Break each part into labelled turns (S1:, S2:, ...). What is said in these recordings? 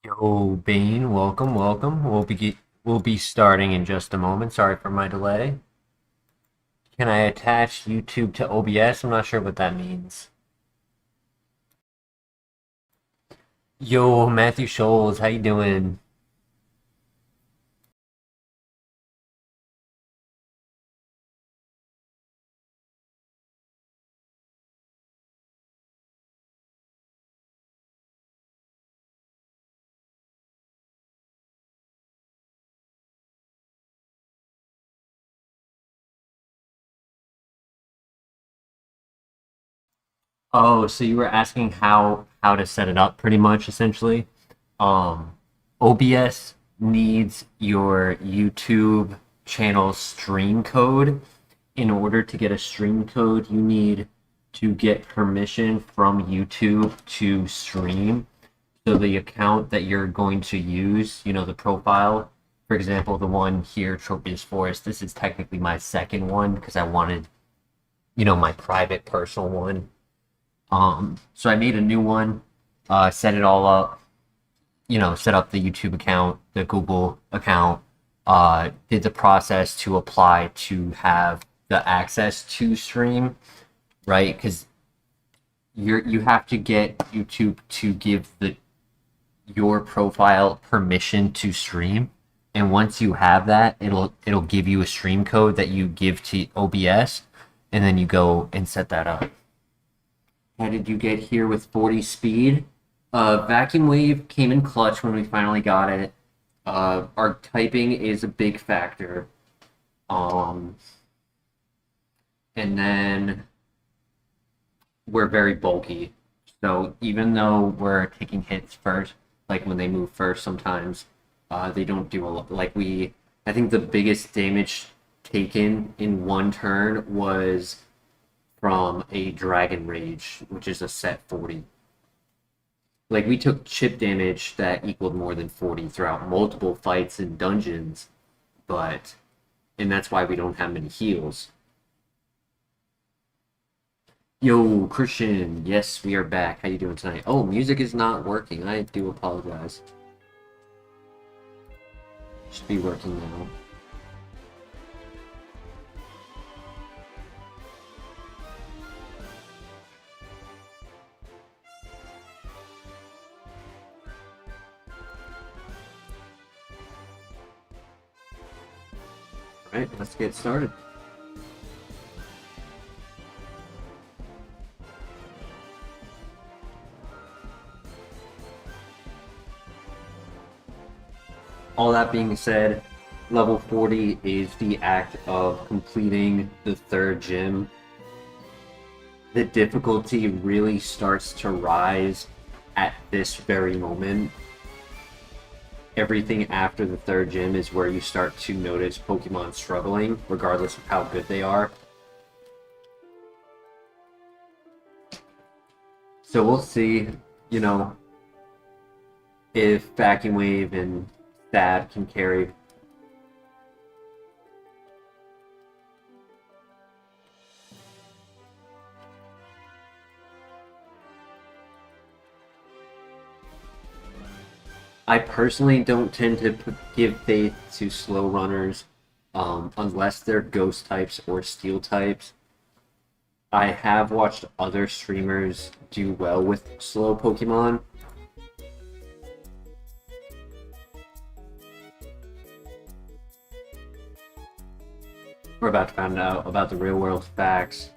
S1: Yo, Bane, welcome, welcome. We'll be starting in just a moment. Sorry for my delay. Can I attach YouTube to OBS? I'm not sure what that means. Yo, Matthew Scholes, how you doing? Oh, so you were asking how to set it up pretty much essentially. Um, OBS needs your YouTube channel stream code. In order to get a stream code, you need to get permission from YouTube to stream. So the account that you're going to use, the profile, for example, the one here, Tropius Forest, this is technically my second one because I wanted, my private personal one. So I made a new one, set it all up, set up the YouTube account, the Google account, did the process to apply to have the access to stream, right? Because you have to get YouTube to give your profile permission to stream, and once you have that, it'll give you a stream code that you give to OBS, and then you go and set that up. How did you get here with 40 speed? Vacuum Wave came in clutch when we finally got it. Our typing is a big factor. Um, and then we're very bulky. So even though we're taking hits first, like when they move first sometimes, they don't do a lot. I think the biggest damage taken in one turn was from a Dragon Rage, which is a set 40. Like, we took chip damage that equaled more than 40 throughout multiple fights and dungeons, and that's why we don't have many heals. Yo, Christian, yes, we are back. How you doing tonight? Oh, music is not working. I do apologize. Should be working now. All right, let's get started. All that being said, level 40 is the act of completing the third gym. The difficulty really starts to rise at this very moment. Everything after the third gym is where you start to notice Pokemon struggling, regardless of how good they are. So we'll see, you know, if Vacuum Wave and Stab can carry. I personally don't tend to give faith to slow runners unless they're ghost types or steel types. I have watched other streamers do well with slow Pokemon. We're about to find out about the real world facts.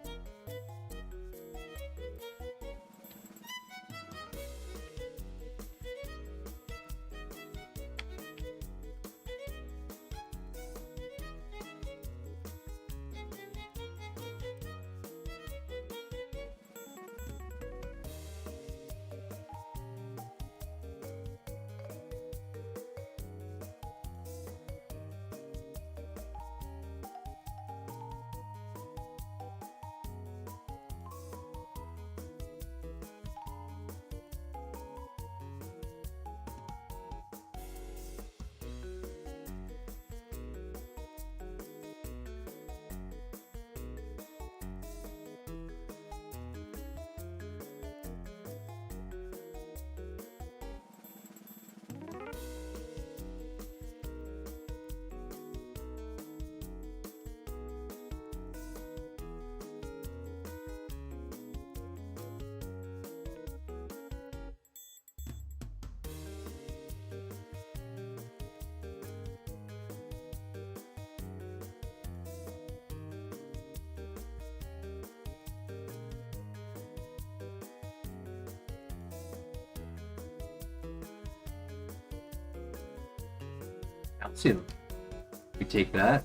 S1: Calcium. We take that.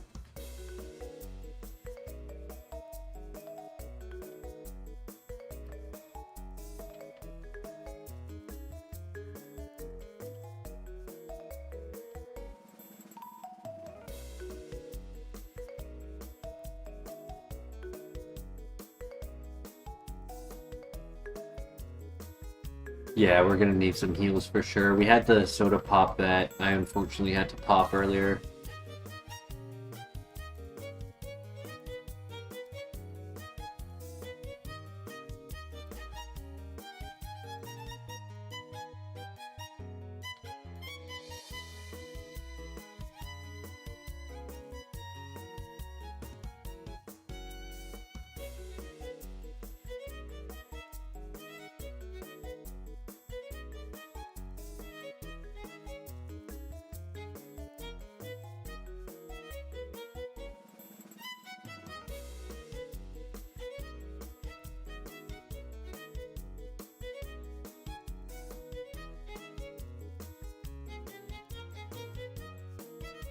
S1: Yeah, we're gonna need some heals for sure. We had the soda pop that I unfortunately had to pop earlier.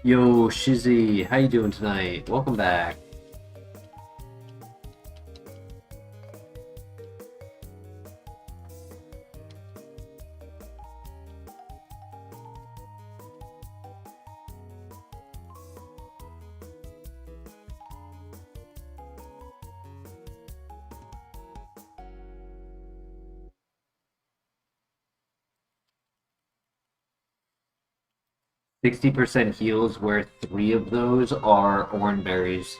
S1: Yo, Shizzy, how you doing tonight? Welcome back. %60 heals, where 3 of those are orange berries.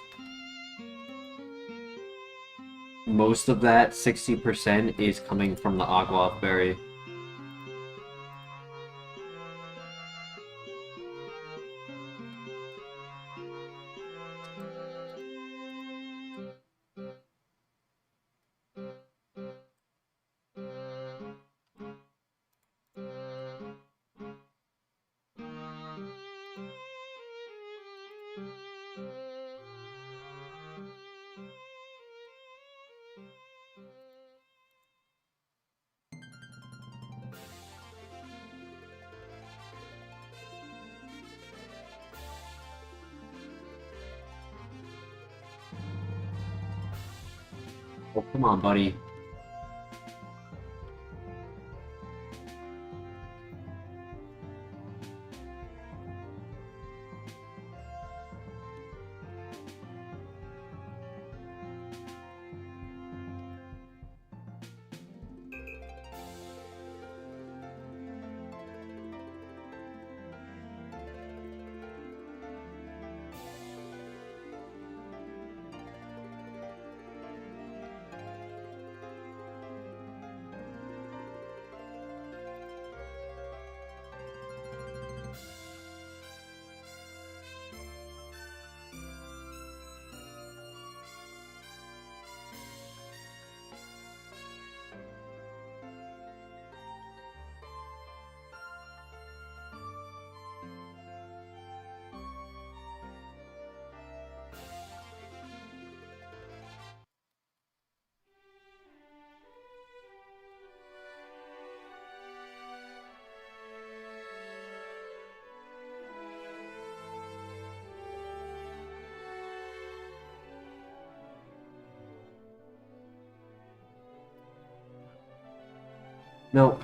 S1: Most of that 60% is coming from the agua berry. Oh, come on, buddy. Nope.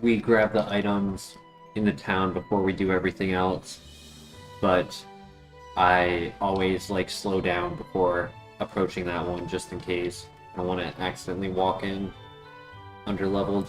S1: We grab the items in the town before we do everything else, but I always like slow down before approaching that one just in case. I don't want to accidentally walk in underleveled.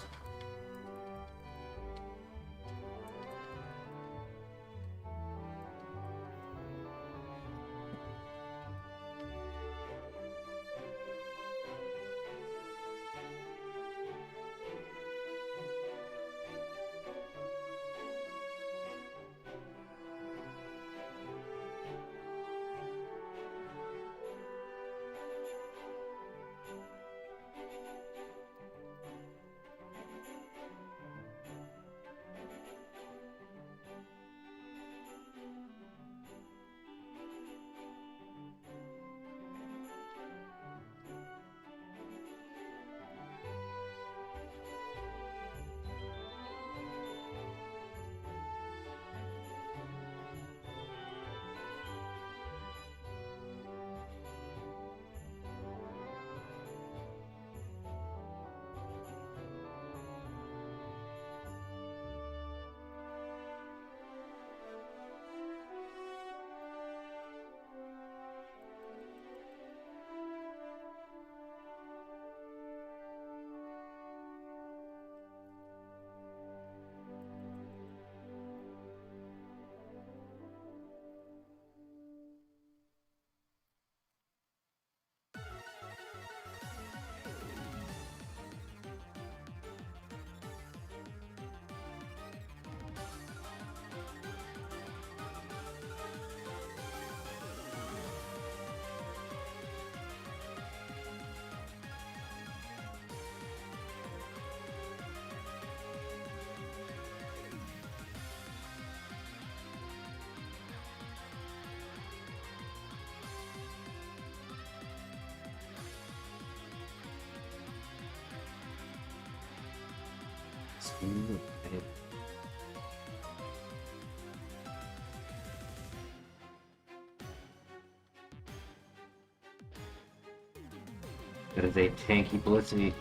S1: That is a tanky Blissey.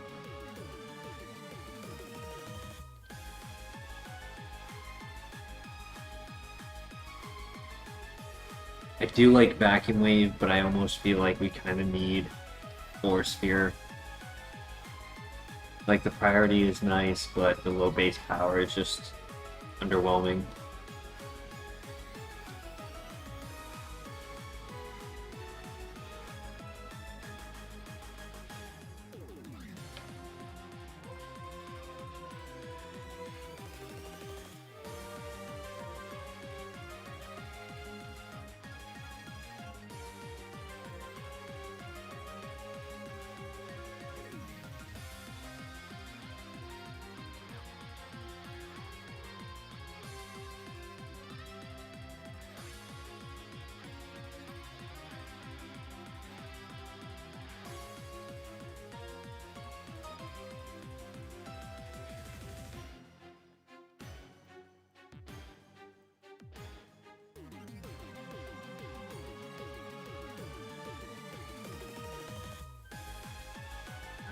S1: I do like Vacuum Wave, but I almost feel like we kind of need Force Sphere. Like, the priority is nice, but the low base power is just underwhelming.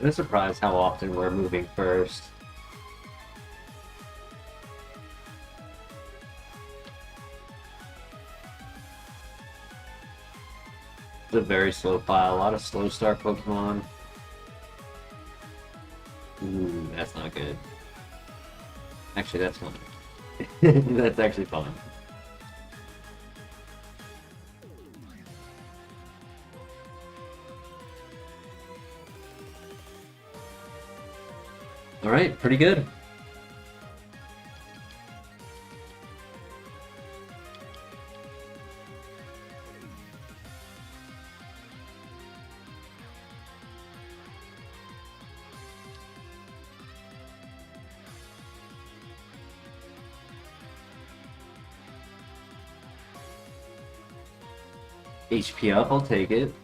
S1: I'm surprised how often we're moving first. It's a very slow file, a lot of slow start Pokemon. Ooh, that's not good. Actually, that's fun. That's actually fun. Alright, pretty good. HP up, I'll take it.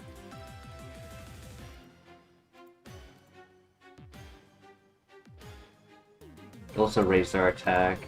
S1: Also raised our attack.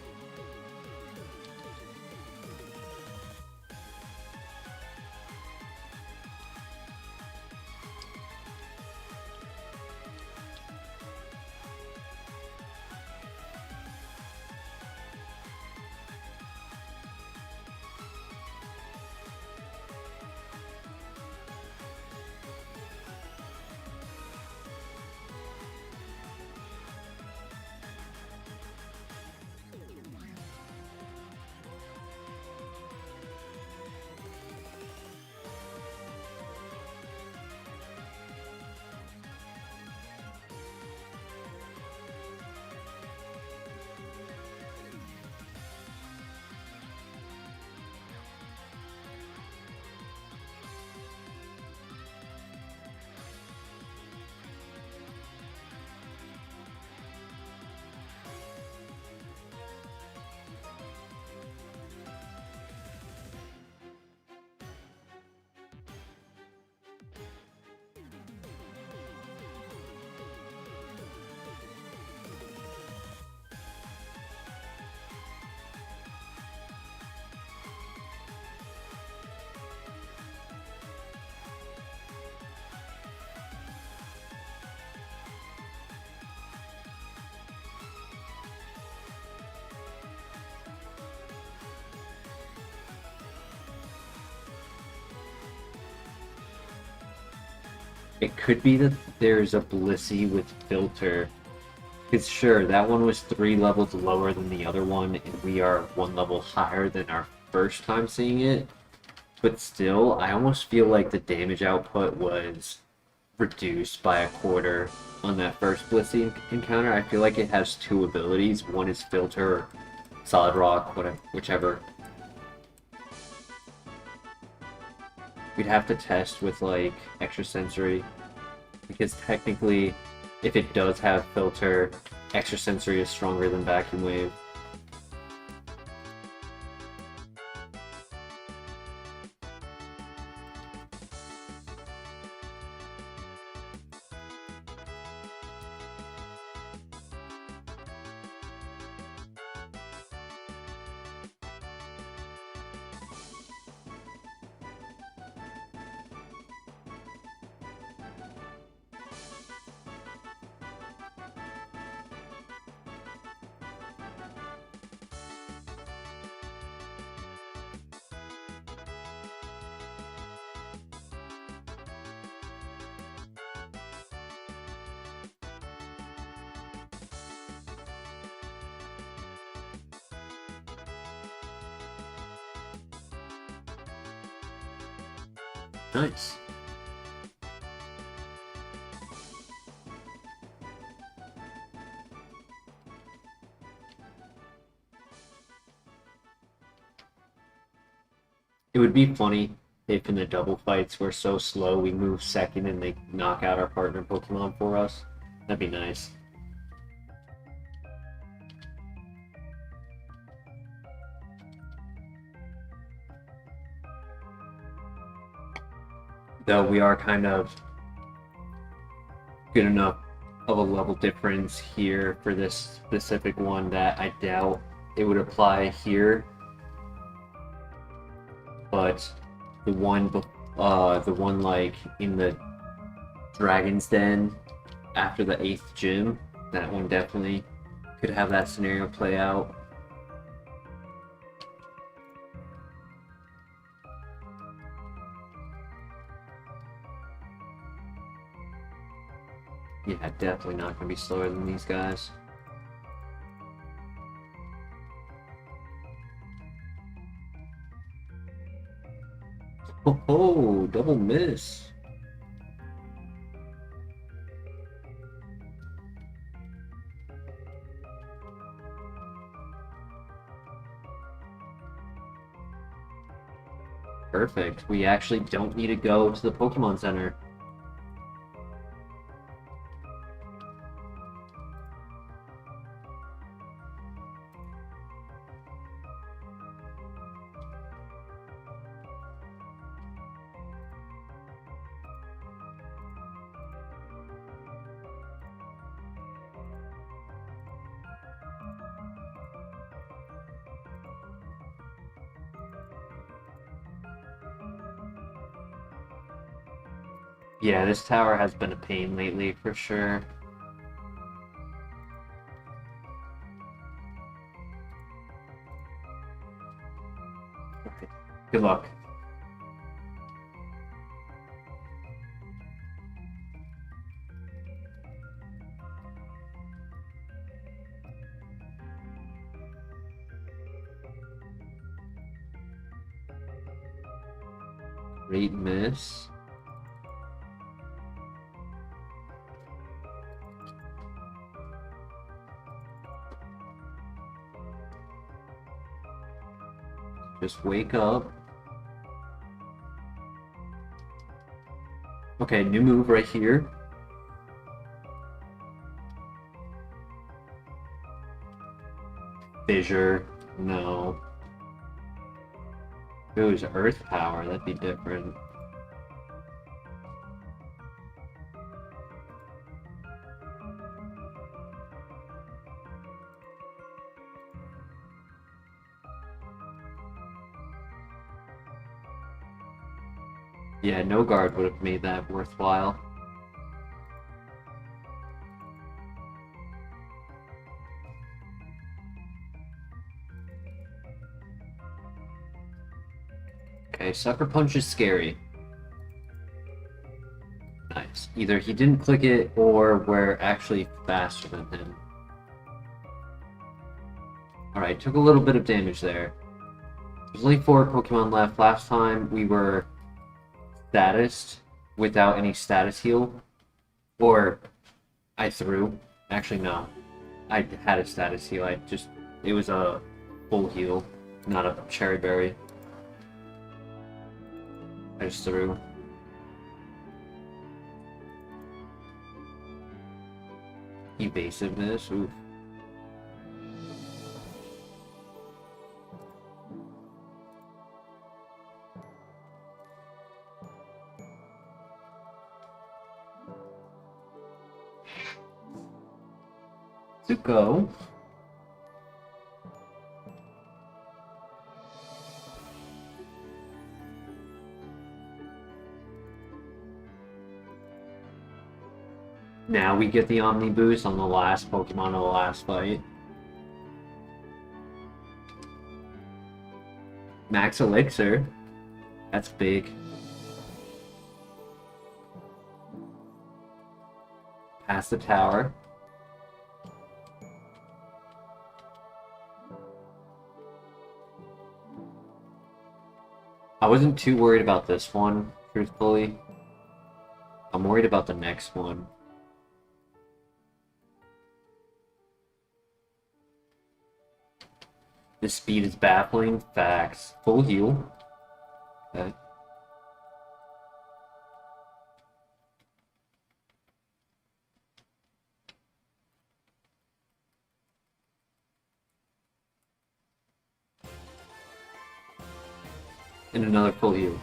S1: It could be that there's a Blissey with filter. Because sure, that one was 3 levels lower than the other one, and we are 1 level higher than our first time seeing it. But still, I almost feel like the damage output was reduced by a quarter on that first Blissey encounter. I feel like it has 2 abilities. One is filter, or solid rock, whatever, whichever. We'd have to test with like extrasensory, because technically if it does have filter, extrasensory is stronger than vacuum wave. Nice. It would be funny if in the double fights we're so slow we move second and they knock out our partner Pokemon for us. That'd be nice. Though we are kind of good enough of a level difference here for this specific one that I doubt it would apply here. But the one like in the Dragon's Den after the 8th gym, that one definitely could have that scenario play out. Yeah, definitely not going to be slower than these guys. Oh, double miss. Perfect. We actually don't need to go to the Pokemon Center. Yeah, this tower has been a pain lately for sure. Okay. Good luck. Great miss. Just wake up. Okay, new move right here. Fissure. No. If it was Earth Power, that'd be different. Yeah, no guard would have made that worthwhile. Okay, Sucker Punch is scary. Nice. Either he didn't click it or we're actually faster than him. Alright, took a little bit of damage there. There's only 4 Pokemon left. Last time we were statused without any status heal. Or I threw. Actually, no. I had a status heal. It was a full heal, not a cherry berry. I just threw. Evasiveness, oof. To go. Now we get the Omni Boost on the last Pokemon of the last fight. Max Elixir. That's big. Past the tower. I wasn't too worried about this one, truthfully. I'm worried about the next one. The speed is baffling. Facts. Full heal. Okay. And another full heal.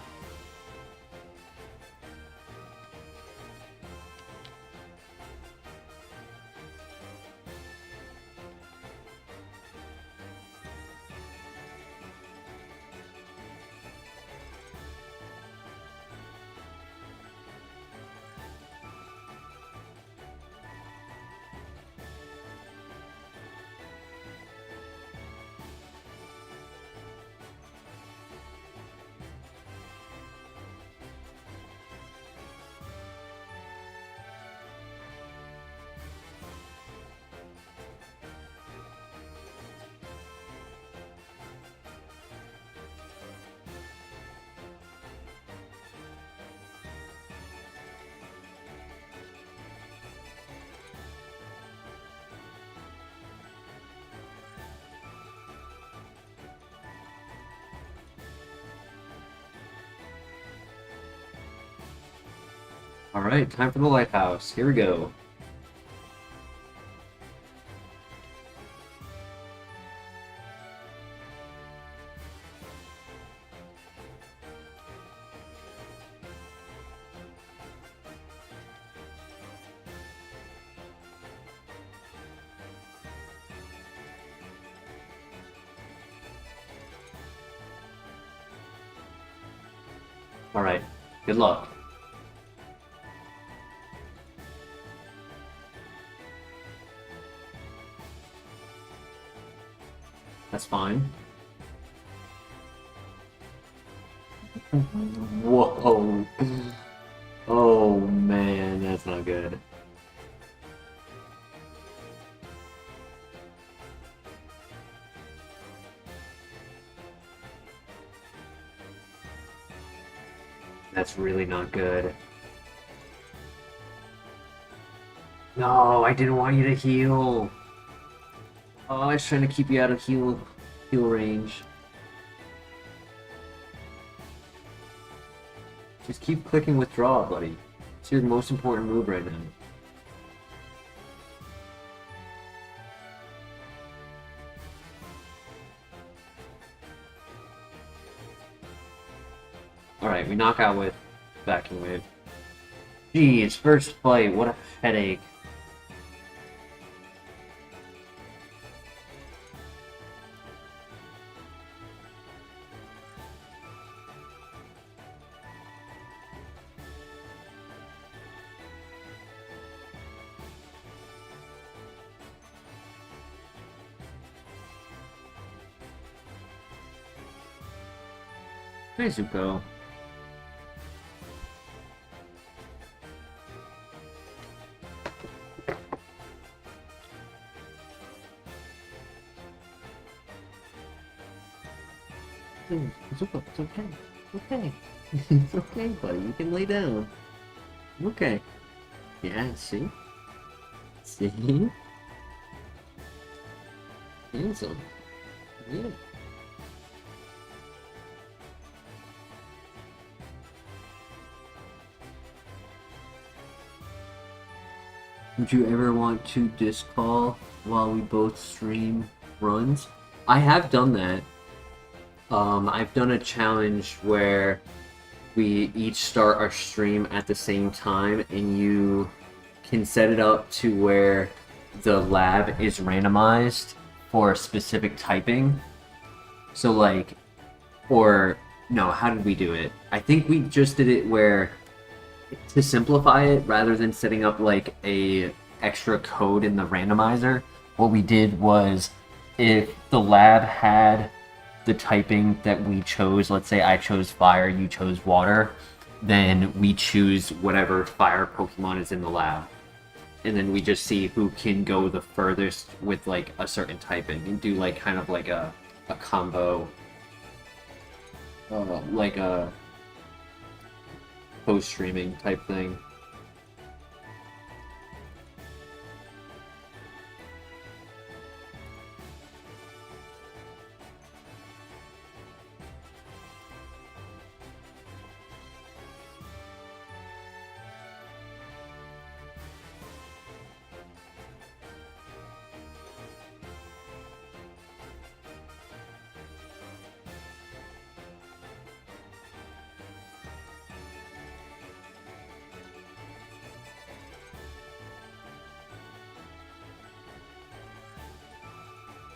S1: Alright, time for the lighthouse. Here we go. Alright, good luck. That's fine. Whoa. Oh man, that's not good. That's really not good. No, I didn't want you to heal. Oh, I was trying to keep you out of heal range. Just keep clicking withdraw, buddy. It's your most important move right now. Alright, we knock out with backing wave. Jeez, first fight, what a headache. Hi, Zuko. Zuko, it's okay. It's okay. It's okay, buddy. You can lay down. Okay. Yeah, see? See? Handsome. Yeah. Would you ever want to disc call while we both stream runs? I have done that. I've done a challenge where we each start our stream at the same time, and you can set it up to where the lab is randomized for a specific typing. So like, or no, how did we do it? I think we just did it where, to simplify it, rather than setting up like a extra code in the randomizer, what we did was, if the lab had the typing that we chose, let's say I chose fire, you chose water, then we choose whatever fire Pokemon is in the lab. And then we just see who can go the furthest with like a certain typing, and do like kind of like a combo, like a post-streaming type thing.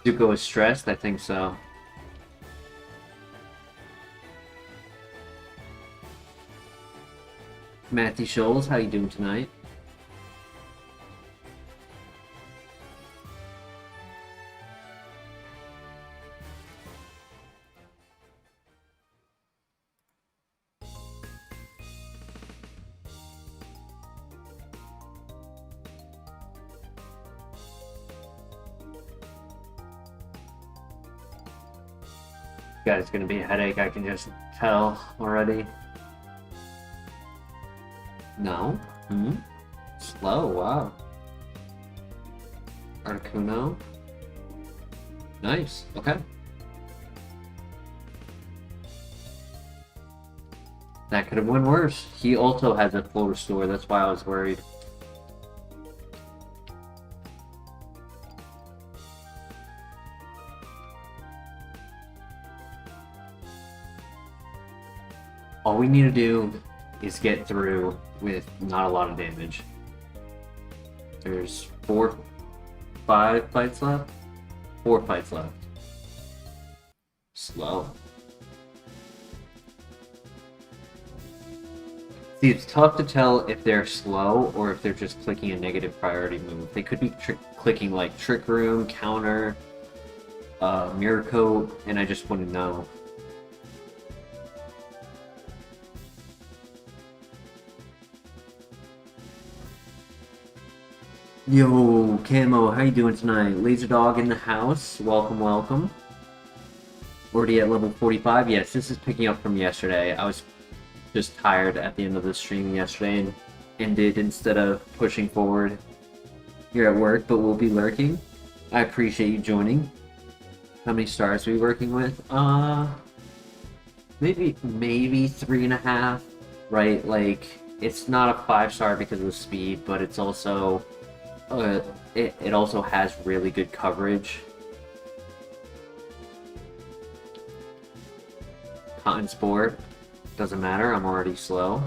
S1: Zuko is stressed? I think so. Matthew Scholes, how you doing tonight? Guys, gonna be a headache, I can just tell already. No? Slow, wow. Articuno. Nice, okay. That could have went worse. He also has a full restore, that's why I was worried. All we need to do is get through with not a lot of damage. There's 5 fights left? 4 fights left. Slow. See, it's tough to tell if they're slow or if they're just clicking a negative priority move. They could be clicking like Trick Room, Counter, Mirror Coat, and I just wouldn't know. Yo, Camo, how you doing tonight? Laser Dog in the house. Welcome, welcome. Already at level 45? Yes, this is picking up from yesterday. I was just tired at the end of the stream yesterday and ended instead of pushing forward. You're at work, but we'll be lurking. I appreciate you joining. How many stars are we working with? Maybe 3.5, right? Like, it's not a 5-star because of the speed, but it's also... it also has really good coverage. Cotton Sport. Doesn't matter, I'm already slow.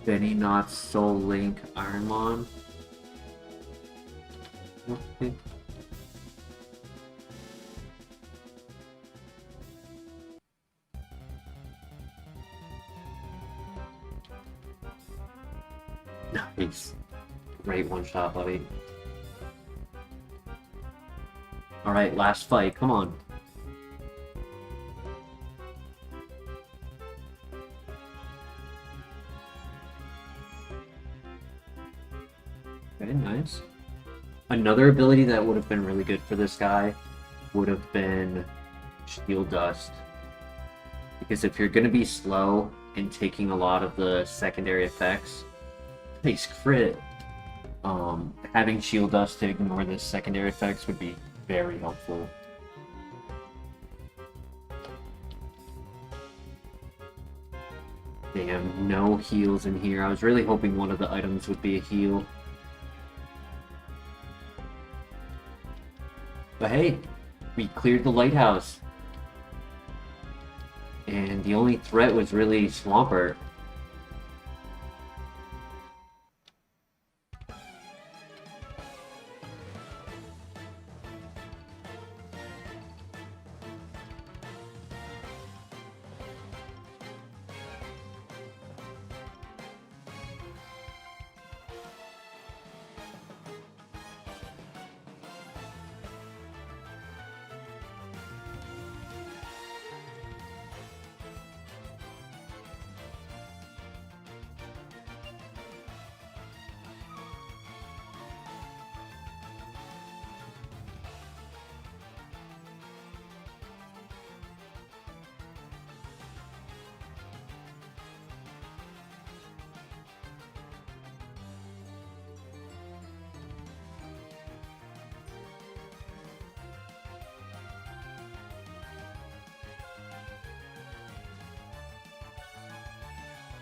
S1: Benny not Soul Link Ironmon. Okay. Nice. Great one shot, buddy. Alright, last fight, come on. Okay, nice. Another ability that would have been really good for this guy would have been Shield Dust. Because if you're going to be slow and taking a lot of the secondary effects, nice crit. Having Shield Dust to ignore the secondary effects would be very helpful. Damn, no heals in here. I was really hoping one of the items would be a heal. But hey, we cleared the lighthouse. And the only threat was really Swampert.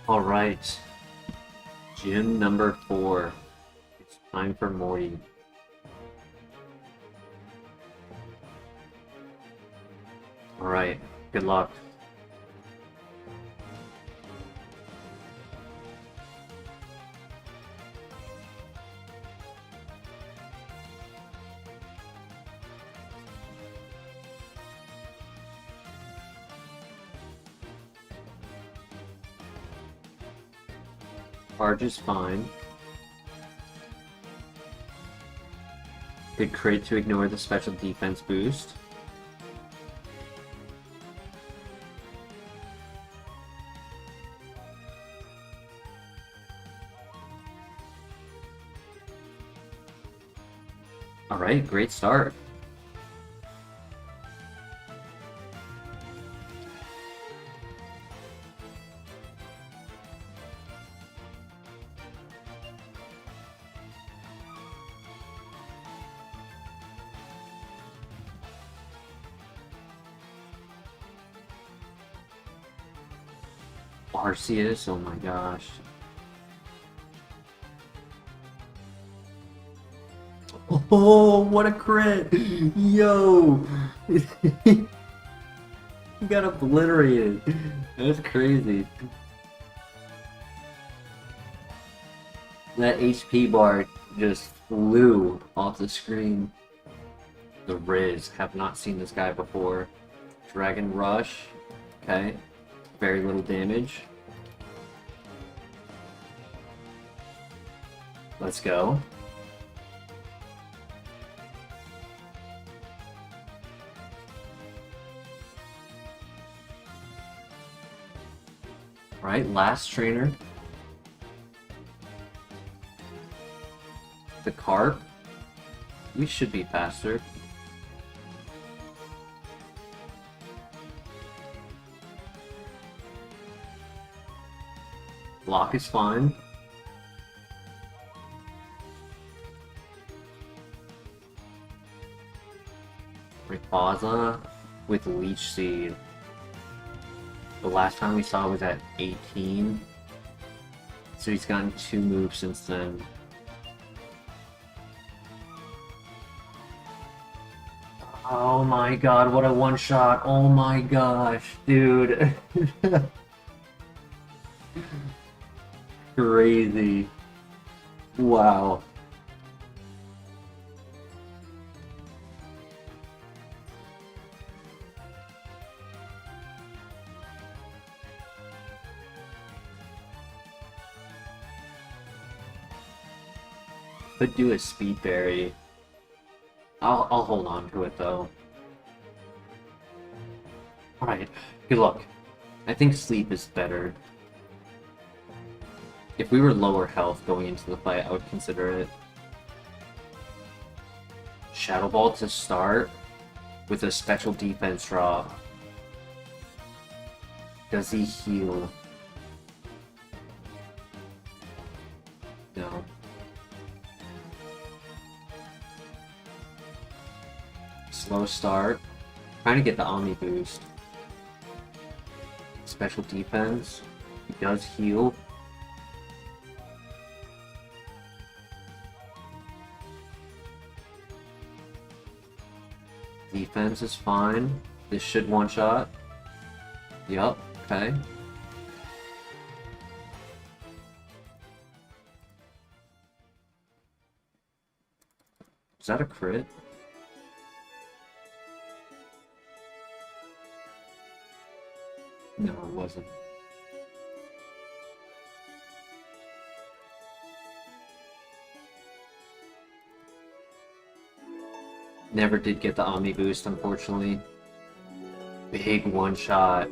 S1: Alright. Gym number 4. It's time for Morty. Alright, good luck. Charge is fine. Good crit to ignore the special defense boost. Alright, great start. Arceus, oh my gosh. Oh, what a crit! Yo! He got obliterated. That's crazy. That HP bar just flew off the screen. The Riz, have not seen this guy before. Dragon Rush, okay. Very little damage. Let's go. Alright, last trainer. The Carp. We should be faster. Block is fine. Rayquaza with Leech Seed. The last time we saw was at 18. So he's gotten 2 moves since then. Oh my god, what a one-shot. Oh my gosh, dude. Crazy. Wow. Could do a speed berry. I'll hold on to it though. Alright, good luck. I think sleep is better. If we were lower health going into the fight, I would consider it. Shadow Ball to start with a special defense drop. Does he heal? No. Slow start. Trying to get the Omni boost. Special defense. He does heal. Defense is fine. This should one-shot. Yup, okay. Is that a crit? No, it wasn't. Never did get the Omni boost, unfortunately. Big one shot.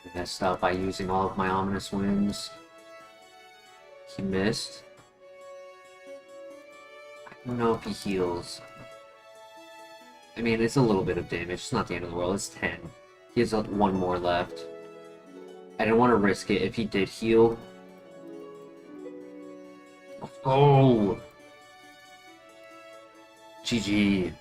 S1: I messed up by using all of my ominous winds. He missed. I don't know if he heals. I mean, it's a little bit of damage. It's not the end of the world. It's 10. He has one more left. I didn't want to risk it if he did heal. Oh! GG.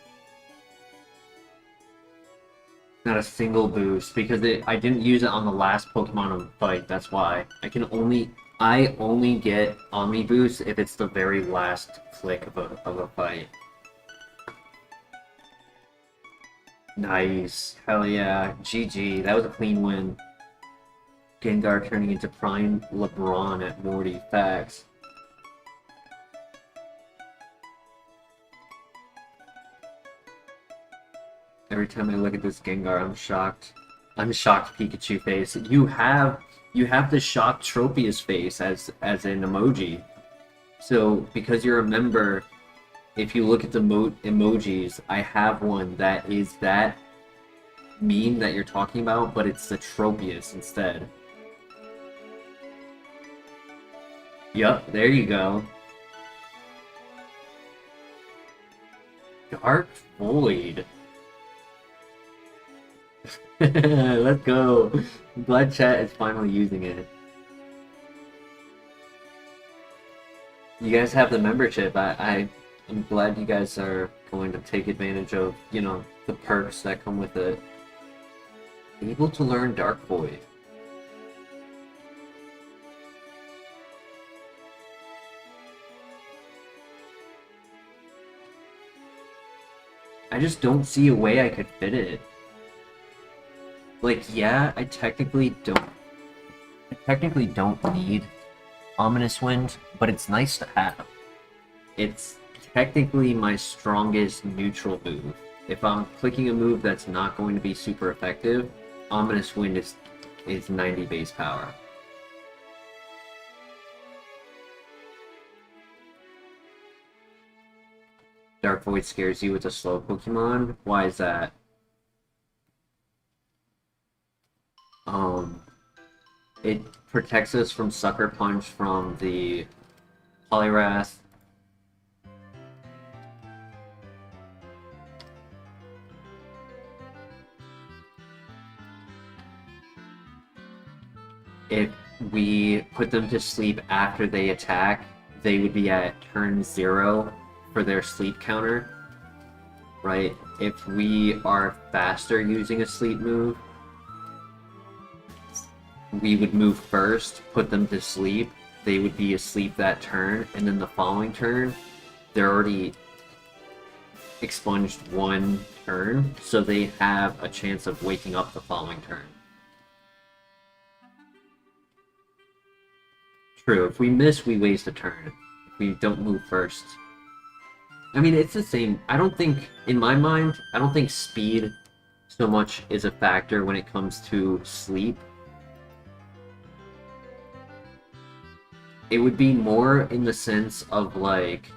S1: Not a single boost because I didn't use it on the last Pokemon on the fight. That's why I only get Omni boost if it's the very last click of a fight. Nice, hell yeah, GG. That was a clean win. Gengar turning into Prime LeBron at Morty. Facts. Every time I look at this Gengar, I'm shocked. I'm shocked Pikachu face. You have the shocked Tropius face as an emoji. So because you're a member, if you look at the emojis, I have one that is that meme that you're talking about, but it's the Tropius instead. Yup, there you go. Dark Void. Let's go. I'm glad chat is finally using it. You guys have the membership. I'm glad you guys are going to take advantage of, you know, the perks that come with it. Able to learn Dark Void. I just don't see a way I could fit it. Like, yeah, I technically don't need Ominous Wind, but it's nice to have. It's technically my strongest neutral move. If I'm clicking a move that's not going to be super effective, Ominous Wind is 90 base power. Dark Void scares you with a slow Pokemon? Why is that? It protects us from Sucker Punch from the Poliwrath. If we put them to sleep after they attack, they would be at turn 0 for their sleep counter, right? If we are faster using a sleep move, we would move first, put them to sleep, they would be asleep that turn, and then the following turn, they're already expunged one turn, so they have a chance of waking up the following turn. True, if we miss, we waste a turn. If we don't move first. I mean, it's the same. I don't think, in my mind, I don't think speed so much is a factor when it comes to sleep. It would be more in the sense of, like,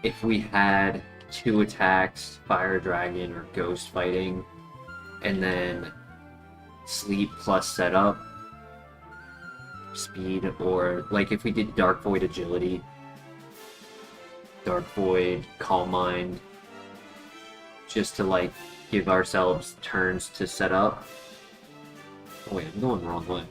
S1: if we had 2 attacks, Fire Dragon or Ghost Fighting, and then sleep plus setup, speed, or, like, if we did Dark Void Agility, Dark Void, Calm Mind, just to, like, give ourselves turns to set up. Oh wait, I'm going the wrong way.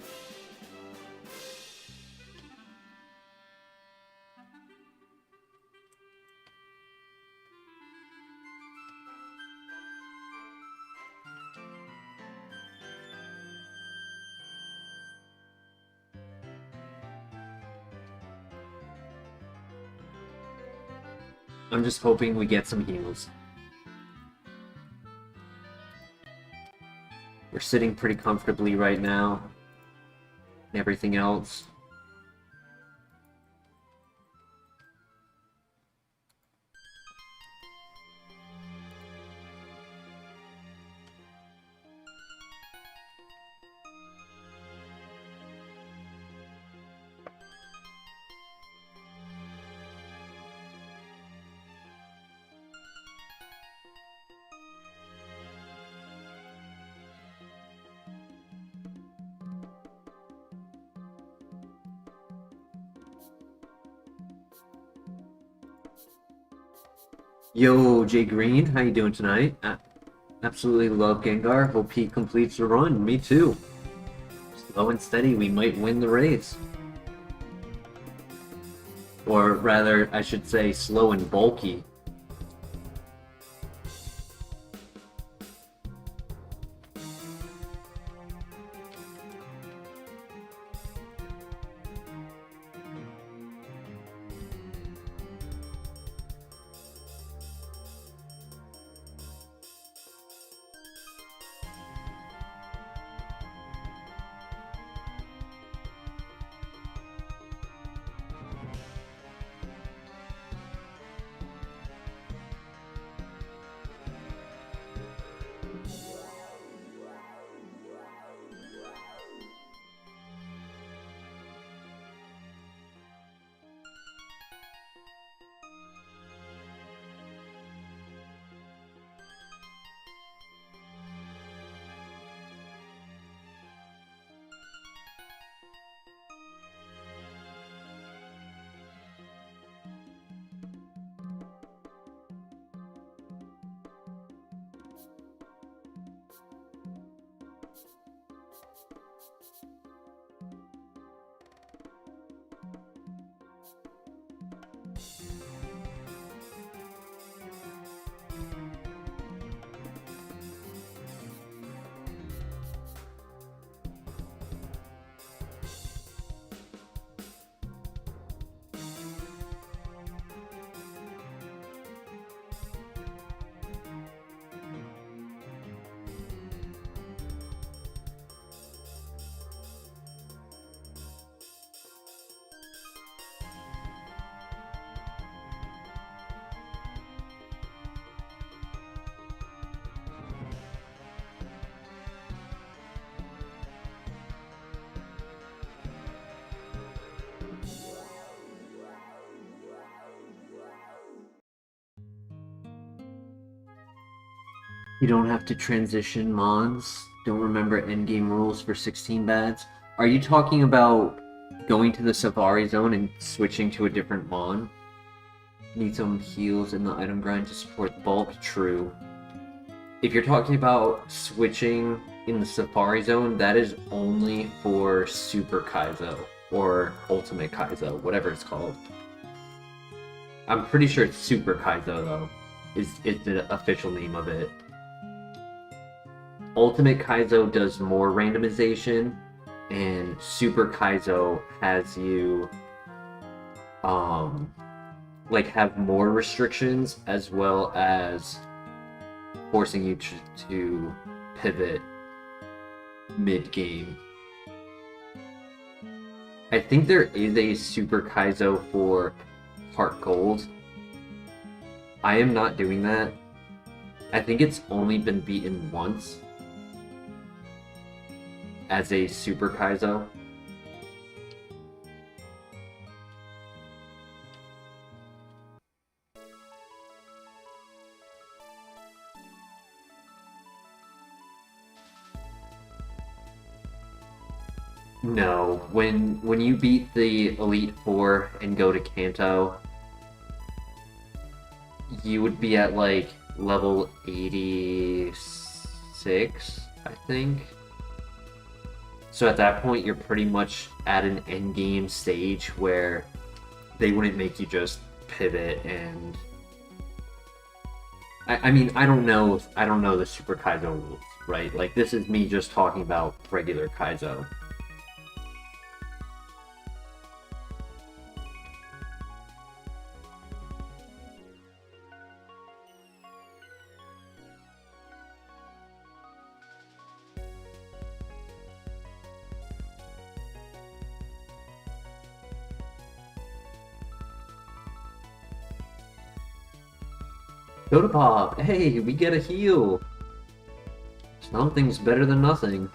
S1: I'm just hoping we get some heals. We're sitting pretty comfortably right now. And everything else. Yo, Jay Green, how you doing tonight? Absolutely love Gengar. Hope he completes the run. Me too. Slow and steady, we might win the race. Or rather, I should say slow and bulky. You don't have to transition mons. Don't remember endgame rules for 16 bads. Are you talking about going to the Safari Zone and switching to a different mon? Need some heals in the item grind to support bulk? True. If you're talking about switching in the Safari Zone, that is only for Super Kaizo or Ultimate Kaizo, whatever it's called. I'm pretty sure it's Super Kaizo though, is the official name of it. Ultimate Kaizo does more randomization, and Super Kaizo has you like have more restrictions as well as forcing you to pivot mid-game. I think there is a Super Kaizo for HeartGold. I am not doing that. I think it's only been beaten once as a Super Kaizo. No, when you beat the Elite Four and go to Kanto, you would be at like level 86, I think. So at that point, you're pretty much at an endgame stage where they wouldn't make you just pivot and. I mean, I don't know the Super Kaizo rules, right? Like this is me just talking about regular Kaizo. Soda Pop! Hey, we get a heal! Something's better than nothing.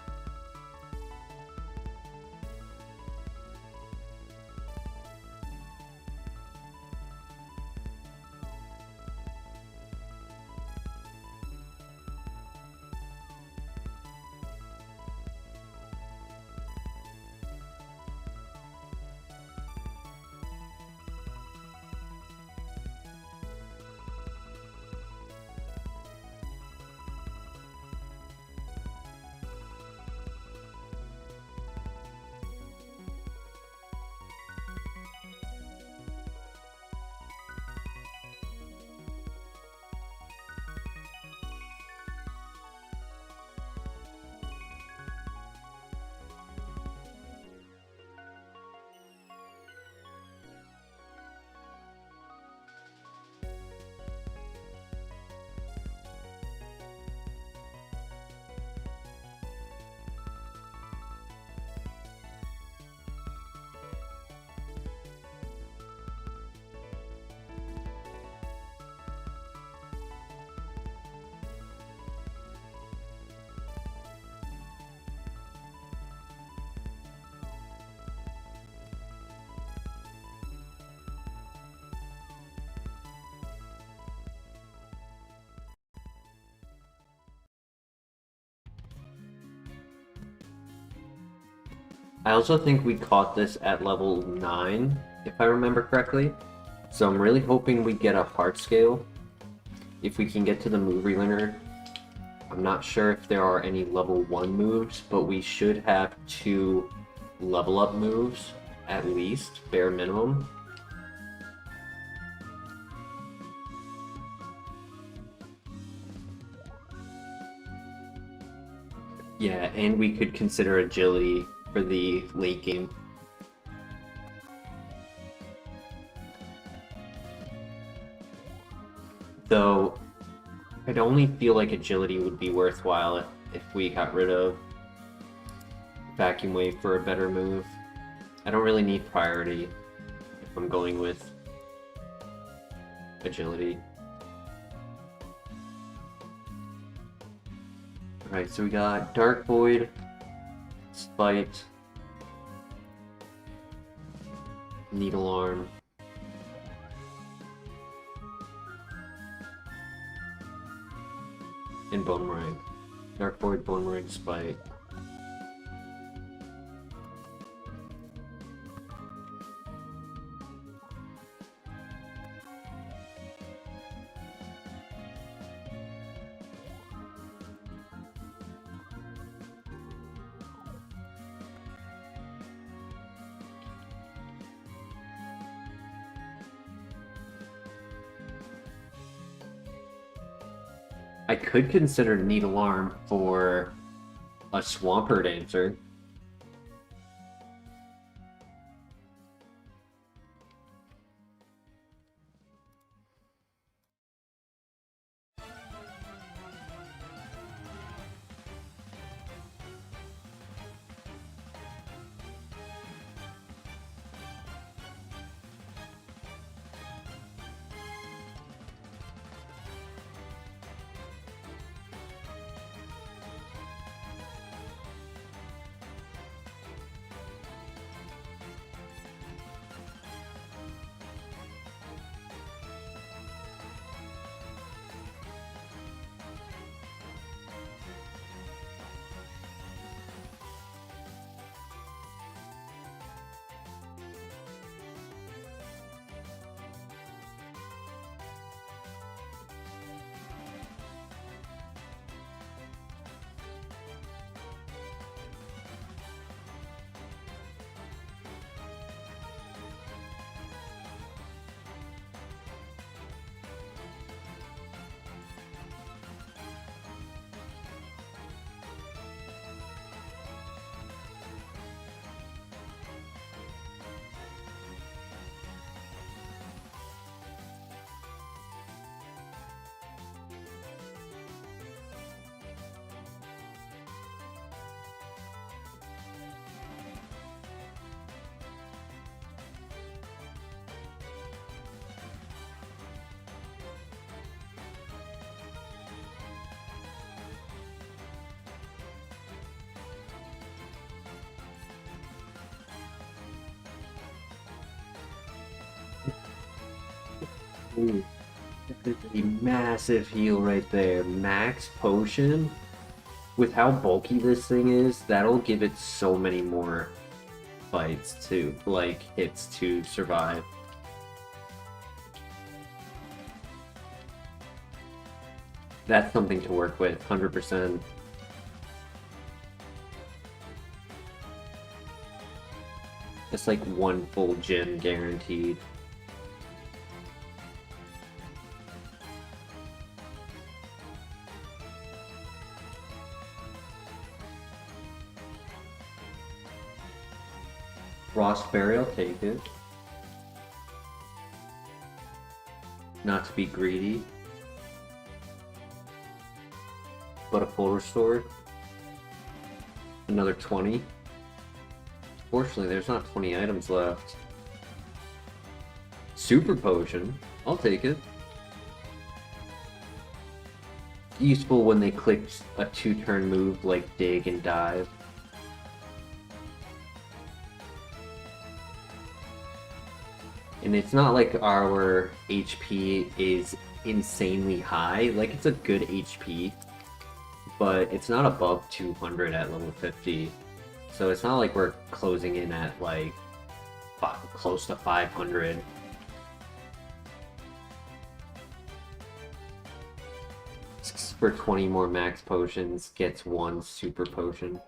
S1: I also think we caught this at level 9, if I remember correctly. So I'm really hoping we get a heart scale. If we can get to the move relearner. I'm not sure if there are any level 1 moves, but we should have 2 level up moves, at least, bare minimum. Yeah, and we could consider agility for the late game. Though, I'd only feel like agility would be worthwhile if we got rid of Vacuum Wave for a better move. I don't really need priority if I'm going with agility. Alright, so we got Dark Void, Spite, Needle Arm, and Boomerang. Dark Void, Boomerang, Spike. I could consider Needle Arm for a Swampert answer. Ooh, that is a massive heal right there. Max Potion. With how bulky this thing is, that'll give it so many more fights to, like, hits to survive. That's something to work with, 100%. It's like one full gym guaranteed. Frostberry, I'll take it. Not to be greedy. But a full restore. Another 20. Fortunately, there's not 20 items left. Super Potion, I'll take it. Useful when they click a 2-turn move like Dig and Dive. And it's not like our HP is insanely high. Like, it's a good HP, but it's not above 200 at level 50. So it's not like we're closing in at, like, close to 500. For 20 more max potions, gets 1 super potion.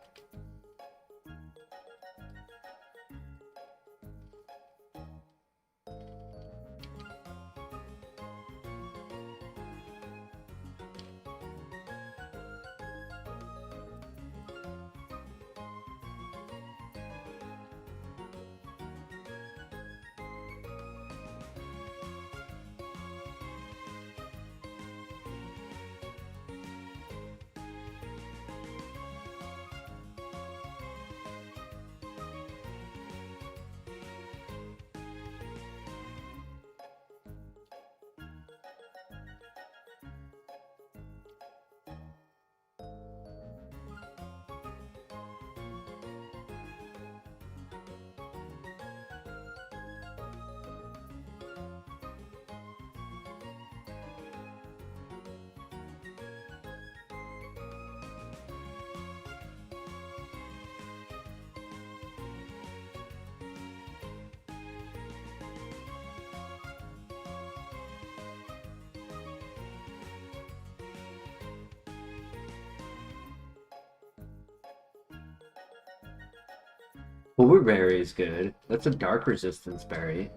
S1: Overberry is good. That's a dark resistance berry.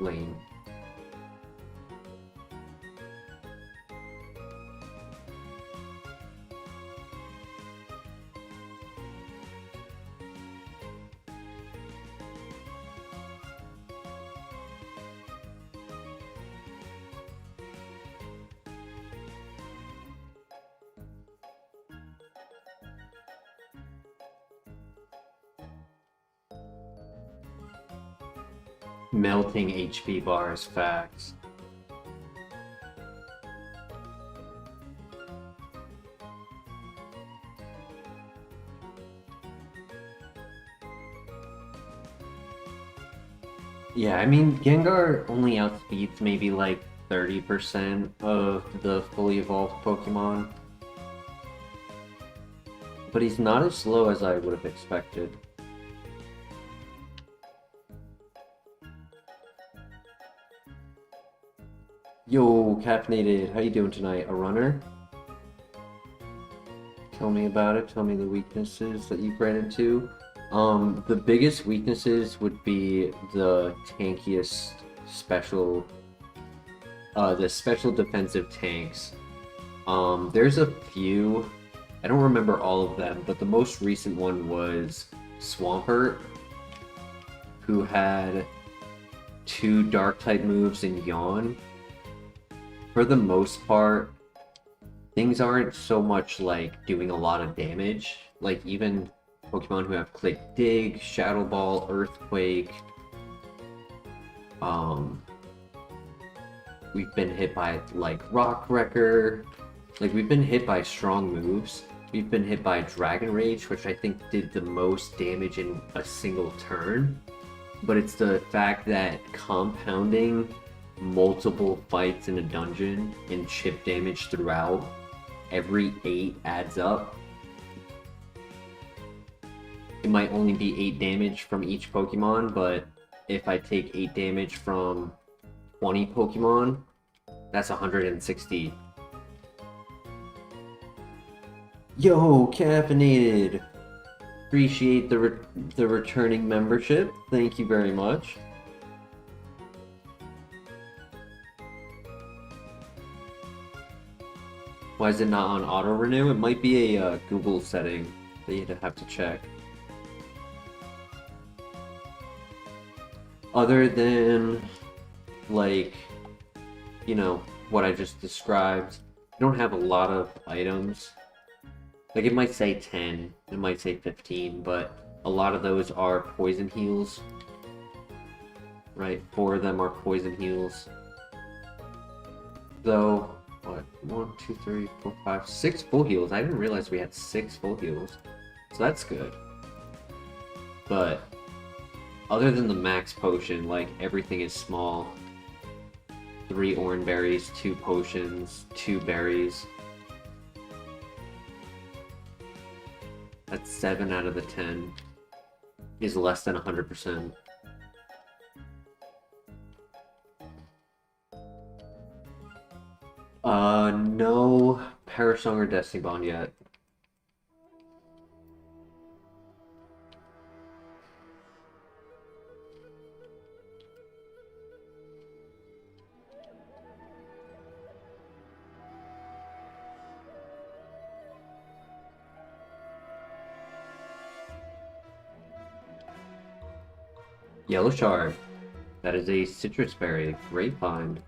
S1: Lame. Melting HP bars, facts. Yeah, I mean, Gengar only outspeeds maybe like 30% of the fully evolved Pokemon. But he's not as slow as I would have expected. Yo, Caffeinated, how you doing tonight? A runner? Tell me about it. Tell me the weaknesses that you've ran into. The biggest weaknesses would be the tankiest special, the special defensive tanks. There's a few, I don't remember all of them, but the most recent one was Swampert, who had 2 dark type moves in Yawn. For the most part, things aren't so much like doing a lot of damage. Like even Pokemon who have Click Dig, Shadow Ball, Earthquake. We've been hit by like Rock Wrecker. Like we've been hit by strong moves. We've been hit by Dragon Rage, which I think did the most damage in a single turn. But it's the fact that compounding multiple fights in a dungeon and chip damage throughout, every 8 adds up. It might only be 8 damage from each Pokemon, but if I take 8 damage from 20 Pokemon, that's 160. Yo, Caffeinated! Appreciate the returning membership. Thank you very much. Why is it not on auto renew? It might be a Google setting that you'd have to check. Other than, like, you know, what I just described, I don't have a lot of items. Like, it might say 10, it might say 15, but a lot of those are poison heals. Right? 4 of them are poison heals. Though, what? 1, 2, 3, 4, 5, 6 full heals. I didn't realize we had 6 full heals. So that's good. But other than the max potion, like everything is small. 3 orange berries, 2 potions, 2 berries. That's 7 out of the 10 is less than 100%. No Parasong or Destiny Bond yet. Yellow Shard. That is a citrus berry. Great find.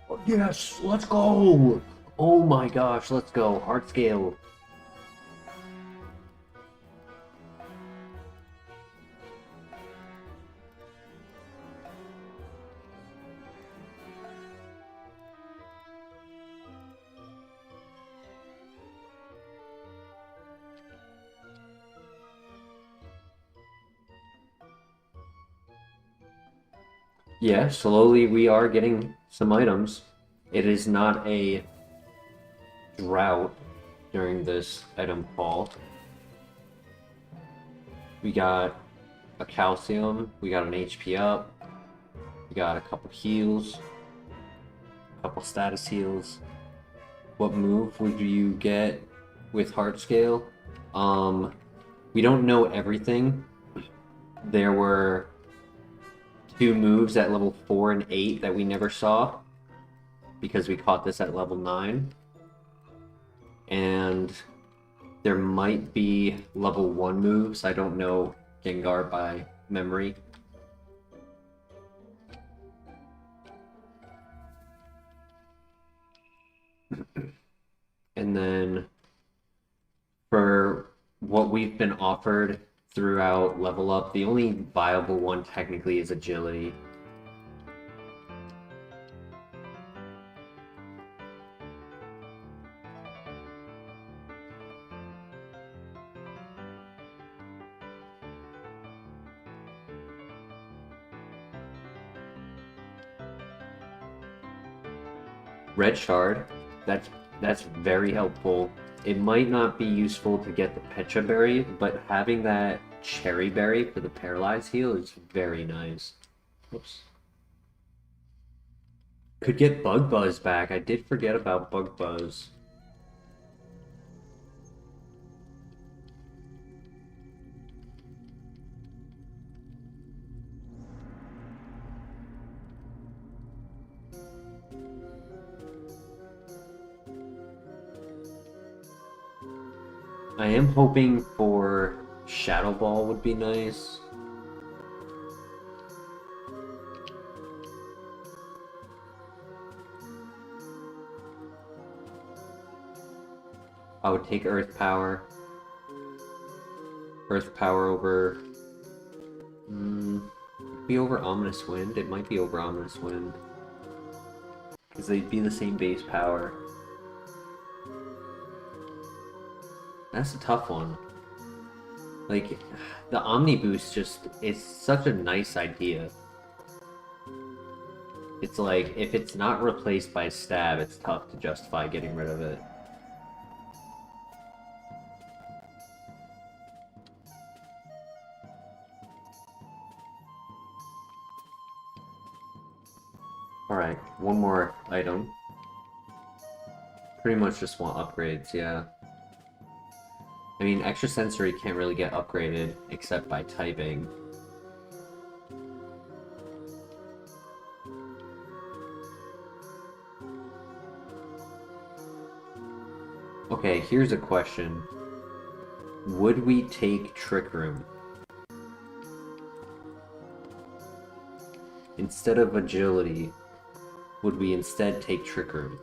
S1: Oh, yes, let's go! Oh my gosh, let's go. Heart scale. Yeah, slowly we are getting some items. It is not a drought during this item haul. We got a calcium, we got an HP up, we got a couple heals, a couple status heals. What move would you get with heart scale? We don't know everything. There were 2 moves at level 4 and 8 that we never saw because we caught this at level 9. And there might be level 1 moves. I don't know Gengar by memory. And then for what we've been offered throughout level up, the only viable one technically is agility. Red Shard, that's very helpful. It might not be useful to get the Pecha Berry, but having that Cherry Berry for the Paralyze heal is very nice. Oops. Could get Bug Buzz back. I did forget about Bug Buzz. I am hoping for Shadow Ball would be nice. I would take Earth Power. Earth Power over... be over Ominous Wind. It might be over Ominous Wind. Because they'd be the same base power. That's a tough one. Like, the Omni Boost just, it's such a nice idea. It's like, if it's not replaced by Stab, it's tough to justify getting rid of it. Alright, one more item. Pretty much just want upgrades, yeah. I mean, Extrasensory can't really get upgraded except by typing. Okay, here's a question. Would we take Trick Room? Instead of Agility, would we instead take Trick Room?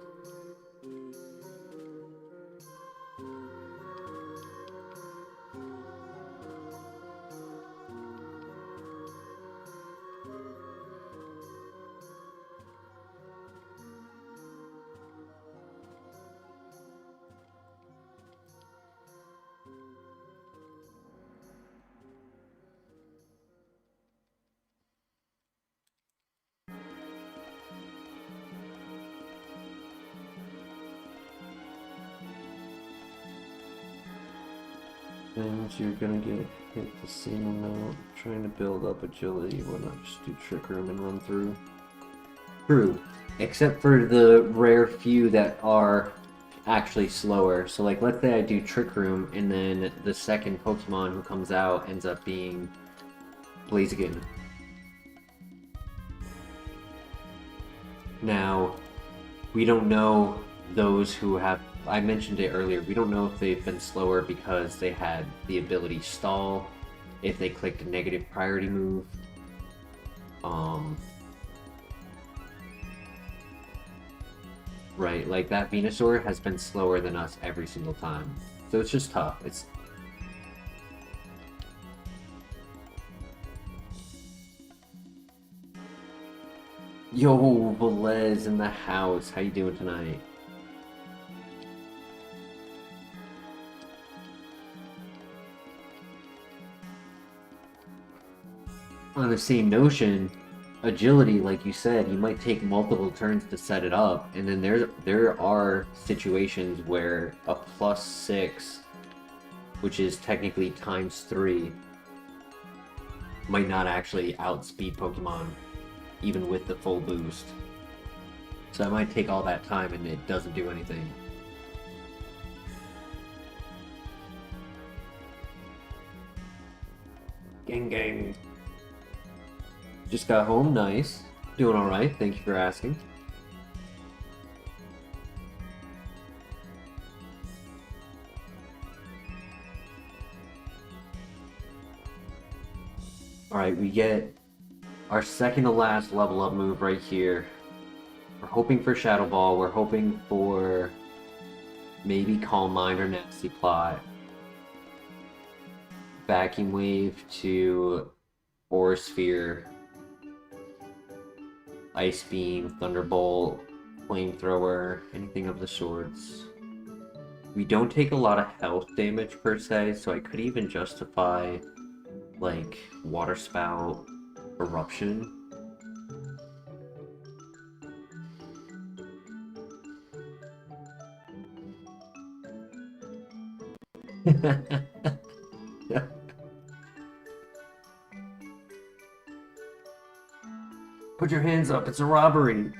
S1: Things you're gonna get hit the same amount trying to build up agility. Why not just do Trick Room and run through? True, except for the rare few that are actually slower. So like, let's say I do Trick Room and then the second Pokemon who comes out ends up being Blaziken. Now, we don't know those who have, I mentioned it earlier, we don't know if they've been slower because they had the ability Stall, if they clicked a negative priority move. Right, like that Venusaur has been slower than us every single time. So it's just tough. It's... Yo, Velez in the house. How you doing tonight? On the same notion, agility, like you said, you might take multiple turns to set it up, and then there are situations where a +6, which is technically ×3, might not actually outspeed Pokemon, even with the full boost. So I might take all that time and it doesn't do anything. Gang. Just got home, nice. Doing alright, thank you for asking. Alright, we get our second to last level up move right here. We're hoping for Shadow Ball, we're hoping for maybe Calm Mind or Nasty Plot. Vacuum Wave to Aura Sphere. Ice Beam, Thunderbolt, Flamethrower, anything of the sorts. We don't take a lot of health damage per se, so I could even justify like Water Spout, Eruption. Put your hands up, it's a robbery.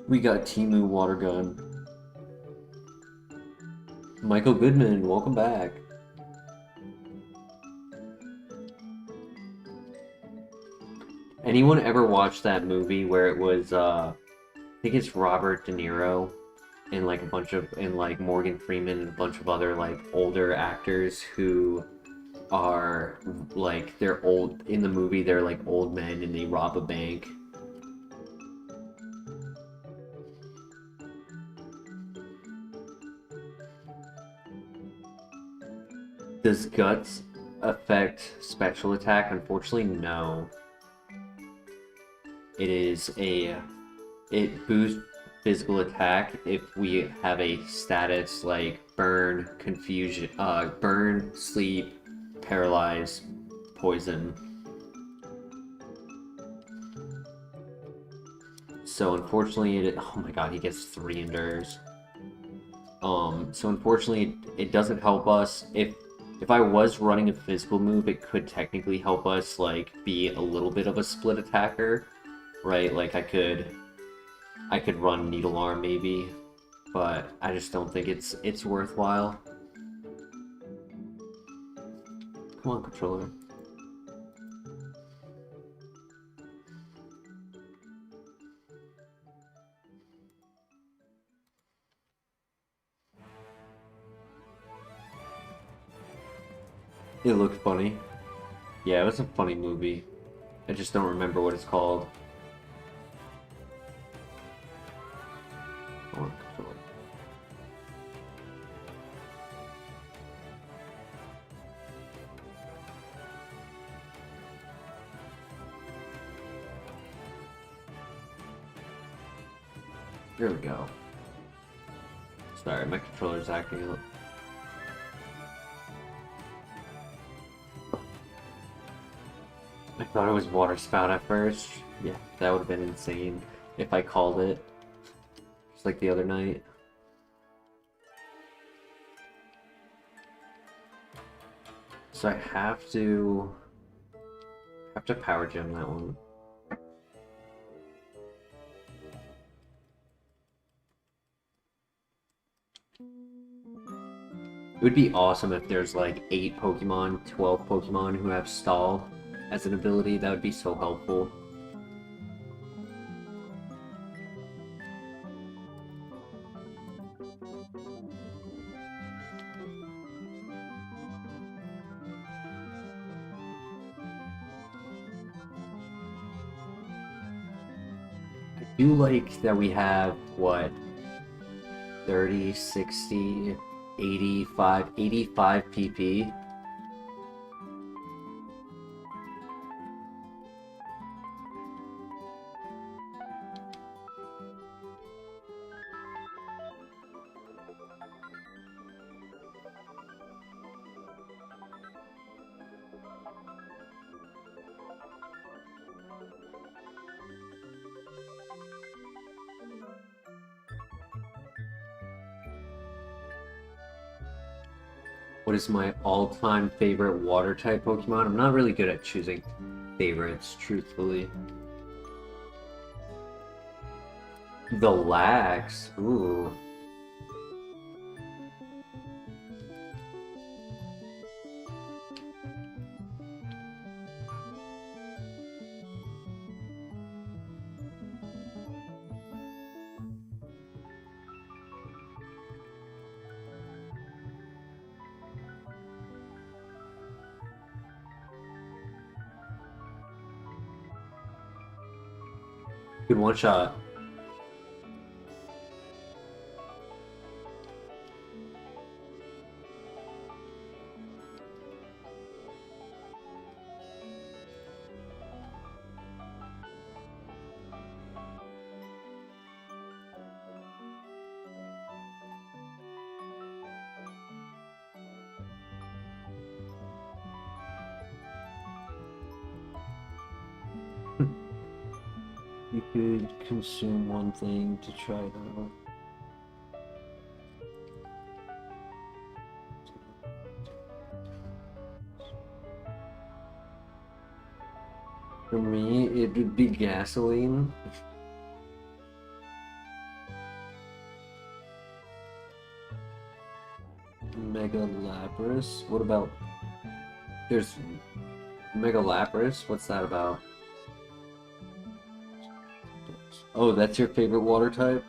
S1: We got Timu Water Gun. Michael Goodman, welcome back. Anyone ever watch that movie where it was, I think it's Robert De Niro and like Morgan Freeman and a bunch of other like older actors who are like, they're old in the movie, they're like old men and they rob a bank. Does Guts affect special attack? Unfortunately, no. It boosts physical attack if we have a status like burn, confusion, burn, sleep, paralyze, poison. So unfortunately, oh my god, he gets 3 endures. So unfortunately, it doesn't help us. If I was running a physical move, it could technically help us like be a little bit of a split attacker, right? Like I could run Needle Arm maybe, but I just don't think it's worthwhile. Come on, controller. It looked funny. Yeah, it was a funny movie. I just don't remember what it's called. Come on, controller. Here we go. Sorry, my controller's acting up. I thought it was Water Spout at first. Yeah, that would have been insane if I called it. Just like the other night. So I have to power gem that one. It would be awesome if there's like 8 Pokemon, 12 Pokemon who have Stall as an ability. That would be so helpful. I do like that we have, what, 30, 60, 85 PP. What is my all-time favorite water type Pokemon? I'm not really good at choosing favorites, truthfully. The Lax. Ooh. Good one shot. You could consume one thing to try it out. For me, it would be gasoline. Mega Lapras. What about... There's Mega Lapras? What's that about? Oh, that's your favorite water type?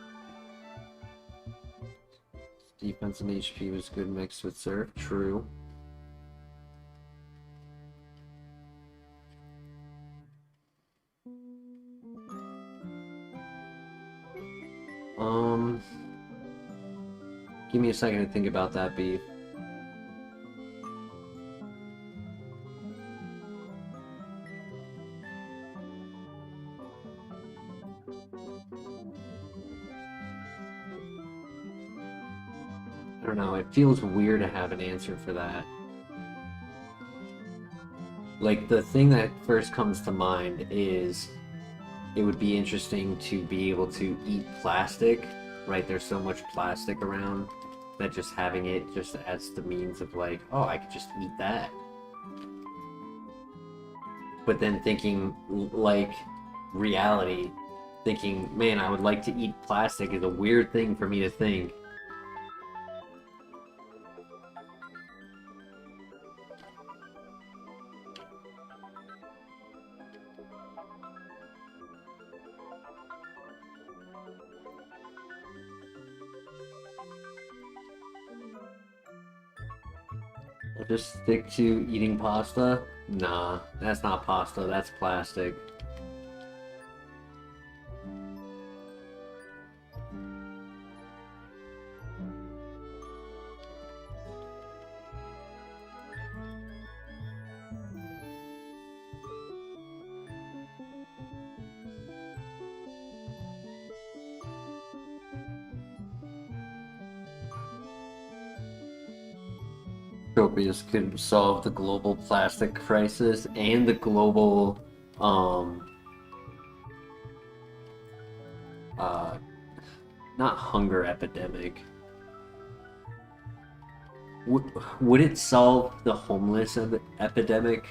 S1: Defense and HP was good mixed with Surf. True. Give me a second to think about that, Beef. I don't know, it feels weird to have an answer for that. Like, the thing that first comes to mind is it would be interesting to be able to eat plastic, right? There's so much plastic around that just having it just as the means of like, oh, I could just eat that. But then thinking, like, reality, thinking, man, I would like to eat plastic is a weird thing for me to think. I'll just stick to eating pasta? Nah, that's not pasta, that's plastic. Tropius could solve the global plastic crisis and the global, not hunger epidemic. Would it solve the homeless epidemic?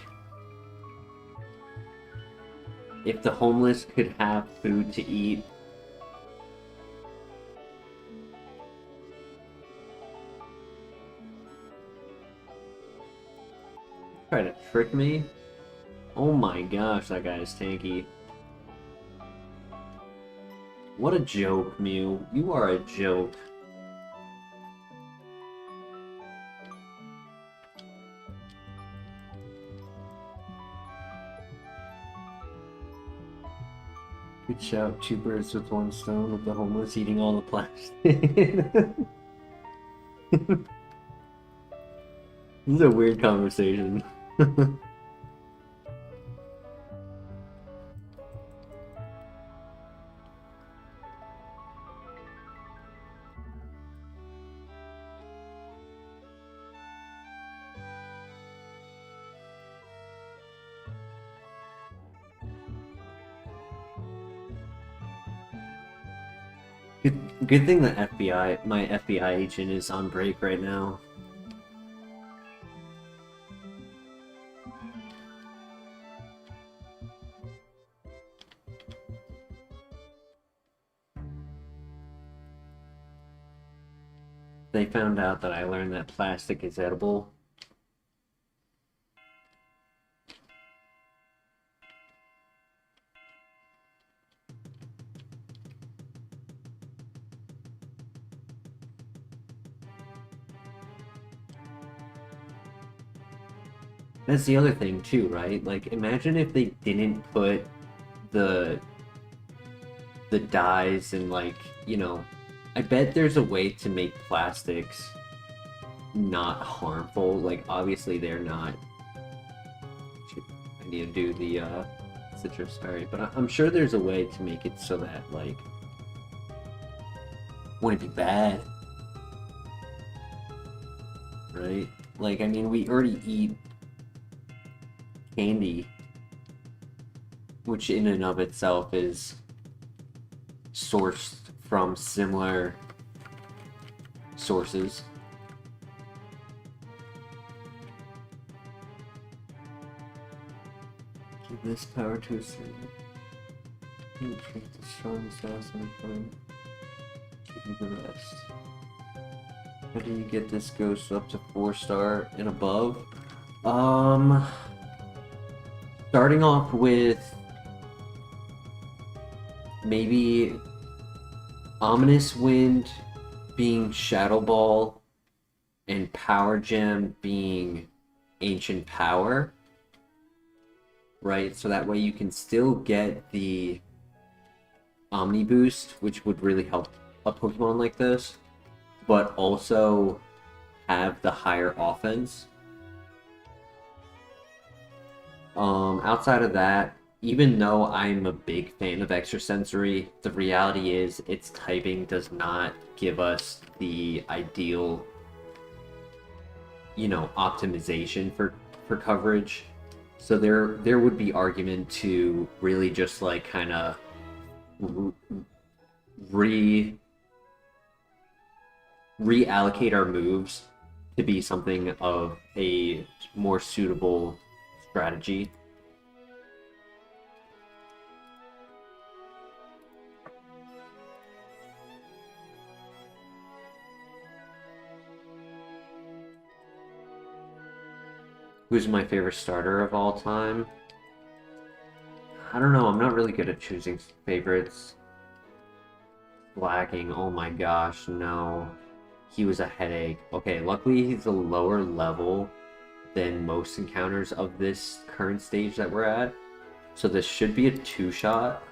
S1: If the homeless could have food to eat? Try to trick me? Oh my gosh, that guy is tanky. What a joke, Mew. You are a joke. Good shout, two birds with one stone, with the homeless eating all the plastic. This is a weird conversation. Good thing the FBI, my FBI agent is on break right now. they found out that I learned that plastic is edible. That's the other thing too, right? Like, imagine if they didn't put the dyes and, like, you know, I bet there's a way to make plastics not harmful. Like, obviously they're not. I need to do the citrus, sorry, but I'm sure there's a way to make it so that, like, wouldn't be bad, right? Like, I mean, we already eat candy, which in and of itself is sourced from similar sources. Give this power to a certain. Take the strong sauce and fun. Give you the rest. How do you get this ghost up to 4-star and above? Starting off with maybe Ominous Wind being Shadow Ball and Power Gem being Ancient Power, right? So that way you can still get the Omni Boost, which would really help a Pokemon like this, but also have the higher offense. Outside of that, even though I'm a big fan of Extrasensory, the reality is its typing does not give us the ideal, you know, optimization for coverage. So there would be argument to really just, like, kind of reallocate our moves to be something of a more suitable strategy. Who's my favorite starter of all time? I don't know, I'm not really good at choosing favorites. Lagging, oh my gosh, no. He was a headache. Okay, luckily he's a lower level than most encounters of this current stage that we're at. So this should be a 2-shot.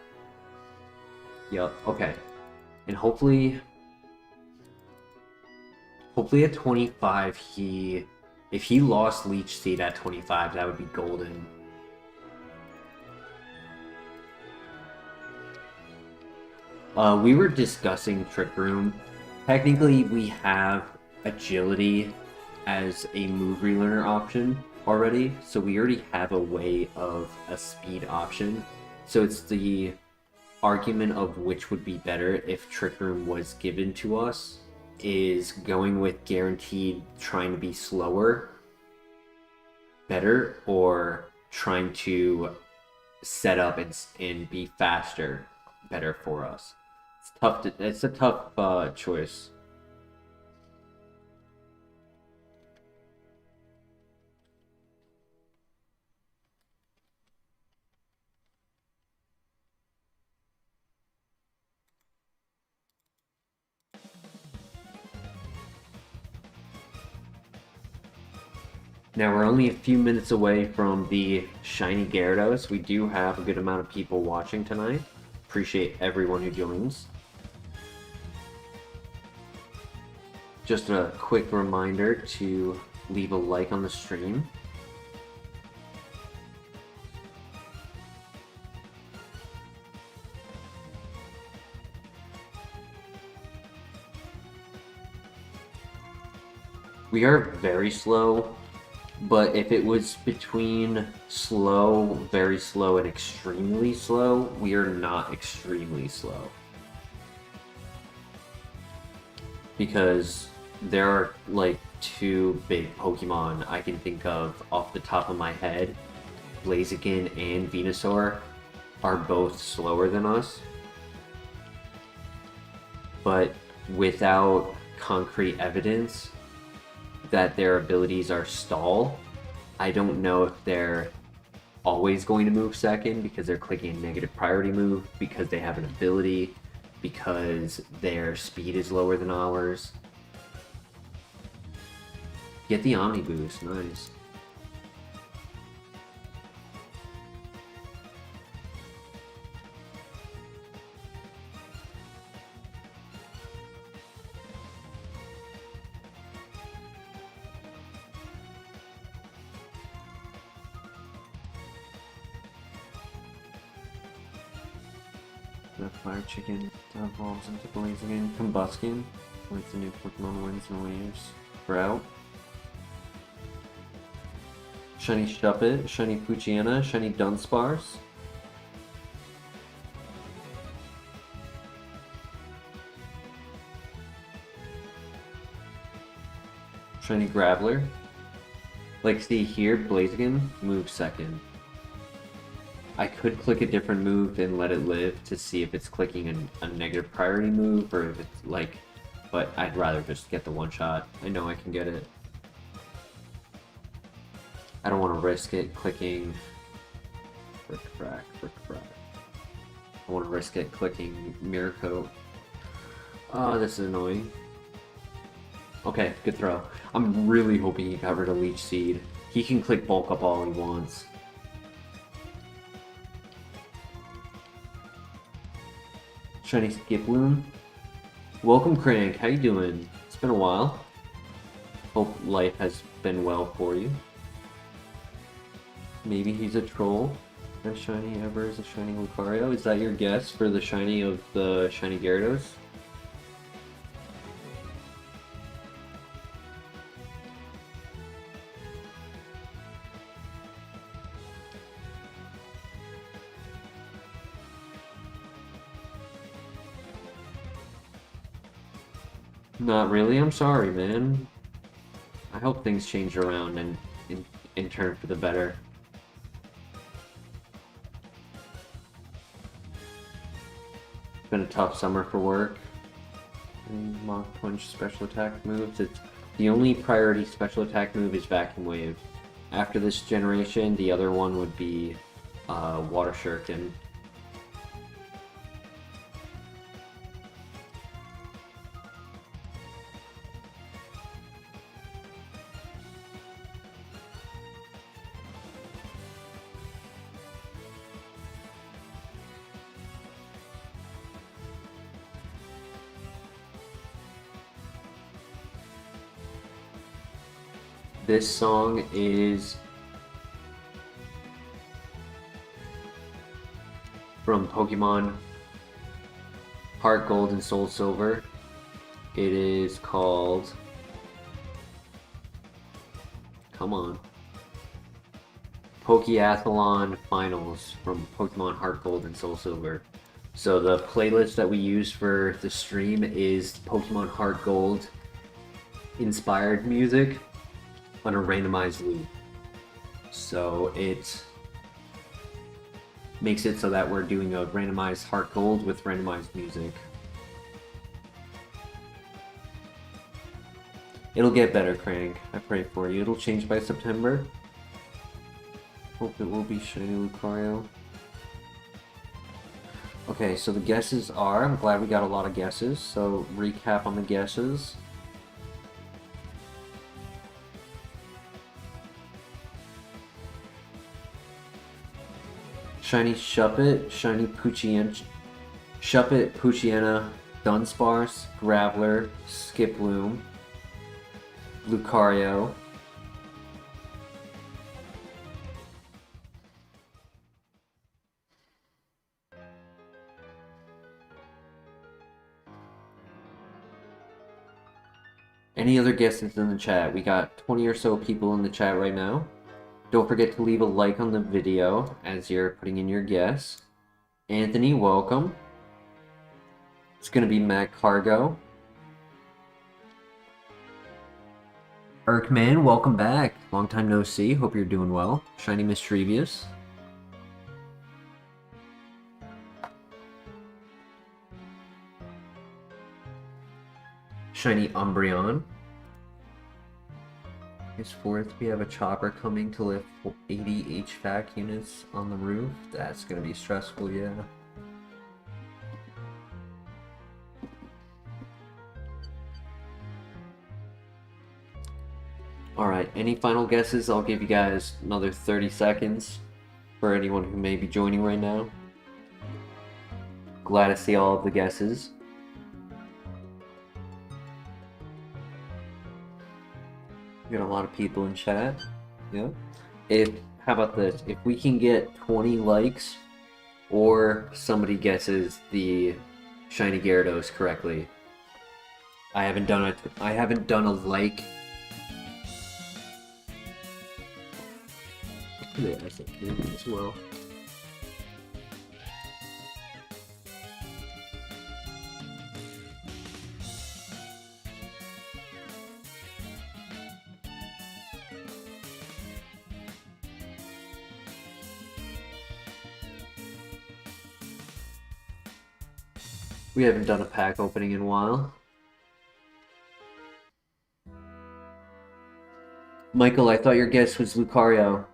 S1: Yup, okay. And hopefully at 25 if he lost Leech Seed at 25, that would be golden. We were discussing Trick Room. Technically, we have Agility as a move relearner option already, so we already have a way of a speed option. So it's the argument of which would be better if Trick Room was given to us, is going with guaranteed trying to be slower better, or trying to set up and be faster better for us. It's a tough choice. Now we're only a few minutes away from the shiny Gyarados. We do have a good amount of people watching tonight. Appreciate everyone who joins. Just a quick reminder to leave a like on the stream. We are very slow, but if it was between slow, very slow, and extremely slow, we are not extremely slow. Because there are, like, 2 big Pokemon I can think of off the top of my head. Blaziken and Venusaur are both slower than us. But without concrete evidence that their abilities are stall. I don't know if they're always going to move second because they're clicking a negative priority move, because they have an ability, because their speed is lower than ours. Get the Omni Boost, nice. The Fire Chicken evolves into Blaziken. Combuskin, like the new Pokemon Winds and Waves. Sprout. Shiny Shuppet, Shiny Poochyena, Shiny Dunsparce. Shiny Graveler. Like, see here, Blaziken moves second. I could click a different move and let it live to see if it's clicking a negative priority move or if it's like, but I'd rather just get the one shot. I know I can get it. I don't want to risk it clicking Frick Frack. I want to risk it clicking Mirror Coat. Oh, this is annoying. Okay, good throw. I'm really hoping he got rid of Leech Seed. He can click Bulk Up all he wants. Shiny Skiploom. Welcome, Crank. How you doing? It's been a while. Hope life has been well for you. Maybe he's a troll. As shiny ever is a shiny Lucario. Is that your guess for the shiny of the shiny Gyarados? Not really, I'm sorry, man. I hope things change around and in turn for the better. It's been a tough summer for work. And Mach Punch special attack moves. It's the only priority special attack move is Vacuum Wave. After this generation, the other one would be Water Shuriken. This song is from Pokemon HeartGold and Soul Silver. It is called... Come on. Pokeathlon Finals from Pokemon HeartGold and Soul Silver. So the playlist that we use for the stream is Pokemon HeartGold inspired music on a randomized loop. So it makes it so that we're doing a randomized HeartGold with randomized music. It'll get better, Crank. I pray for you. It'll change by September. Hope it will be shiny Lucario. Okay, so the guesses are, I'm glad we got a lot of guesses, so recap on the guesses. Shiny Shuppet, Shiny Poochyena, Shuppet, Poochyena, Dunsparce, Graveler, Skiploom, Lucario. Any other guesses in the chat? We got 20 or so people in the chat right now. Don't forget to leave a like on the video as you're putting in your guess. Anthony, welcome. It's going to be Matt Cargo. Erkman, welcome back. Long time no see. Hope you're doing well. Shiny Mischievous. shiny Umbreon. His fourth, we have a chopper coming to lift 80 HVAC units on the roof. That's gonna be stressful, yeah. Alright, any final guesses? I'll give you guys another 30 seconds for anyone who may be joining right now. Glad to see all of the guesses. We got a lot of people in chat. Yeah. How about this? If we can get 20 likes, or somebody guesses the shiny Gyarados correctly. I haven't done a like. Yeah, I think as well. We haven't done a pack opening in a while. Michael, I thought your guess was Lucario.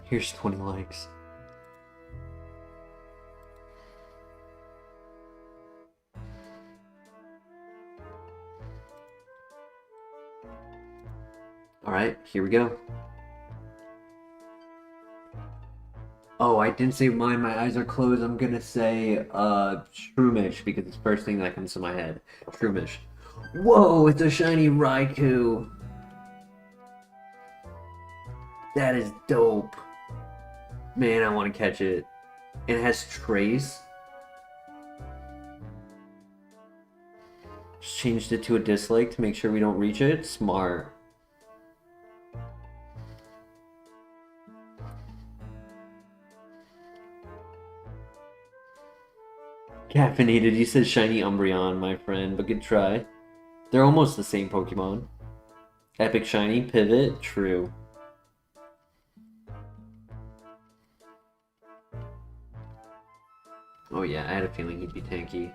S1: Here's 20 likes. Alright, here we go. Oh, I didn't say mine. My eyes are closed. I'm gonna say Shroomish because it's the first thing that comes to my head. Shroomish. Whoa, it's a shiny Raikou. That is dope. Man, I want to catch it. And it has Trace. Just changed it to a dislike to make sure we don't reach it. Smart. Caffeinated, you said shiny Umbreon, my friend, but good try. They're almost the same Pokemon. Epic shiny, pivot, true. Oh yeah, I had a feeling he'd be tanky.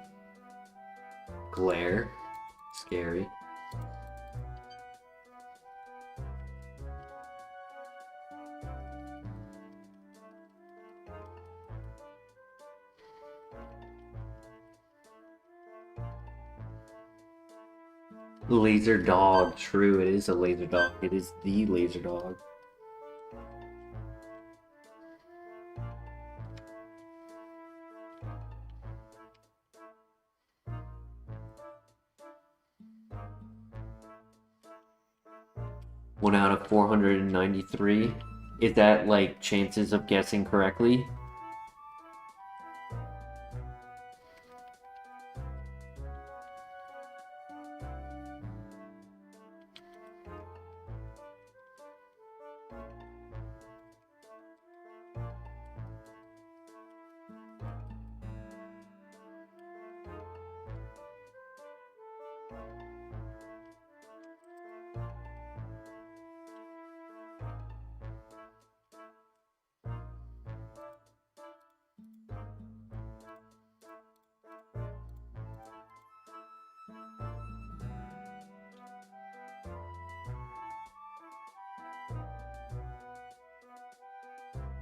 S1: Glare, scary. Laser dog, true, it is a laser dog. It is the laser dog. One out of 493. Is that like chances of guessing correctly?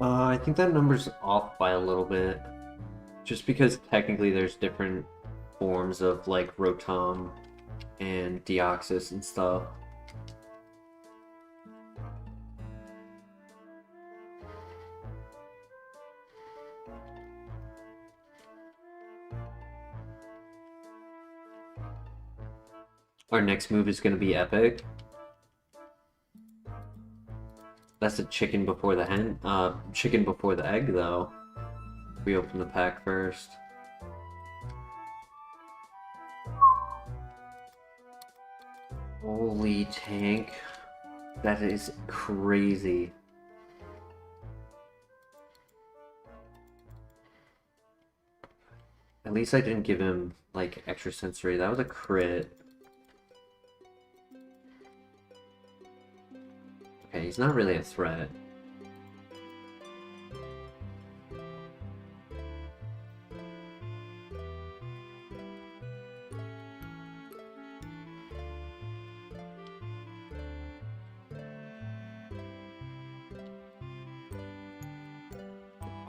S1: I think that number's off by a little bit. Just because technically there's different forms of like Rotom and Deoxys and stuff. Our next move is going to be epic. That's a chicken before the hen. Chicken before the egg, though. We open the pack first. Holy tank. That is crazy. At least I didn't give him, like, extra sensory. That was a crit. Okay, he's not really a threat.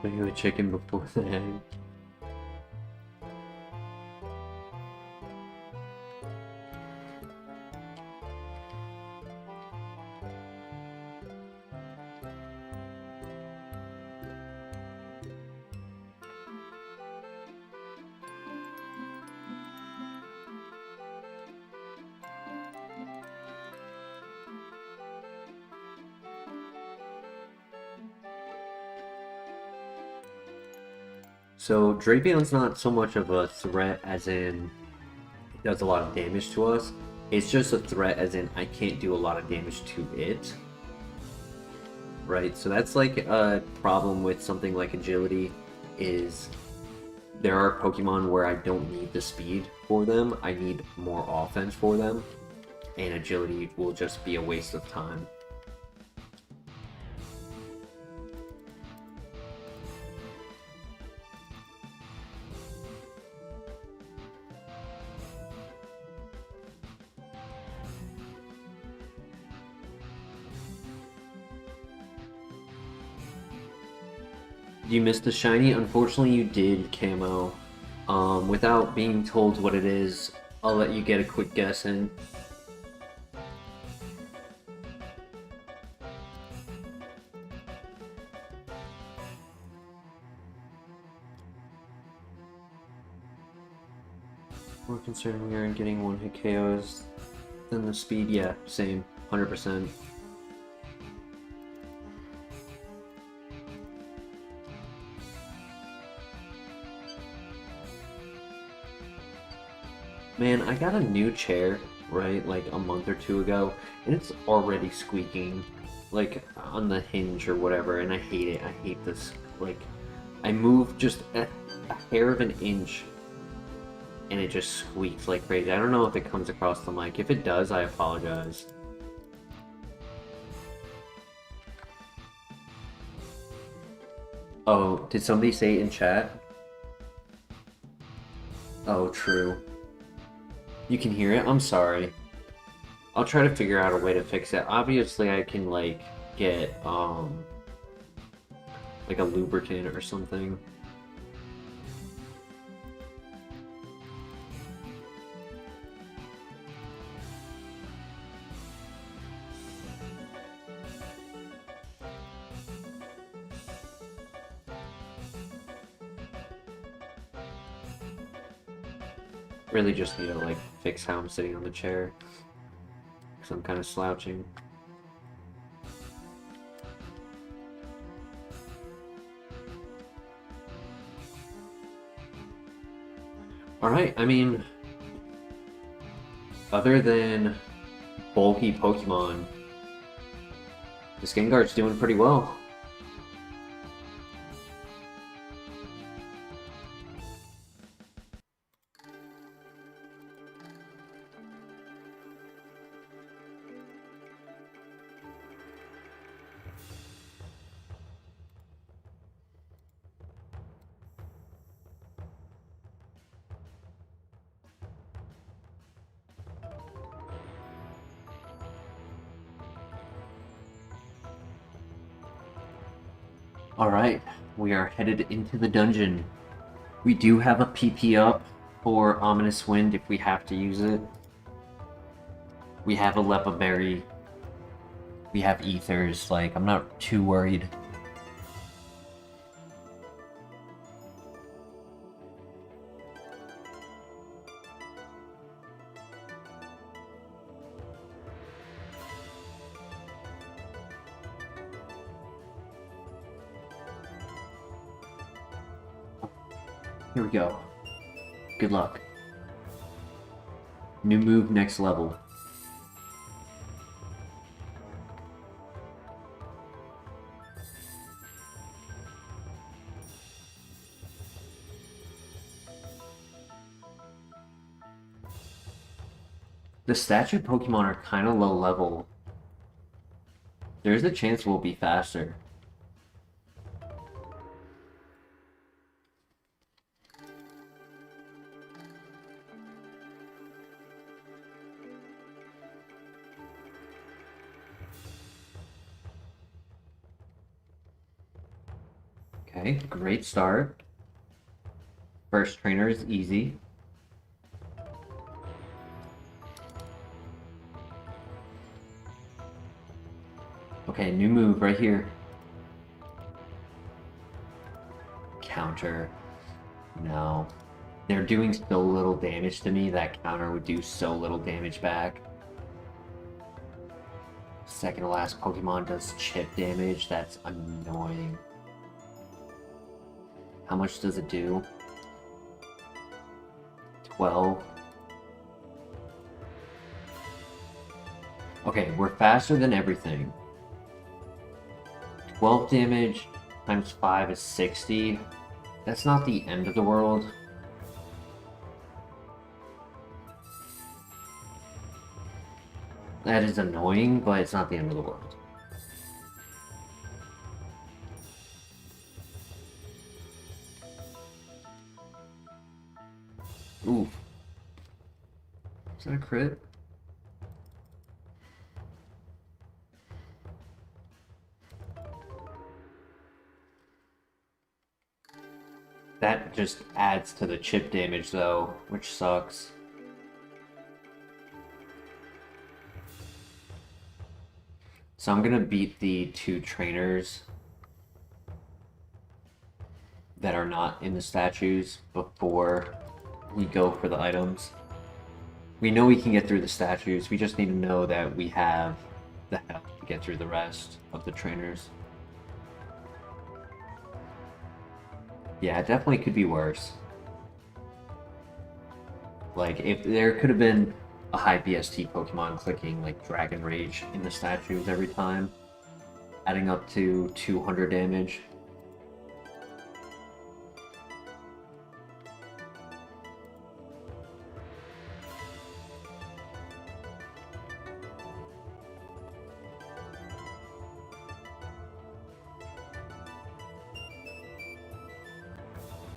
S1: Making the chicken before the egg. So Drapion's not so much of a threat as in it does a lot of damage to us. It's just a threat as in I can't do a lot of damage to it. Right? So that's like a problem with something like agility is there are Pokemon where I don't need the speed for them. I need more offense for them. And agility will just be a waste of time. You missed the shiny? Unfortunately, you did, Camo. Without being told what it is, I'll let you get a quick guess in. More concerned we are in getting one-hit KOs than the speed. Yeah, same. 100%. Man, I got a new chair, right, like a month or two ago, and it's already squeaking, like, on the hinge or whatever, and I hate it. I hate this, like, I moved just a hair of an inch, and it just squeaks like crazy. I don't know if it comes across the mic. If it does, I apologize. Oh, did somebody say it in chat? Oh, true. You can hear it? I'm sorry. I'll try to figure out a way to fix it. Obviously, I can, like, get, like a lubricant or something. Really just need to, like, fix how I'm sitting on the chair. Because I'm kind of slouching. Alright, I mean, other than bulky Pokemon, this Gengar's doing pretty well. Alright, we are headed into the dungeon. We do have a PP up for Ominous Wind if we have to use it. We have a Lepa Berry. We have Ethers, like, I'm not too worried. Here we go. Good luck. New move, next level. The statue Pokemon are kind of low level. There's a chance we'll be faster. Okay, great start. First trainer is easy. Okay, new move right here. Counter. No. They're doing so little damage to me that counter would do so little damage back. Second to last Pokemon does chip damage. That's annoying. How much does it do? 12. Okay, we're faster than everything. 12 damage times 5 is 60. That's not the end of the world. That is annoying, but it's not the end of the world. Oof. Is that a crit? That just adds to the chip damage though, which sucks. So I'm gonna beat the 2 trainers that are not in the statues before we go for the items. We know we can get through the statues, we just need to know that we have the health to get through the rest of the trainers. Yeah, it definitely could be worse. Like, if there could have been a high BST Pokemon clicking like Dragon Rage in the statues every time, adding up to 200 damage.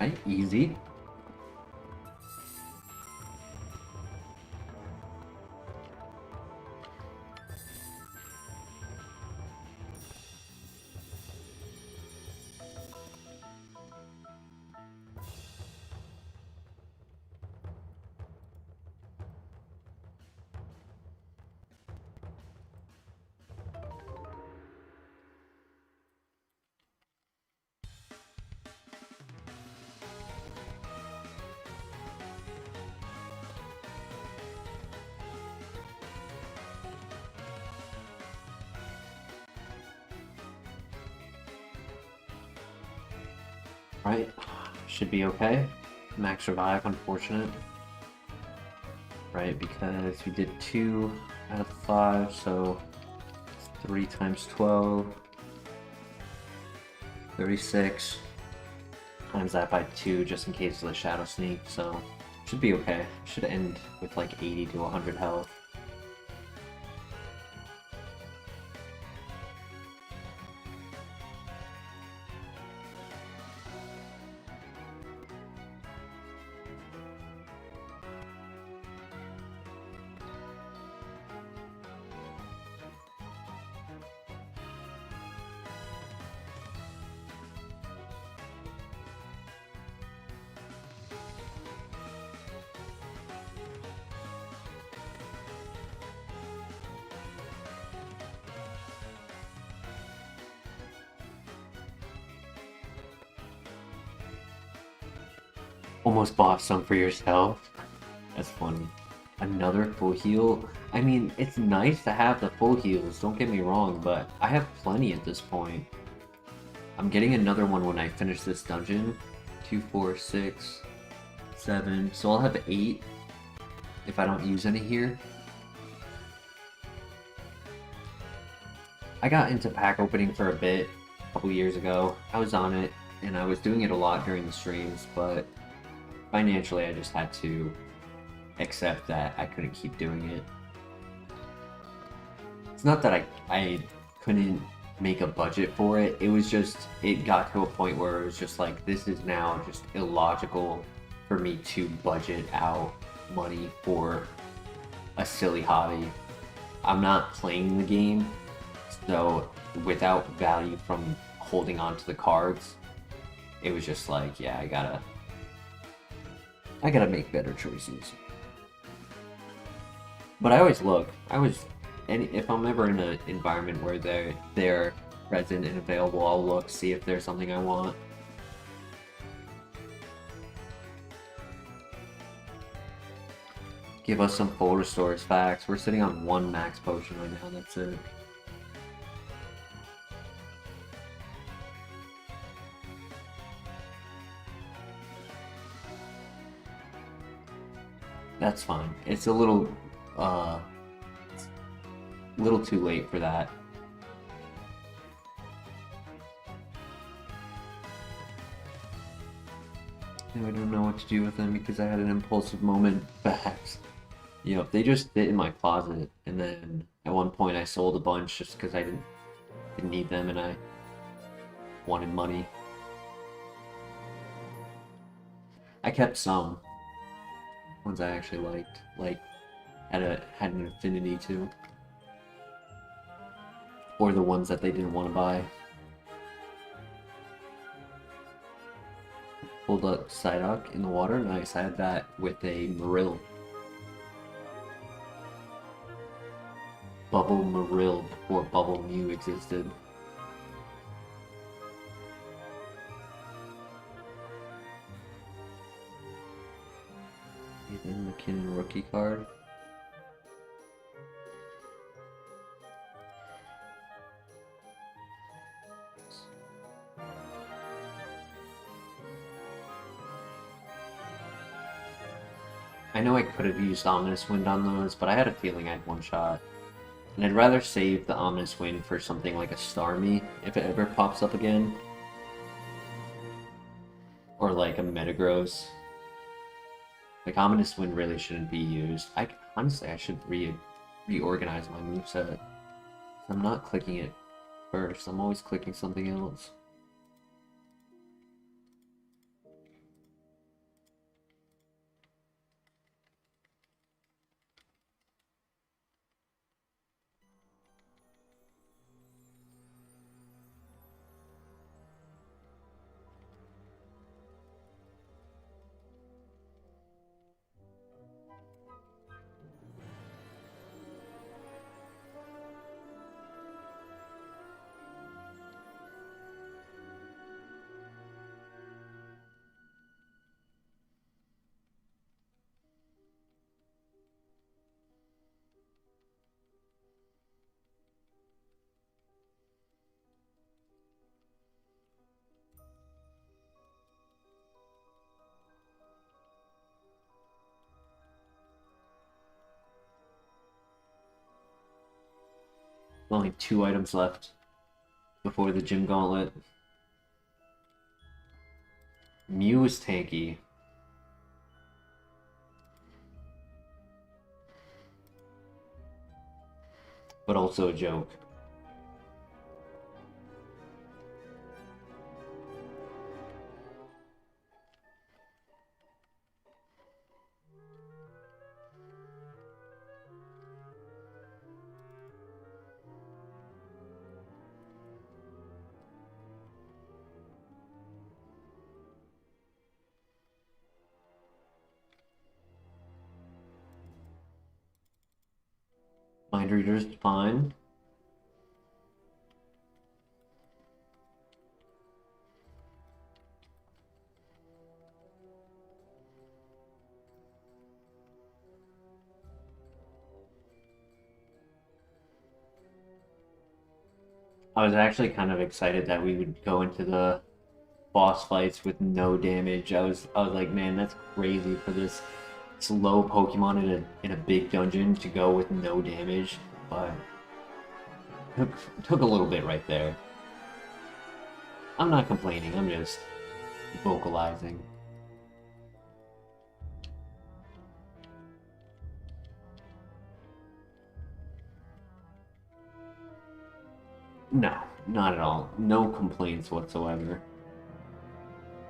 S1: Right, easy. Right, should be okay. Max revive, unfortunate. Right, because we did 2 out of 5, so 3 times 12. 36. Times that by 2 just in case of the Shadow Sneak, so should be okay. Should end with like 80 to 100 health. Almost bought some for yourself. That's funny. Another full heal? I mean, it's nice to have the full heals, don't get me wrong, but I have plenty at this point. I'm getting another one when I finish this dungeon. 2, 4, 6, 7. So I'll have 8 if I don't use any here. I got into pack opening for a bit, a couple years ago. I was on it, and I was doing it a lot during the streams, but financially I just had to accept that I couldn't keep doing it. It's not that I couldn't make a budget for it, it was just, it got to a point where it was just like, this is now just illogical for me to budget out money for a silly hobby. I'm not playing the game, so without value from holding on to the cards, it was just like, yeah, I gotta make better choices. But I always look. If I'm ever in an environment where they're present and available, I'll look, see if there's something I want. Give us some full restores facts. We're sitting on 1 max potion right now, that's it. That's fine. It's a little too late for that. Now I don't know what to do with them because I had an impulsive moment back. You know, they just fit in my closet, and then at one point I sold a bunch just because I didn't need them and I wanted money. I kept some ones I actually liked, like had an affinity to, or the ones that they didn't want to buy. Pulled up Psyduck in the water, nice. I had that with a Marill. Bubble Marill before Bubble Mew existed. Ethan McKinnon rookie card. I know I could have used Ominous Wind on those, but I had a feeling I'd one shot. And I'd rather save the Ominous Wind for something like a Starmie, if it ever pops up again. Or like a Metagross. Like, Ominous Wind really shouldn't be used. Honestly, I should reorganize my moveset. I'm not clicking it first, I'm always clicking something else. Only 2 items left before the gym gauntlet. Mew is tanky. But also a joke. Mind Reader's fine. I was actually kind of excited that we would go into the boss fights with no damage. I was like, man, that's crazy for this slow Pokemon in a big dungeon to go with no damage, but took a little bit right there. I'm not complaining, I'm just vocalizing. No, not at all. No complaints whatsoever.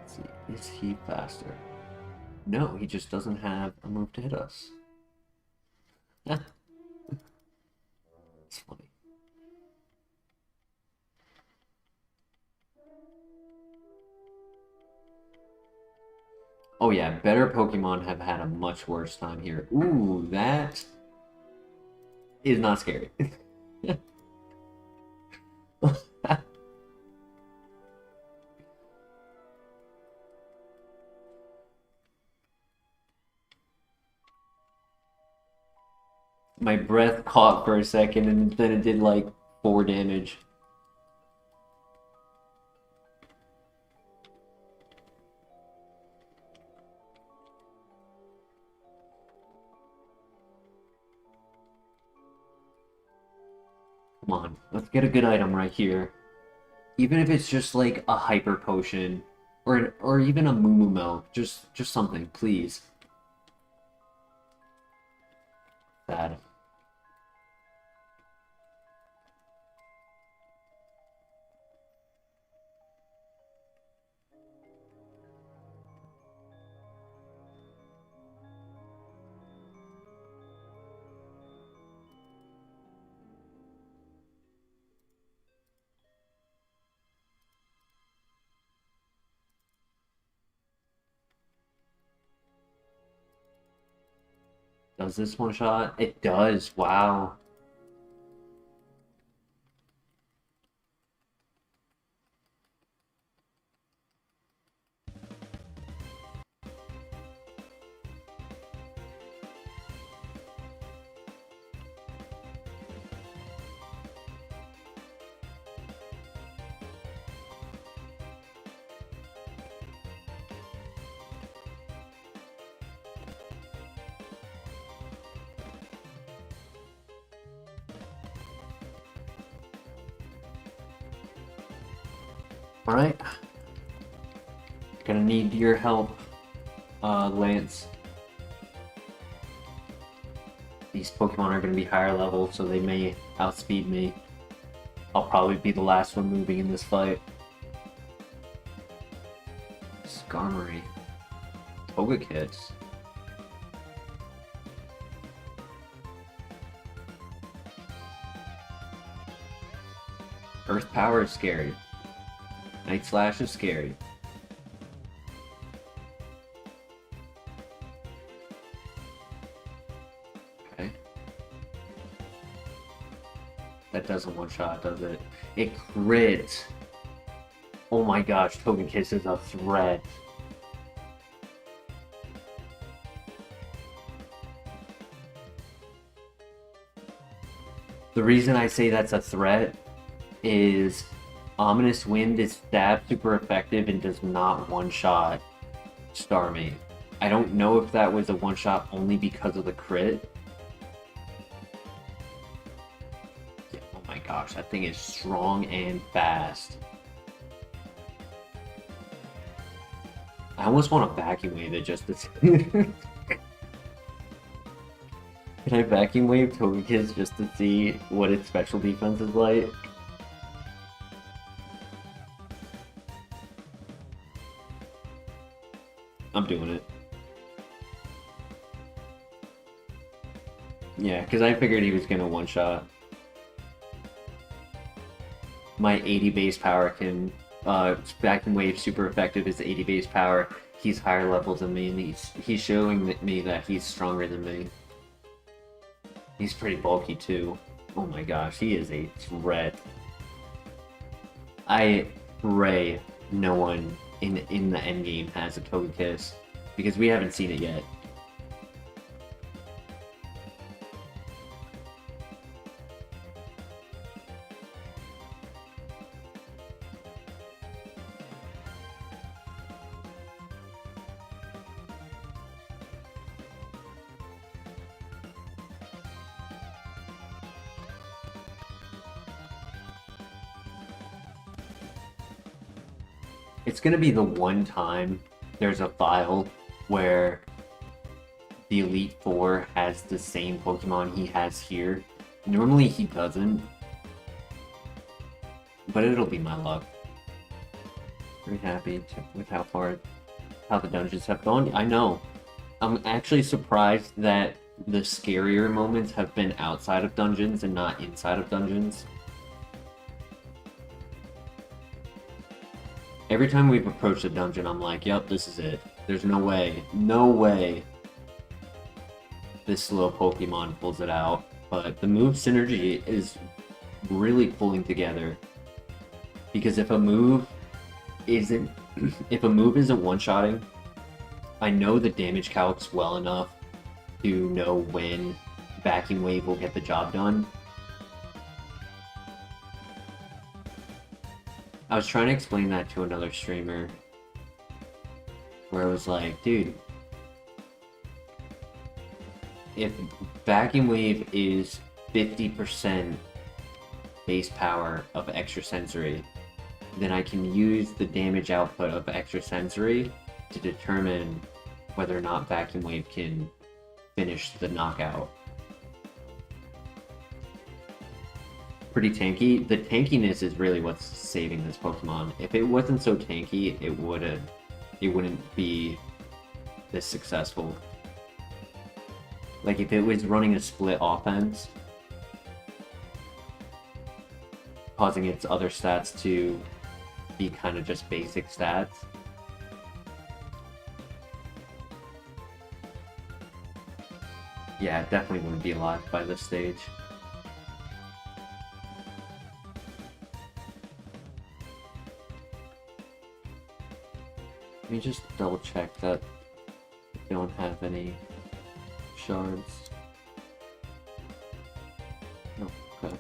S1: Let's see, is he faster? No, he just doesn't have a move to hit us. It's funny. Oh yeah, better Pokemon have had a much worse time here. Ooh, that is not scary. My breath caught for a second and then it did like 4 damage. Come on, let's get a good item right here. Even if it's just like a hyper potion or even a moo milk, just something, please. Bad. Does this one shot? It does. Wow. All right. Gonna need your help, Lance. These Pokemon are gonna be higher level, so they may outspeed me. I'll probably be the last one moving in this fight. Skarmory. Togekiss. Earth Power is scary. Night Slash is scary. Okay. That doesn't one-shot, does it? It crit! Oh my gosh, Togekiss is a threat. The reason I say that's a threat is Ominous Wind is stab super effective and does not one-shot Starmie. I don't know if that was a one-shot only because of the crit. Yeah, oh my gosh, that thing is strong and fast. I almost want to vacuum wave it just to see. Can I vacuum wave Togekiss just to see what its special defense is like? I'm doing it. Yeah, because I figured he was gonna one-shot. My 80 base power can... Vacuum Wave super effective is 80 base power. He's higher level than me, and he's showing me that he's stronger than me. He's pretty bulky too. Oh my gosh, he is a threat. I pray no one in the endgame has a Togekiss, because we haven't seen it yet. It's gonna be the one time there's a file where the Elite Four has the same Pokemon he has here. Normally he doesn't, but it'll be my luck. Very happy with how the dungeons have gone. I know. I'm actually surprised that the scarier moments have been outside of dungeons and not inside of dungeons. Every time we've approached a dungeon, I'm like, yep, this is it. There's no way, no way this slow Pokemon pulls it out. But the move synergy is really pulling together. Because if a move isn't one-shotting, I know the damage calcs well enough to know when Vacuum Wave will get the job done. I was trying to explain that to another streamer, where I was like, dude, if Vacuum Wave is 50% base power of extrasensory, then I can use the damage output of extrasensory to determine whether or not Vacuum Wave can finish the knockout. Pretty tanky. The tankiness is really what's saving this Pokemon. If it wasn't so tanky, it wouldn't be this successful. Like if it was running a split offense, causing its other stats to be kind of just basic stats. Yeah, it definitely wouldn't be alive by this stage. Let me just double check that I don't have any shards. Oh, okay.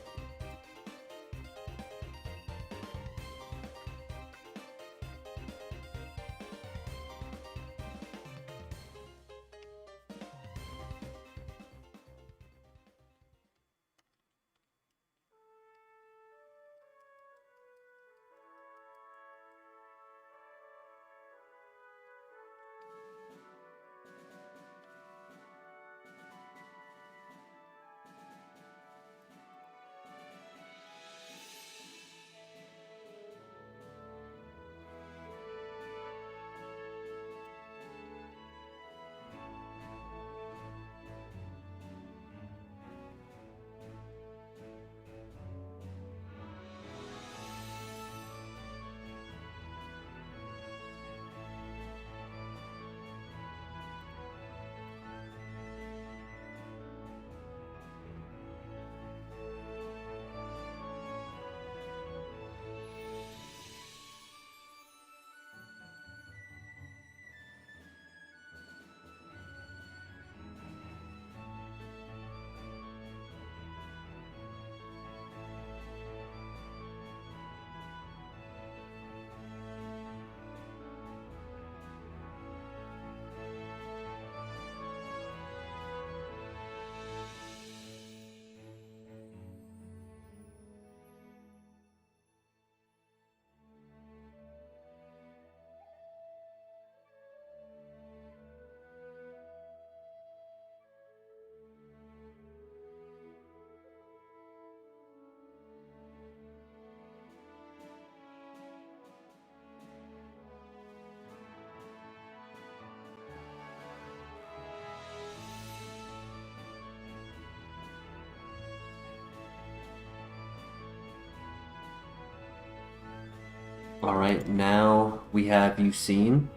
S1: Alright, now we have you seen.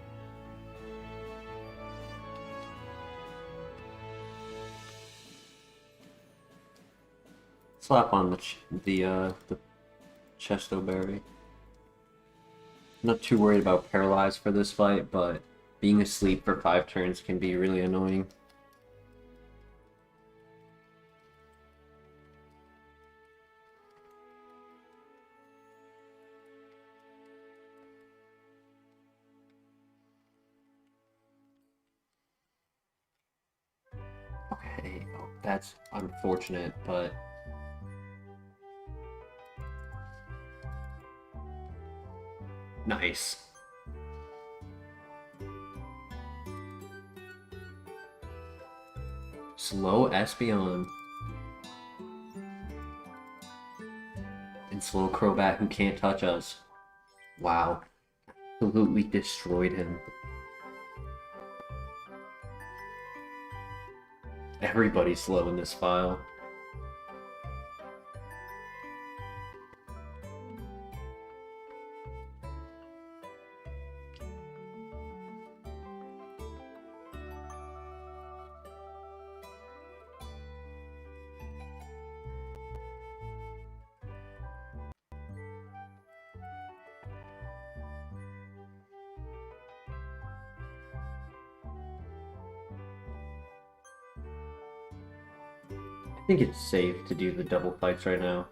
S1: Slap on the Chesto Berry. Not too worried about paralyzed for this fight, but being asleep for 5 turns can be really annoying. Okay, oh, that's unfortunate, but nice. Slow Espeon. And slow Crobat who can't touch us. Wow. Absolutely destroyed him. Everybody's slow in this file. think it's safe to do the double fights right now.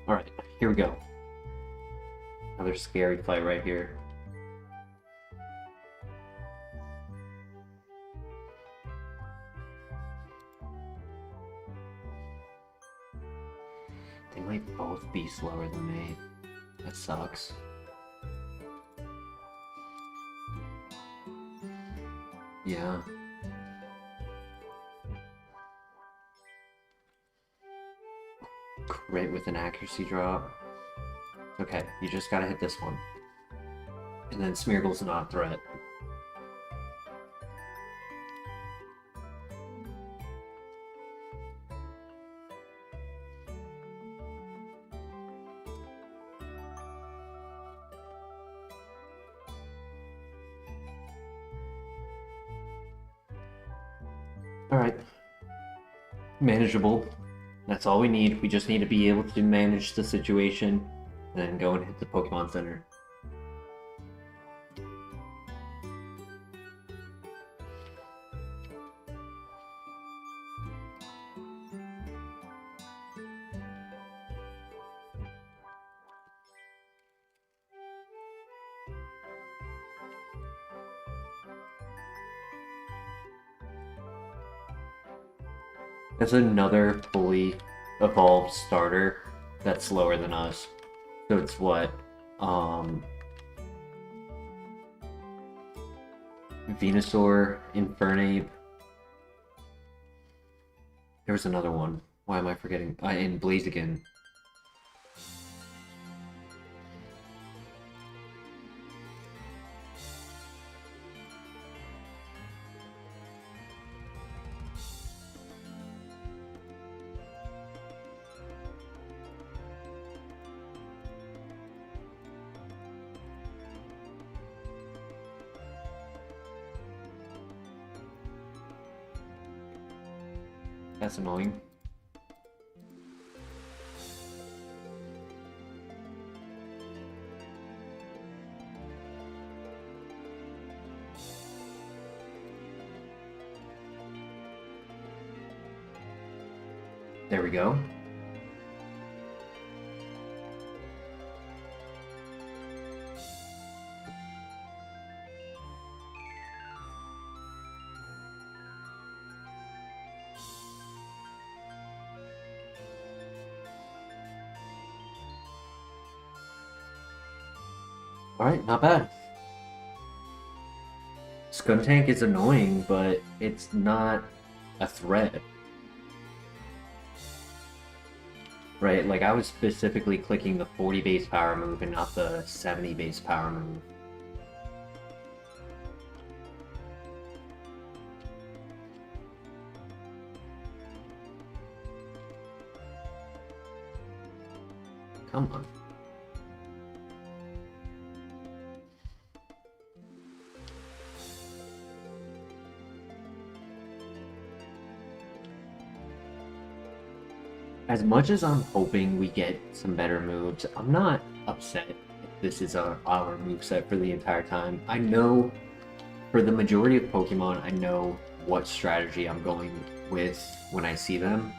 S1: Alright, here we go. Another scary fight right here. They might both be slower than me. That sucks. Yeah. Crit with an accuracy drop. Okay, you just gotta hit this one. And then Smeargle's not a threat. Alright. Manageable. That's all we need. We just need to be able to manage the situation and then go and hit the Pokemon Center. That's another fully evolved starter that's slower than us. So it's what? Venusaur, Infernape. There was another one. Why am I forgetting? And Blaziken. That's annoying. There we go. Alright, not bad. Skuntank is annoying, but it's not a threat. Right, like I was specifically clicking the 40 base power move and not the 70 base power move. Come on. As much as I'm hoping we get some better moves, I'm not upset if this is our moveset for the entire time. I know, for the majority of Pokemon, I know what strategy I'm going with when I see them.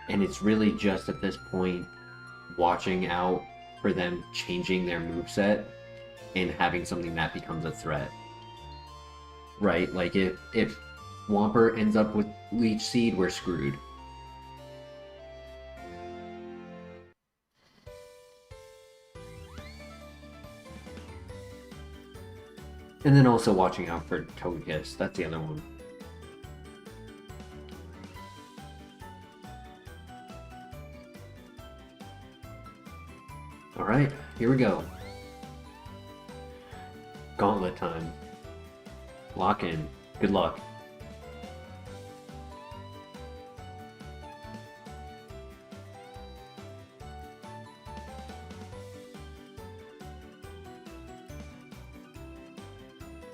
S1: And it's really just at this point, watching out for them changing their moveset and having something that becomes a threat. Right, like if Swampert ends up with Leech Seed, we're screwed. And then also watching out for Togekiss, that's the other one. Alright, here we go. Gauntlet time. Lock in. Good luck.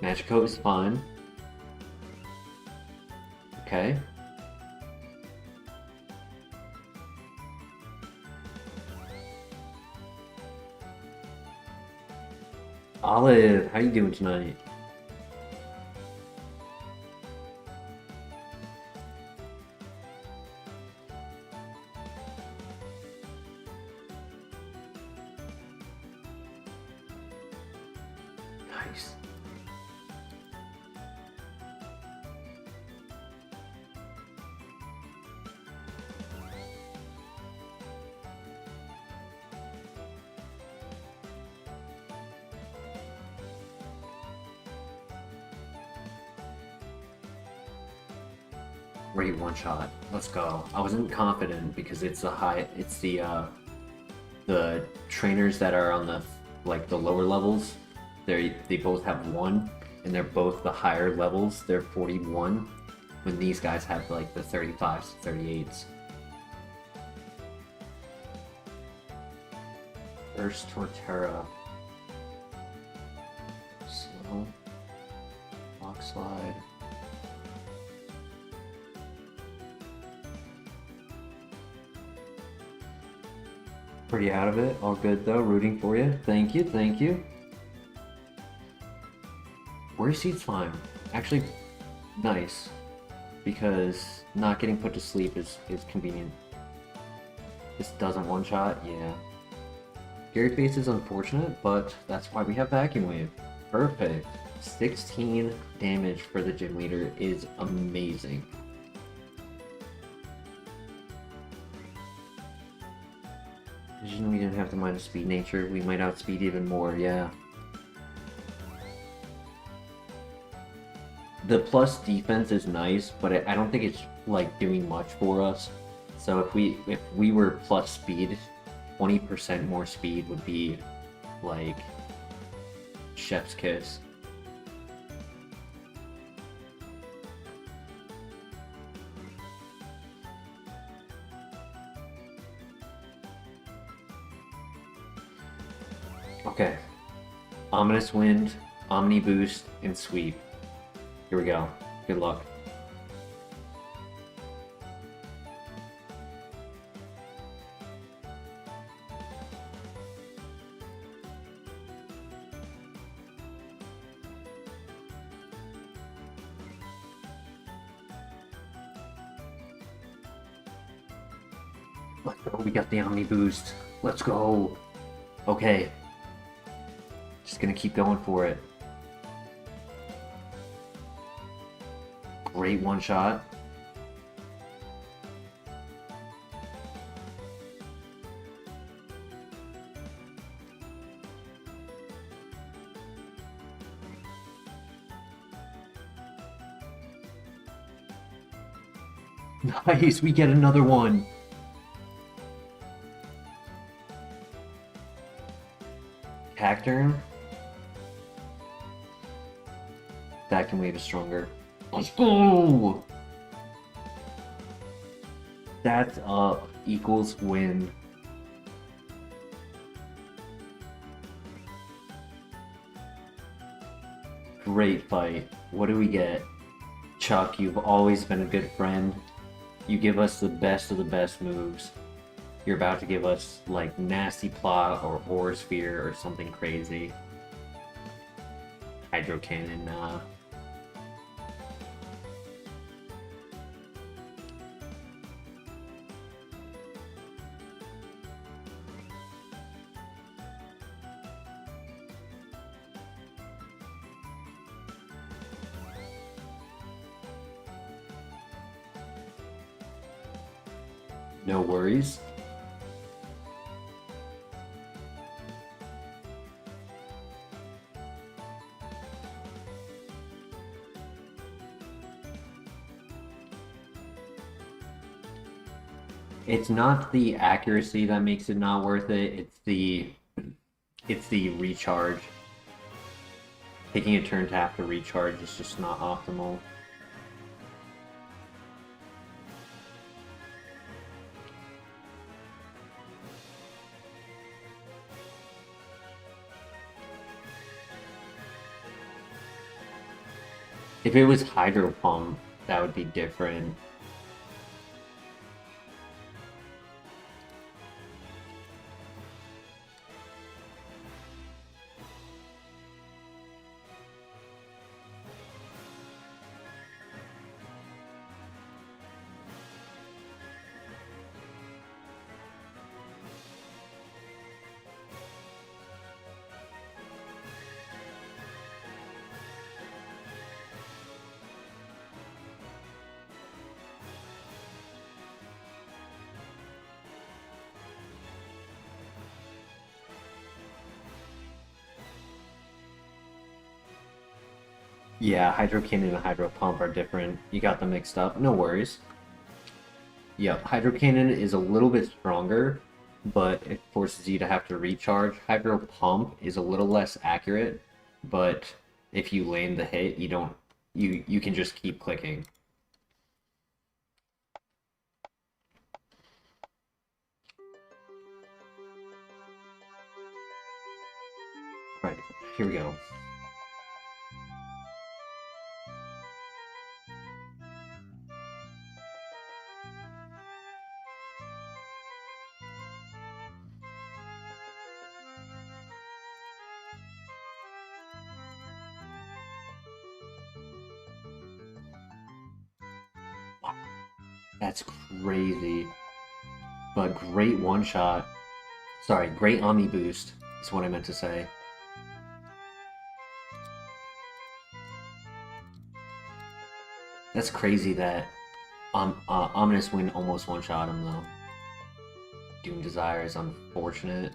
S1: Magikarp is fine. Okay. Olive, how you doing tonight? Nice. Great one shot. Let's go. I wasn't confident because it's the trainers that are on the lower levels. They both have 1, and they're both the higher levels. They're 41, when these guys have like the 35s, 38s. First Torterra. Slow. Rock slide. Pretty out of it. All good though. Rooting for you. Thank you. Thank you. Worry Seed's fine. Actually, nice. Because not getting put to sleep is convenient. This doesn't one-shot? Yeah. Gary Face is unfortunate, but that's why we have Vacuum Wave. Perfect. 16 damage for the gym leader is amazing. We didn't have to minus speed nature. We might outspeed even more, yeah. The plus defense is nice, but I don't think it's like doing much for us. So if we were plus speed, 20% more speed would be like chef's kiss. Okay. Ominous Wind, Omni Boost, and Sweep. Here we go. Good luck. Let's go. We got the Omni Boost. Let's go. Okay. Just gonna keep going for it. Great one shot. Nice, we get another one. Cacturn. Vacuum Wave is stronger. Let's go! That's up equals win. Great fight. What do we get? Chuck, you've always been a good friend. You give us the best of the best moves. You're about to give us like Nasty Plot or Ore Sphere or something crazy. Hydro Cannon, nah. No worries. It's not the accuracy that makes it not worth it, it's the recharge. Taking a turn to have to recharge is just not optimal. If it was hydro pump, that would be different. Yeah, hydro cannon and hydro pump are different. You got them mixed up. No worries. Yep, hydro cannon is a little bit stronger, but it forces you to have to recharge. Hydro pump is a little less accurate, but if you land the hit, you can just keep clicking. Right, here we go. That's crazy. But great one shot. Sorry, great Omni boost is what I meant to say. That's crazy that Ominous Wind almost one shot him though. Doom Desire is unfortunate.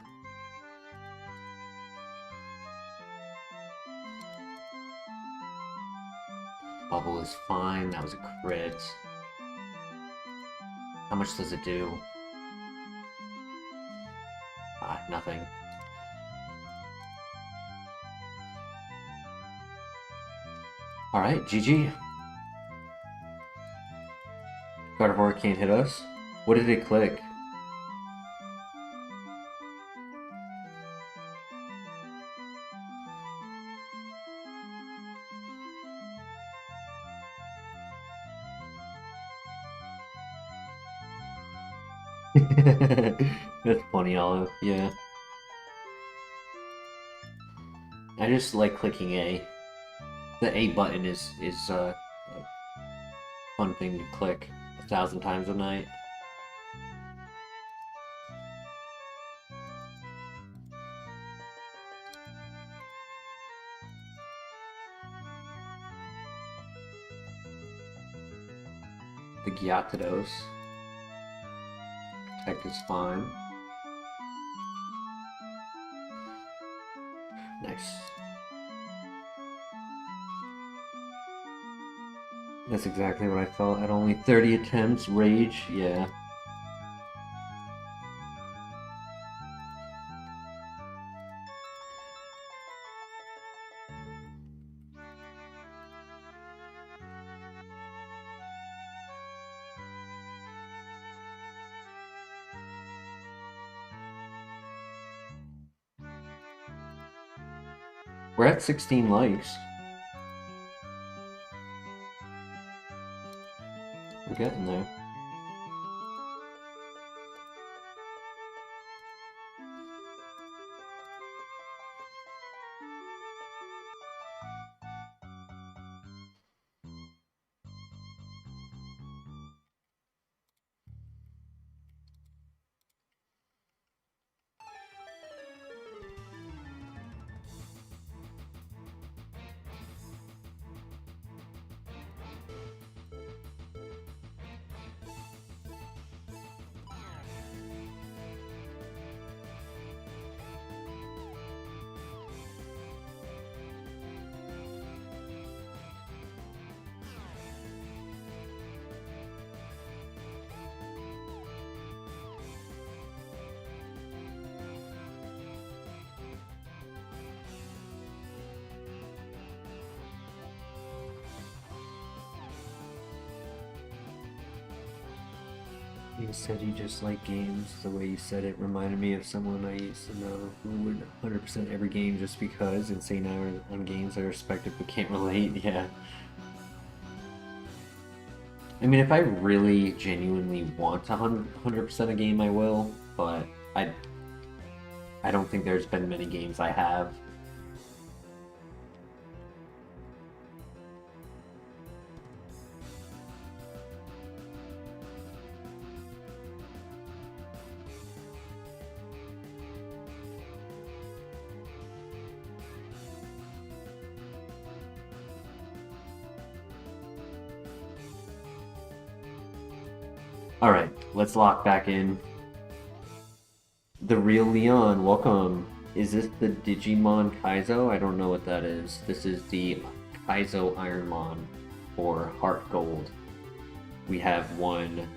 S1: Bubble is fine. That was a crit. How much does it do? Nothing. Alright, GG. Gardevoir can't hit us. What did it click? That's funny, Olive. Yeah. I just like clicking A. The A button is a fun thing to click 1,000 times a night. The Gyarados. Protect is fine. Nice. That's exactly what I felt at only 30 attempts. Rage, yeah. We're at 16 likes. We're getting there. You said you just like games. The way you said it reminded me of someone I used to know who would 100% every game just because and say now on games I respect it but can't relate. Yeah. I mean, if I really genuinely want to 100% a game, I will, but I I don't think there's been many games I have. Alright, let's lock back in. The real Leon, welcome. Is this the Digimon Kaizo? I don't know what that is. This is the Kaizo Ironmon for HeartGold. We have one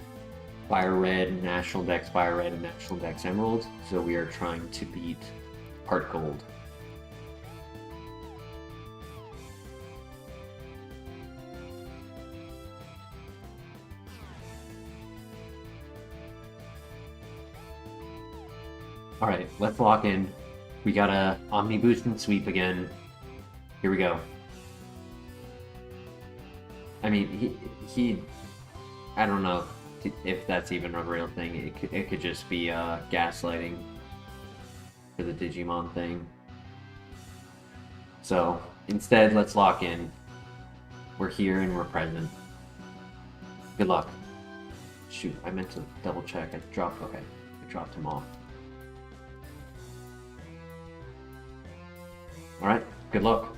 S1: FireRed, National Dex FireRed, and National Dex Emerald, so we are trying to beat HeartGold. Alright, let's lock in. We got a Omni Boost and Sweep again. Here we go. I mean, he I don't know if that's even a real thing. It could just be gaslighting for the Digimon thing. So, instead, let's lock in. We're here and we're present. Good luck. Shoot, I meant to double check. I dropped him off. Alright, good luck.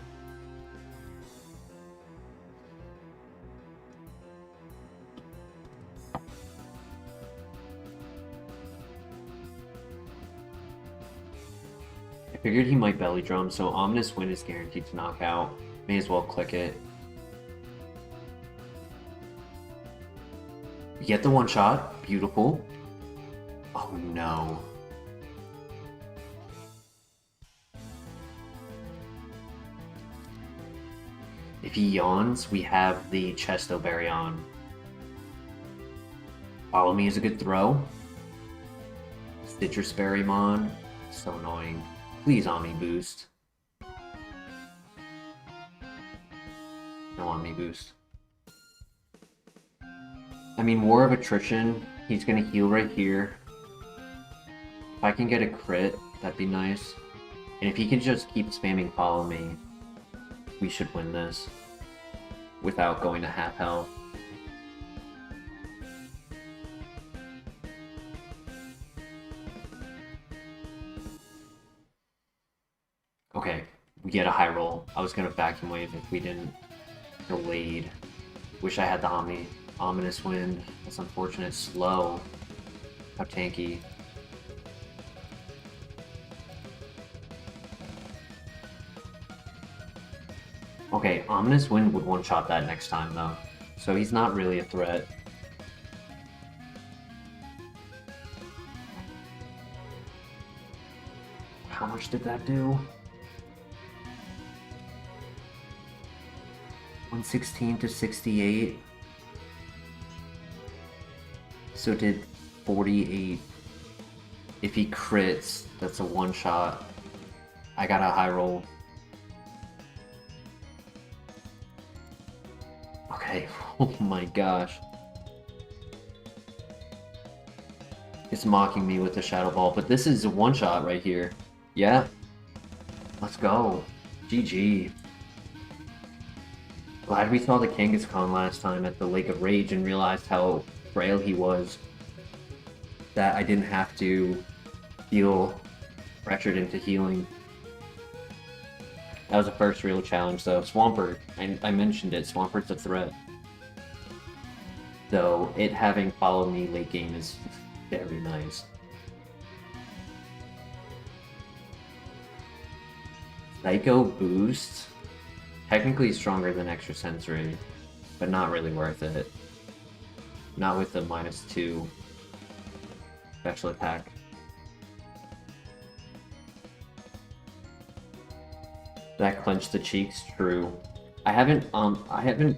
S1: I figured he might belly drum, so Ominous Wind is guaranteed to knock out. May as well click it. We get the one shot. Beautiful. Oh no. If he yawns, we have the Chesto Berry on. Follow Me is a good throw. Citrus Berrymon. So annoying. Please Omni Boost. No Omni Boost. I mean, War of Attrition. He's gonna heal right here. If I can get a crit, that'd be nice. And if he can just keep spamming Follow Me, we should win this without going to half health. Okay, we get a high roll. I was gonna vacuum wave if we didn't delayed. Wish I had the Ominous Wind. That's unfortunate. Slow. How tanky. Okay, Ominous Wind would one-shot that next time, though. So he's not really a threat. How much did that do? 116 to 68. So it did 48. If he crits, that's a one-shot. I got a high roll. Okay, oh my gosh. It's mocking me with the Shadow Ball, but this is a one-shot right here. Yeah. Let's go. GG. Glad we saw the Kangaskhan last time at the Lake of Rage and realized how frail he was. That I didn't have to feel pressured into healing. That was the first real challenge, though. Swampert, I mentioned it. Swampert's a threat. Though it having Follow Me late game is very nice. Psycho Boost? Technically stronger than Extrasensory, but not really worth it. Not with the -2 special attack. That clenched the cheeks, true. I haven't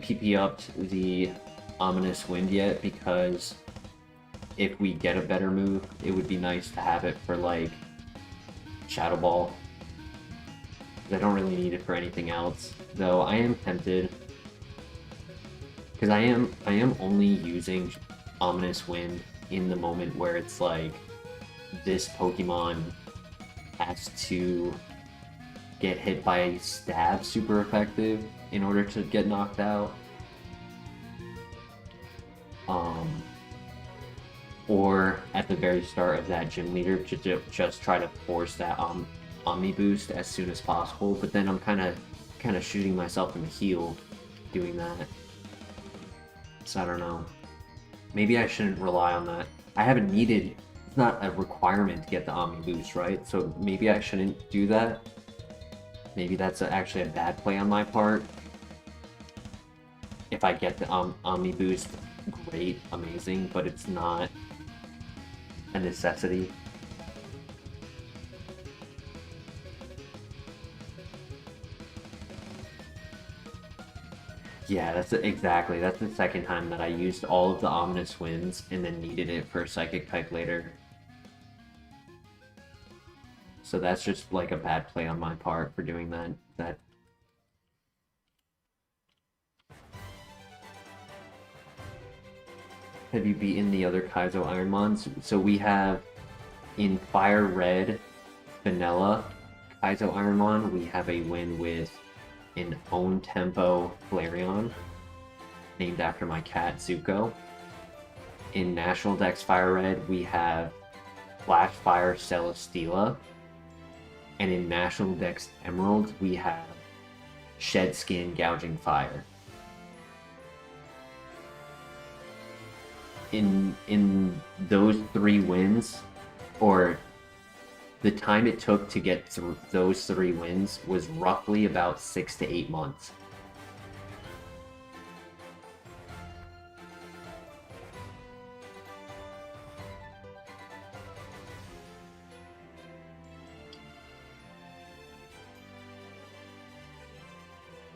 S1: PP upped the Ominous Wind yet because if we get a better move, it would be nice to have it for like Shadow Ball. I don't really need it for anything else, though I am tempted. Because I am only using Ominous Wind in the moment where it's like this Pokemon has to get hit by a stab super effective in order to get knocked out. Or at the very start of that gym leader to just try to force that Omni boost as soon as possible. But then I'm kind of shooting myself in the heel doing that. So I don't know. Maybe I shouldn't rely on that. I haven't needed. It's not a requirement to get the Omni boost, right? So maybe I shouldn't do that. Maybe that's actually a bad play on my part. If I get the Omni boost, great, amazing, but it's not a necessity. Yeah, exactly. That's the second time that I used all of the Ominous Winds and then needed it for a Psychic type later. So that's just like a bad play on my part for doing that. Have you beaten the other Kaizo Ironmons? So we have in FireRed Vanilla Kaizo Ironmon, we have a win with an Own Tempo Flareon, named after my cat Zuko. In National Dex FireRed, we have Flash Fire Celesteela. And in National Dex Emerald, we have Shed Skin Gouging Fire. In those 3 wins, or the time it took to get through those 3 wins was roughly about 6 to 8 months.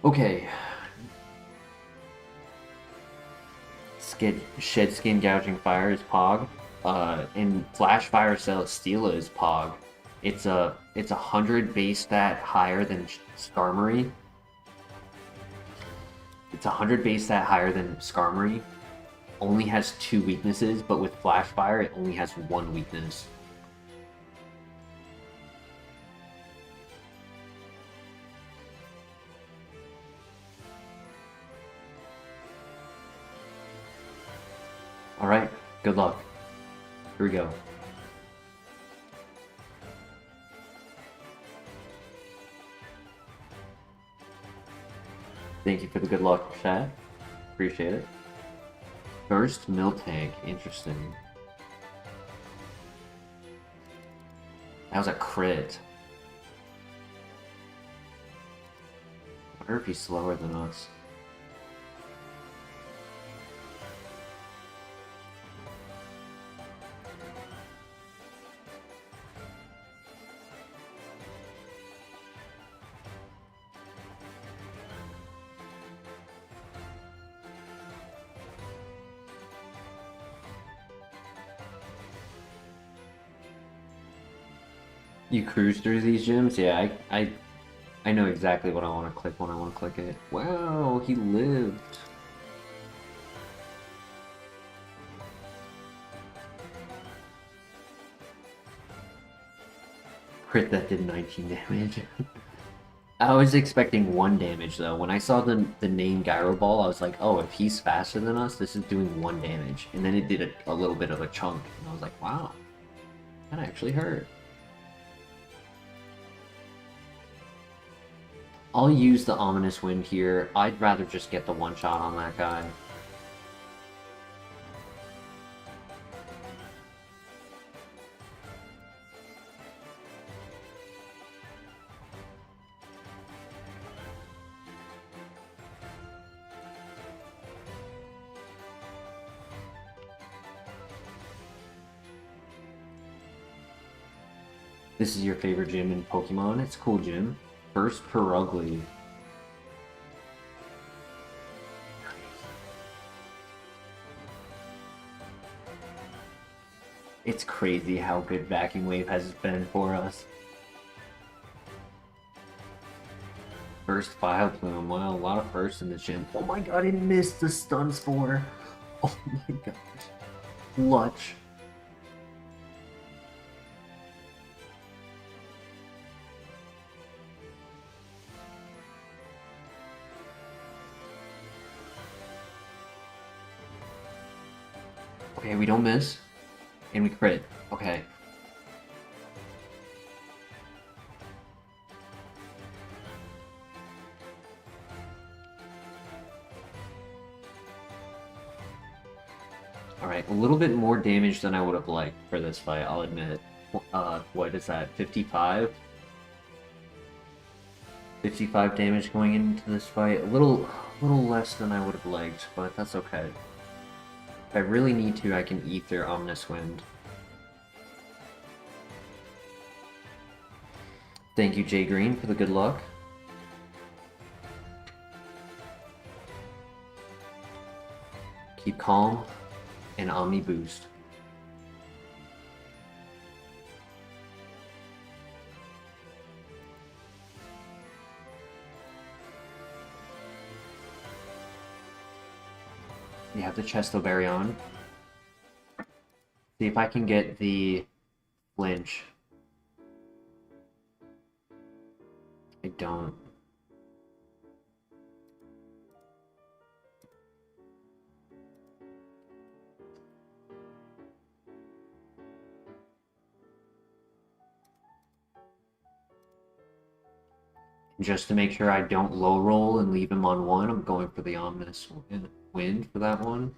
S1: Okay. Shed Skin Gouging Fire is Pog. And Flash Fire Celesteela is Pog. It's a 100 base stat higher than Skarmory. It's 100 base stat higher than Skarmory. Only has 2 weaknesses, but with Flash Fire it only has 1 weakness. Alright, good luck. Here we go. Thank you for the good luck, chat. Appreciate it. First Miltank, interesting. That was a crit. I wonder if he's slower than us. You cruise through these gyms? Yeah, I know exactly what I want to click when I want to click it. Wow, he lived. Crit that did 19 damage. I was expecting 1 damage though. When I saw the name Gyro Ball, I was like, oh, if he's faster than us, this is doing 1 damage. And then it did a little bit of a chunk, and I was like, wow, that actually hurt. I'll use the Ominous Wind here. I'd rather just get the 1-shot on that guy. This is your favorite gym in Pokemon? It's a cool gym. First Perugly. It's crazy how good Backing Wave has been for us. First file plume. Wow, a lot of firsts in the gym. Oh my god, I missed the stun spore. Oh my gosh. Clutch. Okay, we don't miss. And we crit. Okay. Alright, a little bit more damage than I would have liked for this fight, I'll admit. What is that, 55? 55 damage going into this fight. A little less than I would have liked, but that's okay. If I really need to, I can Ether Ominous Wind. Thank you, Jay Green, for the good luck. Keep calm and Omni Boost. You have the Chesto Berry on. See if I can get the flinch. I don't. Just to make sure I don't low roll and leave him on one, I'm going for the Ominous Wind for that one.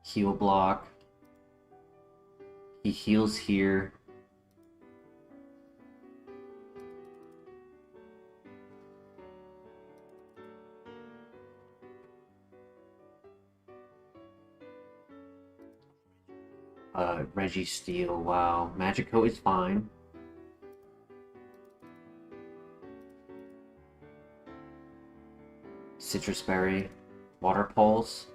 S1: Heal block. He heals here. Registeel, wow. Magico is fine. Citrus Berry. Water Pulse.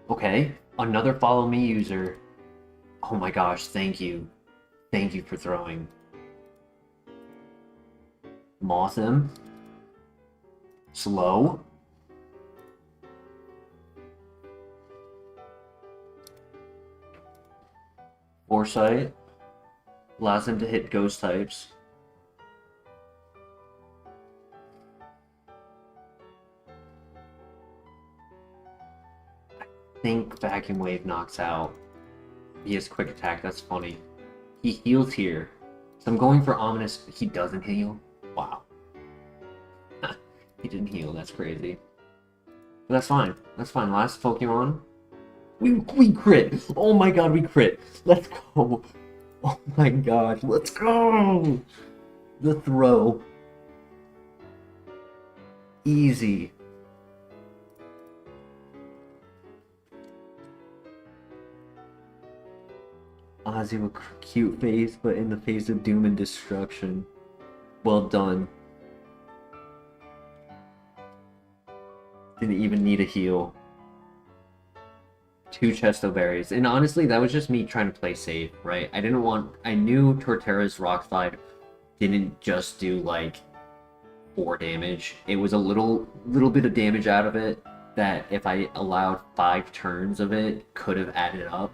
S1: Okay, another Follow Me user. Oh my gosh, thank you. Thank you for throwing. Moth him. Slow. Foresight. Allows him to hit ghost types. I think Vacuum Wave knocks out. He has quick attack, that's funny. He heals here. So I'm going for Ominous. He doesn't heal? Wow. He didn't heal, that's crazy. But that's fine. That's fine. Last Pokemon. We crit! Oh my god, we crit! Let's go! Oh my gosh, let's go! The throw. Easy. Ozzy with cute face, but in the face of doom and destruction. Well done. Didn't even need a heal. 2 Chesto Berries. And honestly, that was just me trying to play safe, right? I knew Torterra's Rock Slide didn't just do like 4 damage. It was a little bit of damage out of it that if I allowed 5 turns of it could have added up.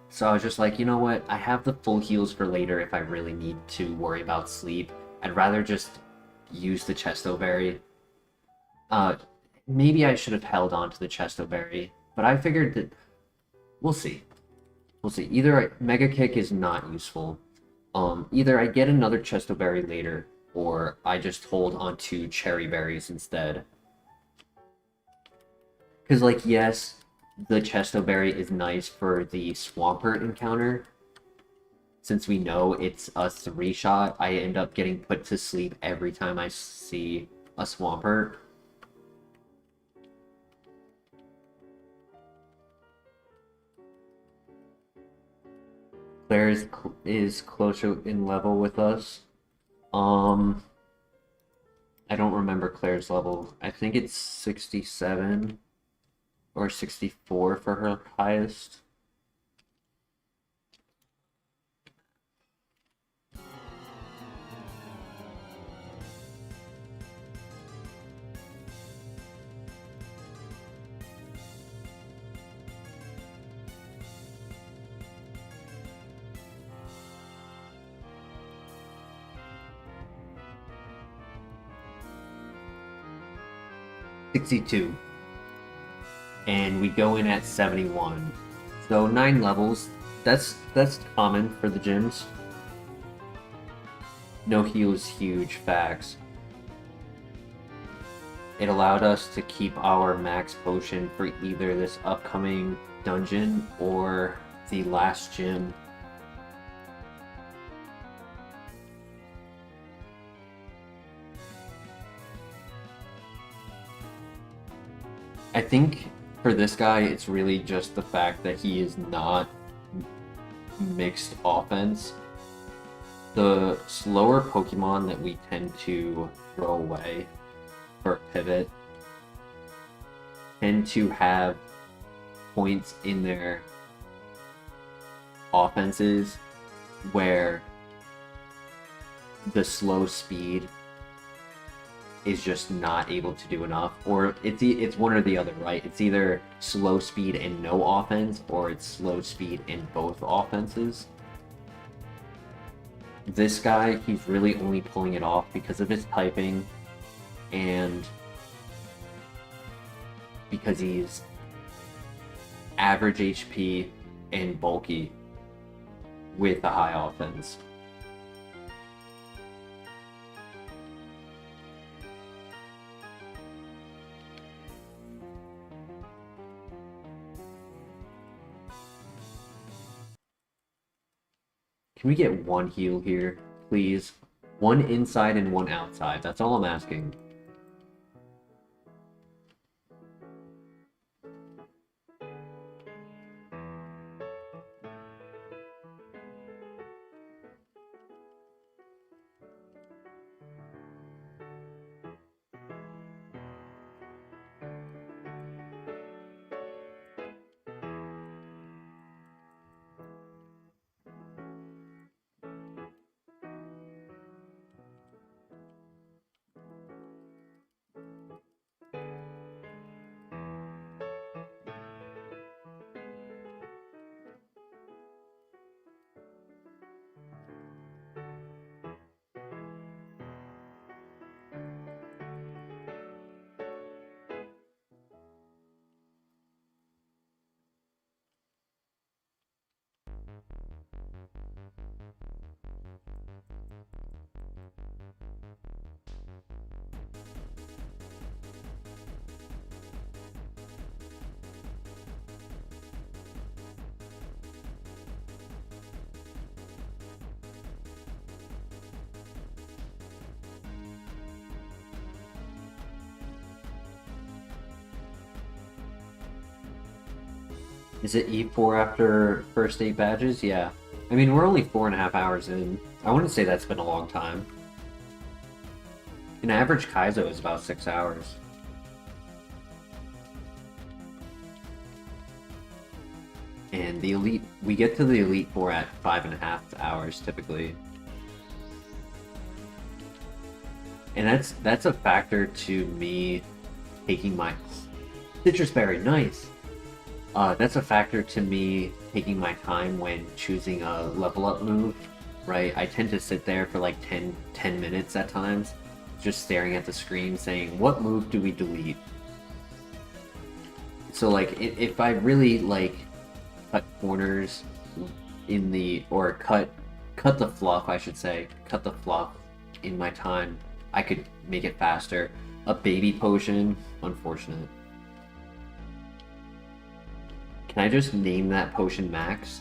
S1: So I was just like, you know what? I have the full heals for later if I really need to worry about sleep. I'd rather just use the Chesto Berry. Maybe I should have held on to the Chesto Berry, but I figured that we'll see. We'll see. Either Mega Kick is not useful. Either I get another Chesto Berry later, or I just hold on to Cherry Berries instead. Because, like, yes, the Chesto Berry is nice for the Swampert encounter. Since we know it's a 3-shot, I end up getting put to sleep every time I see a Swampert. Claire is closer in level with us. I don't remember Claire's level. I think it's 67 or 64 for her highest. $62. And we go in at 71. So 9 levels. That's common for the gyms. No heal is huge, facts. It allowed us to keep our max potion for either this upcoming dungeon or the last gym. I think for this guy, it's really just the fact that he is not mixed offense. The slower Pokemon that we tend to throw away for pivot tend to have points in their offenses where the slow speed is just not able to do enough, or it's one or the other, right? It's either slow speed and no offense, or it's slow speed and both offenses. This guy, he's really only pulling it off because of his typing and because he's average HP and bulky with a high offense. Can we get one heal here, please? One inside and one outside. That's all I'm asking. Is it E4 after first 8 badges? Yeah. I mean, we're only 4.5 hours in. I wouldn't say that's been a long time. An average Kaizo is about 6 hours. And the Elite, we get to the Elite Four at 5.5 hours typically. And that's a factor to me taking my Citrus Berry, nice. That's a factor to me taking my time when choosing a level up move, right? I tend to sit there for like 10 minutes at times, just staring at the screen saying, what move do we delete? So like, if I really like cut corners in the, or cut the fluff, I should say, cut the fluff in my time, I could make it faster. A baby potion, unfortunate. Can I just name that potion Max?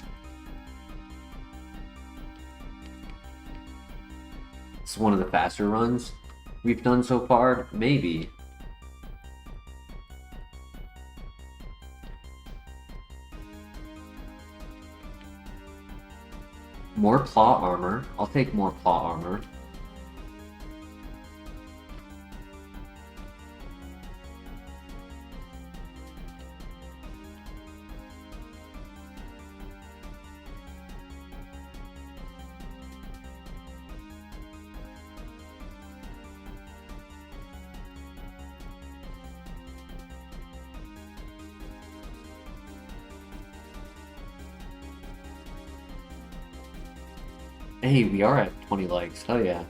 S1: It's one of the faster runs we've done so far, maybe. More plot armor. I'll take more plot armor. Hey, we are at 20 likes. Hell yeah.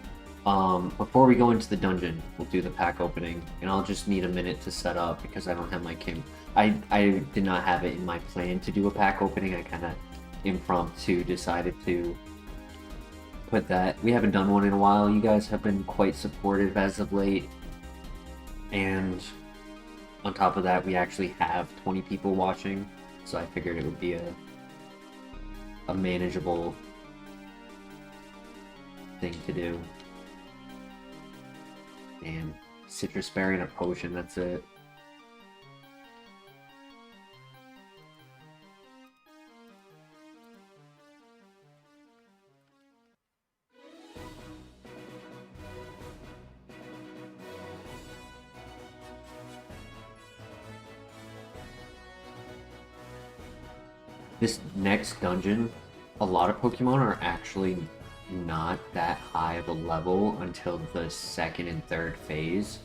S1: Before we go into the dungeon, we'll do the pack opening, and I'll just need a minute to set up because I don't have my cam. I did not have it in my plan to do a pack opening. I kind of impromptu decided to put that. We haven't done one in a while. You guys have been quite supportive as of late, and on top of that, we actually have 20 people watching, so I figured it would be a manageable thing to do. Damn, citrus berry and a potion, that's it. This next dungeon, a lot of Pokemon are actually not that high of a level until the second and third phase.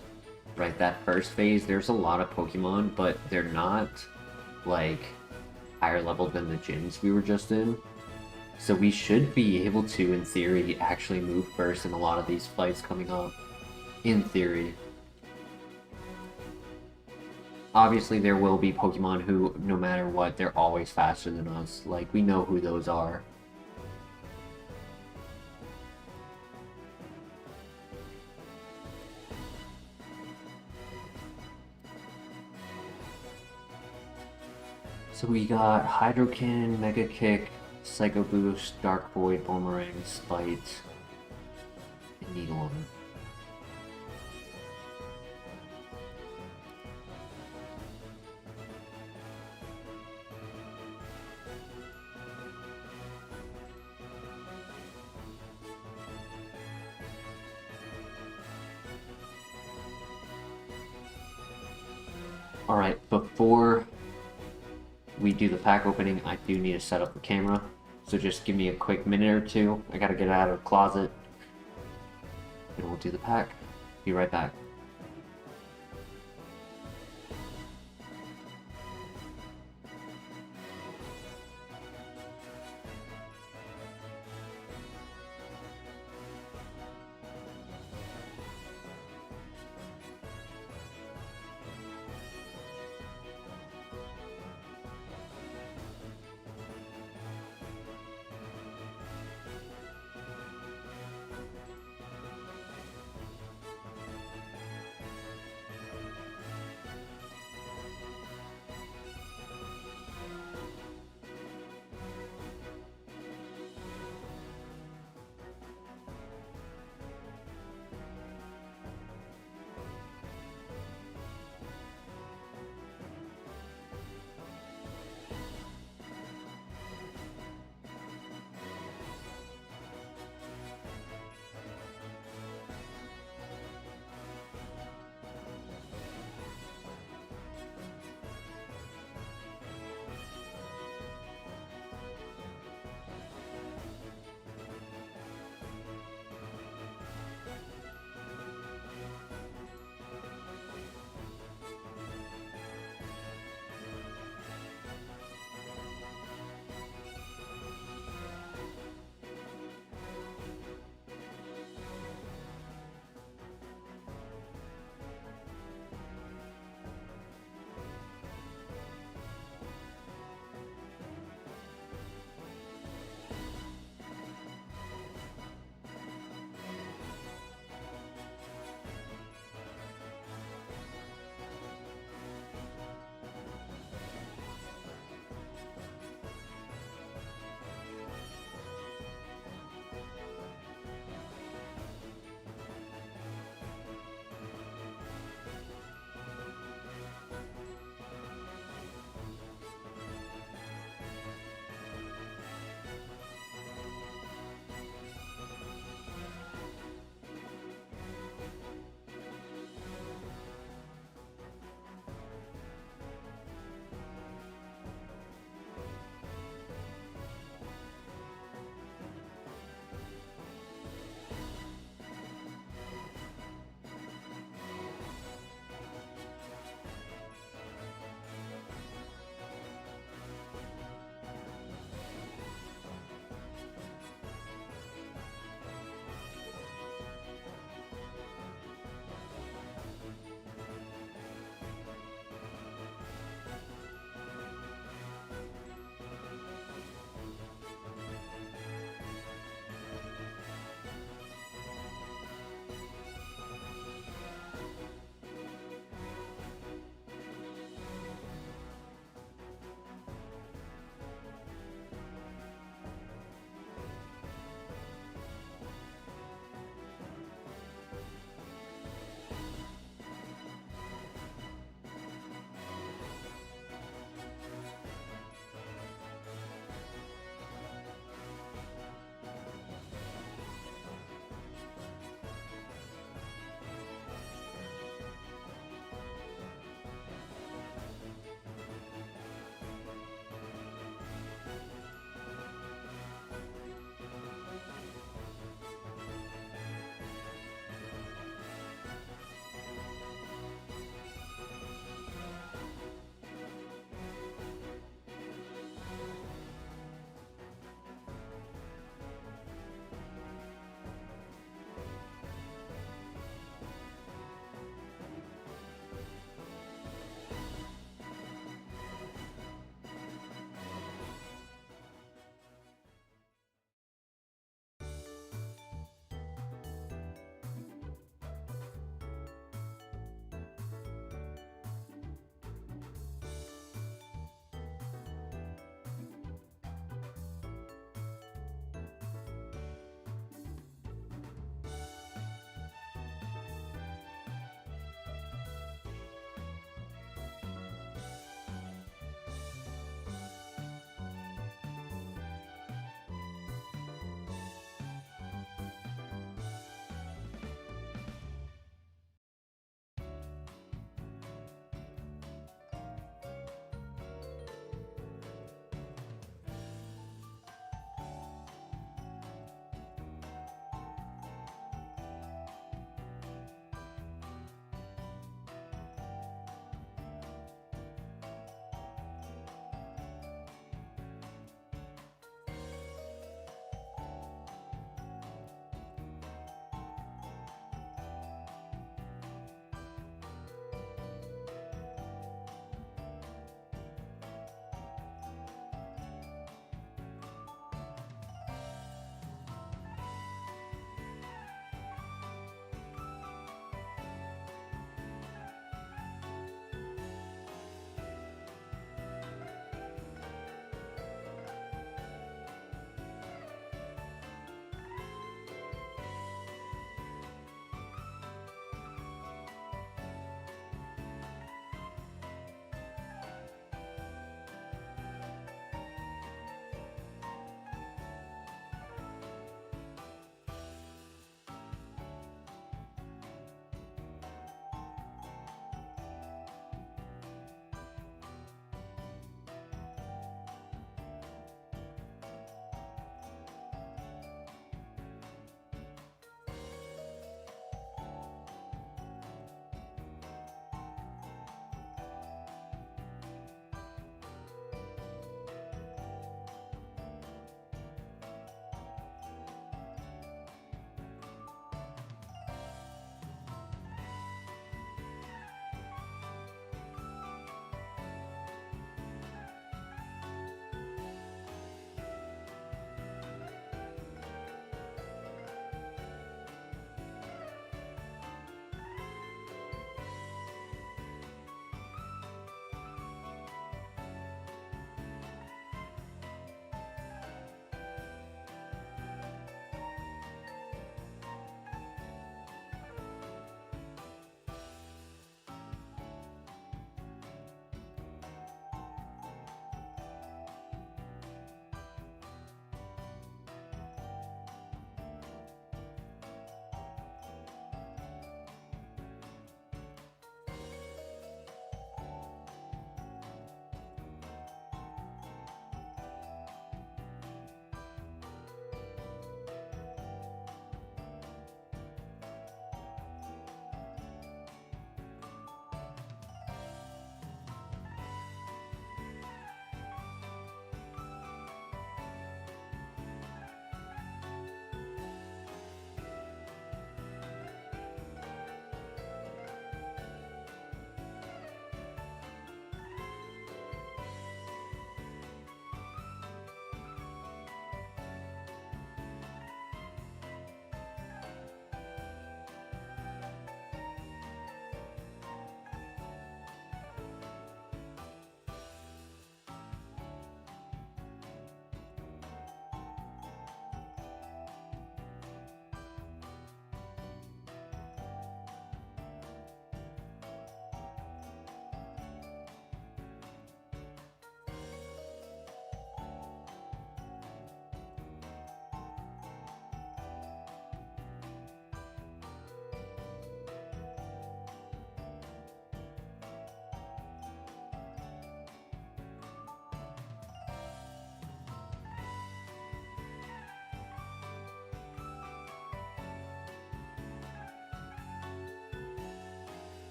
S1: Right, that first phase, there's a lot of Pokemon, but they're not, like, higher level than the gyms we were just in. So we should be able to, in theory, actually move first in a lot of these fights coming up. In theory. Obviously, there will be Pokemon who, no matter what, they're always faster than us. Like, we know who those are. So we got Hydrokin, Mega Kick, Psycho Boost, Dark Void, Boomerang, Spite, and Needle. Alright, before we do the pack opening, I do need to set up the camera. So just give me a quick minute or two. I gotta get out of the closet. And we'll do the pack. Be right back.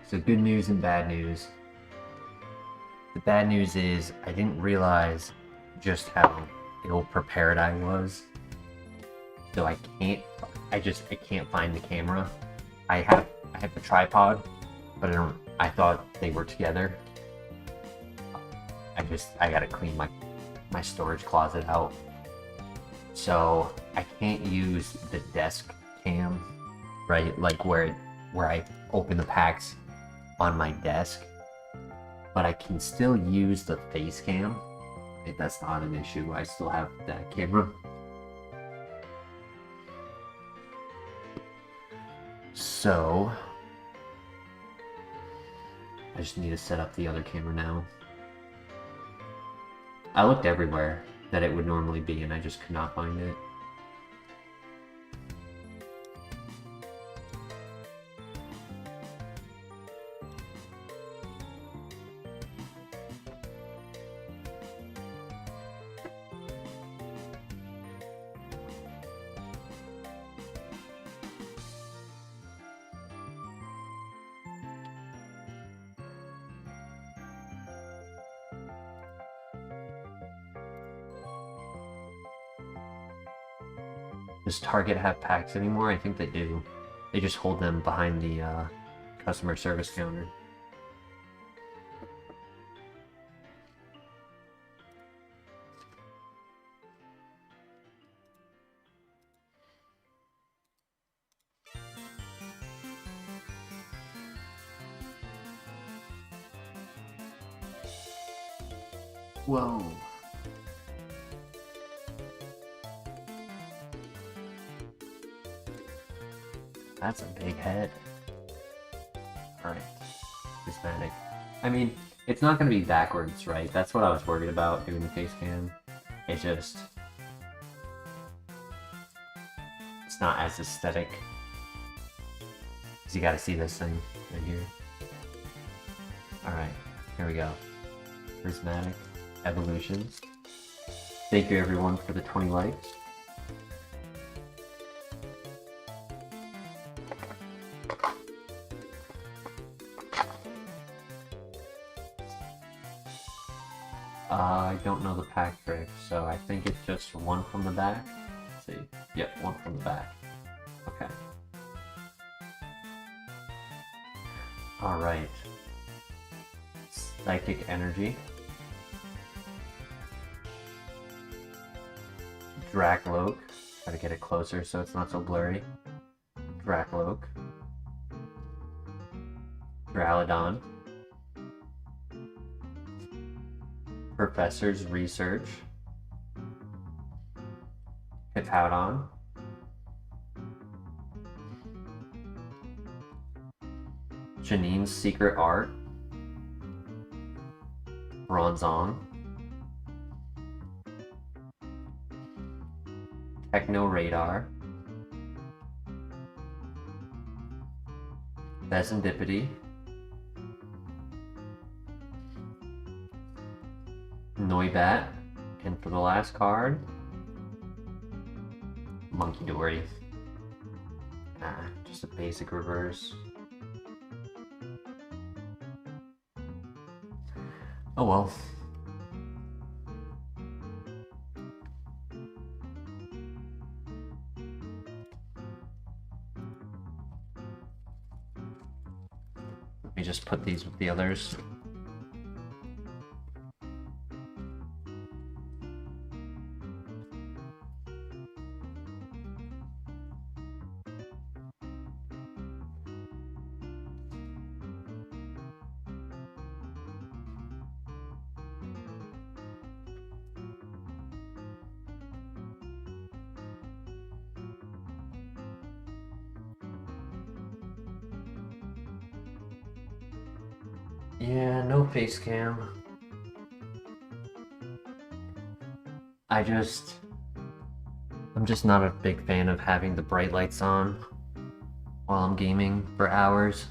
S1: So good news and bad news. The bad news is I didn't realize just how ill prepared I was. So I can't find the camera. I have the tripod, but I thought they were together. I gotta clean my storage closet out. So I can't use the desk cam, right? Like where I open the packs on my desk. But I can still use the face cam. That's not an issue. I still have that camera. So I just need to set up the other camera now. I looked everywhere that it would normally be and I just could not find it. Does Target have packs anymore? I think they do. They just hold them behind the customer service counter. Whoa. That's a big head. Alright. Prismatic. I mean, it's not going to be backwards, right? That's what I was worried about doing the face cam. It's not as aesthetic. Because you gotta see this thing right here. Alright, here we go. Prismatic Evolutions. Thank you everyone for the 20 likes. I don't know the pack trick, so I think it's just one from the back. Let's see. Yep, one from the back. Okay. Alright. Psychic Energy. Dracloak. Try to get it closer so it's not so blurry. Dracloak. Dralodon. Professor's Research. Hippowdon. Janine's Secret Art. Bronzong. Techno Radar. Bezendipity. Noibat. And for the last card, Monkey Dory. Just a basic reverse. Oh well. Let me just put these with the others. Yeah, no face cam. I'm just not a big fan of having the bright lights on while I'm gaming for hours.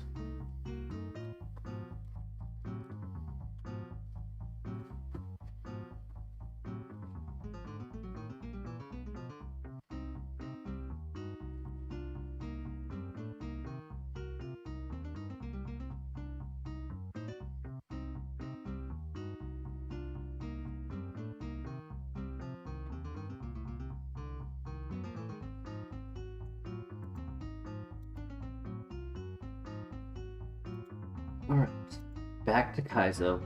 S1: Alright, back to Kaizo.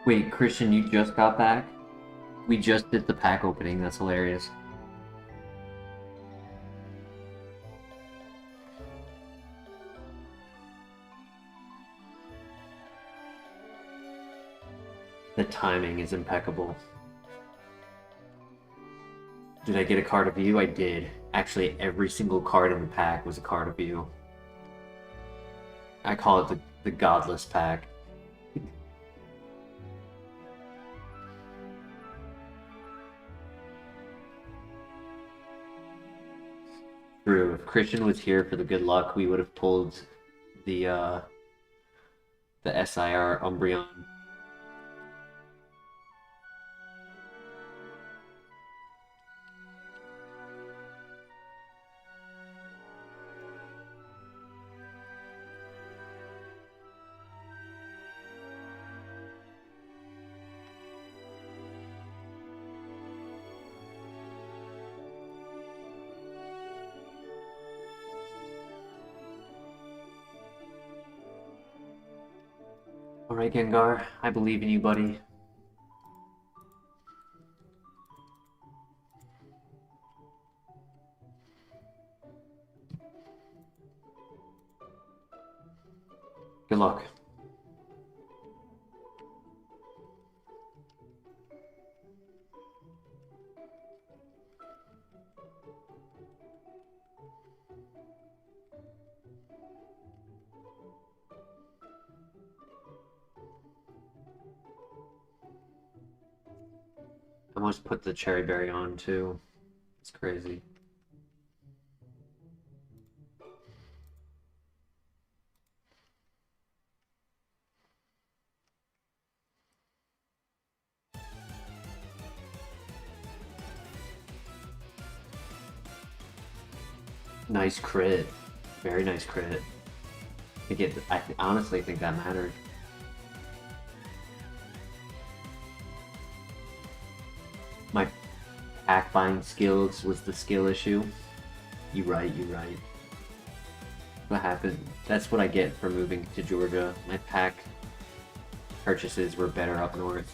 S1: Wait, Christian, you just got back? We just did the pack opening, that's hilarious. The timing is impeccable. Did I get a card of you? I did. Actually, every single card in the pack was a card of you. I call it the godless pack. True. If Christian was here for the good luck, we would have pulled the SIR Umbreon. Alright, Gengar, I believe in you, buddy. Good luck. I almost put the cherry berry on too. It's crazy. Nice crit. Very nice crit. I honestly think that mattered. My pack buying skills was the skill issue. You right. What happened? That's what I get for moving to Georgia. My pack purchases were better up north.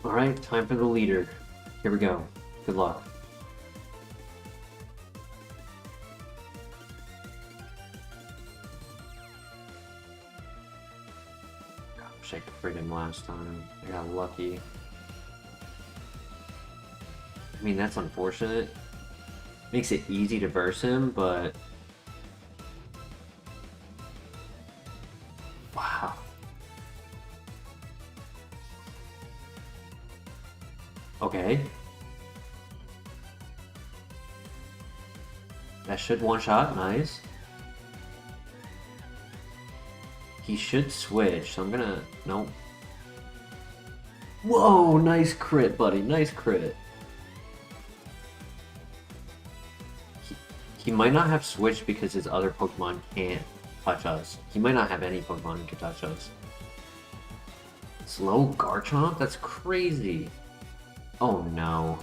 S1: Alright, time for the leader. Here we go. Good luck. Gosh, I crit him last time. I got lucky. I mean, that's unfortunate. Makes it easy to verse him, but... Wow. Okay. That should one-shot, nice. He should switch, so I'm gonna... Nope. Whoa, nice crit, buddy, nice crit. He might not have switched because his other Pokemon can't touch us. He might not have any Pokemon who can touch us. Slow Garchomp? That's crazy. Oh no.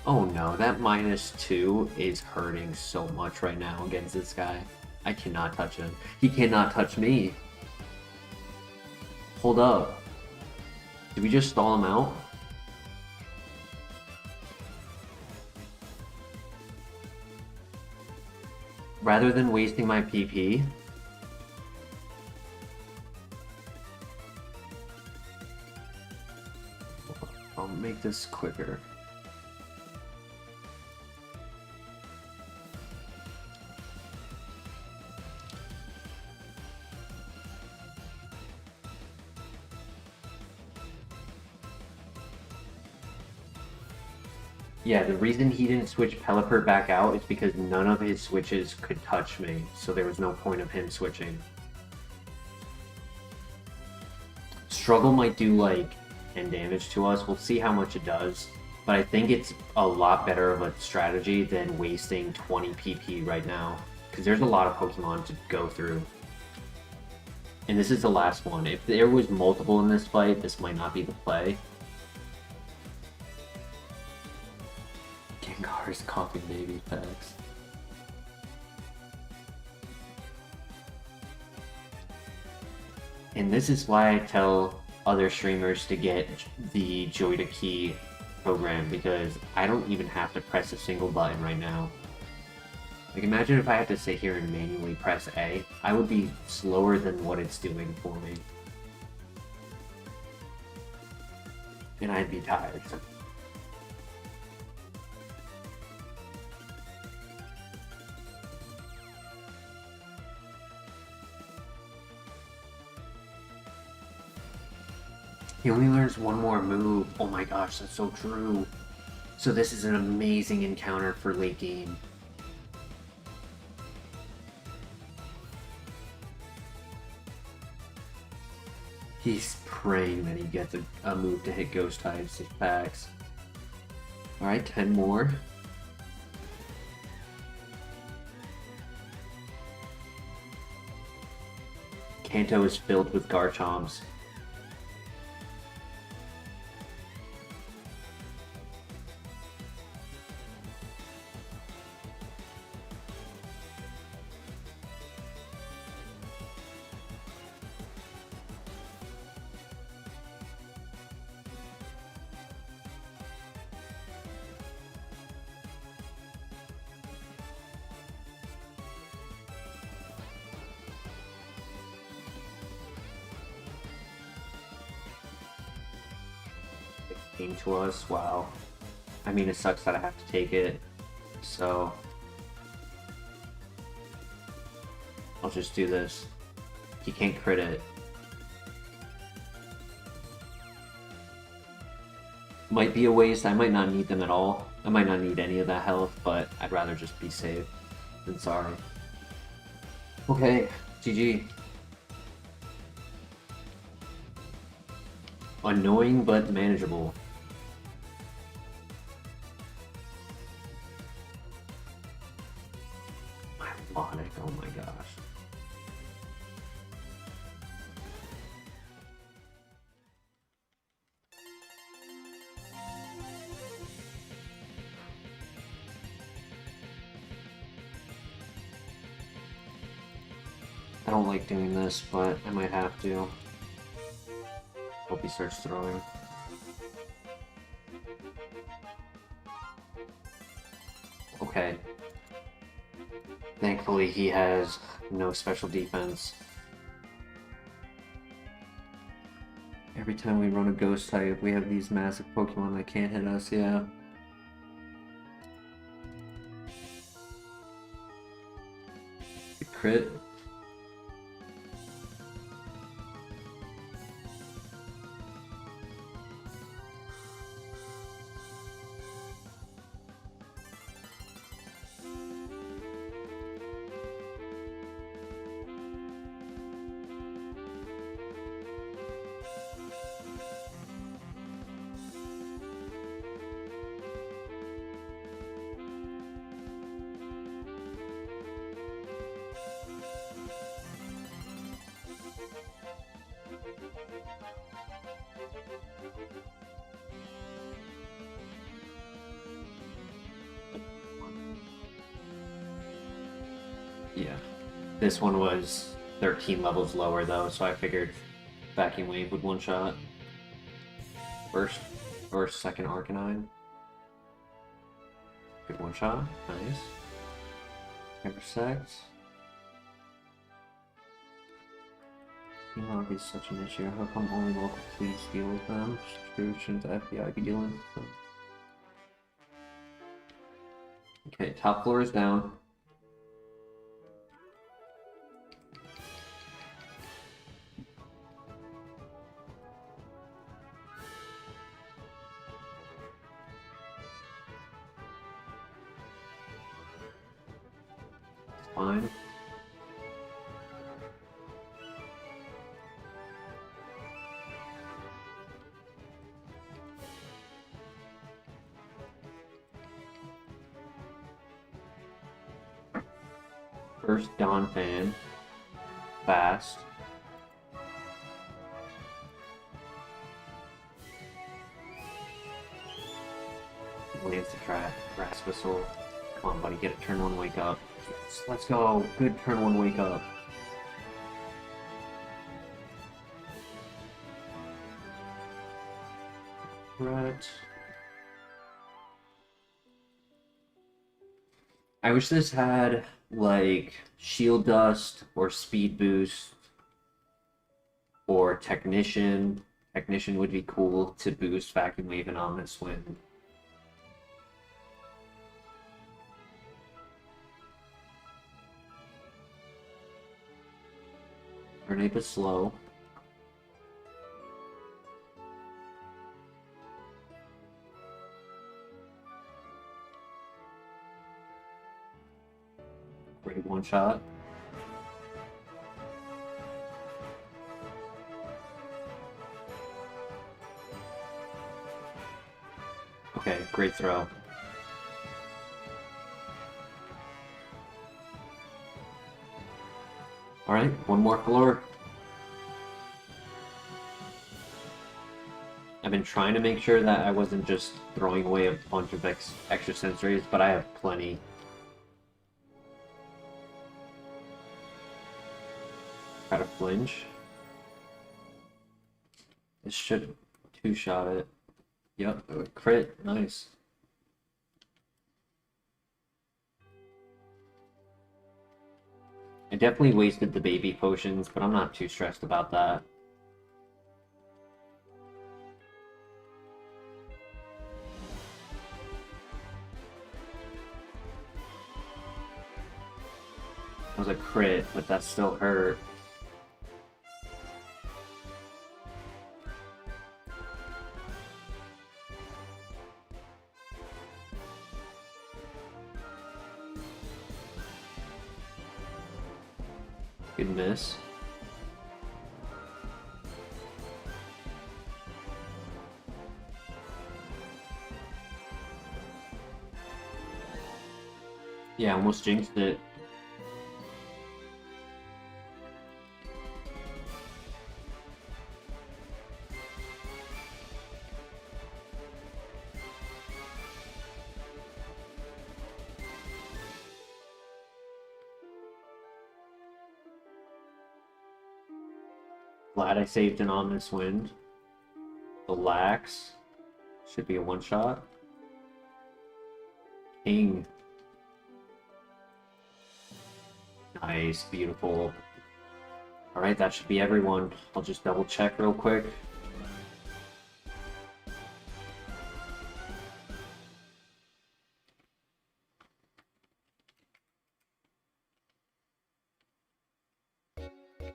S1: Oh no, that -2 is hurting so much right now against this guy. I cannot touch him. He cannot touch me. Hold up. Did we just stall him out? Rather than wasting my PP, I'll make this quicker. Yeah, the reason he didn't switch Pelipper back out is because none of his switches could touch me, so there was no point of him switching. Struggle might do like 10 damage to us. We'll see how much it does. But I think it's a lot better of a strategy than wasting 20 PP right now. Because there's a lot of Pokemon to go through. And this is the last one. If there was multiple in this fight, this might not be the play. Gengar's coughing baby facts. And this is why I tell other streamers to get the Johto Key program, because I don't even have to press a single button right now. Like, imagine if I had to sit here and manually press A. I would be slower than what it's doing for me. And I'd be tired. He only learns one more move. Oh my gosh, that's so true. So this is an amazing encounter for late game. He's praying that he gets a move to hit Ghost types, his packs. Alright, 10 more. Kanto is filled with Garchomps. Came to us. Wow. I mean, it sucks that I have to take it, so I'll just do this. He can't crit it. Might be a waste. I might not need them at all. I might not need any of that health, but I'd rather just be safe than sorry. Okay, GG. Annoying but manageable. Ironic, oh my gosh. I don't like doing this, but I might have to. Hope he starts throwing. Okay. Thankfully, he has no special defense. Every time we run a ghost type, we have these massive Pokemon that can't hit us, yeah. Good crit. Yeah. This one was 13 levels lower though, so I figured Vacuum Wave would one-shot. First or second Arcanine. Good one-shot. Nice. Intersect. Teamlock is such an issue. How come only local police deal with them? True, shouldn't the FBI be dealing with them? Okay, top floor is down. Fine. First Dawn Fan. Fast. Lance the Trap. Grass Whistle. Come on, buddy. Get a turn 1 wake up. Yes, let's go. Good turn 1 wake up. Right. I wish this had, like, Shield Dust or Speed Boost or Technician. Technician would be cool to boost Vacuum Wave and Ominous Wind. Tornado is slow. Great one shot. Okay, great throw. Alright, one more floor. I've been trying to make sure that I wasn't just throwing away a bunch of extra sensories, but I have plenty. Try to flinch. This should two-shot it. Yep, crit. Nice. I definitely wasted the baby potions, but I'm not too stressed about that. That was a crit, but that still hurt. Good miss. Yeah, almost jinxed it. Glad I saved an Ominous Wind. The Lax should be a one-shot. King. Nice, beautiful. Alright, that should be everyone. I'll just double check real quick.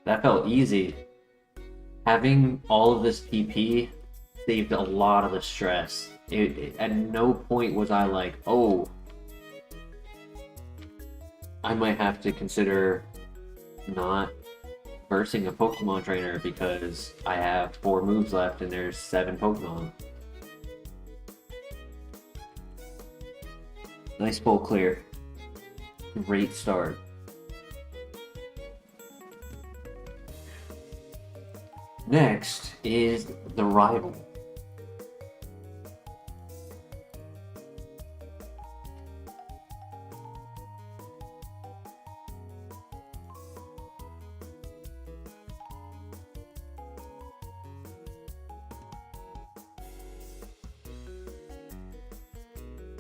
S1: That felt easy. Having all of this TP saved a lot of the stress. At no point was I like, oh, I might have to consider not versing a Pokemon trainer because I have 4 moves left and there's 7 Pokemon. Nice full clear. Great start. Next is the rival.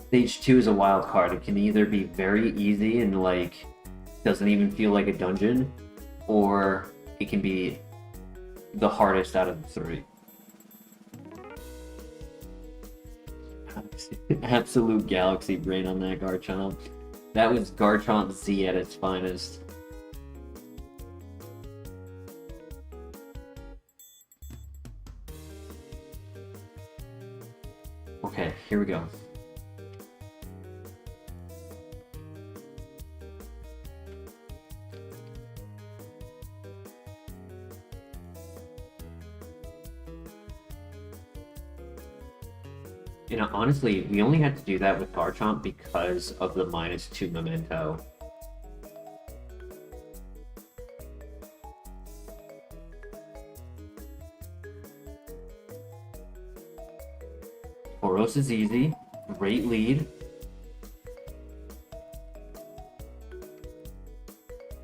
S1: Stage 2 is a wild card. It can either be very easy and like doesn't even feel like a dungeon, or it can be the hardest out of the 3. Absolute galaxy brain on that Garchomp. That was Garchomp Z at its finest. Okay, here we go. You know, honestly, we only had to do that with Garchomp because of the -2 memento. Boros is easy. Great lead.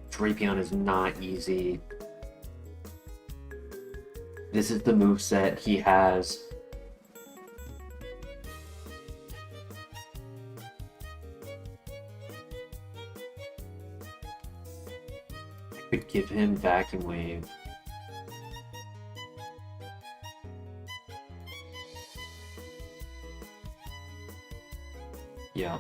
S1: Drapion is not easy. This is the moveset he has. I could give him Vacuum Wave. Yeah.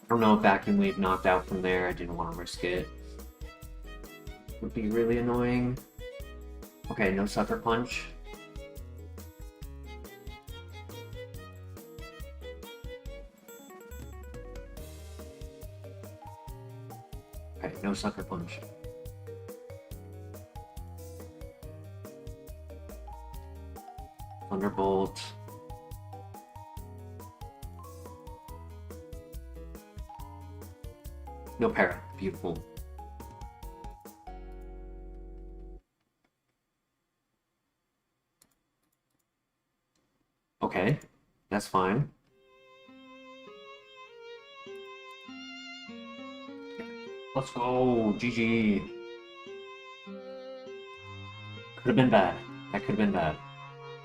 S1: I don't know if Vacuum Wave knocked out from there. I didn't want to risk it. Would be really annoying. Okay, no Sucker Punch. Okay, no Sucker Punch. Thunderbolt. No para. Beautiful. Okay, that's fine. Let's go, GG. Could have been bad. That could have been bad.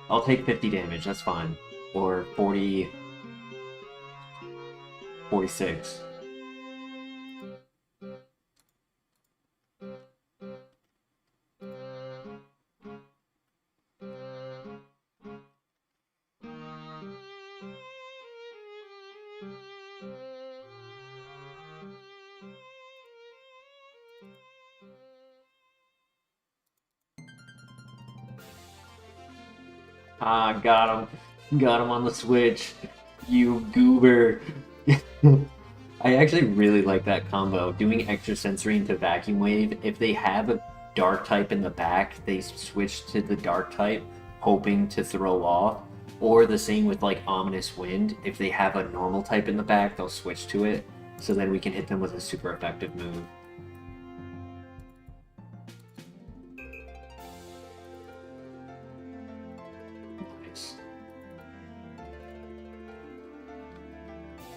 S1: I'll take 50 damage, that's fine. Or 40... 46. Ah, got him. Got him on the Switch. You goober. I actually really like that combo. Doing Extra Sensory into Vacuum Wave. If they have a Dark type in the back, they switch to the Dark type, hoping to throw off. Or the same with like Ominous Wind. If they have a normal type in the back, they'll switch to it. So then we can hit them with a super effective move.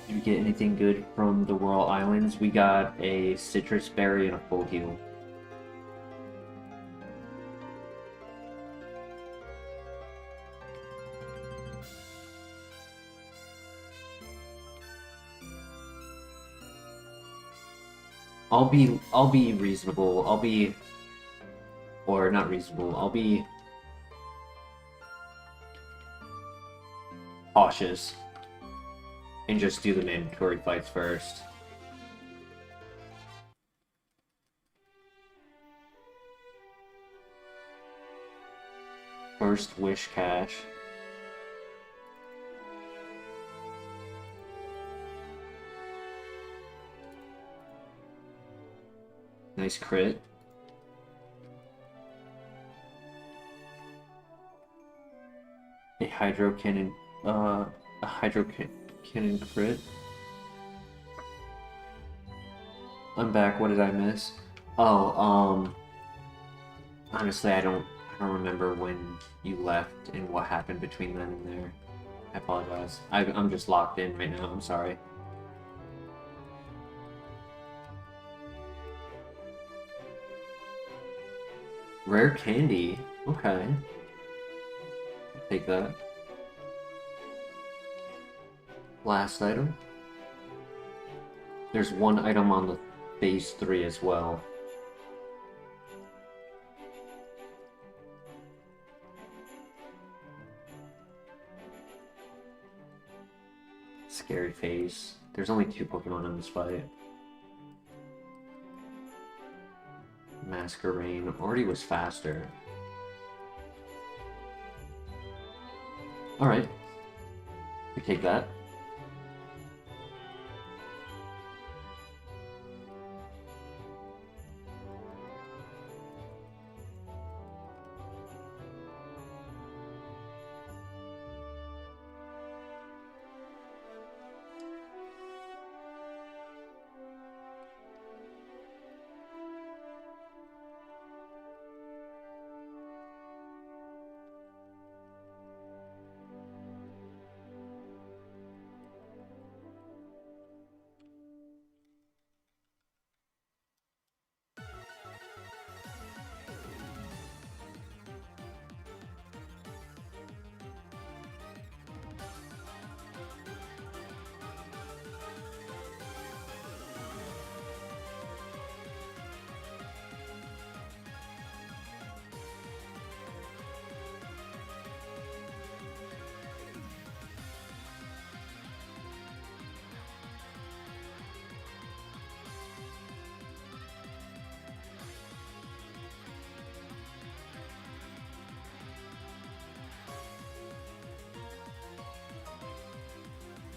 S1: Did we get anything good from the Whirl Islands? We got a Citrus Berry and a full heal. I'll be reasonable. Or not reasonable. I'll be cautious. And just do the mandatory fights first. First Wish Cash. Nice crit. A Hydro Cannon, Cannon crit. I'm back. What did I miss? Oh, honestly, I don't remember when you left and what happened between then and there. I apologize. I'm just locked in right now. I'm sorry. Rare candy. Okay. I'll take that. Last item. There's one item on the phase 3 as well. Scary face. There's only 2 Pokemon in this fight. Masquerain already was faster. Alright. We take that.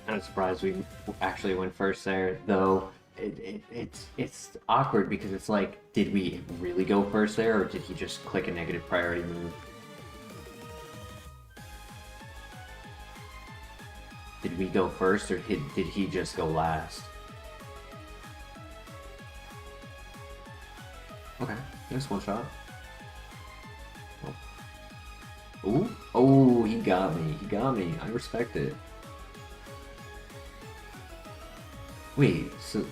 S1: I'm surprised we actually went first there, though. It's awkward because it's like, did we really go first there, or did he just click a negative priority move? Did we go first, or did he just go last? Okay, there's one shot. Oh. Ooh, oh, he got me. He got me. I respect it. Wait, so...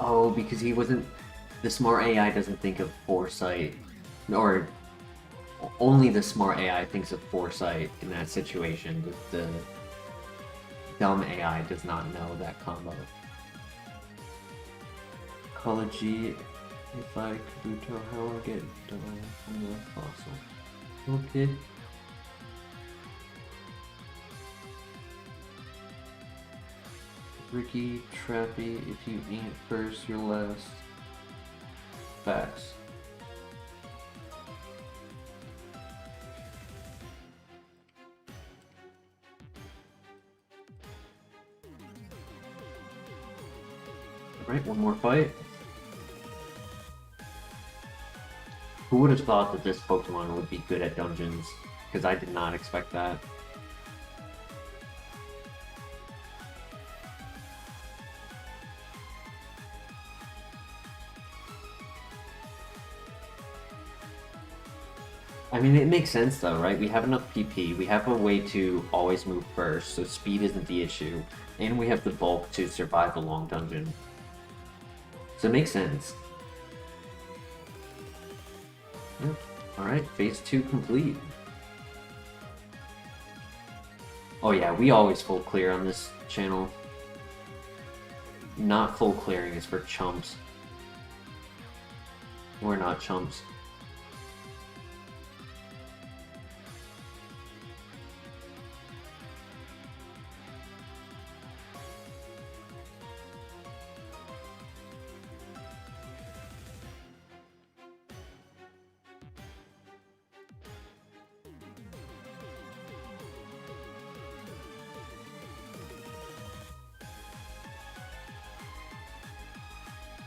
S1: Oh, because he wasn't... The smart AI doesn't think of foresight. Or... Only the smart AI thinks of foresight in that situation. The dumb AI does not know that combo. Ecology... If I could tell how I get done from the fossil. Okay. Ricky, Trappy, if you ain't first, you're last. Facts. Alright, one more fight. Who would have thought that this Pokemon would be good at dungeons? Because I did not expect that. I mean, it makes sense though, right? We have enough PP, we have a way to always move first, so speed isn't the issue, and we have the bulk to survive a long dungeon. So it makes sense. Yep. Alright, phase 2 complete. Oh yeah, we always full clear on this channel. Not full clearing is for chumps. We're not chumps.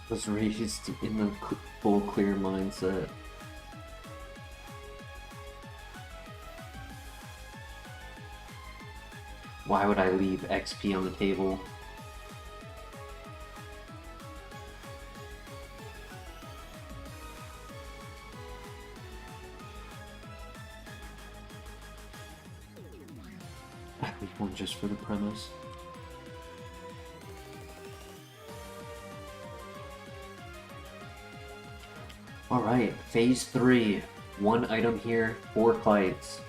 S1: Was raised in the full clear mindset. Why would I leave XP on the table? I leave one just for the premise. Alright, phase 3. One item here, 4 fights.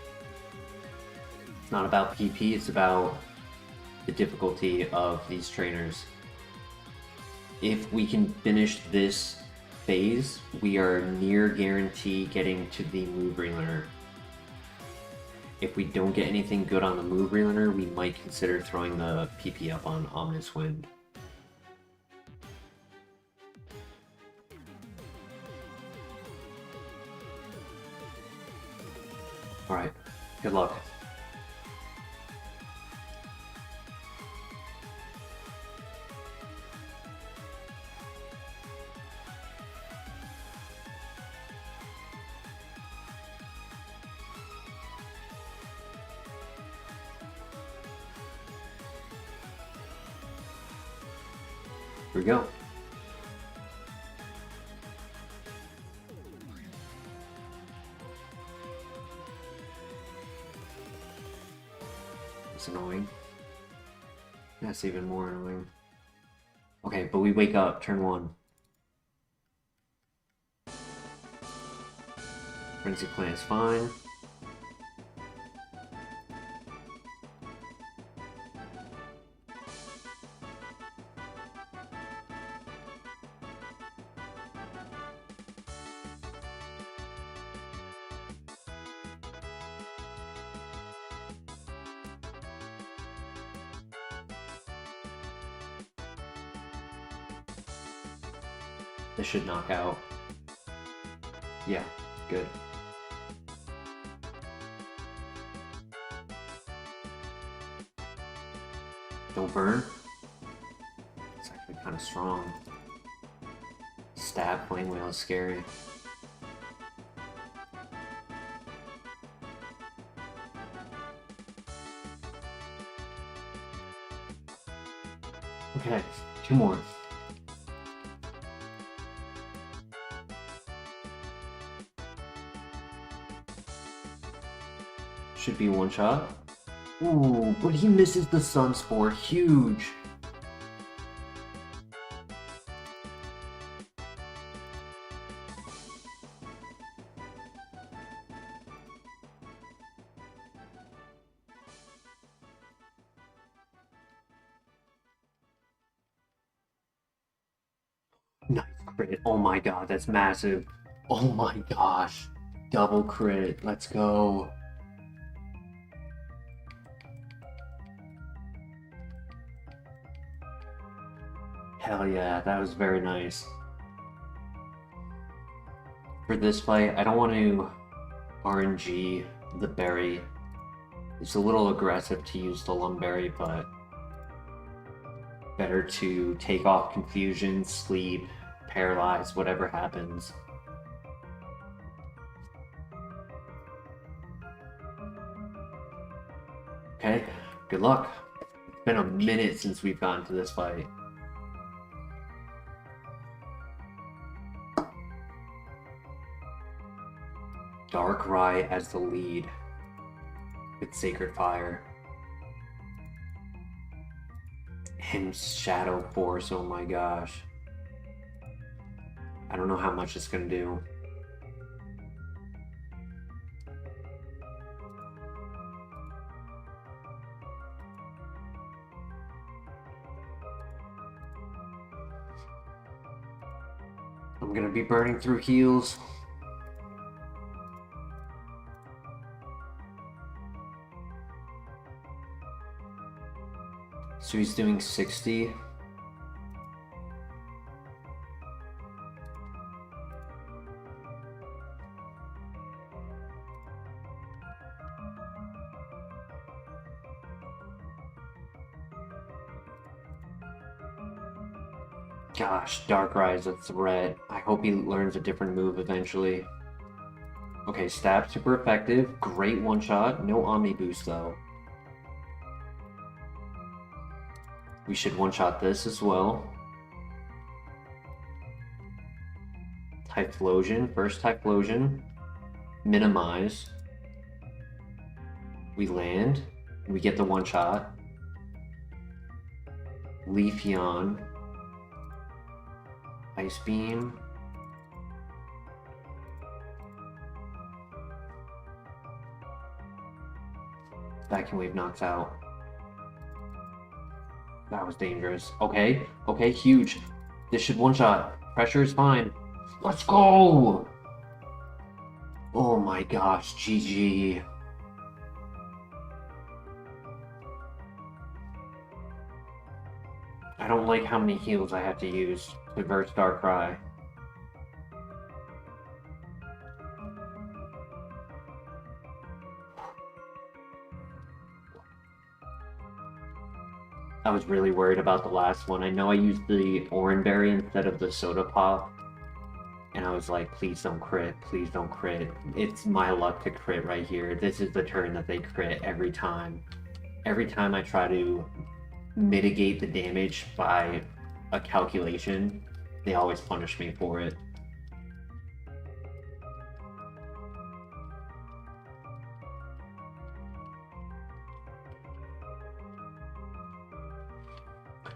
S1: It's not about PP, it's about the difficulty of these trainers. If we can finish this phase, we are near guarantee getting to the move relearner. If we don't get anything good on the move relearner, we might consider throwing the PP up on Ominous Wind. Alright, good luck. we go. That's annoying. That's even more annoying. Okay, but we wake up, turn 1. Frenzy Plant is fine. This should knock out. Yeah, good. Don't burn. It's actually kind of strong. Stab Flame Whale is scary. Okay, 2 more. Should be 1 shot. Ooh, but he misses the Sun Spore. Huge. Nice crit. Oh my god, that's massive. Oh my gosh. Double crit. Let's go. Hell yeah, that was very nice. For this fight, I don't want to RNG the berry. It's a little aggressive to use the Lumberry, but better to take off confusion, sleep, paralyze, whatever happens. Okay, good luck. It's been a minute since we've gotten to this fight. Darkrai as the lead with Sacred Fire. And Shadow Force, oh my gosh. I don't know how much it's gonna do. I'm gonna be burning through heals. So he's doing 60. Gosh, Darkrai is a threat. I hope he learns a different move eventually. Okay, Stab, super effective. Great one-shot. No Omni Boost though. We should one-shot this as well. Typhlosion, first Typhlosion. Minimize. We land, and we get the one-shot. Leafeon. Ice Beam. Vacuum Wave knocks out. That was dangerous. Okay, okay, huge. This should one-shot. Pressure is fine. Let's go! Oh my gosh, GG. I don't like how many heals I have to use to verse Darkrai. I was really worried about the last one. I know I used the Oranberry instead of the Soda Pop. And I was like, please don't crit, please don't crit. It's my luck to crit right here. This is the turn that they crit every time. Every time I try to mitigate the damage by a calculation, they always punish me for it.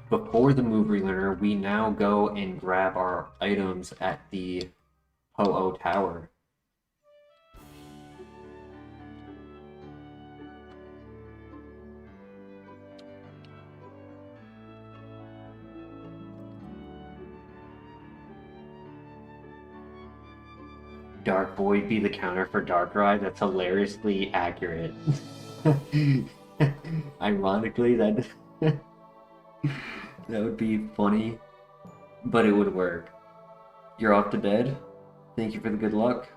S1: Before the move relearner, we now go and grab our items at the Ho-Oh Tower. Dark Void be the counter for Darkrai? That's hilariously accurate. Ironically, that that would be funny, but it would work. You're off to bed? Thank you for the good luck.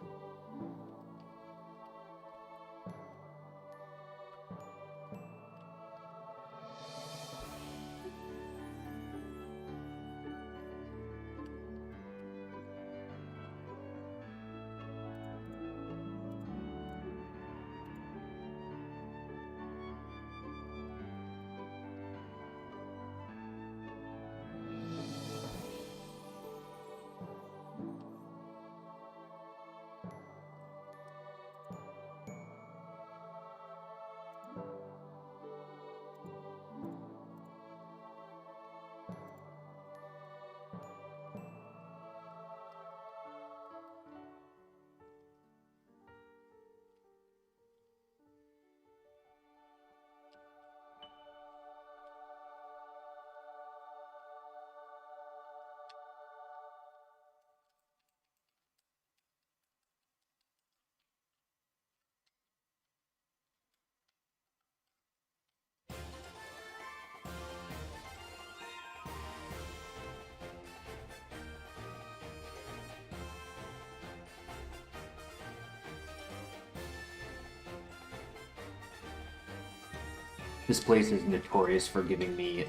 S1: This place is notorious for giving me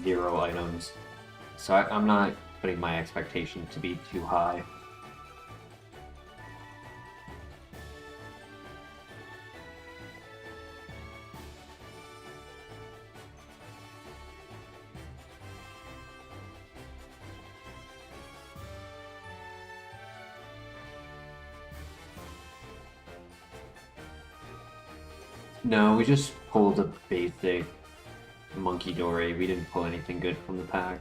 S1: 0 items, so I'm not putting my expectation to be too high. No, we just pulled a basic Monkey Dory. We didn't pull anything good from the pack.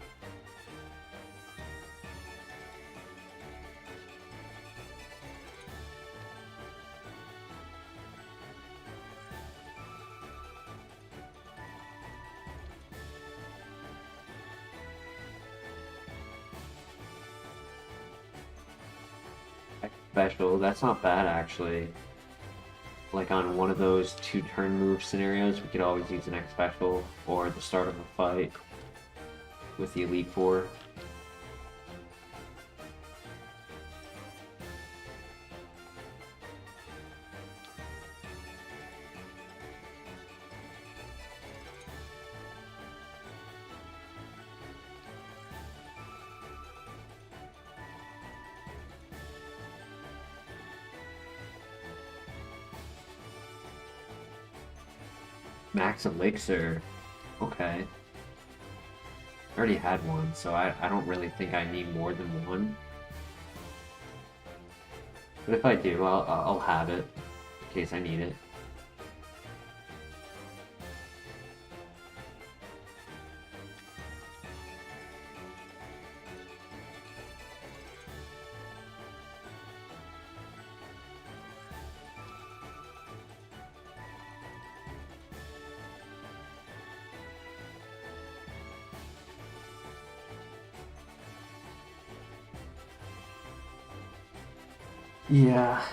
S1: Special, that's not bad actually. Like on one of those 2-turn move scenarios, we could always use an X special or the start of a fight with the Elite Four. Max Elixir. Okay. I already had one, so I don't really think I need more than one. But if I do, I'll have it in case I need it. Yeah,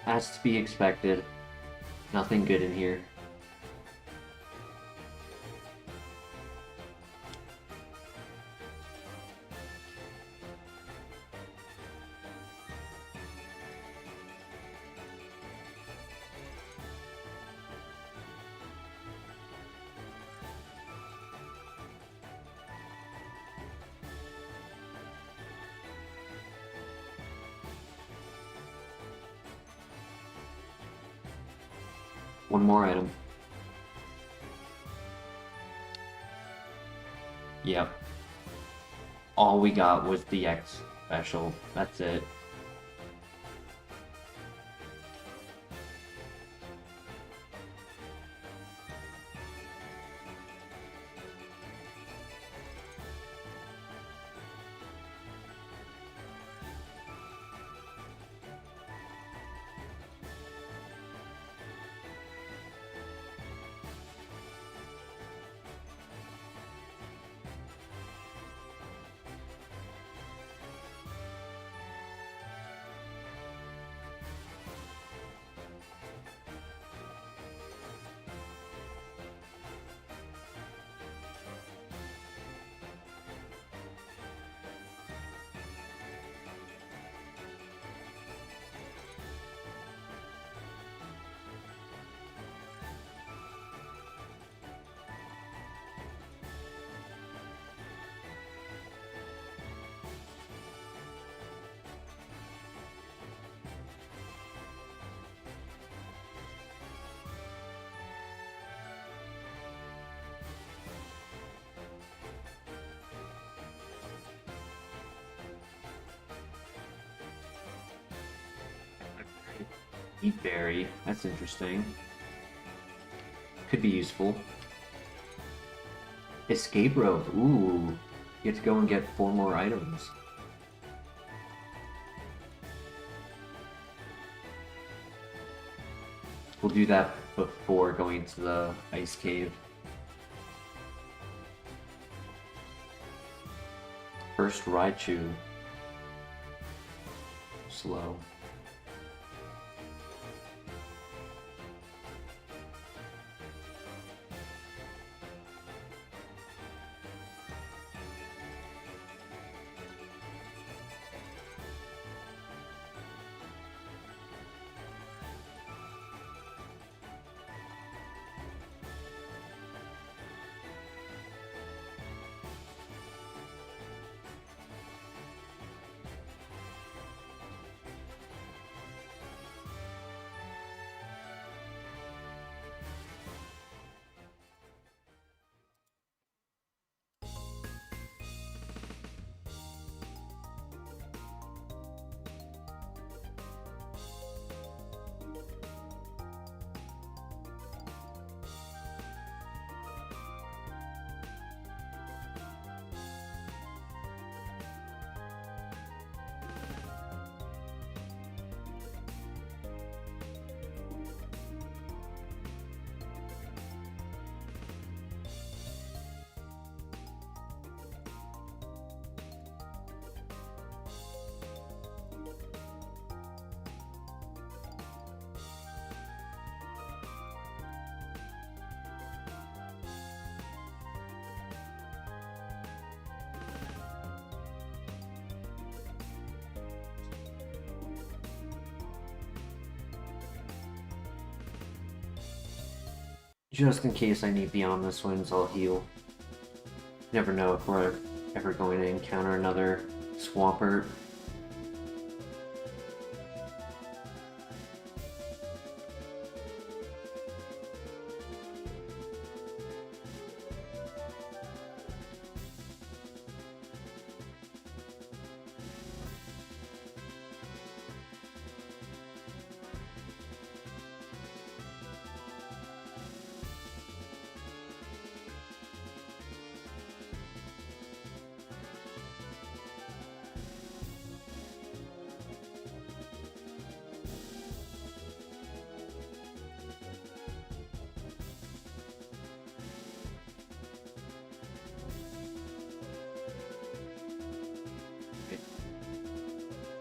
S1: as to be expected. Nothing good in here. One more item. Yep. All we got was the X special. That's it. Eat berry. That's interesting. Could be useful. Escape rope. Ooh. You get to go and get 4 more items. We'll do that before going to the ice cave. First Raichu. Slow. Just in case I need Beyond the Swims, I'll heal. Never know if we're ever going to encounter another Swampert.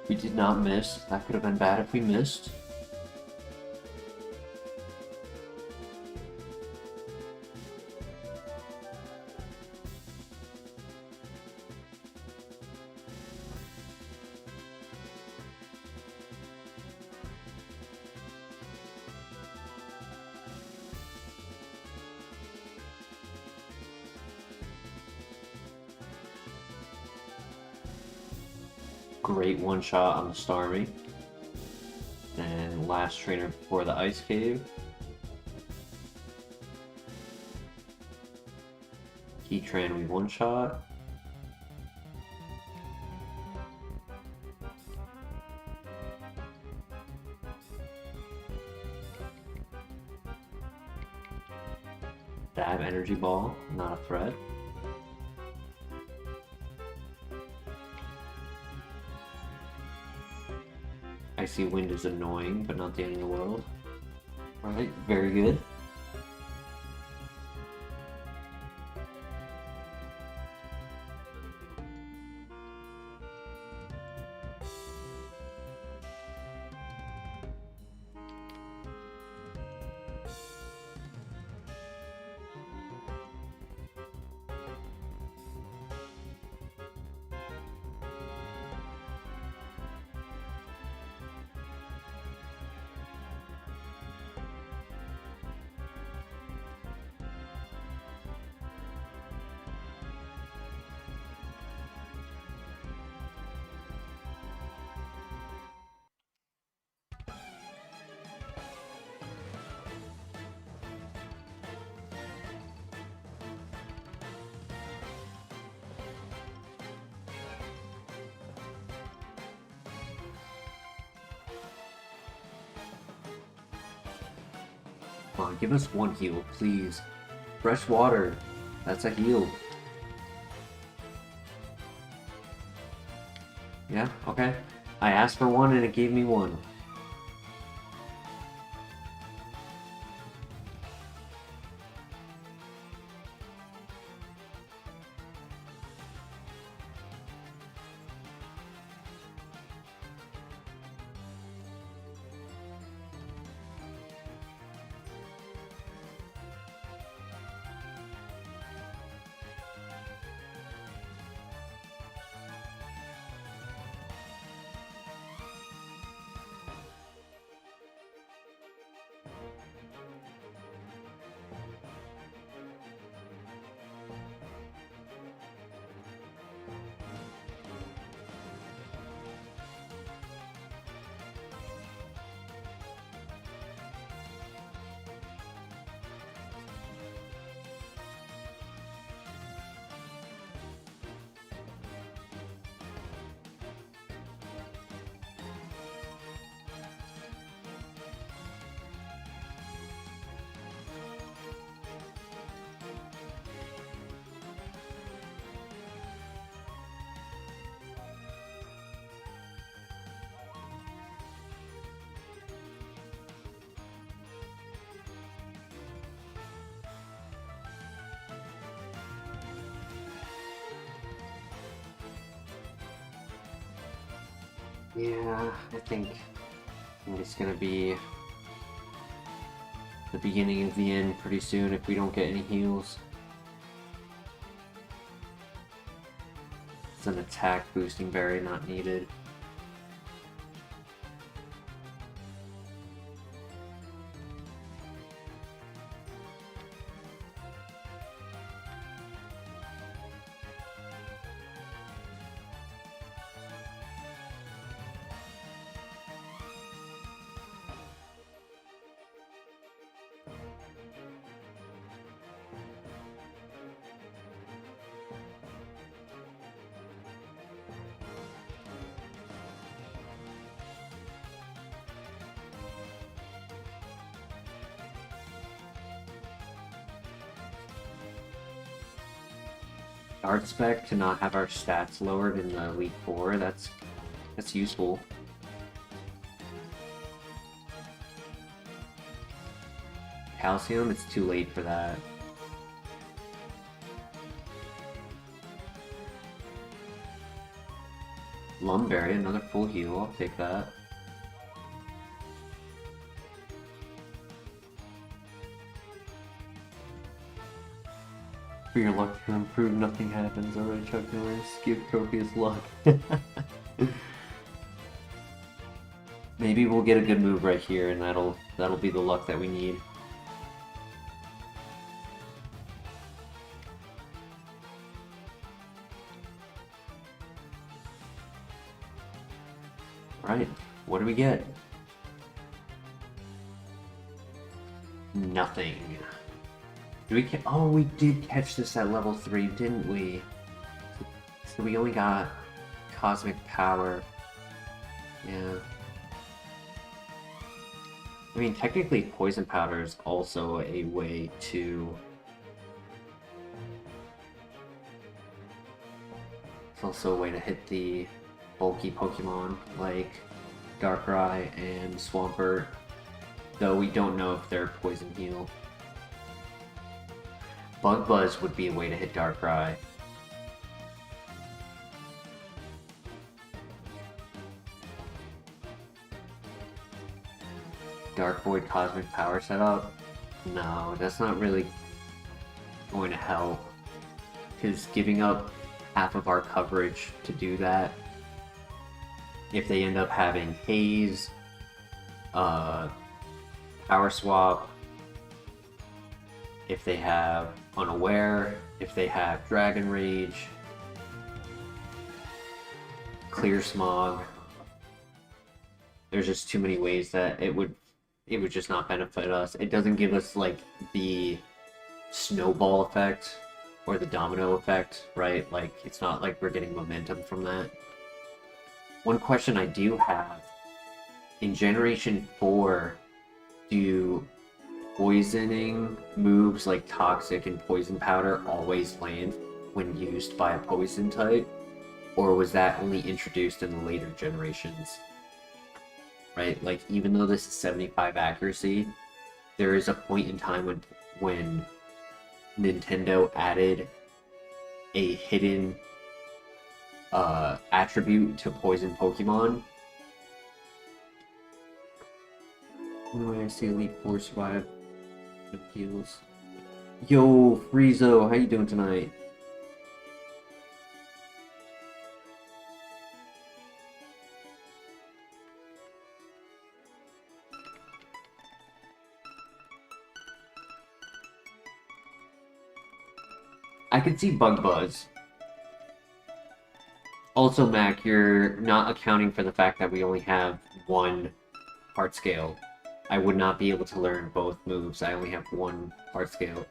S1: We did not miss. That could have been bad if we missed. Great one shot on the Starmie. And last trainer before the ice cave. Heatran we one-shot. Dab Energy Ball, not a threat. Icy Wind is annoying, but not the end of the world. Alright, very good. Come on, give us one heal, please. Fresh water. That's a heal. Yeah, okay. I asked for one and it gave me one. Yeah, I think it's gonna be the beginning of the end pretty soon if we don't get any heals. It's an attack boosting berry not needed. Art spec to not have our stats lowered in the Elite Four, that's useful. Calcium, it's too late for that. Lumberry, another full heal, I'll take that. For your luck to improve, nothing happens. Alright, Chuck Norris, give Tropius luck. Maybe we'll get a good move right here, and that'll be the luck that we need. Alright, what do we get? Nothing. Did we oh, we did catch this at level 3, didn't we? So we only got Cosmic Power. Yeah. I mean, technically, Poison Powder is also a way to... It's also a way to hit the bulky Pokemon like Darkrai and Swampert, though we don't know if they're Poison Heal. Bug Buzz would be a way to hit Darkrai. Dark Void Cosmic Power setup? No, that's not really going to help. Because giving up half of our coverage to do that, if they end up having Haze, Power Swap, if they have Unaware, if they have Dragon Rage, Clear Smog, there's just too many ways that it would just not benefit us. It doesn't give us like the snowball effect or the domino effect, right? Like, it's not like we're getting momentum from that. One question I do have, in Generation 4, do poisoning moves like Toxic and Poison Powder always land when used by a poison type? Or was that only introduced in the later generations? Right? Like, even though this is 75 accuracy, there is a point in time when Nintendo added a hidden attribute to poison Pokemon. Anyway, I see Elite Four survive. No heals. Yo, Friezo, how you doing tonight? I could see Bug Buzz. Also, Mac, you're not accounting for the fact that we only have one part scale. I would not be able to learn both moves. I only have one part scale.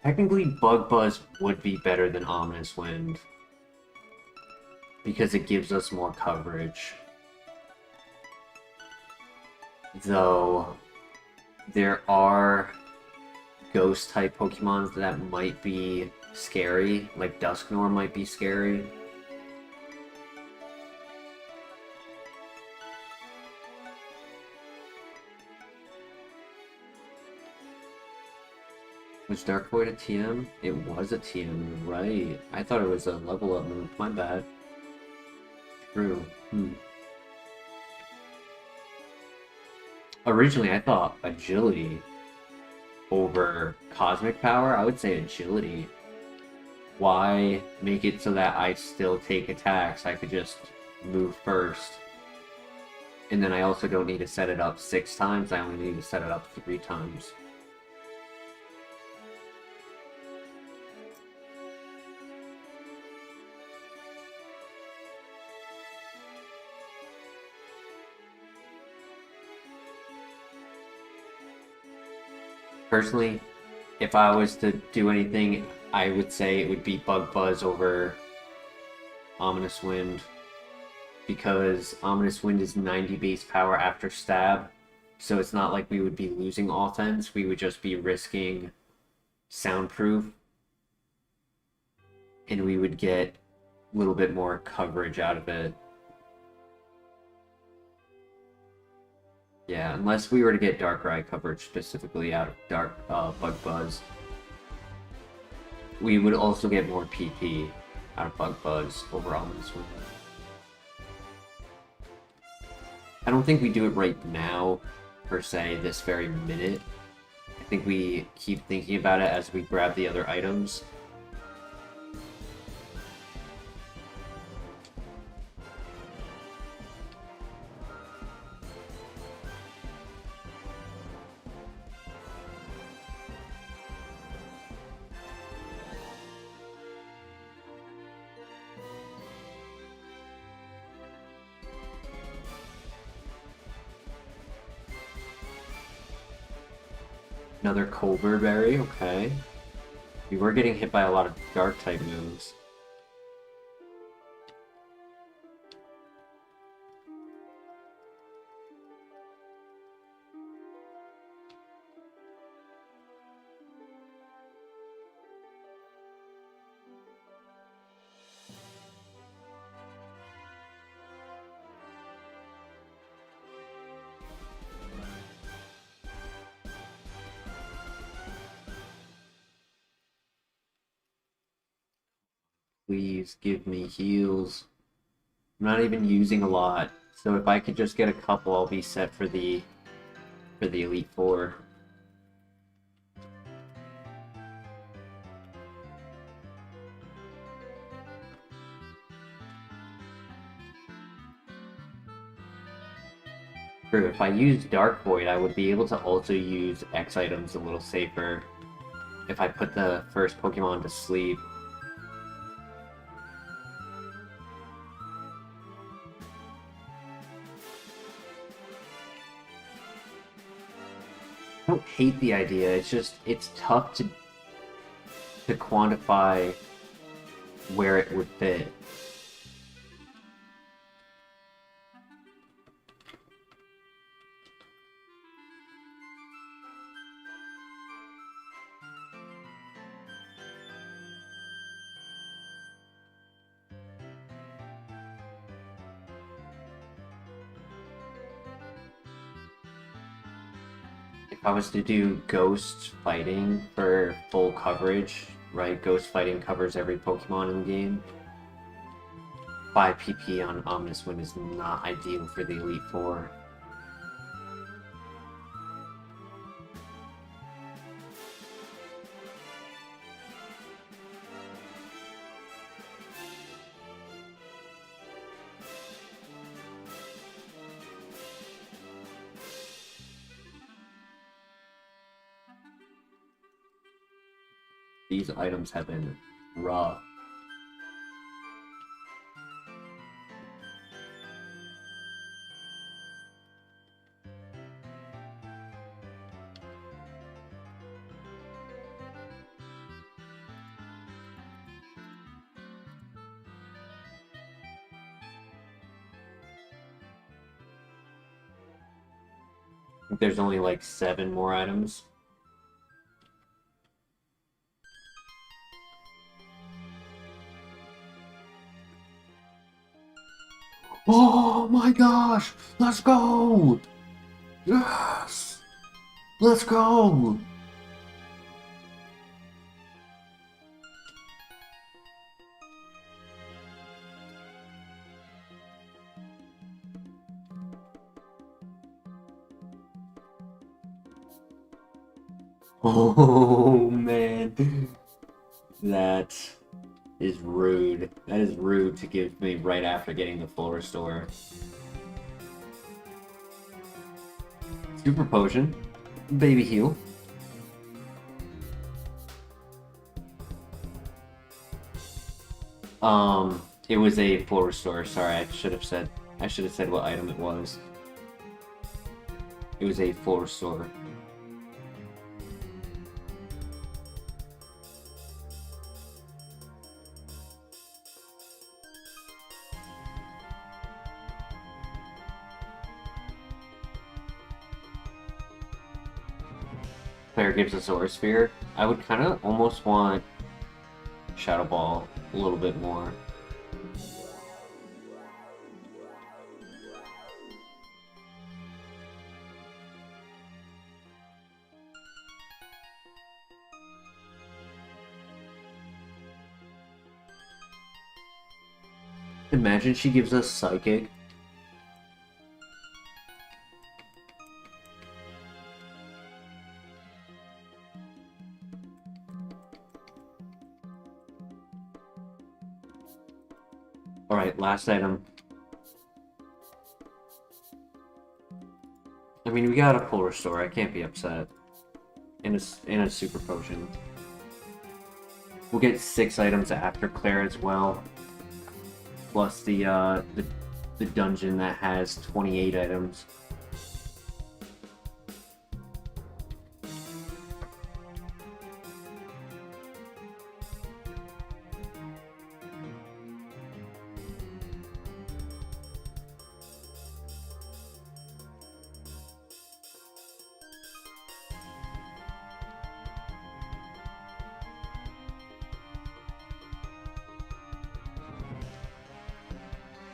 S1: Technically, Bug Buzz would be better than Ominous Wind, because it gives us more coverage. Though, there are Ghost-type Pokemon that might be scary, like Dusknoir might be scary. Was Dark Void a TM? It was a TM, right. I thought it was a level up move, my bad. True. Originally, I thought Agility over Cosmic Power. I would say Agility. Why make it so that I still take attacks? I could just move first. And then I also don't need to set it up 6 times, I only need to set it up 3 times. Personally, if I was to do anything, I would say it would be Bug Buzz over Ominous Wind, because Ominous Wind is 90 base power after stab, so it's not like we would be losing offense, we would just be risking soundproof, and we would get a little bit more coverage out of it. Yeah, unless we were to get Darkrai coverage specifically out of Bug Buzz. We would also get more PP out of Bug Buzz over Ominous Wind. I don't think we do it right now, per se, this very minute. I think we keep thinking about it as we grab the other items. Another Colbur Berry, okay. We were getting hit by a lot of dark type moves. Please give me heals. I'm not even using a lot, so if I could just get a couple, I'll be set for the Elite Four. True, if I use Dark Void, I would be able to also use X items a little safer if I put the first Pokemon to sleep. I don't hate the idea, it's just, it's tough to quantify where it would fit. If I was to do Ghost Fighting for full coverage, right? Ghost Fighting covers every Pokemon in the game. 5 PP on Ominous Wind is not ideal for the Elite Four. These items have been rough. I think there's only like 7 more items. Oh my gosh! Let's go! Yes! Let's go! Oh man, that is rude. That is rude to give me right after getting the full restore. Super Potion, Baby Heal. It was a full restore. Sorry, I should have said what item it was. It was a full restore. Player gives us Aura Sphere. I would kind of almost want Shadow Ball a little bit more. Imagine she gives us Psychic. Alright, last item. I mean, we got a full restore, I can't be upset. In a Super Potion. We'll get 6 items after Claire as well. Plus the dungeon that has 28 items.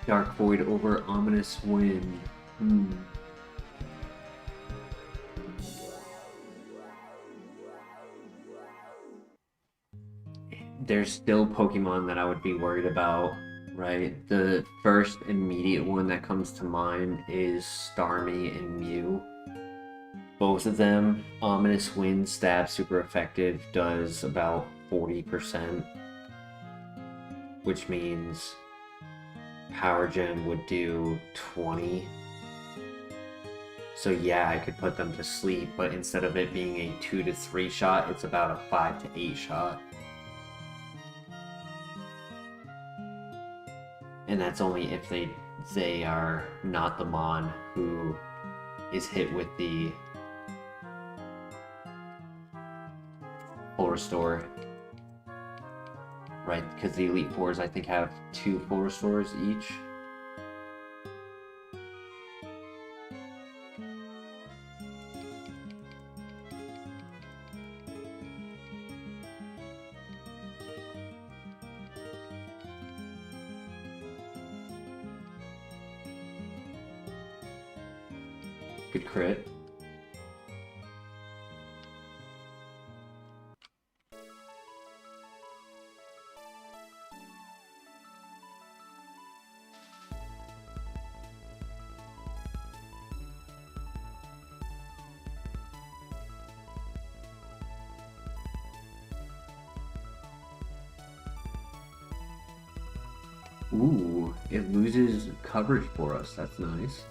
S1: Dark Void over Ominous Wind. Hmm. There's still Pokemon that I would be worried about, right? The first immediate one that comes to mind is Starmie and Mew. Both of them, Ominous Wind stab super effective, does about 40%, which means Power Gem would do 20. So yeah, I could put them to sleep, but instead of it being a 2 to 3 shot, it's about a 5 to 8 shot. And that's only if they are not the Mon who is hit with the full restore. Right, because the Elite Fours I think have 2 full restores each. Good crit. Ooh, it loses coverage for us. That's nice.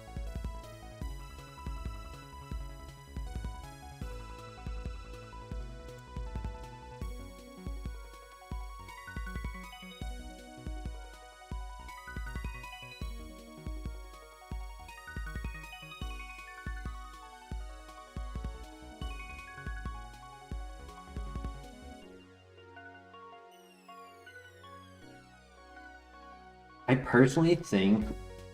S1: I personally think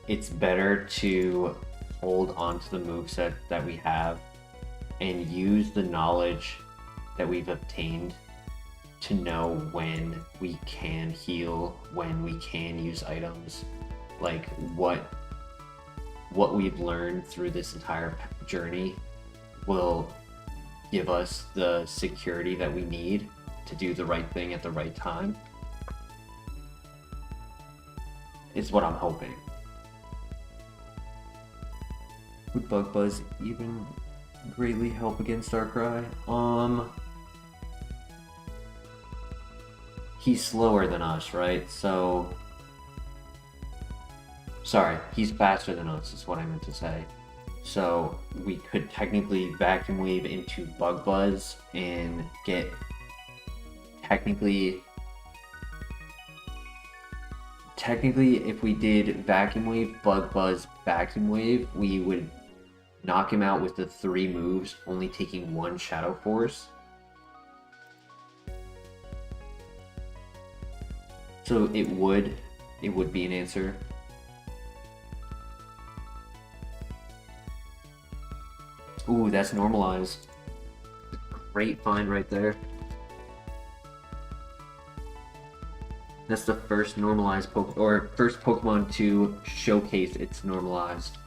S1: it's better to hold on to the moveset that we have and use the knowledge that we've obtained to know when we can heal, when we can use items, like what we've learned through this entire journey will give us the security that we need to do the right thing at the right time. Is what I'm hoping. Would Bug Buzz even greatly help against Darkrai? He's slower than us, right? So... Sorry, he's faster than us, is what I meant to say. So we could technically Vacuum Wave into Bug Buzz and get technically, if we did Vacuum Wave, Bug Buzz, Vacuum Wave, we would knock him out with the 3 moves, only taking 1 Shadow Force. So it would be an answer. Ooh, that's normalized. Great find right there. That's the first normalized first Pokemon to showcase its normalized.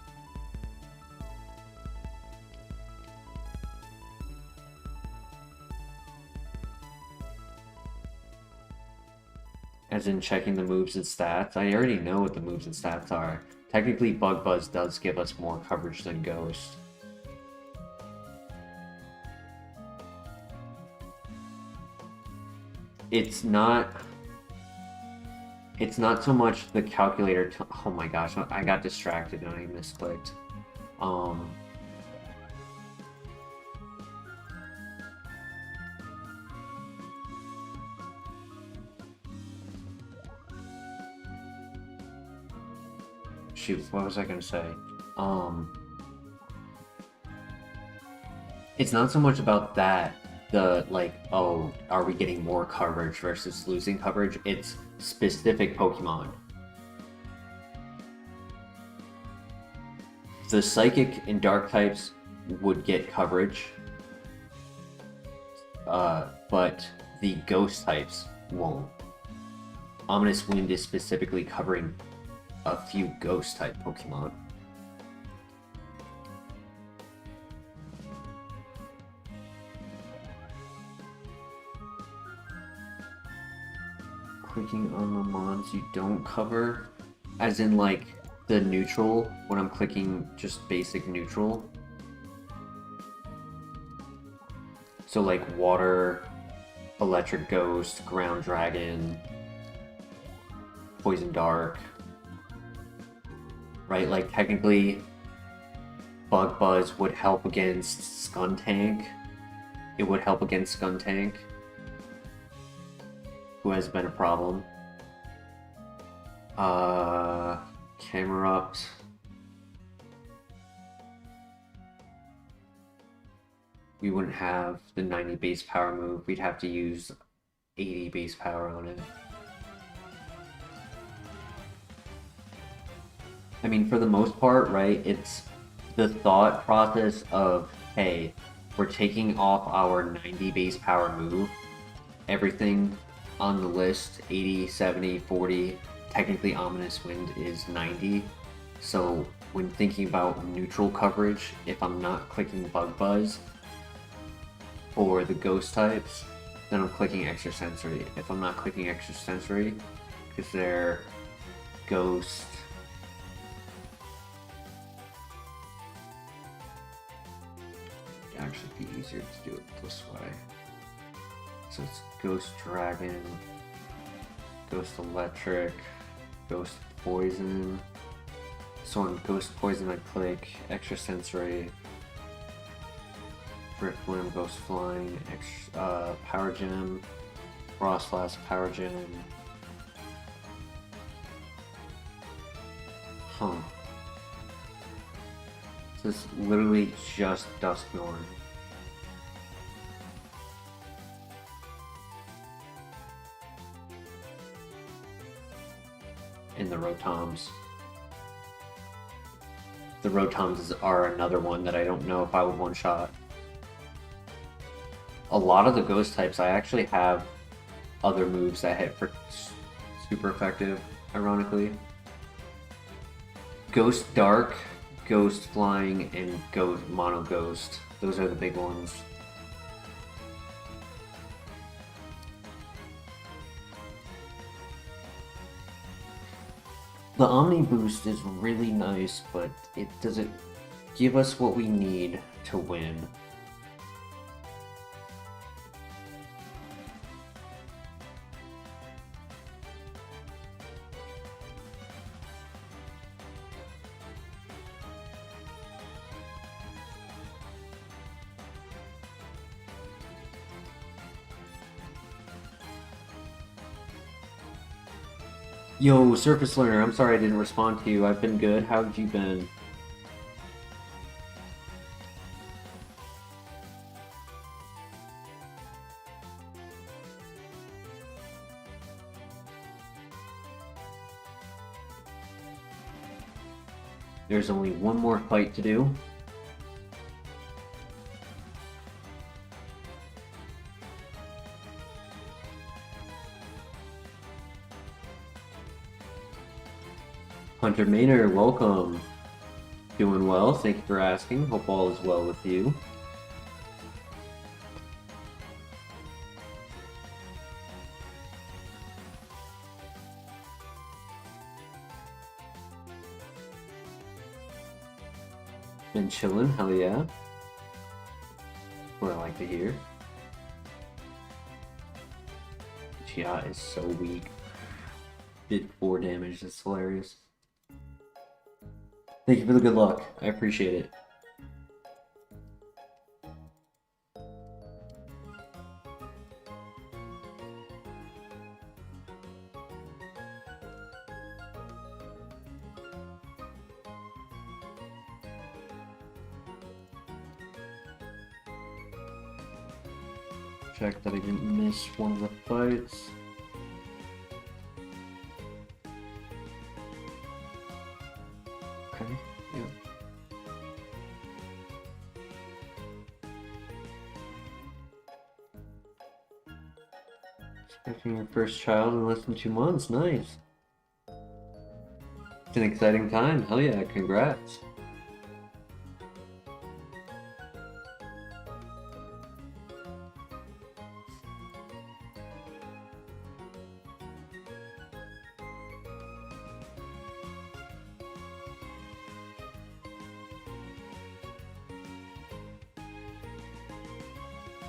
S1: As in checking the moves and stats. I already know what the moves and stats are. Technically, Bug Buzz does give us more coverage than Ghost. It's not so much the calculator. Oh my gosh, I got distracted and I misclicked. Shoot, what was I gonna say? It's not so much about that. The like, oh, are we getting more coverage versus losing coverage? It's specific Pokemon. The Psychic and Dark types would get coverage, but the Ghost types won't. Ominous Wind is specifically covering a few ghost type Pokemon. Clicking on the mons you don't cover, as in like the neutral, when I'm clicking just basic neutral. So like water, electric ghost, ground dragon, poison dark, right? Like technically Bug Buzz would help against Skuntank. It would help against Skuntank, who has been a problem. Camerupt. We wouldn't have the 90 base power move. We'd have to use 80 base power on it. I mean, for the most part, right, it's the thought process of, hey, we're taking off our 90 base power move. Everything on the list, 80, 70, 40, technically Ominous Wind is 90. So when thinking about neutral coverage, if I'm not clicking Bug Buzz for the ghost types, then I'm clicking Extrasensory. If I'm not clicking Extrasensory, because they're ghost, it'd actually be easier to do it this way. So it's Ghost Dragon, Ghost Electric, Ghost Poison. So on Ghost Poison I click Extrasensory, Drifblim, Ghost Flying, Power Gem, Frostlass, Power Gem. Huh. So it's literally just Dusknoir. And the Rotoms. The Rotoms are another one that I don't know if I would one-shot. A lot of the ghost types, I actually have other moves that hit for super effective, ironically. Ghost Dark, Ghost Flying, and Ghost Mono Ghost. Those are the big ones. The Omni Boost is really nice, but it doesn't give us what we need to win. Yo, Surface Learner, I'm sorry I didn't respond to you. I've been good. How have you been? There's only one more fight to do. Hunter Maynard, welcome. Doing well, thank you for asking. Hope all is well with you. Been chilling, hell yeah. What I like to hear. Chia is so weak. Did 4 damage, that's hilarious. Thank you for the good luck. I appreciate it. Check that I didn't miss one of the fights. Okay, yeah. Expecting your first child in less than 2 months, nice. It's an exciting time. Hell yeah, congrats.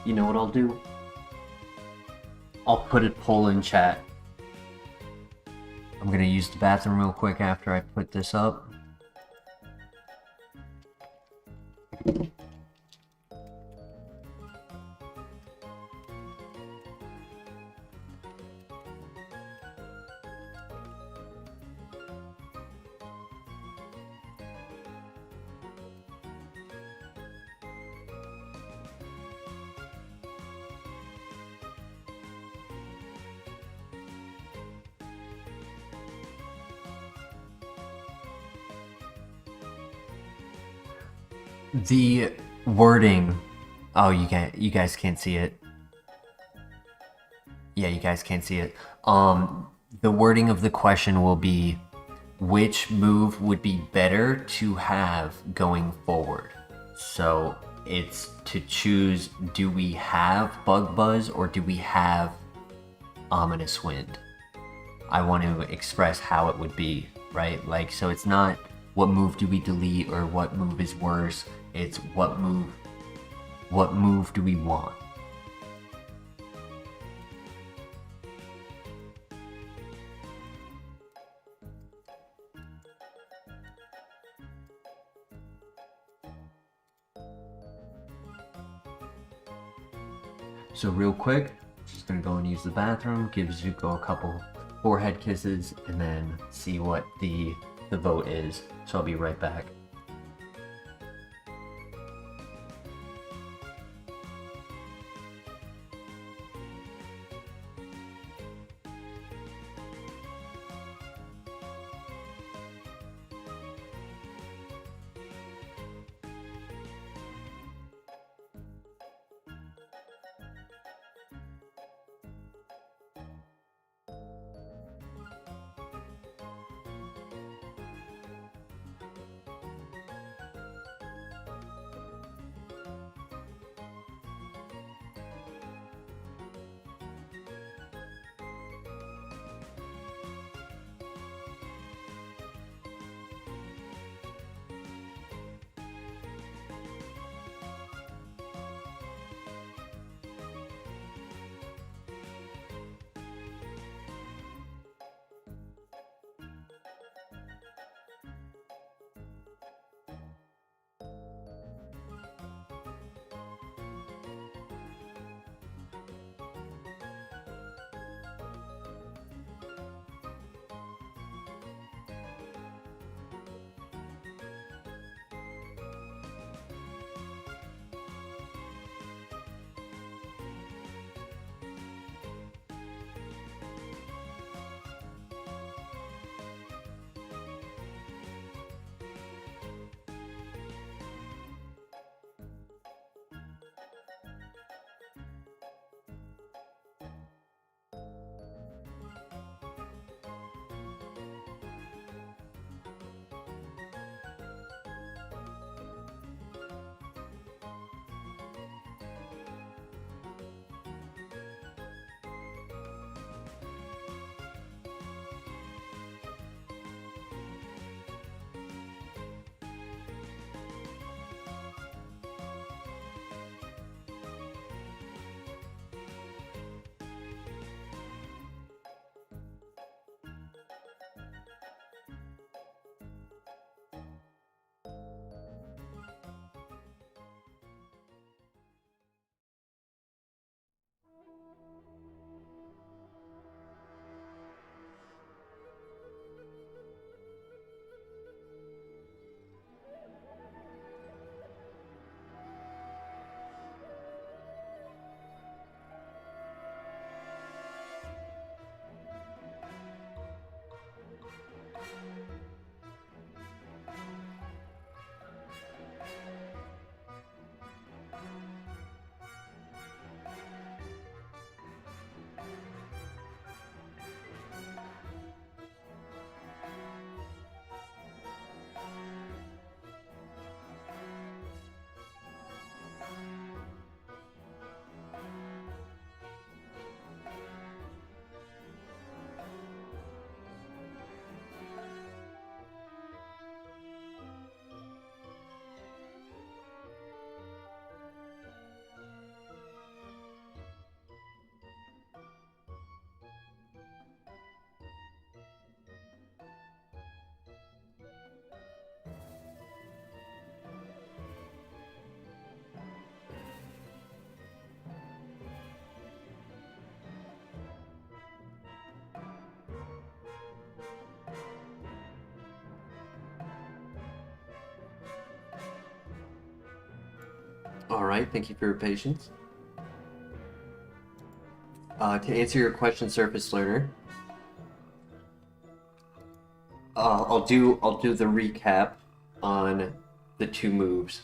S1: You know what I'll do? I'll put a poll in chat. I'm gonna use the bathroom real quick after I put this up. The wording. Oh, you guys can't see it. Yeah, you guys can't see it. The wording of the question will be, which move would be better to have going forward? So it's to choose, do we have Bug Buzz or do we have Ominous Wind? I want to express how it would be, right? Like, so it's not what move do we delete or what move is worse. It's what move do we want? So real quick, just gonna go and use the bathroom, give Zuko a couple forehead kisses, and then see what the vote is. So I'll be right back. Alright, thank you for your patience. To answer your question, Surface Learner, I'll do the recap on the two moves.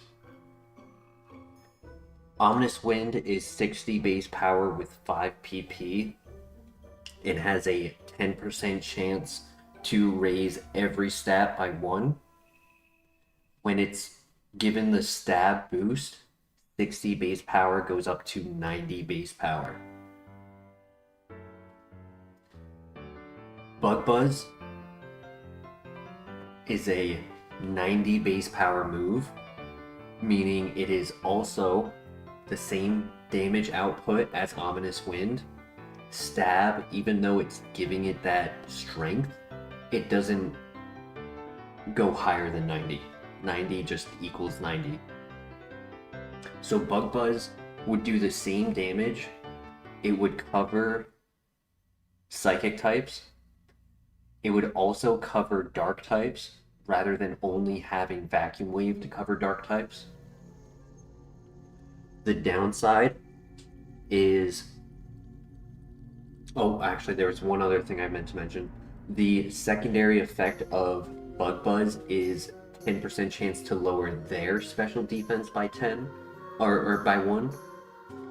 S1: Ominous Wind is 60 base power with 5 PP. It has a 10% chance to raise every stat by 1. When it's given the stab boost, 60 base power goes up to 90 base power. Bug Buzz is a 90 base power move, meaning it is also the same damage output as Ominous Wind. Stab, even though it's giving it that strength, it doesn't go higher than 90. 90 just equals 90. So Bug Buzz would do the same damage. It would cover psychic types. It would also cover dark types rather than only having Vacuum Wave to cover dark types. The downside is... Oh, actually, there was one other thing I meant to mention. The secondary effect of Bug Buzz is 10% chance to lower their special defense by 10, or by 1,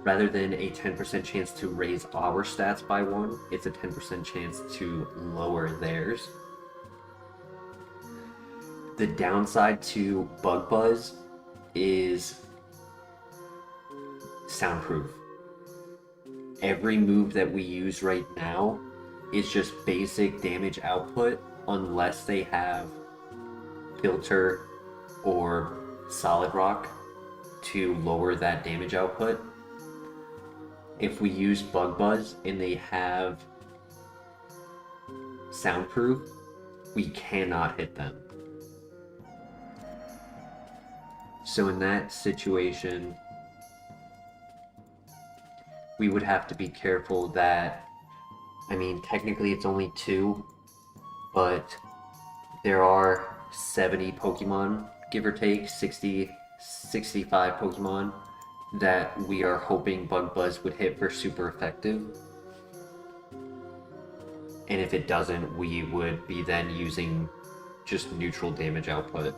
S1: rather than a 10% chance to raise our stats by 1. It's a 10% chance to lower theirs. The downside to Bug Buzz is soundproof. Every move that we use right now is just basic damage output unless they have filter or solid rock to lower that damage output. If we use Bug Buzz and they have soundproof, we cannot hit them. So in that situation, we would have to be careful that, I mean, technically it's only 2, but there are 70 Pokemon, give or take, 60, 65 Pokemon that we are hoping Bug Buzz would hit for super effective. And if it doesn't, we would be then using just neutral damage output.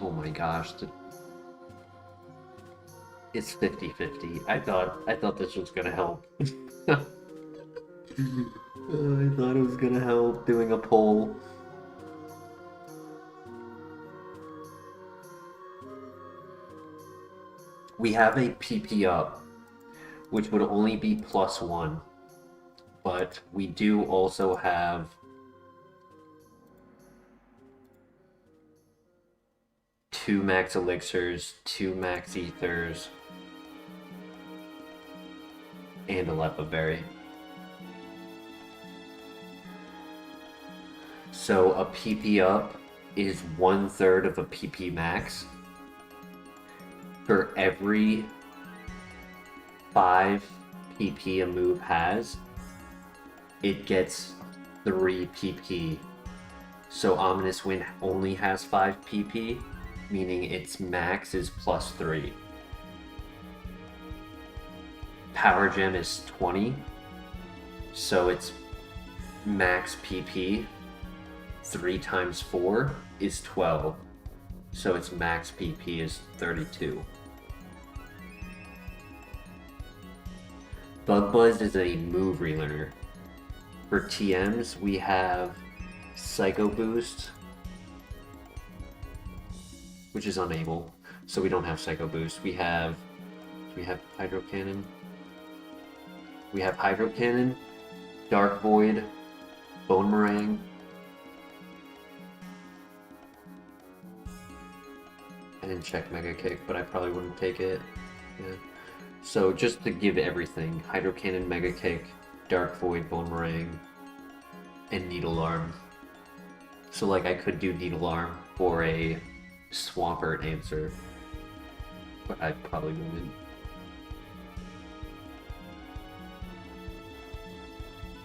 S1: Oh my gosh, it's 50-50. I thought this was gonna help. I thought it was gonna help doing a poll. We have a PP up, which would only be +1, but we do also have 2 max elixirs, 2 max ethers, and a Lepa Berry. So a PP up is 1/3 of a PP max. For every 5 PP a move has, it gets 3 PP. So Ominous Wind only has 5 PP, meaning its max is +3. Power Gem is 20, so its max PP 3 times 4 is 12, so its max PP is 32. Bug Buzz is a move relearner. For TMs, we have Psycho Boost, which is unable, so we don't have Psycho Boost. We have Hydro Cannon. We have Hydro Cannon, Dark Void, Bone Meringue, I didn't check Mega Kick, but I probably wouldn't take it. Yeah. So just to give everything, Hydro Cannon, Mega Kick, Dark Void, Bone Meringue, and Needle Arm. So like I could do Needle Arm for a Swampert answer, but I probably wouldn't.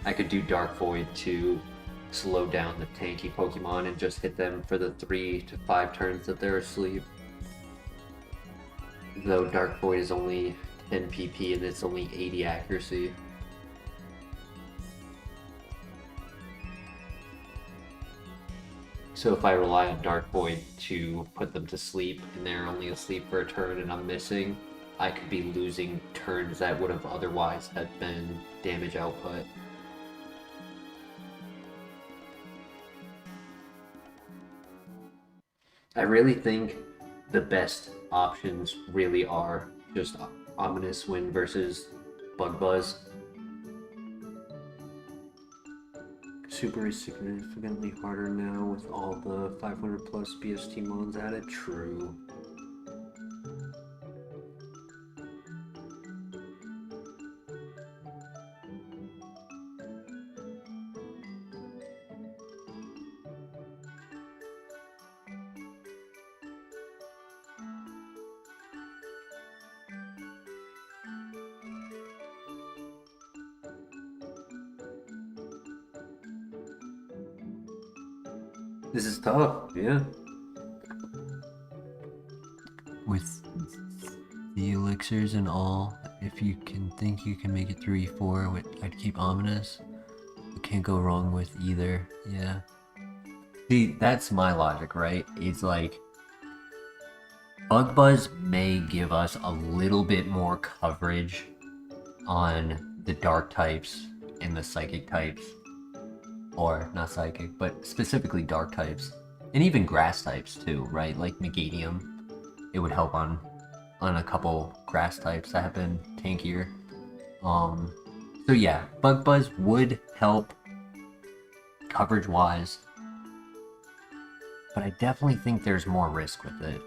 S1: I could do Dark Void to slow down the tanky Pokemon and just hit them for the 3 to 5 turns that they're asleep. Though Dark Void is only 10 PP and it's only 80 accuracy. So if I rely on Dark Void to put them to sleep and they're only asleep for a turn and I'm missing, I could be losing turns that would have otherwise had been damage output. I really think the best options really are just Ominous Wind versus Bug Buzz. Super is significantly harder now with all the 500 plus BST mons added. True. This is tough, yeah.
S2: With the elixirs and all, if you can think you can make it 3-4, I'd keep Ominous. You can't go wrong with either, yeah.
S1: See, that's my logic, right? It's like, Bug Buzz may give us a little bit more coverage on the dark types and the psychic types. Or, not psychic, but specifically dark types. And even grass types too, right? Like Megadium. It would help on a couple grass types that have been tankier. So yeah, Bug Buzz would help coverage-wise. But I definitely think there's more risk with it.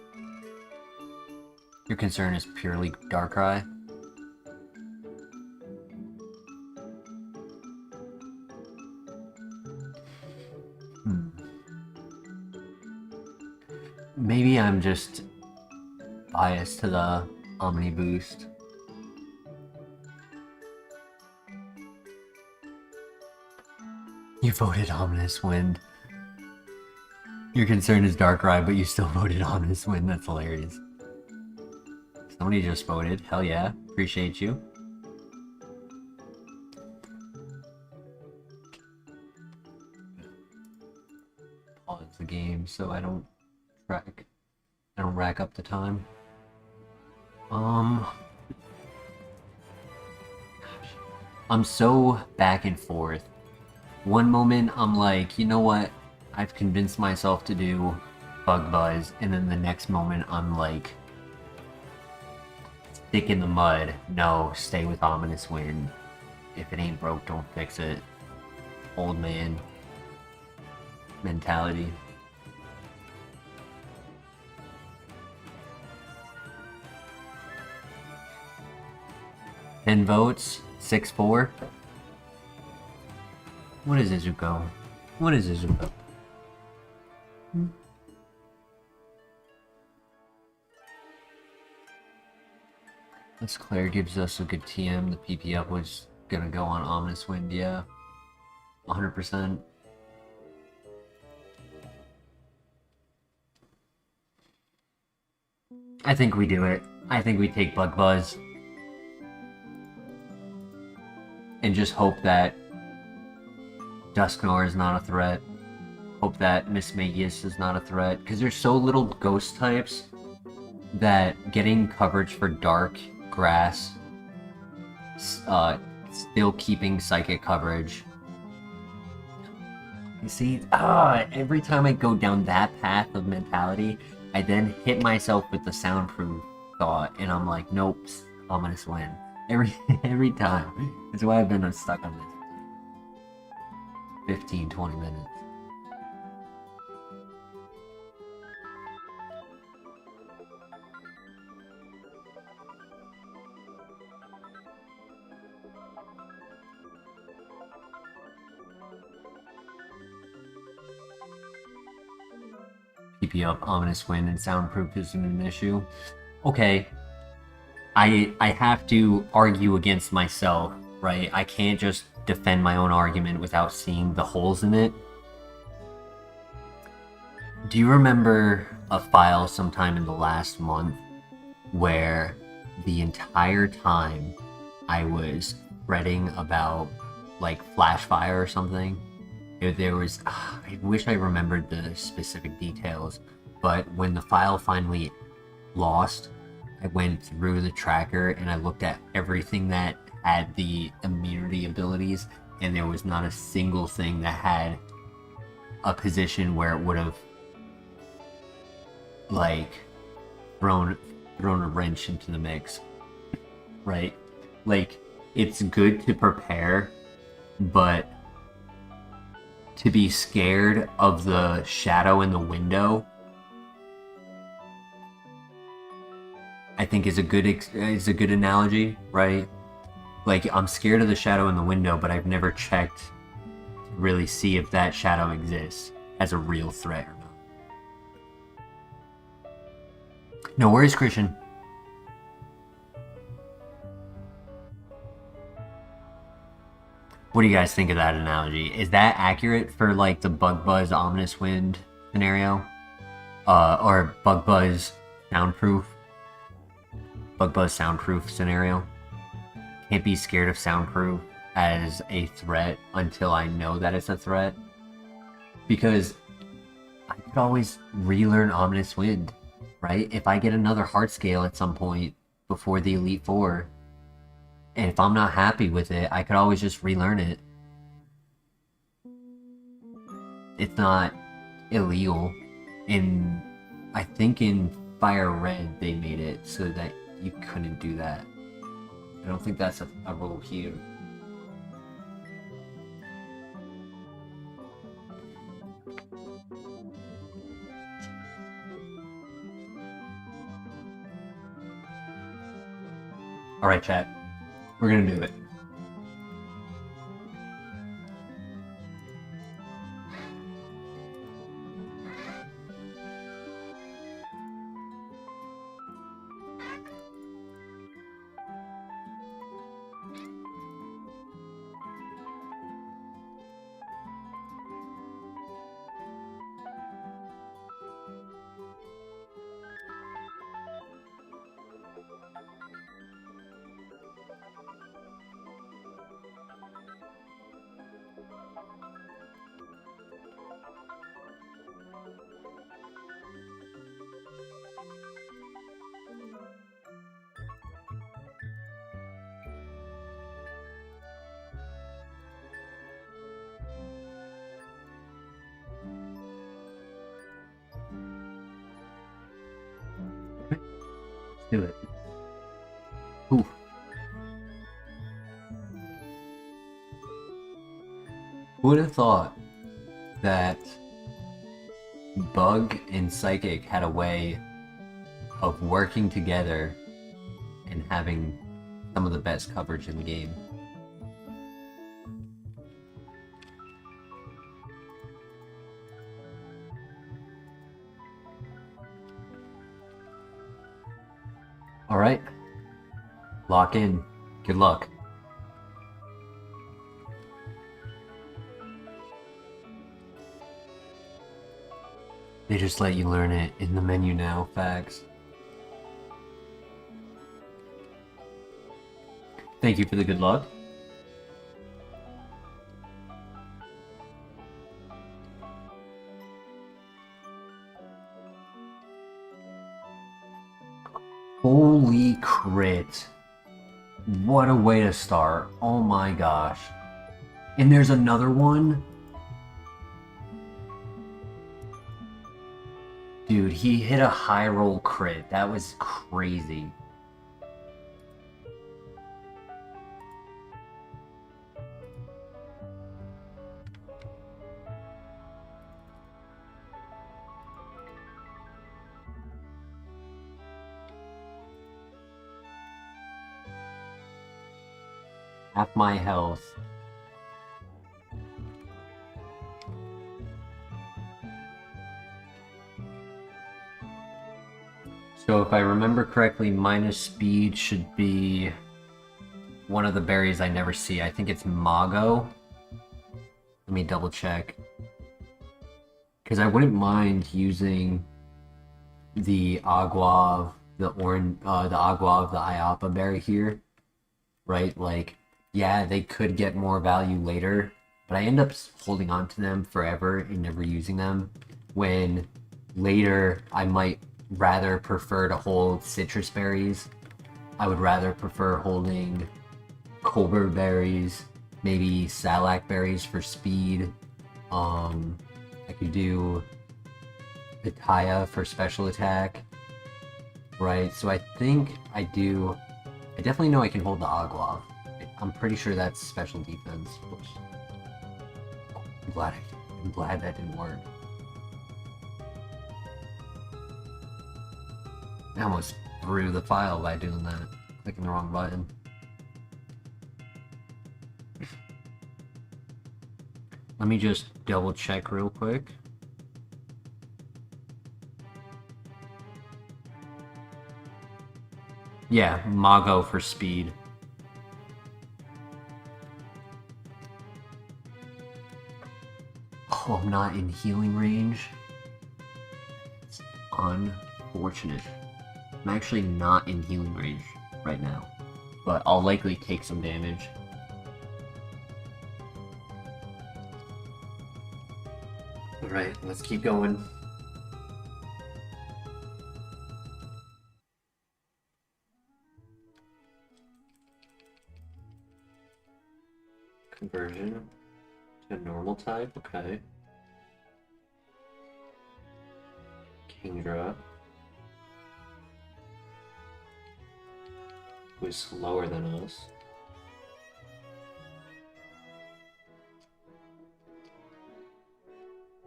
S1: Your concern is purely Darkrai? Maybe I'm just biased to the Omni boost. You voted Ominous Wind. Your concern is Darkrai, but you still voted Ominous Wind. That's hilarious. Somebody just voted. Hell yeah. Appreciate you. Pause the game so I don't rack up the time. I'm so back and forth. One moment I'm like, you know what? I've convinced myself to do Bug Buzz, and then the next moment I'm like, stick in the mud. No, stay with Ominous Wind. If it ain't broke, don't fix it. Old man mentality. Ten votes, 6-4. What is Izuku? What is Izuku? This Claire gives us a good TM. The PP up was gonna go on Ominous Wind, yeah. 100%. I think we do it. I think we take Bug Buzz. And just hope that Dusknoir is not a threat. Hope that Miss Magius is not a threat. Because there's so little ghost types that getting coverage for dark, grass, still keeping psychic coverage. You see, every time I go down that path of mentality, I then hit myself with the soundproof thought, and I'm like, nope, Ominous Wind. Every time. That's why I've been stuck on this 15-20 minutes. PP up, Ominous Wind, and soundproof isn't an issue. Okay. I have to argue against myself, right? I can't just defend my own argument without seeing the holes in it. Do you remember a file sometime in the last month where the entire time I was fretting about like flash fire or something? There was, I wish I remembered the specific details, but when the file finally lost, I went through the tracker and I looked at everything that had the immunity abilities, and there was not a single thing that had a position where it would have like thrown a wrench into the mix, right? Like, it's good to prepare, but to be scared of the shadow in the window, I think is a good analogy, right? Like, I'm scared of the shadow in the window, but I've never checked to really see if that shadow exists as a real threat or not. No worries, Christian. What do you guys think of that analogy? Is that accurate for like the Bug Buzz Ominous Wind scenario? Or Bug Buzz Soundproof scenario? Can't be scared of Soundproof as a threat until I know that it's a threat. Because I could always relearn Ominous Wind, right? If I get another heart scale at some point before the Elite Four, and if I'm not happy with it, I could always just relearn it. It's not illegal. I think in FireRed they made it so that you couldn't do that. I don't think that's a rule here. Alright, chat. We're gonna do it. Do it. Ooh. Who would have thought that Bug and Psychic had a way of working together and having some of the best coverage in the game? Alright. Lock in. Good luck. They just let you learn it in the menu now, facts. Thank you for the good luck. Holy crit. What a way to start. Oh my gosh. And there's another one? Dude, he hit a high roll crit. That was crazy. Half my health. So if I remember correctly, minus speed should be one of the berries I never see. I think it's Mago. Let me double check. Because I wouldn't mind using the agua, the agua of the Iapa berry here, right? Like, yeah, they could get more value later, but I end up holding on to them forever and never using them. When later I might rather prefer to hold citrus berries. I would rather prefer holding cobra berries, maybe salac berries for speed. I could do pitaya for special attack, right? So I think I definitely know I can hold the agua. I'm pretty sure that's special defense. Oops. I'm glad that didn't work. I almost threw the file by doing that, clicking the wrong button. Let me just double check real quick. Yeah, Mago for speed. Oh, I'm not in healing range. It's unfortunate. I'm actually not in healing range right now, but I'll likely take some damage. Alright, let's keep going. Conversion to normal type, okay. Kingdra. Who is slower than us.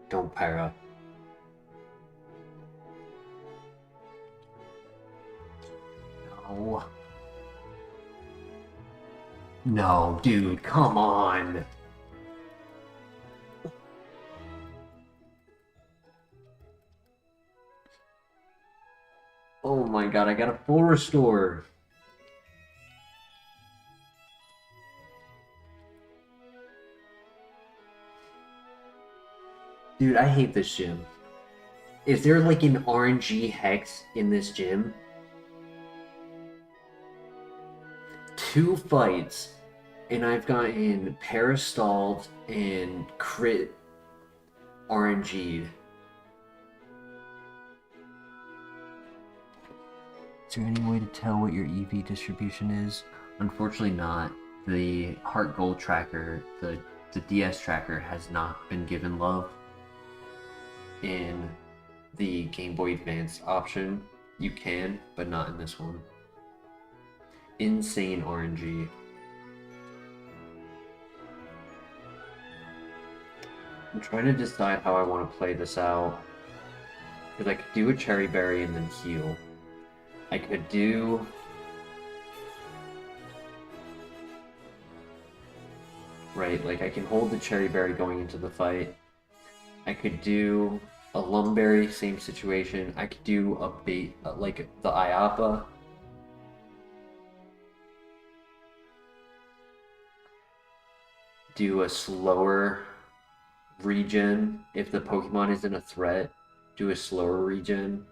S1: Don't para. No. No, dude, come on. Oh my god, I got a full restore. Dude, I hate this gym. Is there like an RNG hex in this gym? 2 fights, and I've gotten parastalled and crit RNG'd. Is there any way to tell what your EV distribution is? Unfortunately not. The HeartGold tracker, the DS tracker has not been given love. In the Game Boy Advance option, you can, but not in this one. Insane RNG. I'm trying to decide how I want to play this out. Because I could do a Cherry Berry and then heal. I could do... Right, like I can hold the Cherry Berry going into the fight. I could do a Lumberry, same situation. I could do a bait, like the Iapa. Do a slower regen if the Pokemon isn't a threat. Do a slower regen.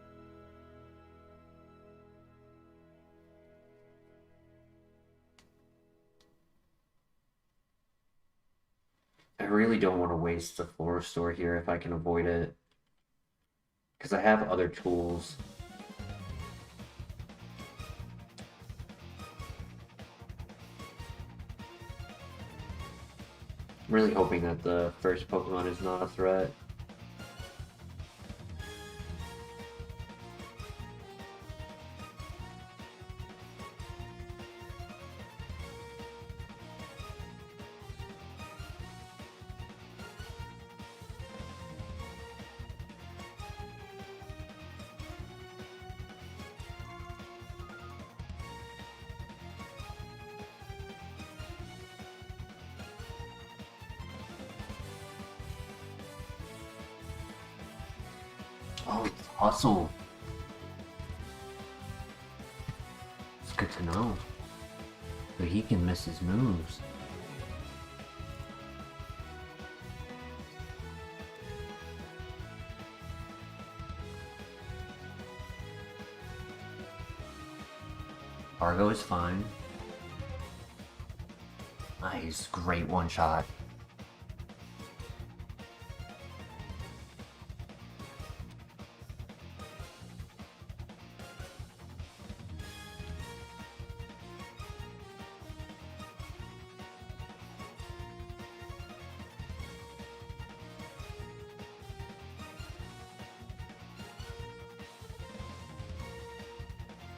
S1: I really don't want to waste the Floor Store here if I can avoid it. Because I have other tools. I'm really hoping that the first Pokemon is not a threat. Oh, it's Hustle. It's good to know. But he can miss his moves. Argo is fine. Nice, great one shot.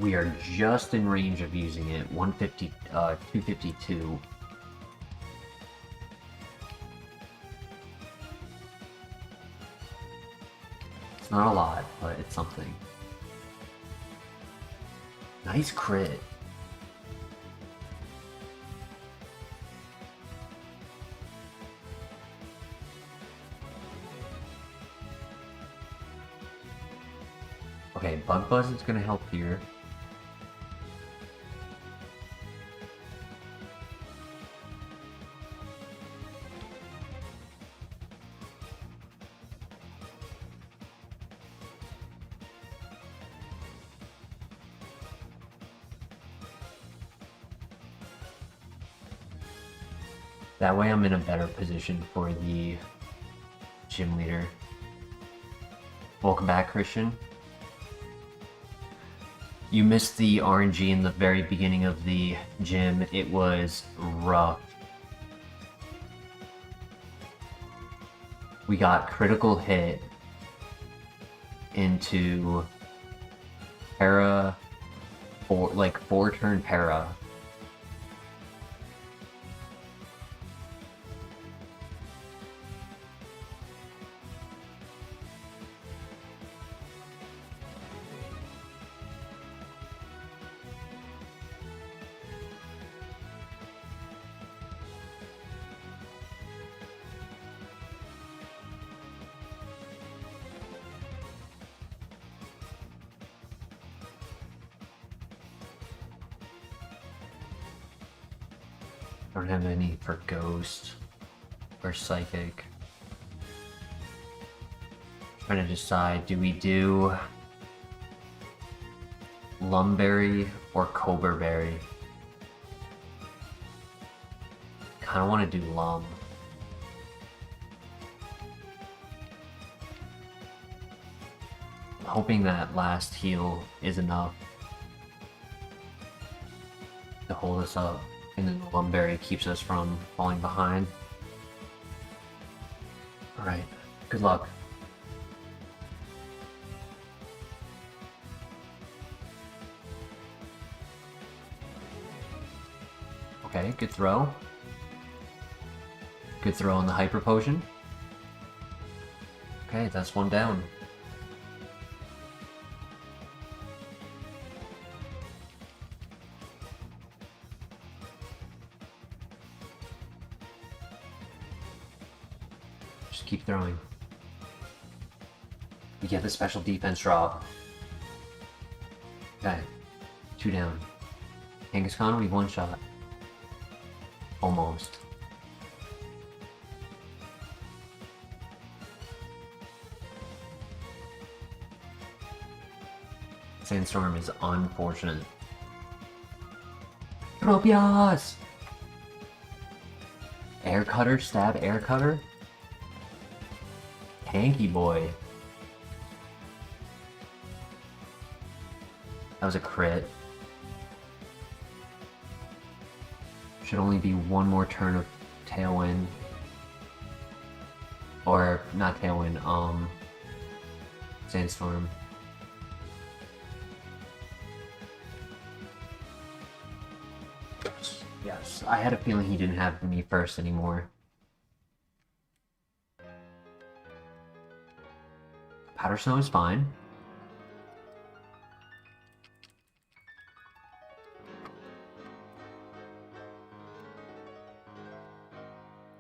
S1: We are just in range of using it. 150, 252. It's not a lot, but it's something. Nice crit. Okay, Bug Buzz is gonna help here. That way I'm in a better position for the gym leader. Welcome back, Christian. You missed the RNG in the very beginning of the gym. It was rough. We got critical hit into para, like 4-turn para. I don't have any for Ghost or Psychic. Trying to decide, do we do Lumberry or Cobra Berry? Kinda wanna do Lum. I'm hoping that last heal is enough to hold us up. And then the Lumberry keeps us from falling behind. Alright, good luck. Okay, good throw. Good throw on the Hyper Potion. Okay, that's one down. Keep throwing. We get the special defense drop. Okay, 2 down. Kangaskhan, we one shot. Almost. Sandstorm is unfortunate. Tropius! Air cutter, stab air cutter? Tanky boy. That was a crit. Should only be one more turn of Tailwind. Or, not Tailwind, Sandstorm. Yes, I had a feeling he didn't have me first anymore. Powder Snow is fine.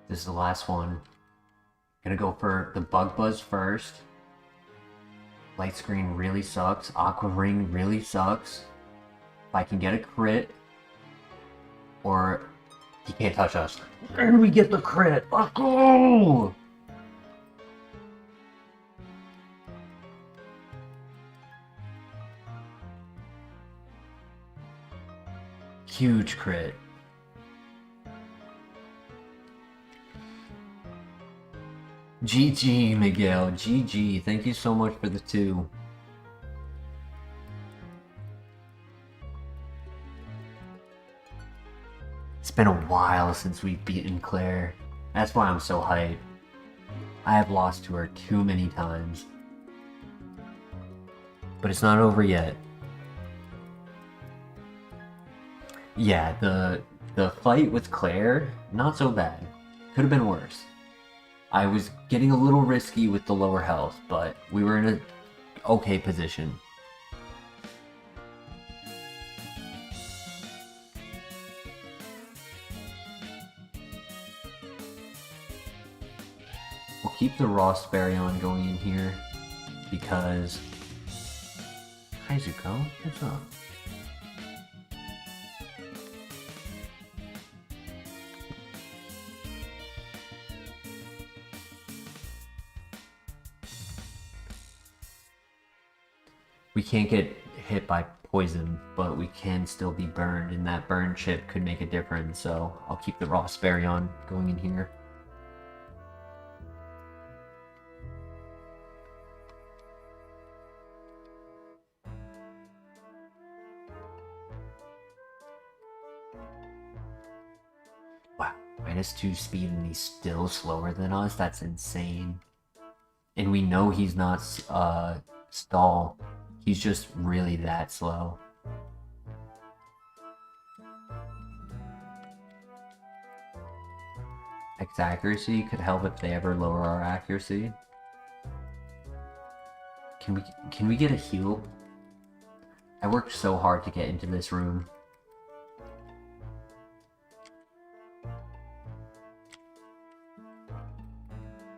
S1: This is the last one. Gonna go for the Bug Buzz first. Light Screen really sucks. Aqua Ring really sucks. If I can get a crit, or he can't touch us. And we get the crit! Let's go! Huge crit. GG, Miguel. GG. Thank you so much for the 2. It's been a while since we've beaten Claire. That's why I'm so hyped. I have lost to her too many times. But it's not over yet. Yeah, the fight with Claire, not so bad. Could have been worse. I was getting a little risky with the lower health, but we were in an okay position. We'll keep the Rossberry going in here because... Hi Zuko, what's up? We can't get hit by poison, but we can still be burned, and that burn chip could make a difference, so I'll keep the Rossberry going in here. Wow, -2 speed and he's still slower than us? That's insane. And we know he's not stall. He's just really that slow. X accuracy could help if they ever lower our accuracy. Can we get a heal? I worked so hard to get into this room.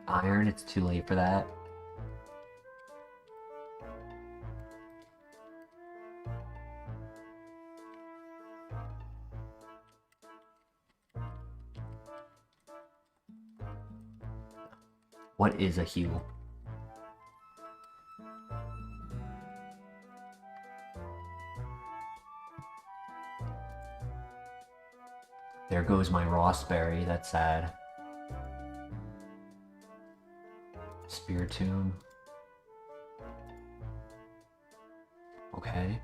S1: Iron, it's too late for that. What is a heal? There goes my Rossberry, that's sad. Spiritomb. Okay.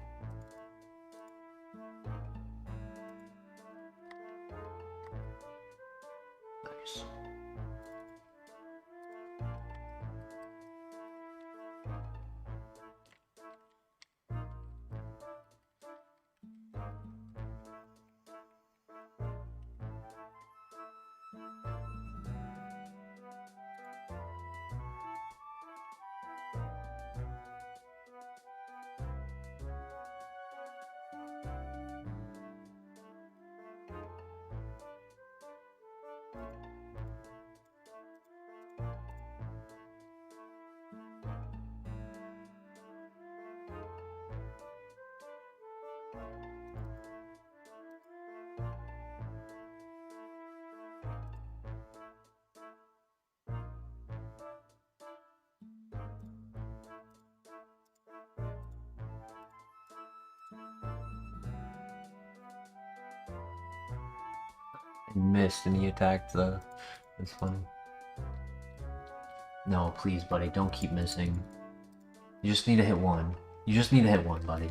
S1: Nice. Missed and he attacked the... That's funny. No, please, buddy, don't keep missing. You just need to hit 1. You just need to hit 1, buddy.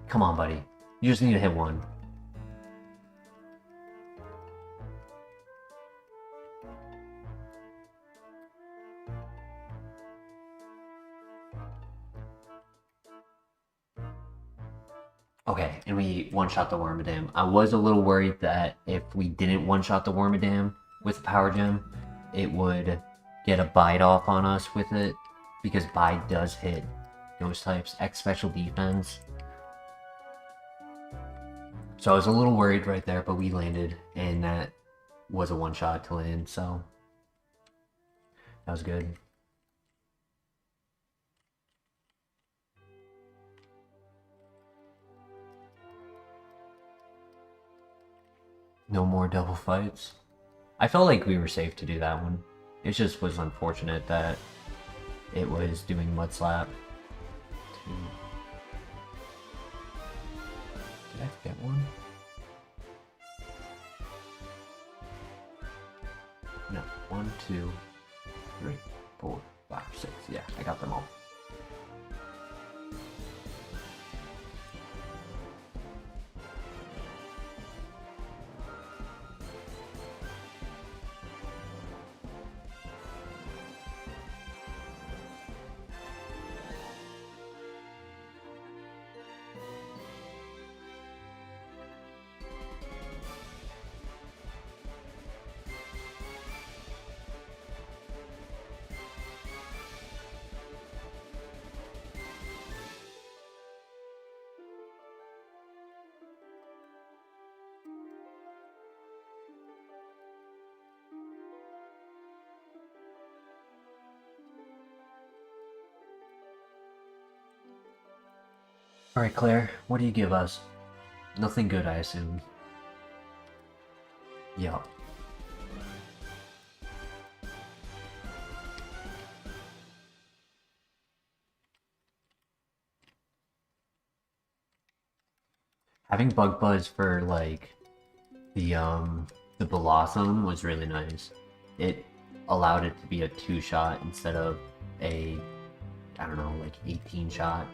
S1: Come on, buddy. You just need to hit 1. Okay, and we one-shot the Wormadam. I was a little worried that if we didn't one-shot the Wormadam with the Power Gem, it would get a bite off on us with it, because bite does hit those types, X special defense. So I was a little worried right there, but we landed, and that was a one-shot to land, so that was good. No more double fights. I felt like we were safe to do that one. It just was unfortunate that it was doing Mud Slap. Did I get one? No. 1, 2, 3, 4, 5, 6. Yeah, I got them all. Alright, Claire, what do you give us? Nothing good, I assume. Yup. Having bug buzz for like the blossom was really nice. It allowed it to be a 2-shot instead of a, I don't know, like 18 shot.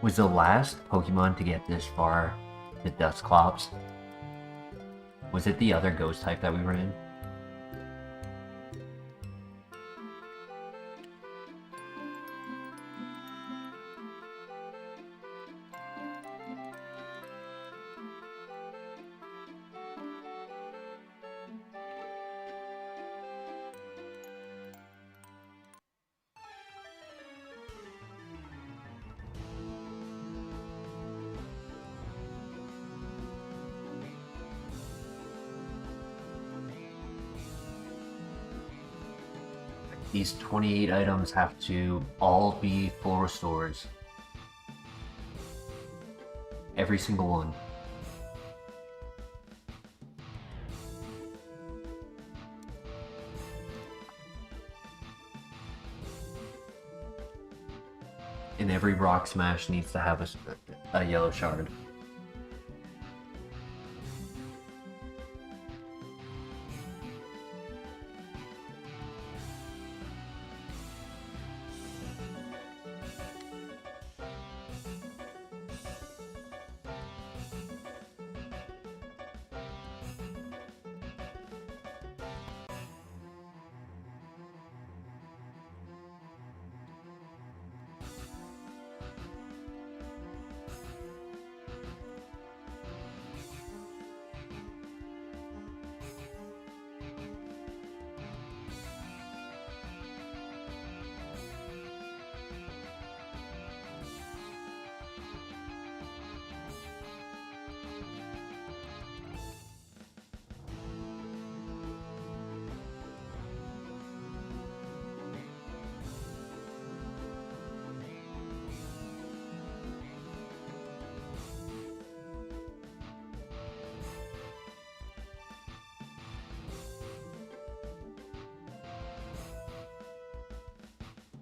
S1: Was the last Pokemon to get this far the Dusclops? Was it the other ghost type that we were in? These 28 items have to all be full restores. Every single one. And every rock smash needs to have a yellow shard.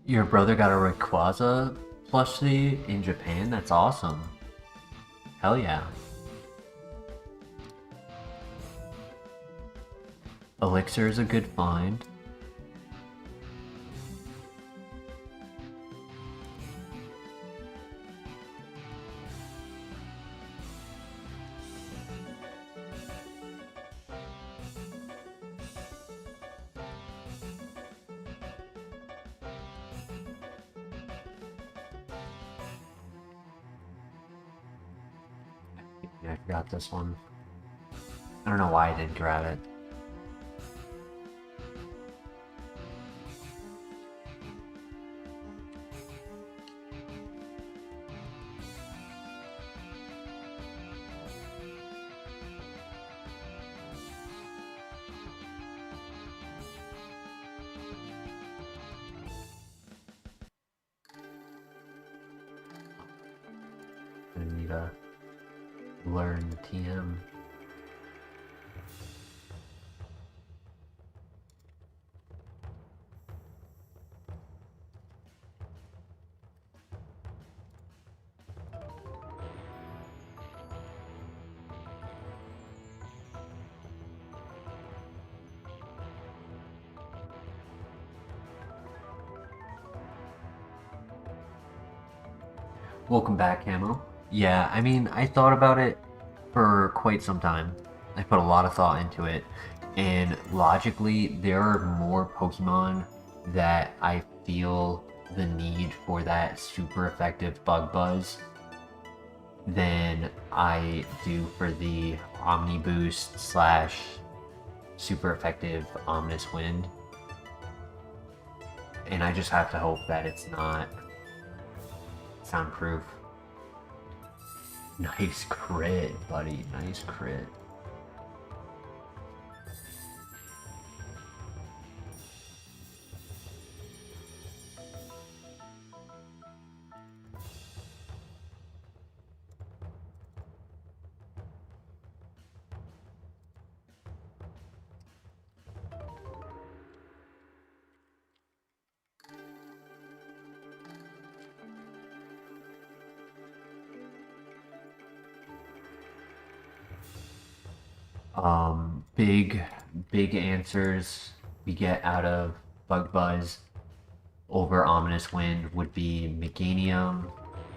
S1: Your brother got a Rayquaza plushie in Japan? That's awesome. Hell yeah. Elixir is a good find. Yeah, I forgot this one. I don't know why I didn't grab it. you to learn the TM. Welcome back, Camo. Yeah, I mean, I thought about it for quite some time. I put a lot of thought into it, and logically, there are more Pokemon that I feel the need for that super effective Bug Buzz than I do for the Omni Boost slash super effective Ominous Wind. And I just have to hope that it's not soundproof. Nice crit, buddy. Nice crit. Big answers we get out of Bug Buzz over Ominous Wind would be Meganium,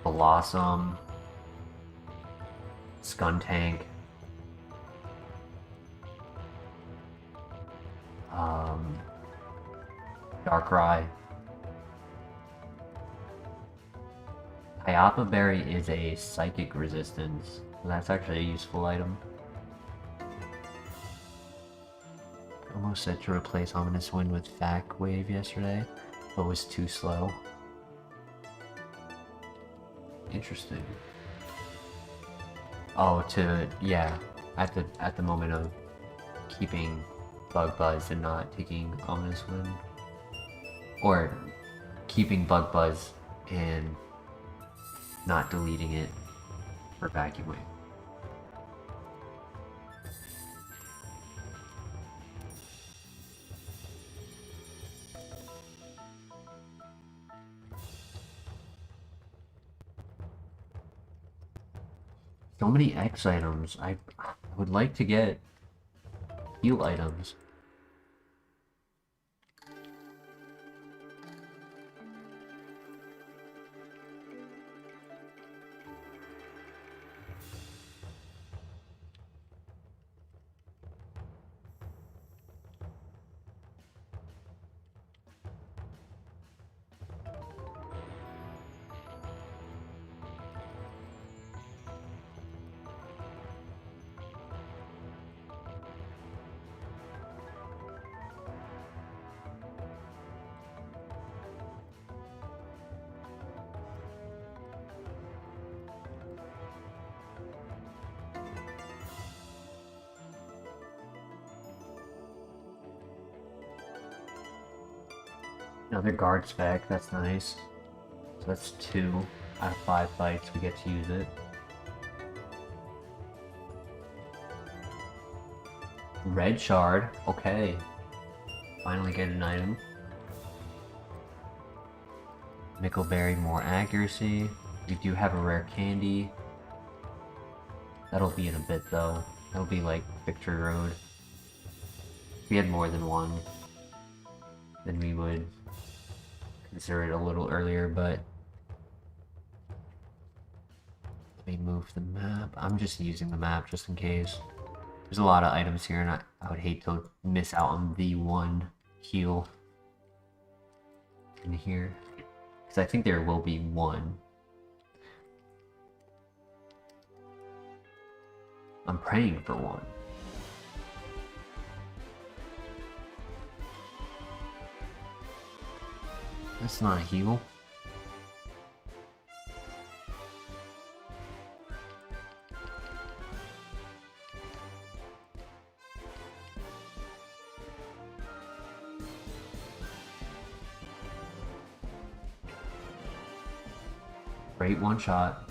S1: Blossom, Skuntank, Darkrai. Hyapa Berry is a psychic resistance, so that's actually a useful item. Almost set to replace Ominous Wind with Vac Wave yesterday, but was too slow. Interesting. Oh, yeah, at the moment of keeping Bug Buzz and not taking Ominous Wind, or keeping Bug Buzz and not deleting it for Vacuum Wave. So many X items. I would like to get heal items. Another guard spec, that's nice. So that's 2 out of 5 fights we get to use it. Red Shard, okay. Finally get an item. Mickleberry, more accuracy. We do have a rare candy. That'll be in a bit though. That'll be like Victory Road. If we had more than one, then we would consider it a little earlier, but let me move the map. I'm just using the map just in case. There's a lot of items here, and I would hate to miss out on the one heal in here, because I think there will be one. I'm praying for one. That's not a heal. Great one shot.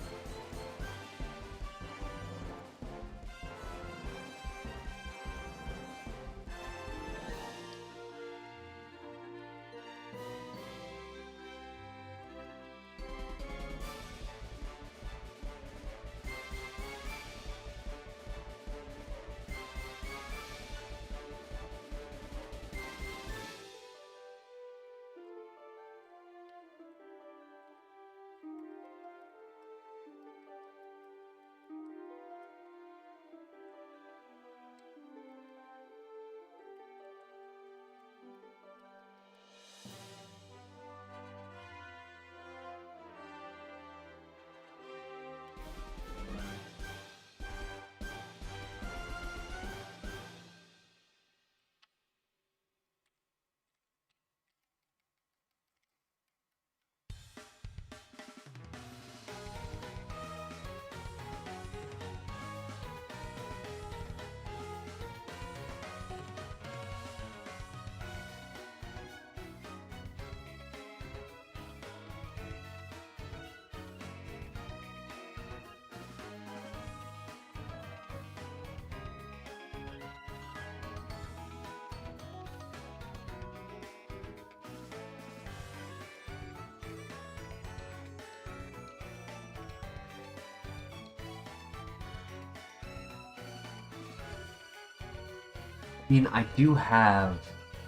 S1: mean, I do have,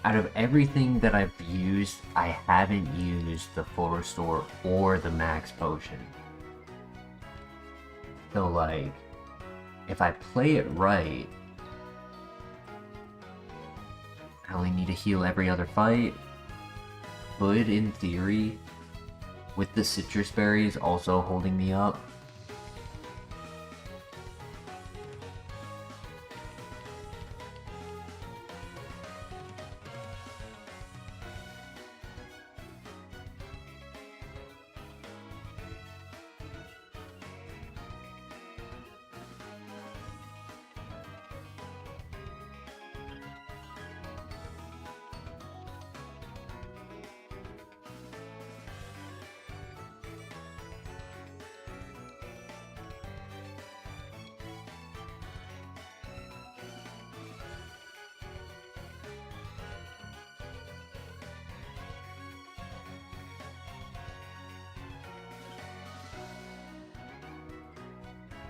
S1: out of everything that I've used, I haven't used the full restore or the max potion. So, like, if I play it right, I only need to heal every other fight. Could, in theory, with the citrus berries also holding me up.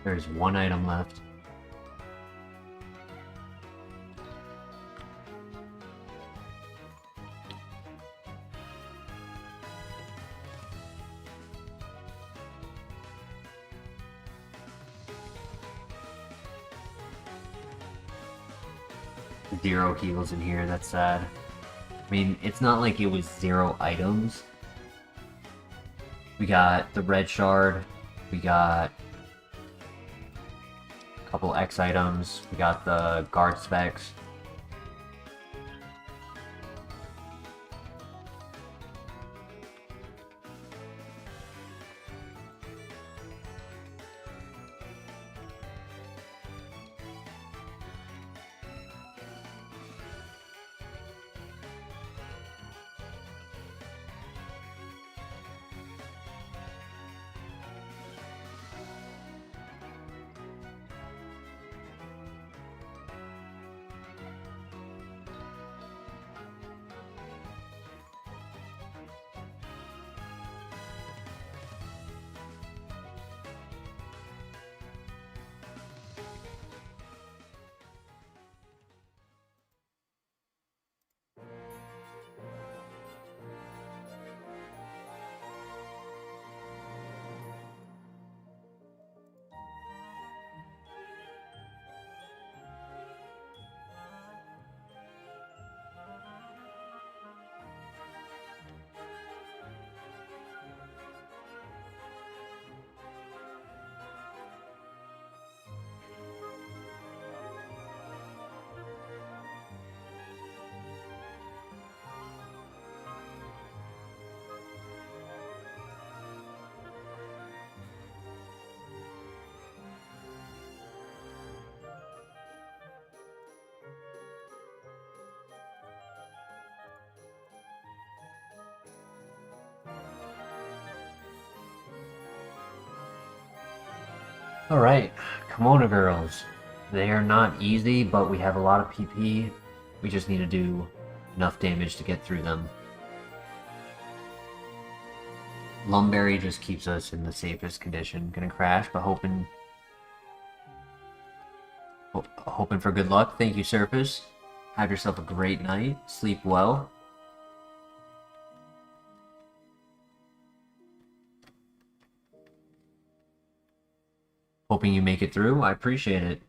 S1: There's one item left. Zero heals in here, that's sad. I mean, it's not like it was 0 items. We got the red shard, we got a couple X items, we got the guard specs. Alright, Kimono Girls. They are not easy, but we have a lot of PP. We just need to do enough damage to get through them. Lumberry just keeps us in the safest condition. Gonna crash, but hoping for good luck. Thank you, Surface. Have yourself a great night. Sleep well. Hoping you make it through. I appreciate it.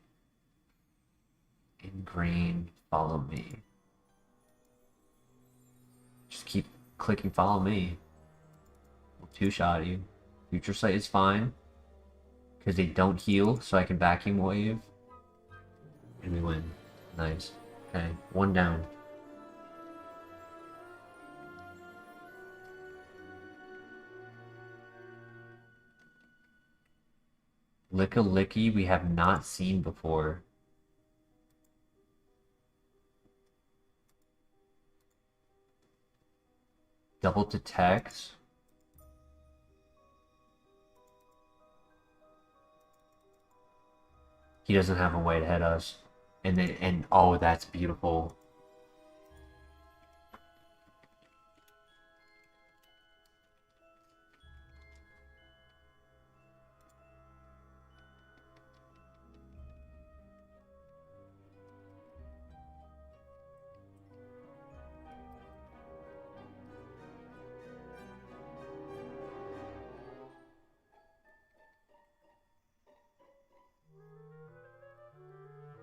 S1: Ingrained, follow me. Just keep clicking follow me. We'll two-shot you. Future Sight is fine. Because they don't heal, so I can vacuum wave. And we win. Nice. Okay, one down. Licky we have not seen before. Double detect. He doesn't have a way to hit us. And oh, that's beautiful.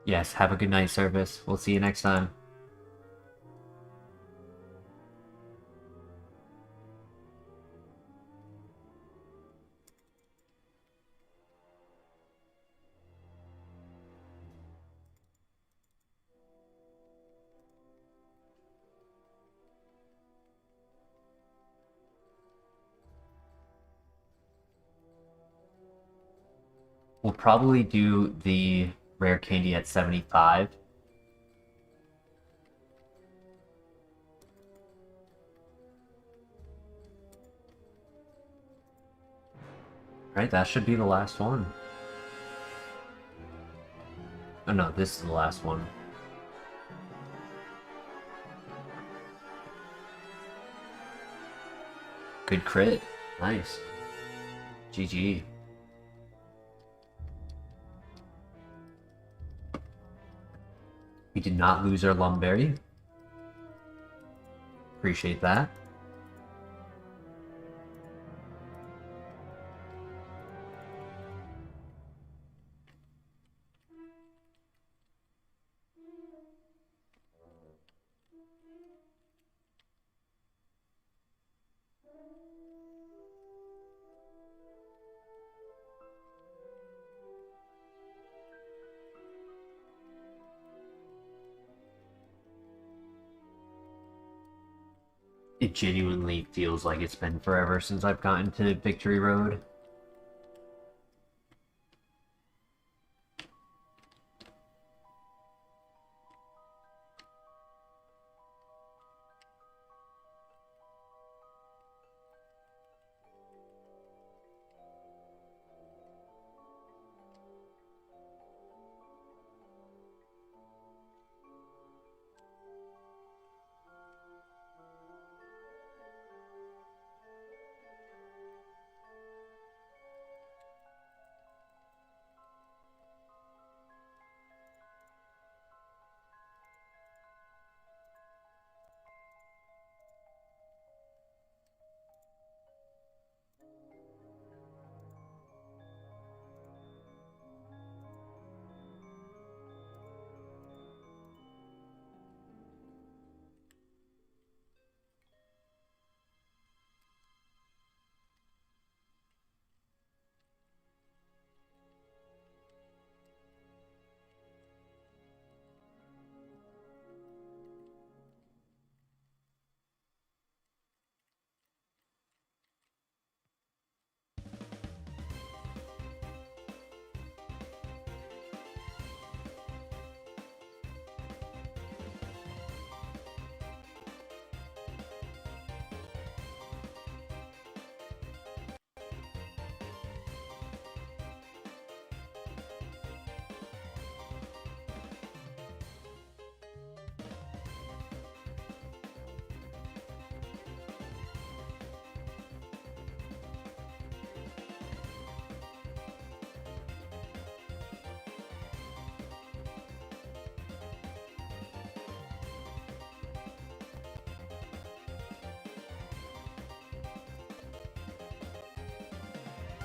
S1: Yes, have a good night, Service. We'll see you next time. We'll probably do the rare candy at 75. Right, that should be the last one. Oh no, this is the last one. Good crit. Nice. GG. We did not lose our Lumberry. Appreciate that. It genuinely feels like it's been forever since I've gotten to Victory Road.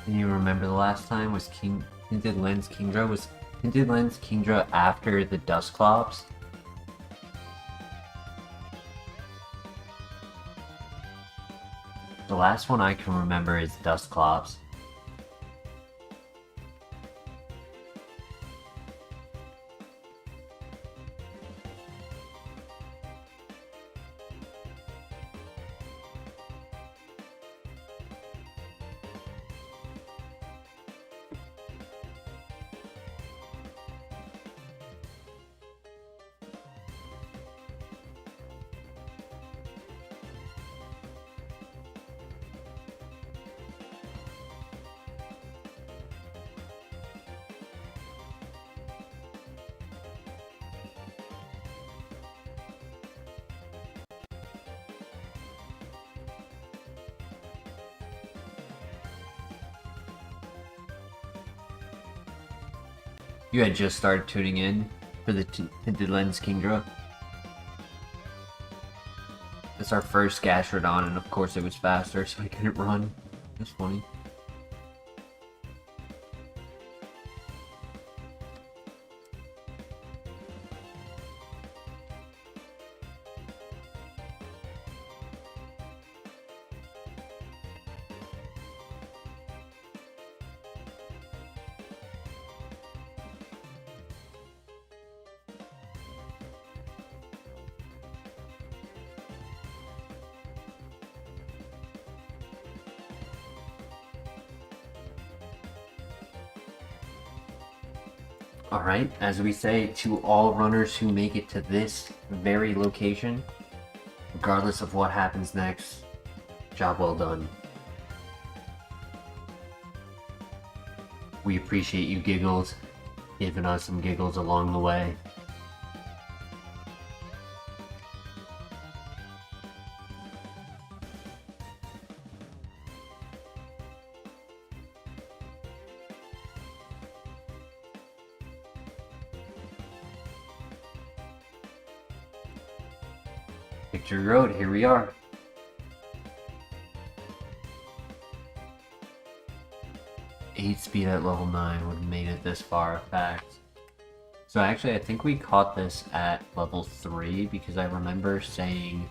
S1: Can you remember the last time was Tinted Lens Kingdra? Was Tinted Lens Kingdra after the Dusclops? The last one I can remember is Dusclops. You had just started tuning in for the Tinted Lens Kingdra. It's our first Gastrodon, and of course it was faster, so I couldn't run. That's funny. Alright, as we say to all runners who make it to this very location, regardless of what happens next, job well done. We appreciate you, Giggles, giving us some giggles along the way. Victory Road, here we are. Eight speed at level 9 would have made it this far, fact. So actually, I think we caught this at level 3 because I remember saying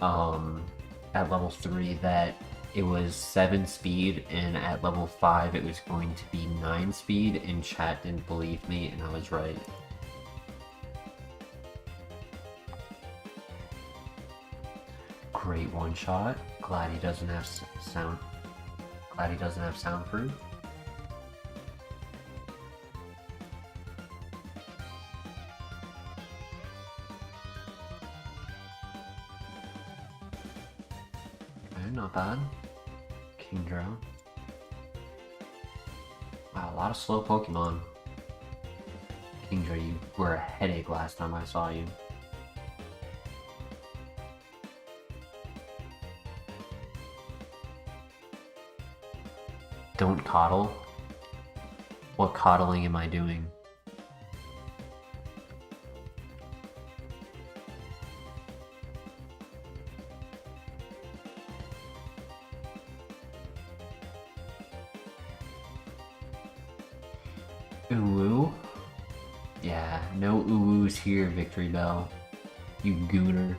S1: at level 3 that it was 7 speed, and at level 5 it was going to be 9 speed, and chat didn't believe me, and I was right. Great one shot. Glad he doesn't have sound. Glad he doesn't have soundproof. Okay, not bad. Kingdra. Wow, a lot of slow Pokemon. Kingdra, you were a headache last time I saw you. Don't coddle? What coddling am I doing? Uwu? Yeah, no uwus here, Victory Bell. You gooner.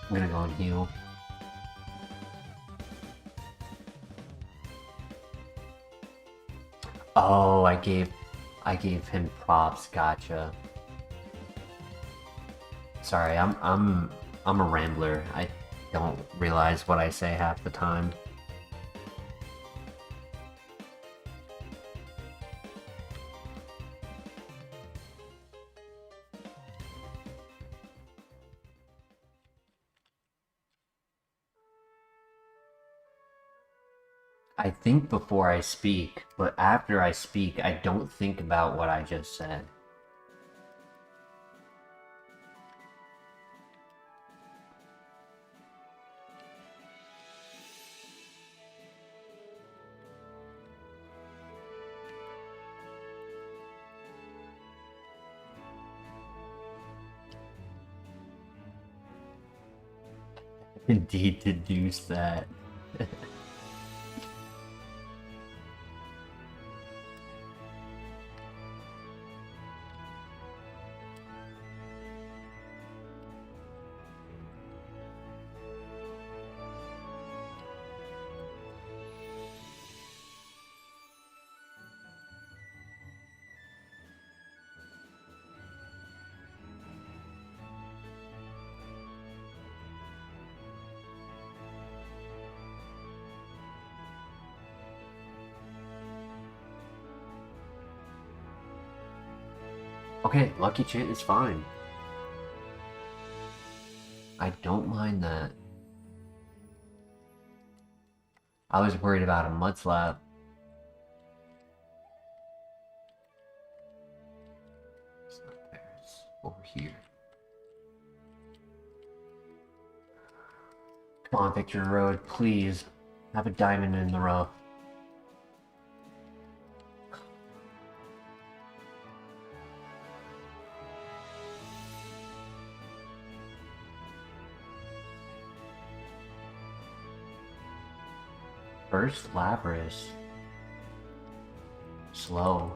S1: I'm gonna go and heal. Oh, I gave him props. Gotcha. Sorry, I'm a rambler. I don't realize what I say half the time. I think before I speak, but after I speak, I don't think about what I just said. Indeed, deduce that. Okay, Lucky Chant is fine. I don't mind that. I was worried about a mud slap. It's not there, it's over here. Come on, Victory Road, please. Have a diamond in the rough. First Lapras. Slow.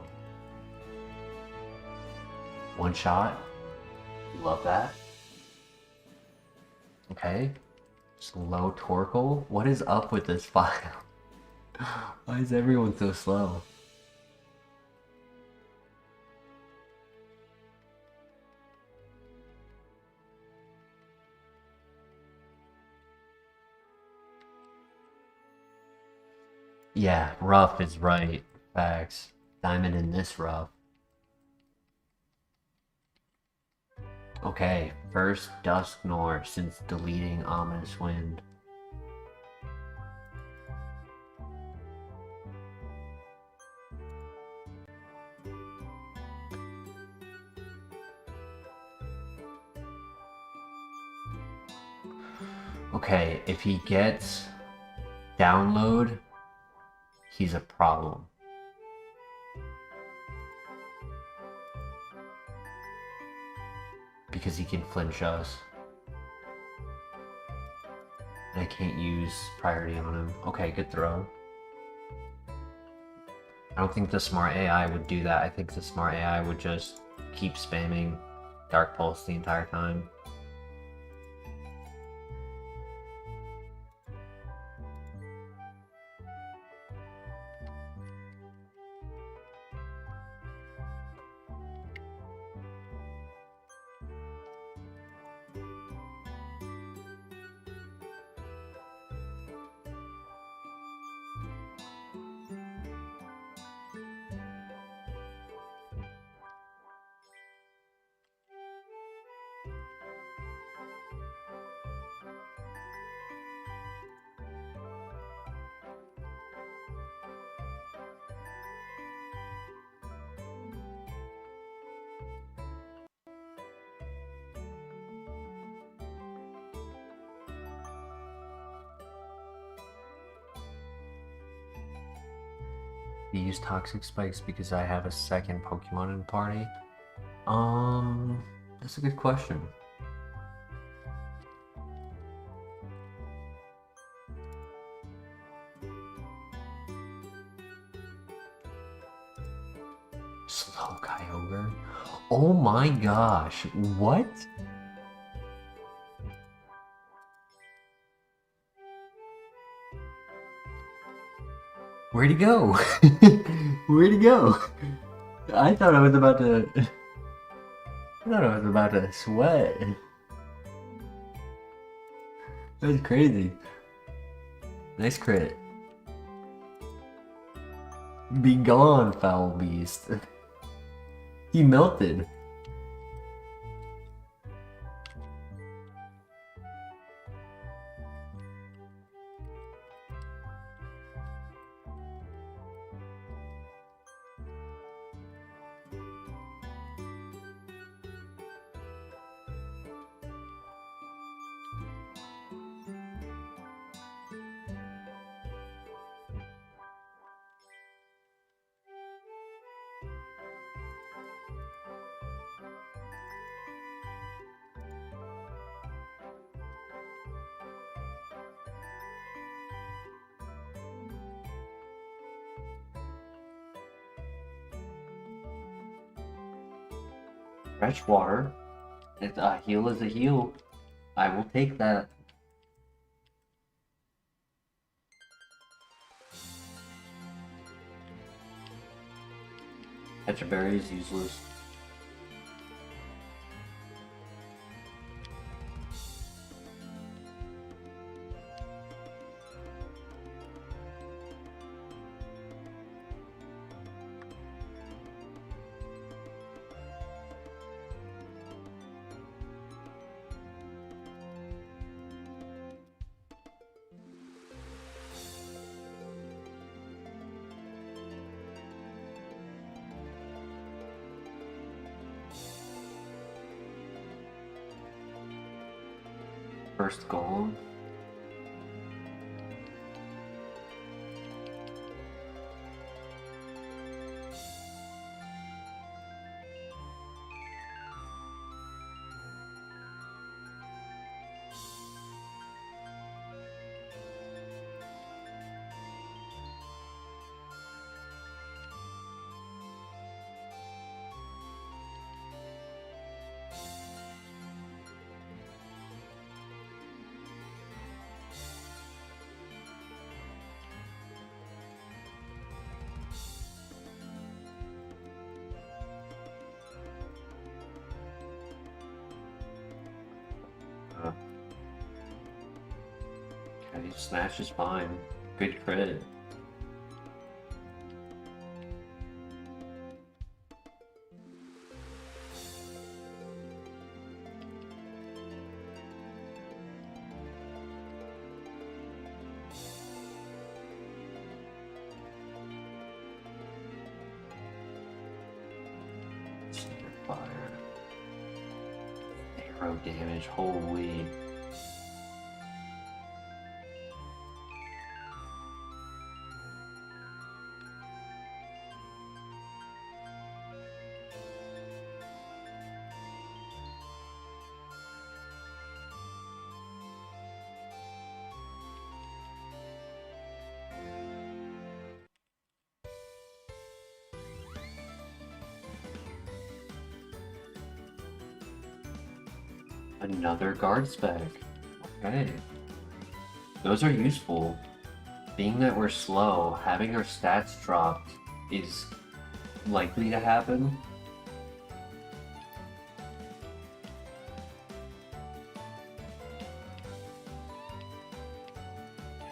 S1: One shot. Love that. Okay. Slow Torkoal? What is up with this file? Why is everyone so slow? Yeah, rough is right. Facts. Diamond in this rough. Okay, first Dusknor since deleting Ominous Wind. Okay, if he gets download, he's a problem. Because he can flinch us. And I can't use priority on him. Okay, good throw. I don't think the smart AI would do that. I think the smart AI would just keep spamming Dark Pulse the entire time. We use Toxic Spikes because I have a second Pokemon in the party. That's a good question. Slow Kyogre? Oh my gosh, what? Where'd he go? Where'd he go? I thought I was about to... I thought I was about to sweat. That was crazy. Nice crit. Be gone, foul beast. He melted. Fresh water. It's a heal is a heal. I will take that. Pecha Berry is useless. First goal. Okay, Snatch is fine. Good crit. 0 damage. Holy. Another guard spec. Okay. Those are useful. Being that we're slow, having our stats dropped is likely to happen.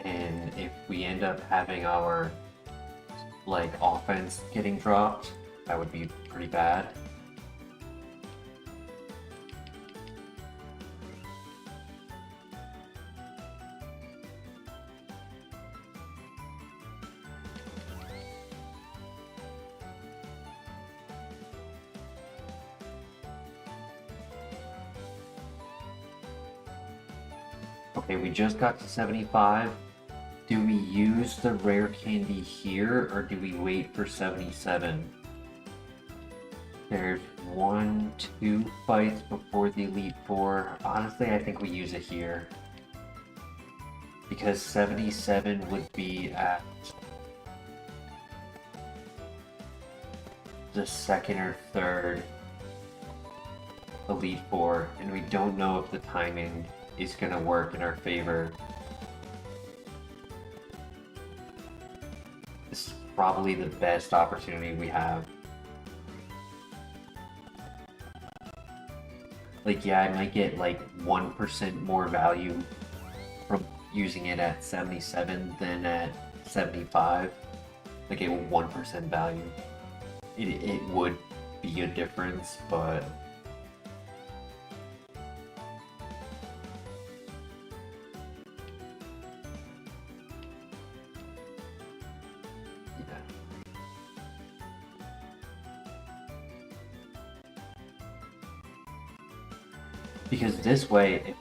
S1: And if we end up having our like offense getting dropped, that would be pretty bad. Okay, we just got to 75. Do we use the rare candy here, or do we wait for 77? There's 1, 2 fights before the Elite Four. Honestly, I think we use it here. Because 77 would be at the second or third Elite Four, and we don't know if the timing is going to work in our favor. This is probably the best opportunity we have. Like, yeah, I might get like 1% more value from using it at 77 than at 75. Like, a 1% value. It would be a difference, but because this way, if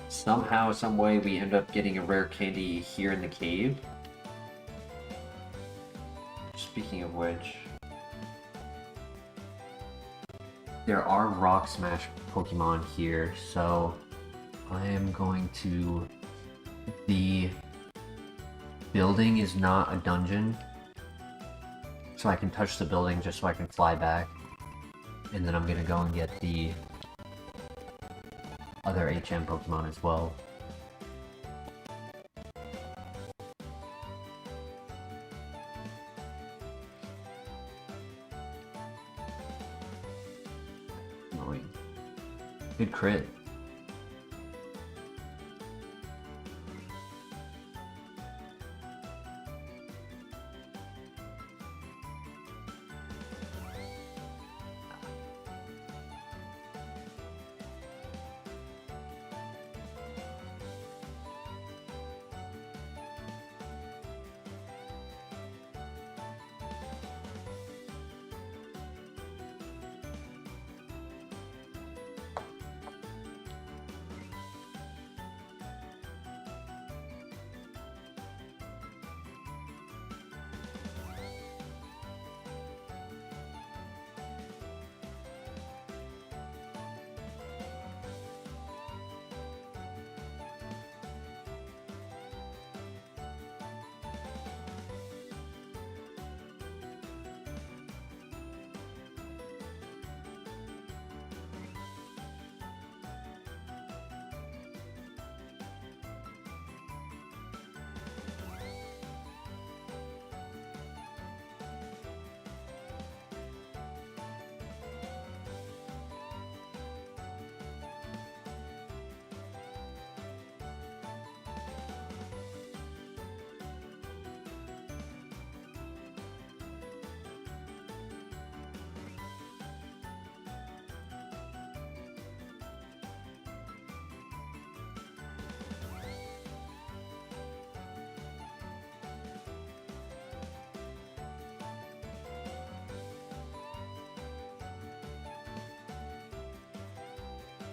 S1: somehow, some way we end up getting a rare candy here in the cave. Speaking of which, there are Rock Smash Pokemon here, so I am going to... The building is not a dungeon, so I can touch the building just so I can fly back. And then I'm gonna go and get the other HM Pokemon as well. Annoying. Good crit.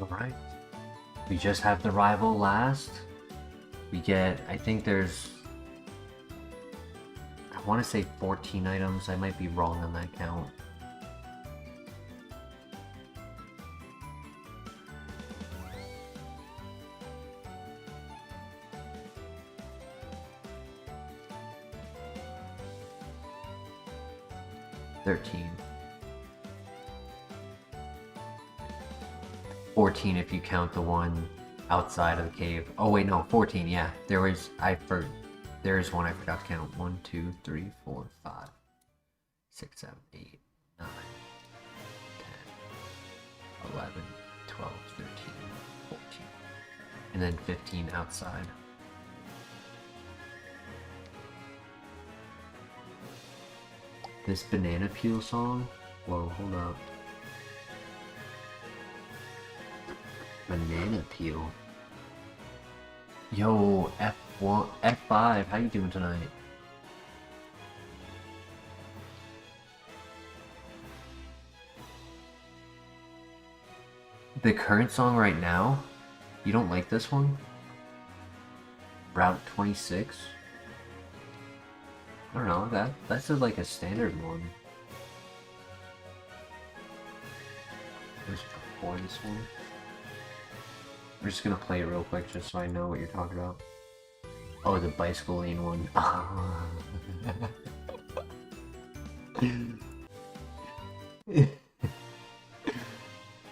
S1: Alright. We just have the rival last. We get, I think there's, I want to say 14 items. I might be wrong on that count. $13. 14 if you count the one outside of the cave. Oh wait, no, 14. Yeah, there is one I forgot to count. 1, 2, 3, 4, 5, 6, 7, 8, 9, 10, 11, 12, 13, 14, and then 15 outside. This banana peel song? Whoa, hold up. Banana peel. Yo, F1, F5, how you doing tonight? The current song right now? You don't like this one? Route 26? I don't know, that's like a standard one. Where's before this one? We're just gonna play it real quick just so I know what you're talking about. Oh, the bicycle lane one.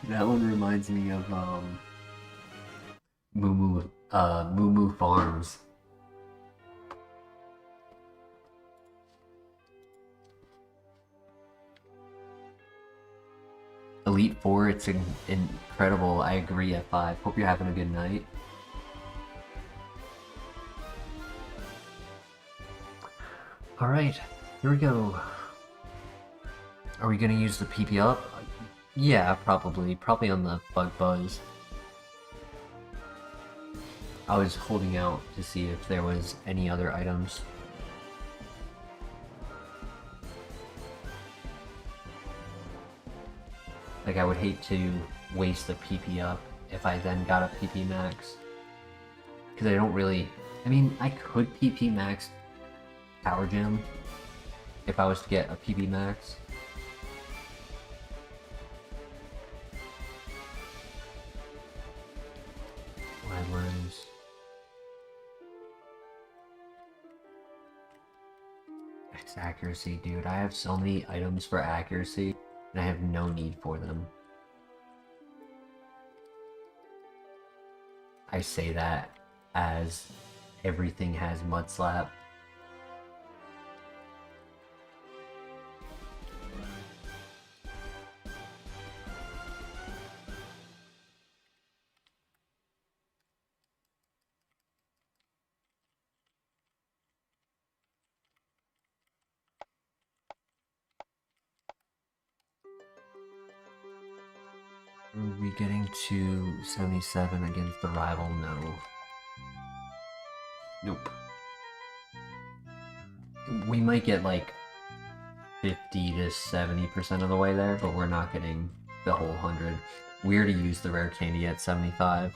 S1: That one reminds me of Moo Moo Farms. Elite 4, it's incredible. I agree, F5. Hope you're having a good night. Alright, here we go. Are we gonna use the PP up? Yeah, probably. Probably on the Bug Buzz. I was holding out to see if there was any other items. Like, I would hate to waste the PP up if I then got a PP max. Because I don't really... I mean, I could PP max Power Gem if I was to get a PP max. Wide lens. It's accuracy, dude. I have so many items for accuracy. And I have no need for them. I say that as everything has Mud Slap. Are we getting to 77 against the rival? No. Nope. We might get like 50 to 70% of the way there, but we're not getting the whole 100. We already used the rare candy at 75.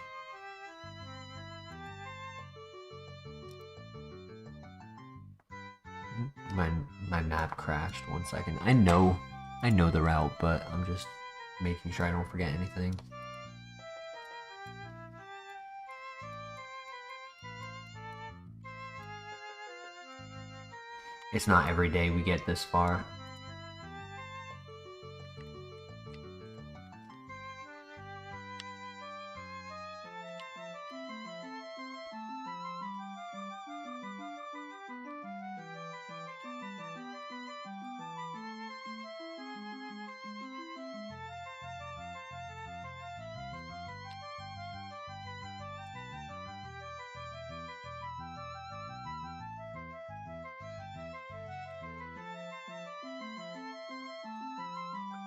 S1: My map crashed. 1 second. I know the route, but I'm just making sure I don't forget anything. It's not every day we get this far.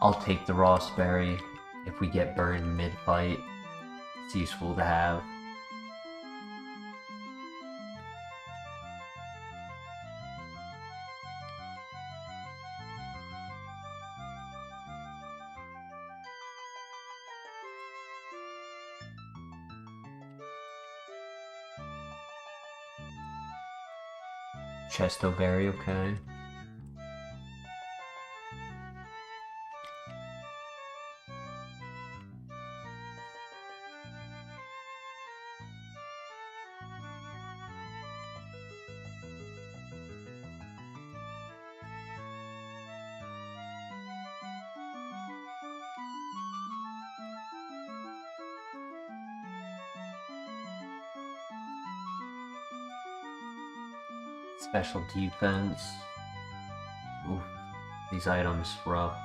S1: I'll take the Rossberry if we get burned mid-fight. It's useful to have. Chesto Berry, okay. Special defense. Oof, these items rough.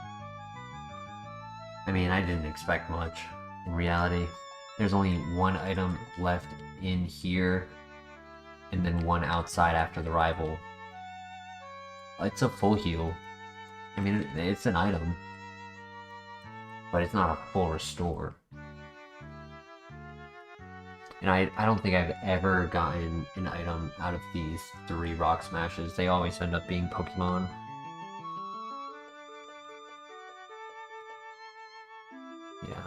S1: I mean, I didn't expect much. In reality, there's only one item left in here, and then one outside after the rival. It's a full heal. I mean, it's an item, but it's not a full restore. And I don't think I've ever gotten an item out of these 3 rock smashes. They always end up being Pokemon. Yeah.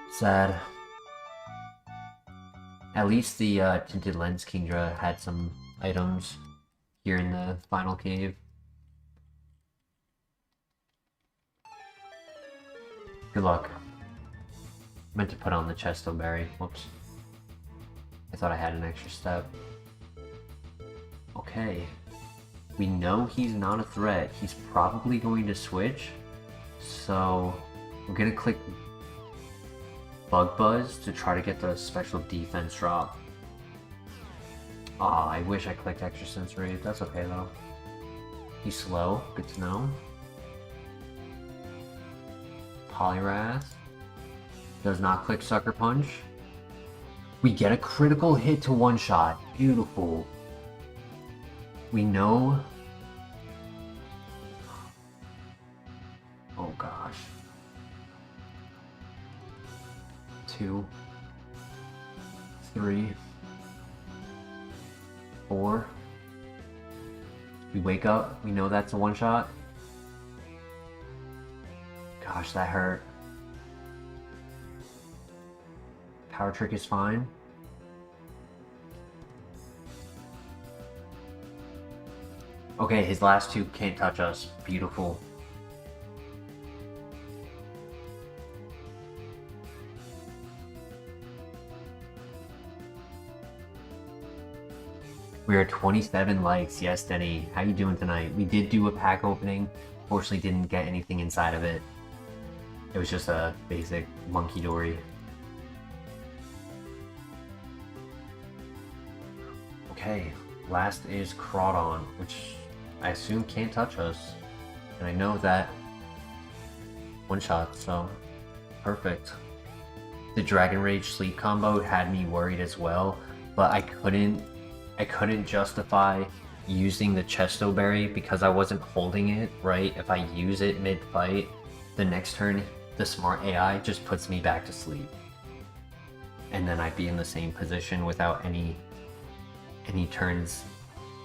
S1: Sad. At least the Tinted Lens Kingdra had some items here in the final cave. Good luck. Meant to put on the Chesto Berry. Whoops. I thought I had an extra step. Okay. We know he's not a threat. He's probably going to switch. So we're gonna click Bug Buzz to try to get the special defense drop. Aw, I wish I clicked Extrasensory. That's okay though. He's slow. Good to know. Poliwrath. Does not click Sucker Punch. We get a critical hit to one-shot. Beautiful. We know... Oh gosh. 2, 3, 4. We wake up. We know that's a one-shot. Gosh, that hurt. Power Trick is fine. Okay, his last 2 can't touch us. Beautiful. We are 27 likes. Yes, Denny. How you doing tonight? We did do a pack opening. Fortunately, didn't get anything inside of it. It was just a basic Monkey Dory. Okay, last is Crawdon, which I assume can't touch us. And I know that one shot, so perfect. The Dragon Rage Sleep combo had me worried as well, but I couldn't justify using the Chesto Berry because I wasn't holding it, right? If I use it mid-fight, the next turn, the smart AI just puts me back to sleep. And then I'd be in the same position without any turns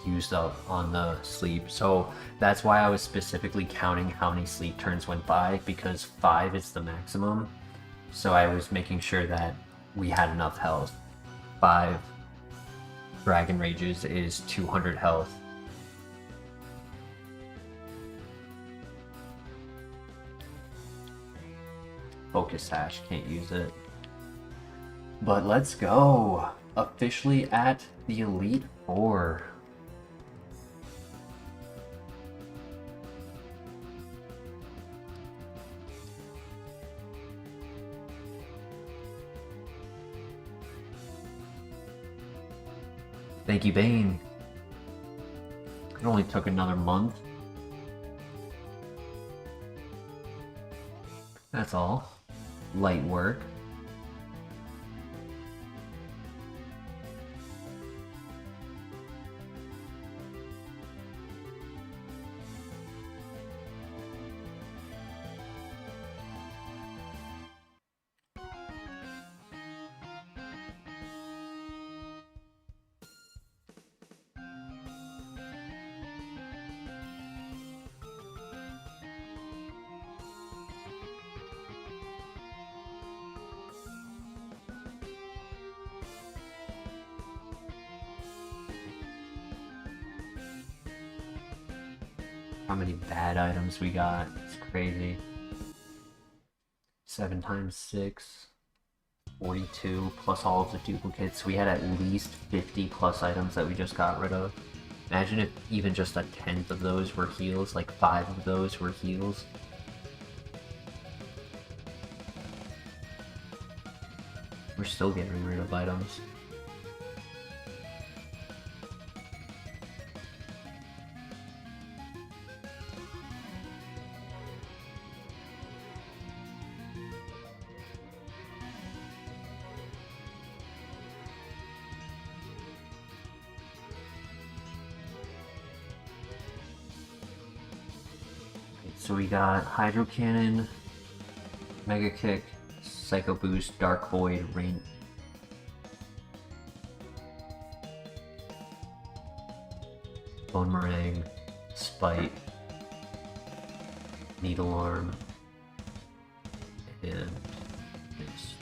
S1: used up on the sleep. So that's why I was specifically counting how many sleep turns went by, because 5 is the maximum. So I was making sure that we had enough health. 5 Dragon Rages is 200 health. Focus Sash, can't use it. But let's go! Officially at the Elite Four. Thank you, Bane. It only took another month. That's all. Light work. how many bad items we got. It's crazy. 7 times 6. 42 plus all of the duplicates. We had at least 50 plus items that we just got rid of. Imagine if even just a tenth of those were heals, like 5 of those were heals. We're still getting rid of items. So we got Hydro Cannon, Mega Kick, Psycho Boost, Dark Void, Rain. Bone Meringue, Spite, Needle Arm, and Mist.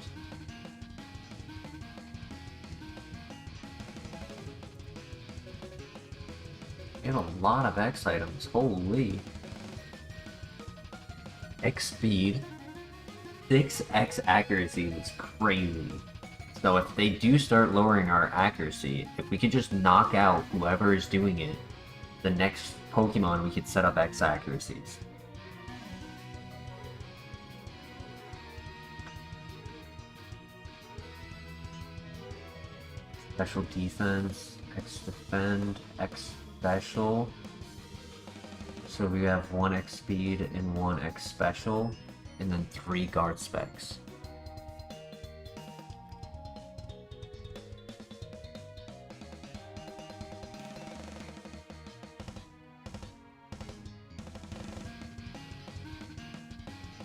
S1: We have a lot of X items, holy. X speed, 6x accuracy was crazy. So if they do start lowering our accuracy, if we could just knock out whoever is doing it, the next Pokemon we could set up X accuracies. Special defense, X defend, X special. So we have 1 X speed and 1 X special, and then 3 guard specs.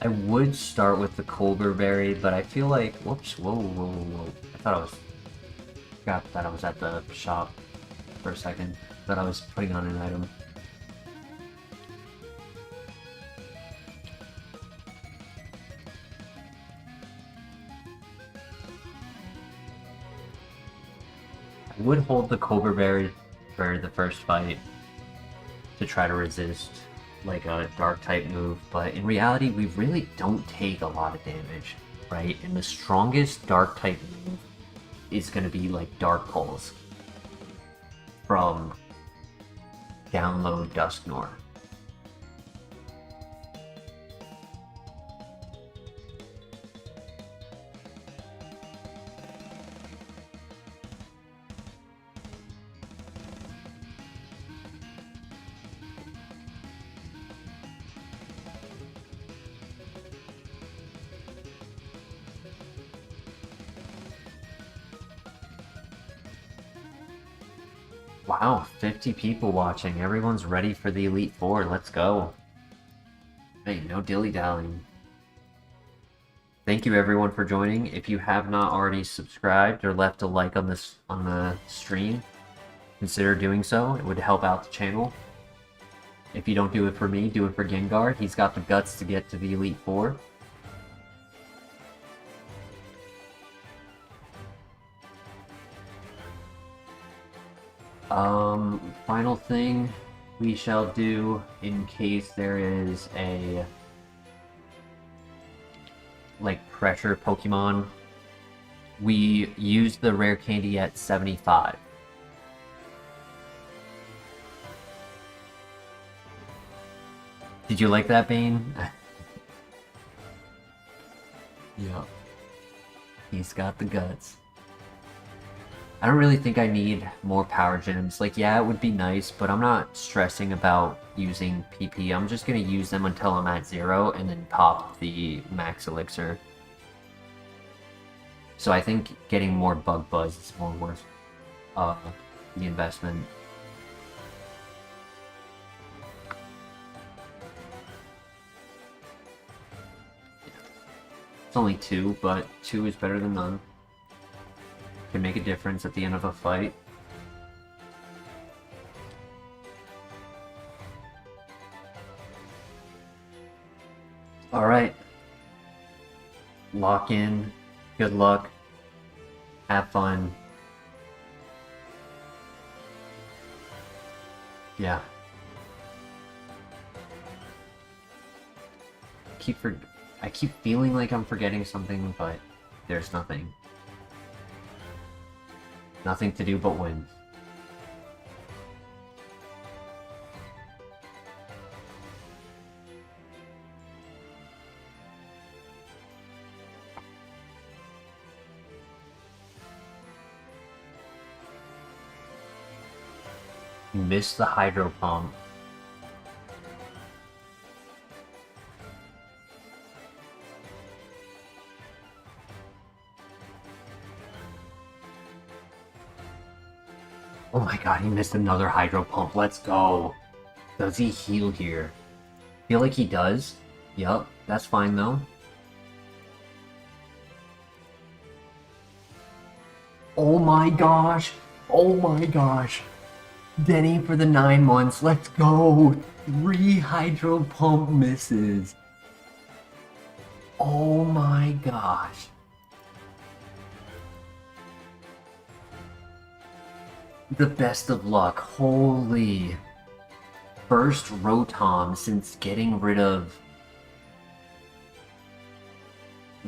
S1: I would start with the Colbur Berry, but I feel like, whoops, whoa. I forgot that I was at the shop for a second, but I was putting on an item. I would hold the Cobra Berry for the first fight to try to resist like a dark type move, but in reality we really don't take a lot of damage, right? And the strongest dark type move is going to be like Dark Pulse from Download Dusknoir. Wow, 50 people watching. Everyone's ready for the Elite Four. Let's go. Hey, no dilly-dallying. Thank you everyone for joining. If you have not already subscribed or left a like on the stream, consider doing so. It would help out the channel. If you don't do it for me, do it for Gengar. He's got the guts to get to the Elite Four. Final thing we shall do in case there is a like pressure Pokemon. We use the rare candy at 75. Did you like that, Bane?
S2: Yeah.
S1: He's got the guts. I don't really think I need more power gems. Like, yeah, it would be nice, but I'm not stressing about using PP. I'm just gonna use them until I'm at 0 and then pop the max elixir. So I think getting more Bug Buzz is more worth the investment. It's only 2, but 2 is better than none. Can make a difference at the end of a fight. Alright. Lock in. Good luck. Have fun. Yeah. I keep feeling like I'm forgetting something, but there's nothing. Nothing to do but win. Missed the hydro pump. Oh my god, he missed another hydro pump. Let's go. Does he heal here? Feel like he does. Yup, that's fine though. Oh my gosh. Oh my gosh. Denny for the 9 months. Let's go. 3 hydro pump misses. Oh my gosh. The best of luck. Holy. First Rotom since getting rid of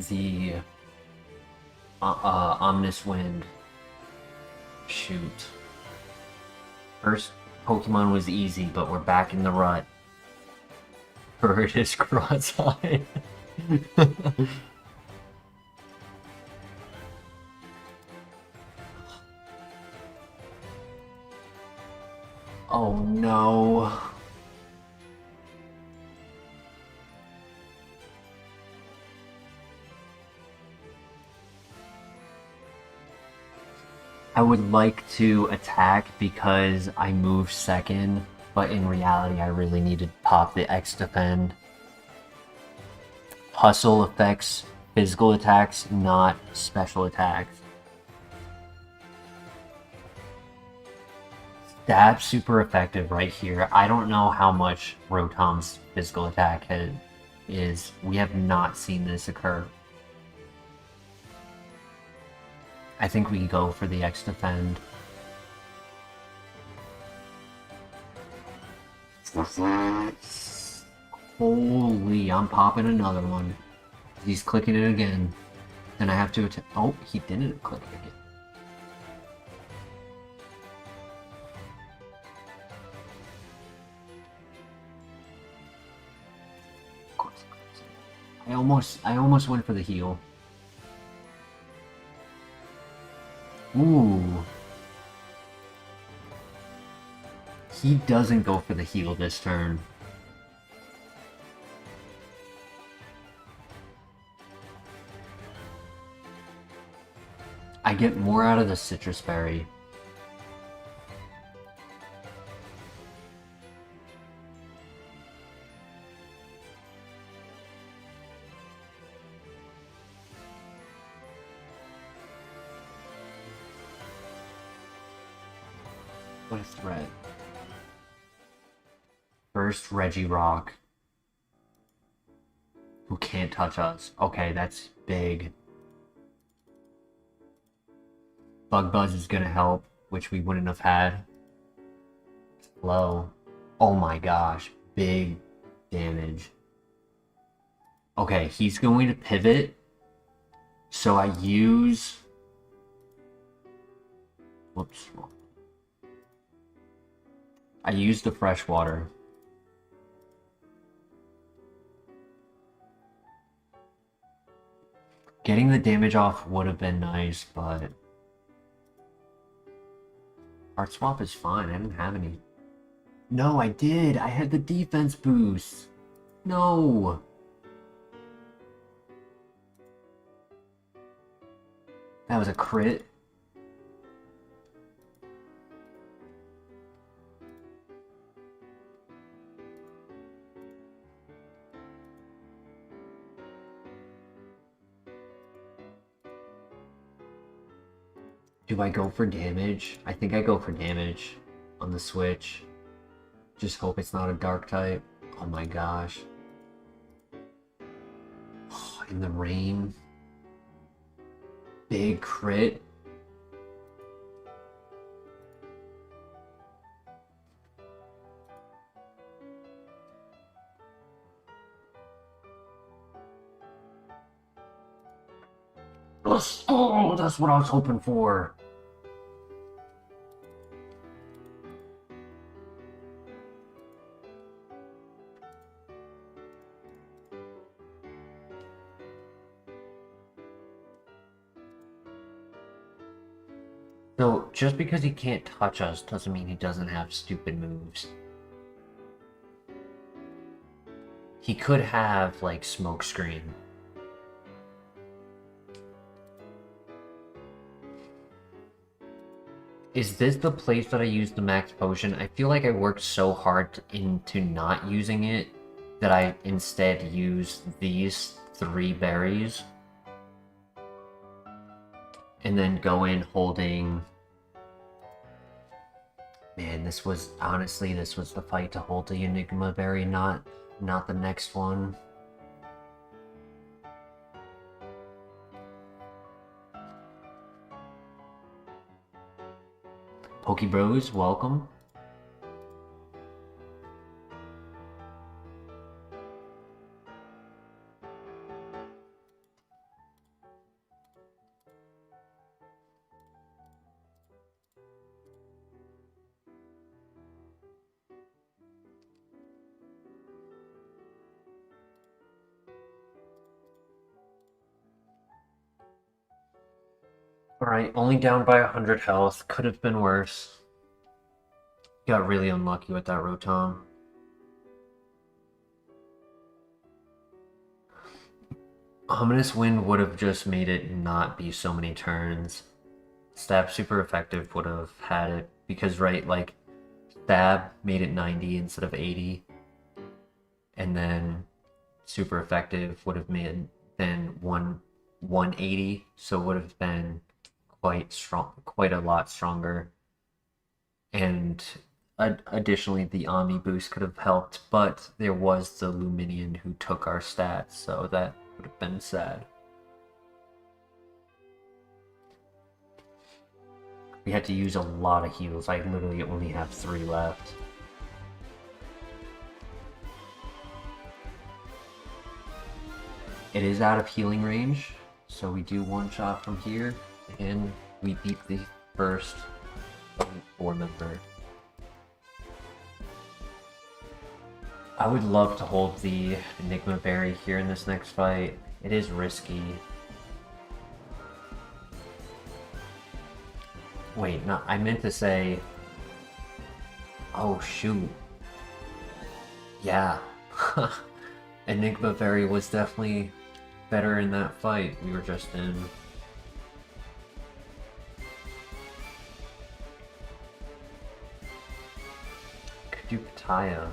S1: the Omnis Wind. Shoot. First Pokemon was easy, but we're back in the rut. Bird is cross-eyed. Oh no. I would like to attack because I moved second, but in reality I really need to pop the X defend. Hustle affects physical attacks, not special attacks. Stab super effective right here. I don't know how much Rotom's physical attack is. We have not seen this occur. I think we go for the X defend. Holy, I'm popping another one. He's clicking it again. Then I have to attack. Oh, he didn't click it again. I almost went for the heal. Ooh. He doesn't go for the heal this turn. I get more out of the citrus berry. What a threat. First Regirock. Who can't touch us. Okay, that's big. Bug Buzz is gonna help, which we wouldn't have had. Low. Oh my gosh. Big damage. Okay, he's going to pivot. So I use... Whoops. I used the fresh water. Getting the damage off would have been nice, but... Heart Swap is fine, I didn't have any. No, I did! I had the defense boost! No! That was a crit. Do I go for damage? I think I go for damage on the switch. Just hope it's not a dark type. Oh my gosh. In the rain. Big crit. Yes! Oh, that's what I was hoping for. So, just because he can't touch us doesn't mean he doesn't have stupid moves. He could have, like, smoke screen. Is this the place that I used the max potion? I feel like I worked so hard into not using it that I instead used these 3 berries. And then go in holding... Man, this was... Honestly, this was the fight to hold the Enigma berry, not the next one. Pokebros, welcome. Alright, only down by 100 health. Could have been worse. Got really unlucky with that Rotom. Ominous Wind would have just made it not be so many turns. Stab super effective would have had it, because right, like, Stab made it 90 instead of 80. And then super effective would have made then 180, so would have been quite strong, quite a lot stronger. And additionally, the Omni boost could have helped, but there was the Luminion who took our stats, so that would have been sad. We had to use a lot of heals. I literally only have 3 left. It is out of healing range, so we do one shot from here, and we beat the first 4 member. I would love to hold the Enigma Berry here in this next fight. It is risky. Wait, no, I meant to say... Oh, shoot. Yeah. Enigma Berry was definitely better in that fight we were just in. Could do Pataya.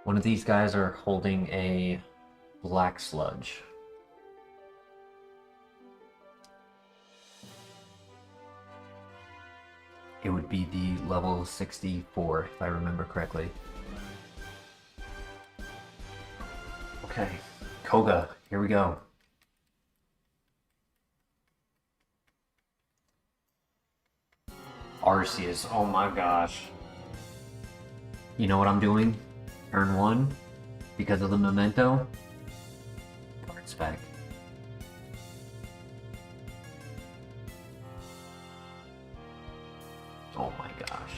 S1: One of these guys are holding a black sludge. It would be the level 64, if I remember correctly. Okay, Koga, here we go. Arceus, oh my gosh. You know what I'm doing? Turn 1, because of the memento, card spec. Oh my gosh.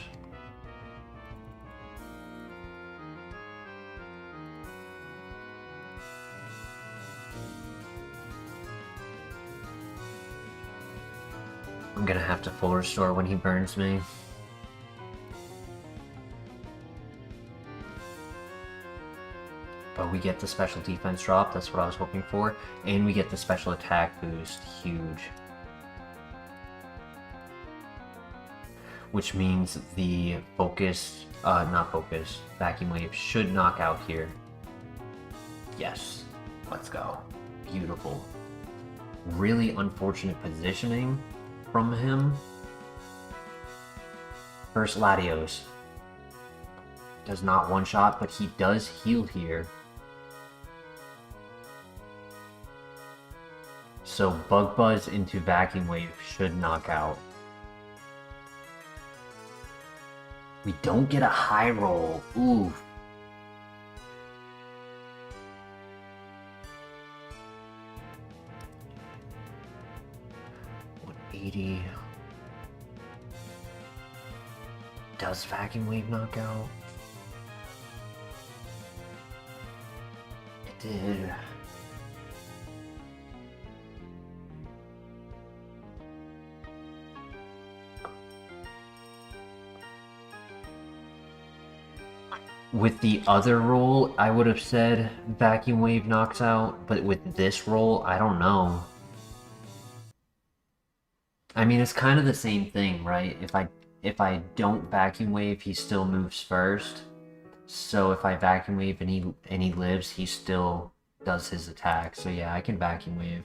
S1: I'm gonna have to full restore when he burns me. But we get the special defense drop, that's what I was hoping for, and we get the special attack boost, huge. Which means the focus, not focus, vacuum wave should knock out here. Yes, let's go. Beautiful. Really unfortunate positioning from him. First Latios. Does not one-shot, but he does heal here. So Bug Buzz into Vacuum Wave should knock out. We don't get a high roll. Ooh. 180. Does Vacuum Wave knock out? It did. With the other roll, I would have said Vacuum Wave knocks out, but with this roll, I don't know. I mean, it's kind of the same thing, right? If I don't Vacuum Wave, he still moves first. So if I Vacuum Wave and he lives, he still does his attack. So yeah, I can Vacuum Wave.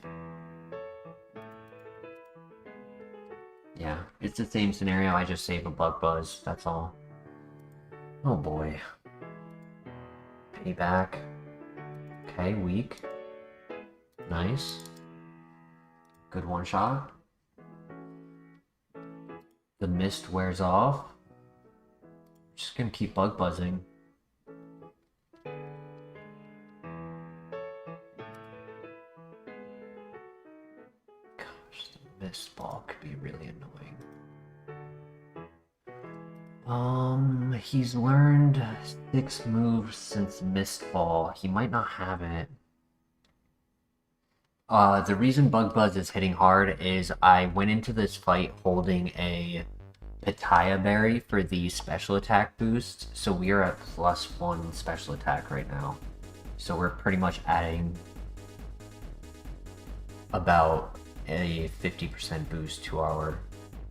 S1: Yeah, it's the same scenario. I just save a Bug Buzz. That's all. Oh boy. Payback. Okay, weak. Nice. Good one shot. The mist wears off. Just gonna keep bug buzzing. Gosh, the mist ball could be really annoying. He's learned 6 moves since Mistfall. He might not have it. The reason Bug Buzz is hitting hard is I went into this fight holding a Pitaya Berry for the special attack boost, so we are at +1 special attack right now. So we're pretty much adding about a 50% boost to our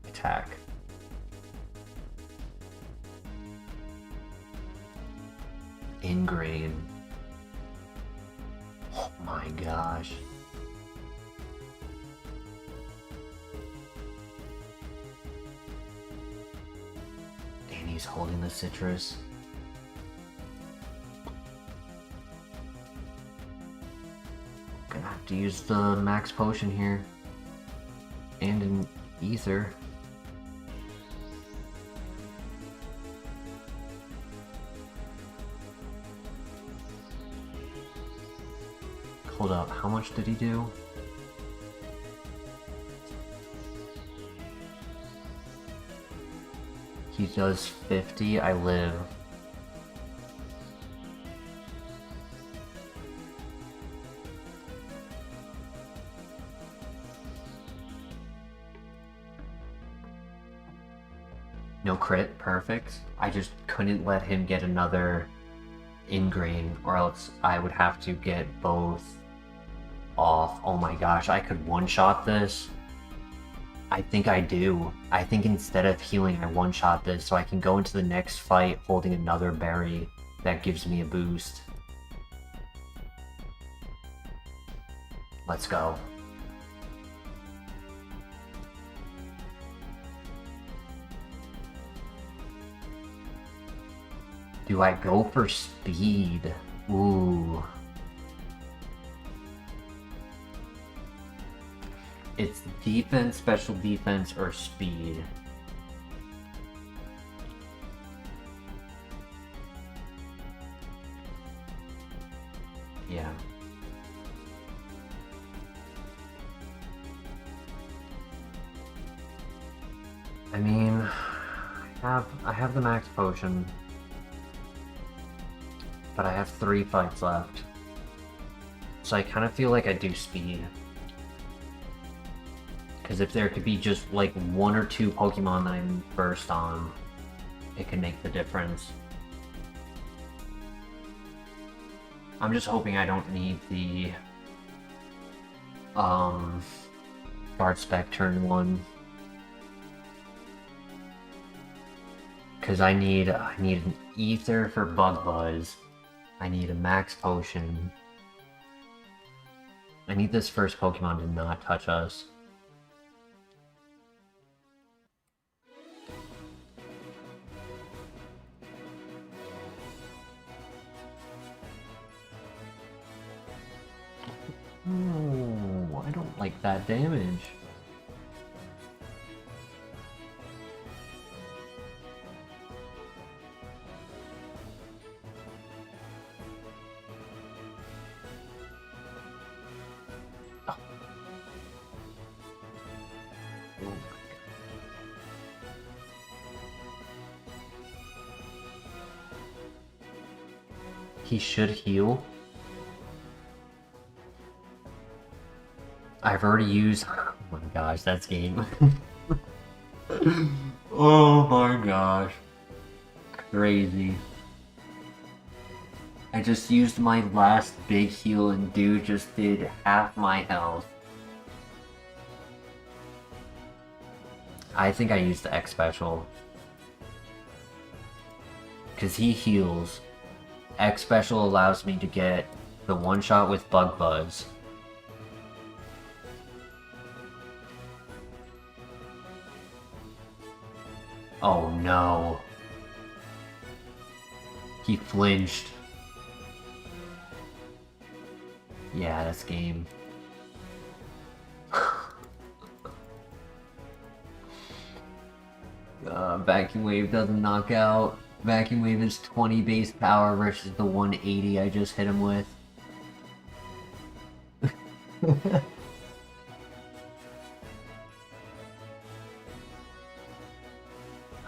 S1: attack. Ingrain. Oh my gosh. And he's holding the citrus. Gonna have to use the max potion here. And an ether. Hold up, how much did he do? He does 50, I live. No crit, perfect. I just couldn't let him get another ingrain, or else I would have to get both off. Oh my gosh, I could one-shot this. I think I do. I think instead of healing, I one-shot this so I can go into the next fight holding another berry that gives me a boost. Let's go. Do I go for speed? Ooh. It's defense, special defense, or speed. Yeah. I mean, I have the max potion, but I have 3 fights left. So I kind of feel like I do speed. Because if there could be just like 1 or 2 Pokemon that I'm first on, it could make the difference. I'm just hoping I don't need the Guard Spec turn 1. Because I need an Ether for Bug Buzz. I need a Max Potion. I need this first Pokemon to not touch us. Oh, I don't like that damage. He should heal. I've already used... Oh my gosh, that's game. Oh my gosh. Crazy. I just used my last big heal and dude just did half my health. I think I used the X special. Because he heals. X special allows me to get the one shot with Bug Buzz. Oh no. He flinched. Yeah, that's game. Vacuum Wave doesn't knock out. Vacuum Wave is 20 base power versus the 180 I just hit him with.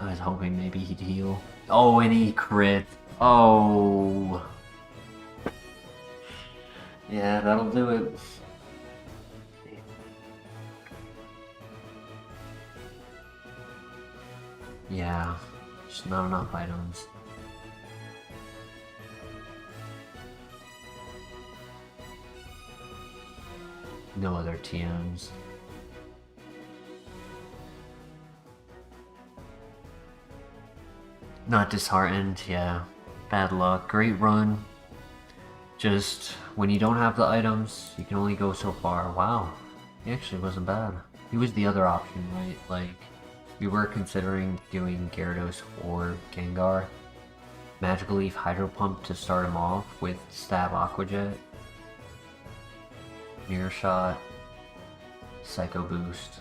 S1: I was hoping maybe he'd heal. Oh, and he crit. Oh. Yeah, that'll do it. Yeah, just not enough items. No other TMs. Not disheartened, yeah. Bad luck. Great run. Just, when you don't have the items, you can only go so far. Wow. He actually wasn't bad. He was the other option, right? Like, we were considering doing Gyarados or Gengar. Magical Leaf Hydro Pump to start him off with Stab Aqua Jet. Mirror Shot. Psycho Boost.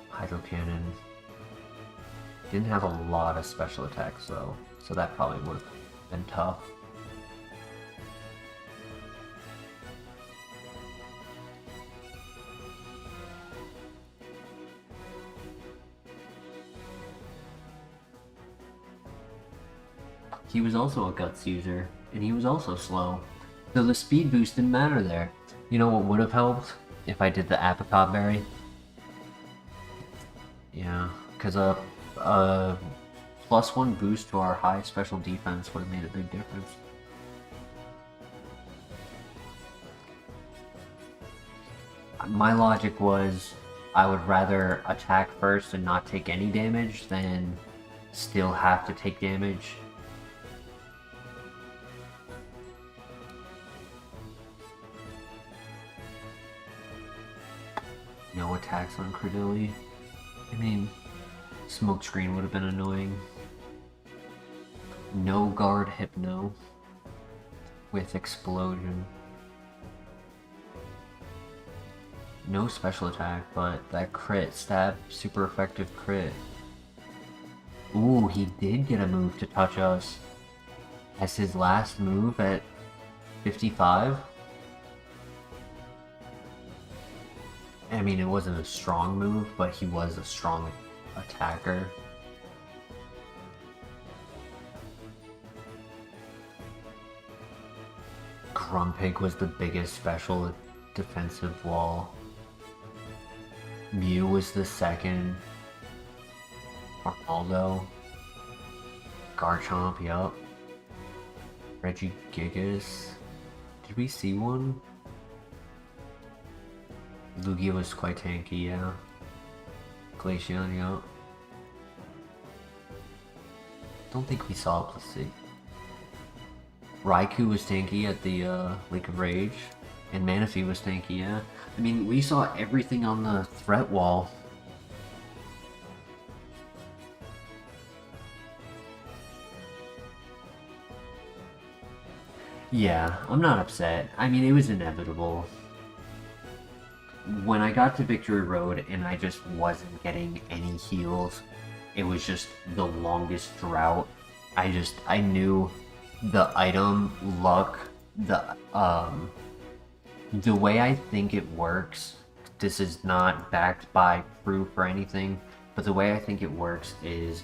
S1: Hydro Cannon. Didn't have a lot of special attacks though, so that probably would have been tough. He was also a Guts user, and he was also slow. So the speed boost didn't matter there. You know what would have helped? If I did the Apricot Berry. Yeah, because a +1 boost to our high special defense would have made a big difference. My logic was I would rather attack first and not take any damage than still have to take damage. No attacks on Credilli. I mean, Smokescreen would have been annoying. No guard Hypno with Explosion. No special attack, but that crit, stab, super effective crit. Ooh, he did get a move to touch us. As his last move at 55. I mean, it wasn't a strong move, but he was a strong attacker. Grumpig was the biggest special defensive wall. Mew was the second. Arnaldo. Garchomp, yup. Regigigas. Did we see one? Lugia was quite tanky, yeah. Glaceon, yup. Don't think we saw a Placid. Raikou was tanky at the Lake of Rage. And Manaphy was tanky, yeah. I mean, we saw everything on the threat wall. Yeah, I'm not upset. I mean, it was inevitable. When I got to Victory Road and I just wasn't getting any heals, it was just the longest drought. I knew the item, luck, the way I think it works, this is not backed by proof or anything, but the way I think it works is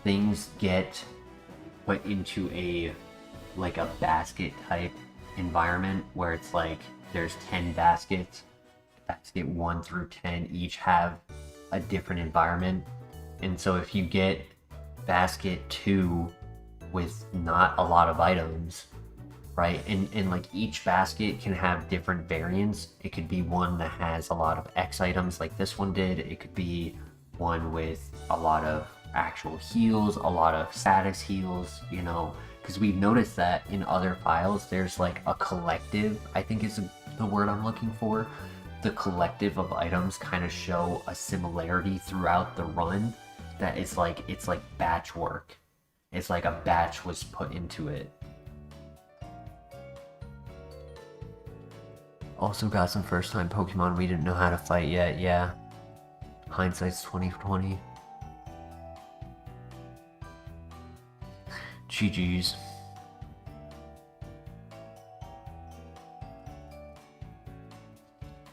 S1: things get put into a like a basket type environment where it's like there's 10 baskets. Basket 1 through 10 each have a different environment. And so if you get basket 2 with not a lot of items, right? And like each basket can have different variants. It could be one that has a lot of X items like this one did. It could be one with a lot of actual heals, a lot of status heals, you know, because we've noticed that in other files, there's like a collective, I think is the word I'm looking for. The collective of items kind of show a similarity throughout the run that it's like batch work. It's like a batch was put into it. Also got some first time Pokemon we didn't know how to fight yet, yeah. Hindsight's 2020. GG's.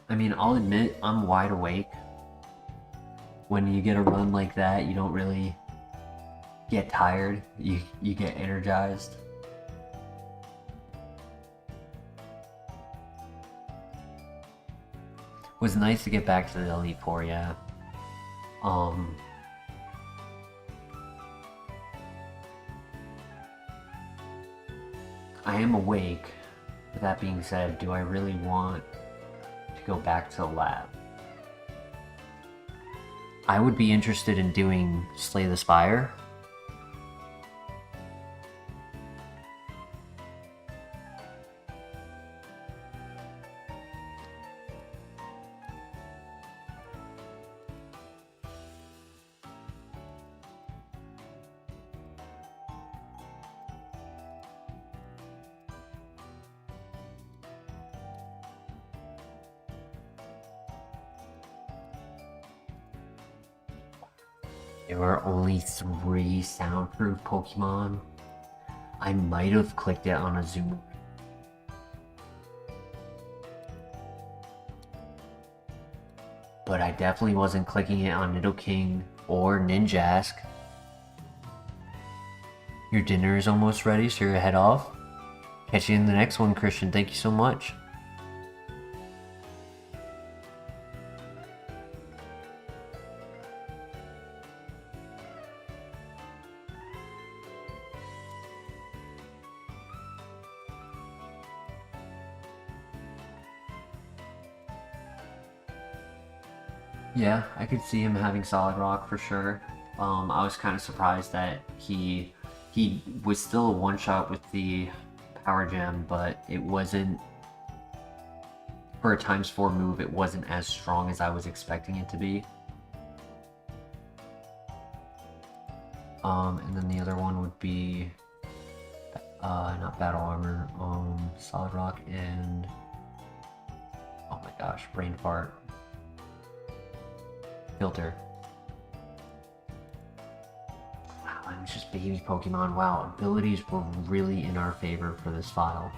S1: I mean, I'll admit I'm wide awake. When you get a run like that, you don't really get tired. You get energized. Was nice to get back to the Elite Four, yeah. I am awake. With that being said, do I really want to go back to the lab? I would be interested in doing Slay the Spire. There were only 3 soundproof Pokemon. I might have clicked it on a Zoom. But I definitely wasn't clicking it on Nidoking or Ninjask. Your dinner is almost ready, so you're head off. Catch you in the next one, Christian. Thank you so much. Yeah, I could see him having Solid Rock for sure. I was kind of surprised that he was still a one-shot with the Power Gem, but it wasn't, for a ×4 move, it wasn't as strong as I was expecting it to be. And then the other one would be, not Battle Armor, Solid Rock and, oh my gosh, brain fart. Filter. Wow, and it's just baby Pokemon. Wow, abilities were really in our favor for this file.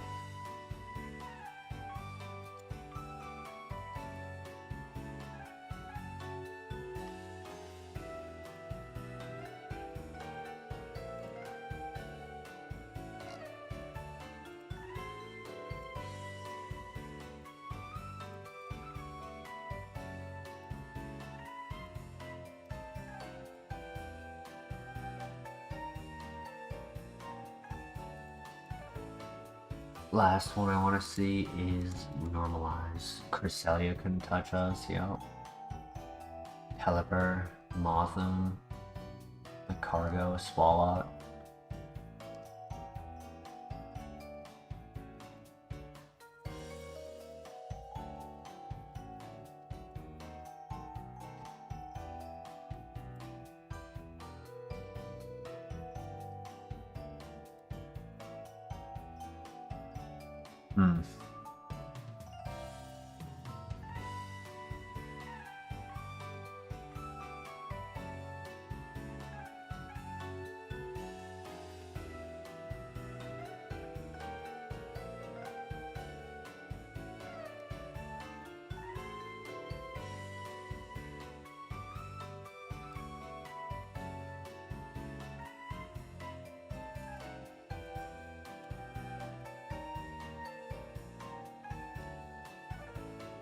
S1: Last one I want to see is Normalize. Cresselia couldn't touch us, yep. Pelipper, Mothim, the Cargo, Swalot.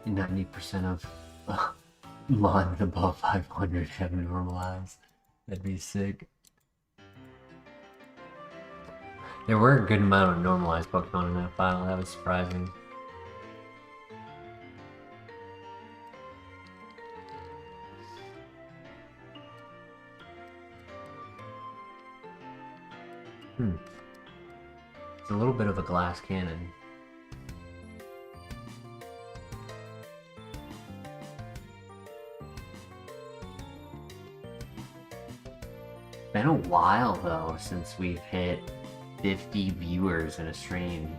S1: 90% of mon above 500 have normalized. That'd be sick. There were a good amount of normalized Pokemon in that file. That was surprising. It's a little bit of a glass cannon. Been a while though since we've hit 50 viewers in a stream.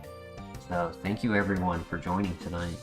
S1: So thank you everyone for joining tonight.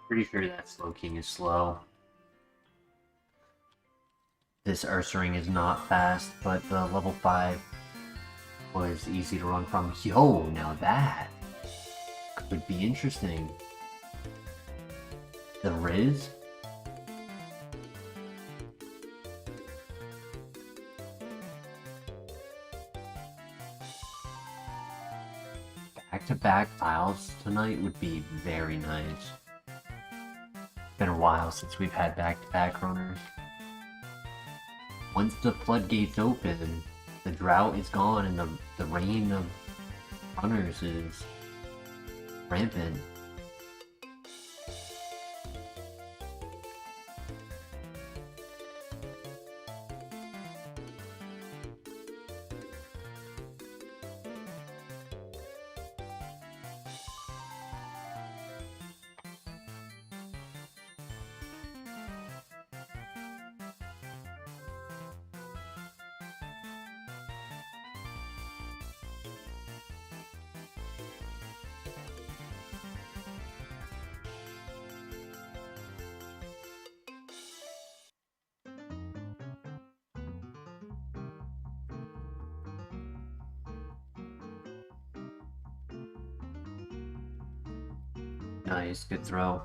S1: Pretty sure that Slowking is slow. This Ursaring is not fast, but the level 5 was easy to run from. Yo, now that could be interesting. The Riz? Back-to-back files tonight would be very nice. Been a while since we've had back-to-back runners. Once the floodgates open, the drought is gone and the reign of runners is rampant. Nice, good throw.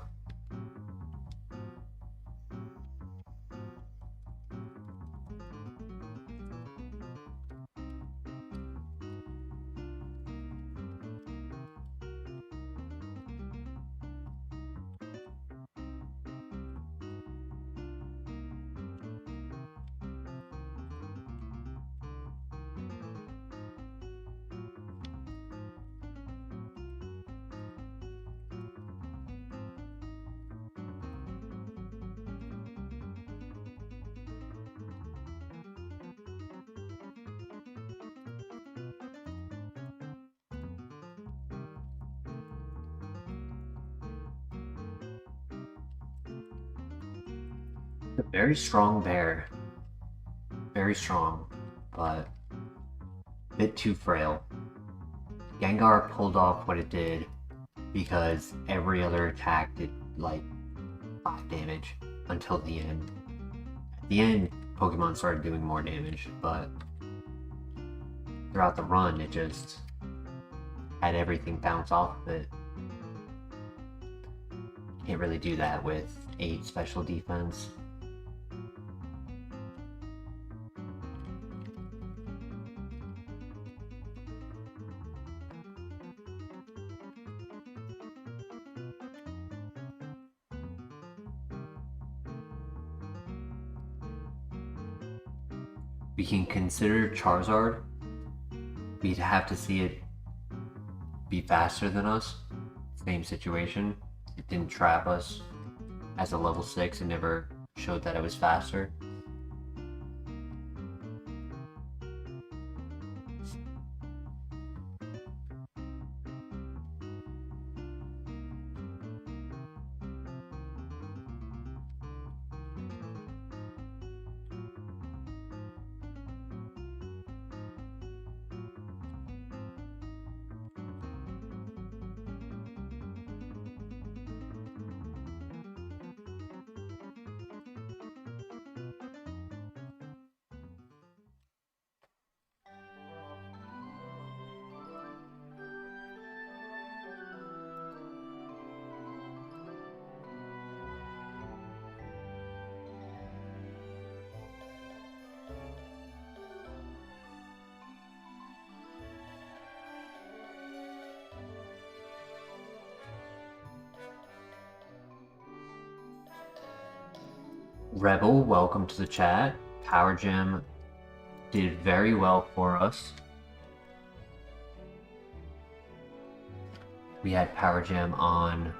S1: A very strong bear. Very strong, but a bit too frail. Gengar pulled off what it did because every other attack did like 5 damage until the end. At the end, Pokemon started doing more damage, but throughout the run, it just had everything bounce off of it. Can't really do that with 8 special defense. We can consider Charizard. We'd have to see it be faster than us. Same situation. It didn't trap us as a level 6 and never showed that it was faster. Rebel, welcome to the chat. Power Gem did very well for us. We had Power Gem on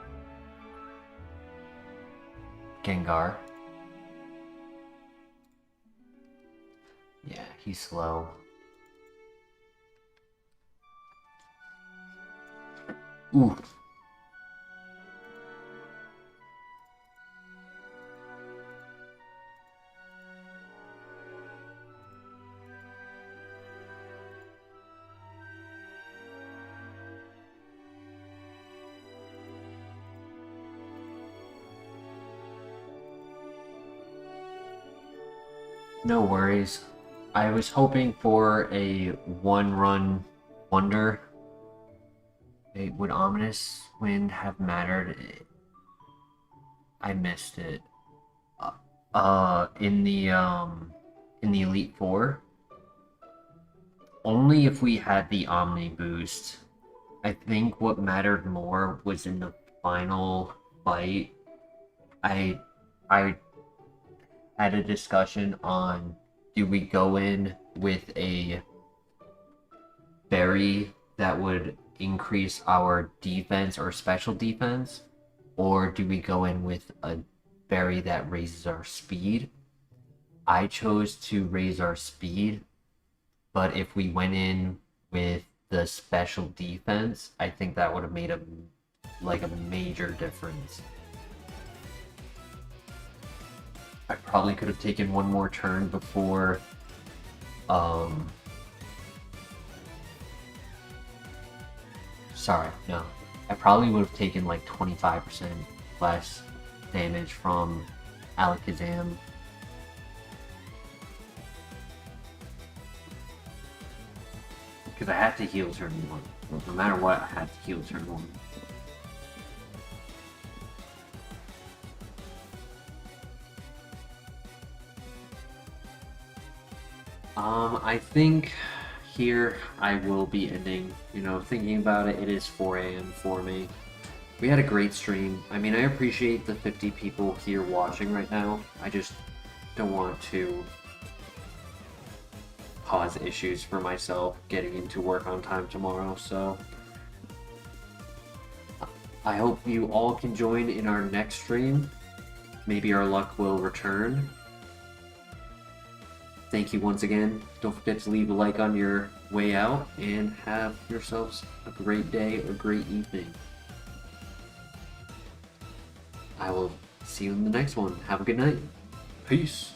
S1: Gengar. Yeah, he's slow. Ooh. No worries. I was hoping for a one-run wonder. Would Ominous Wind have mattered? I missed it. In the Elite Four. Only if we had the Omni boost. I think what mattered more was in the final fight. I had a discussion on, do we go in with a berry that would increase our defense or special defense, or do we go in with a berry that raises our speed? I chose to raise our speed, but if we went in with the special defense, I think that would have made a major difference. I probably could have taken one more turn before sorry, no. I probably would have taken like 25% less damage from Alakazam. Because I had to heal turn 1. No matter what, I had to heal turn 1. I think here I will be ending. Thinking about it, it is 4 a.m. for me. We had a great stream. I mean, I appreciate the 50 people here watching right now. I just don't want to cause issues for myself getting into work on time tomorrow, so I hope you all can join in our next stream. Maybe our luck will return. Thank you once again. Don't forget to leave a like on your way out, and have yourselves a great day or great evening. I will see you in the next one. Have a good night. Peace.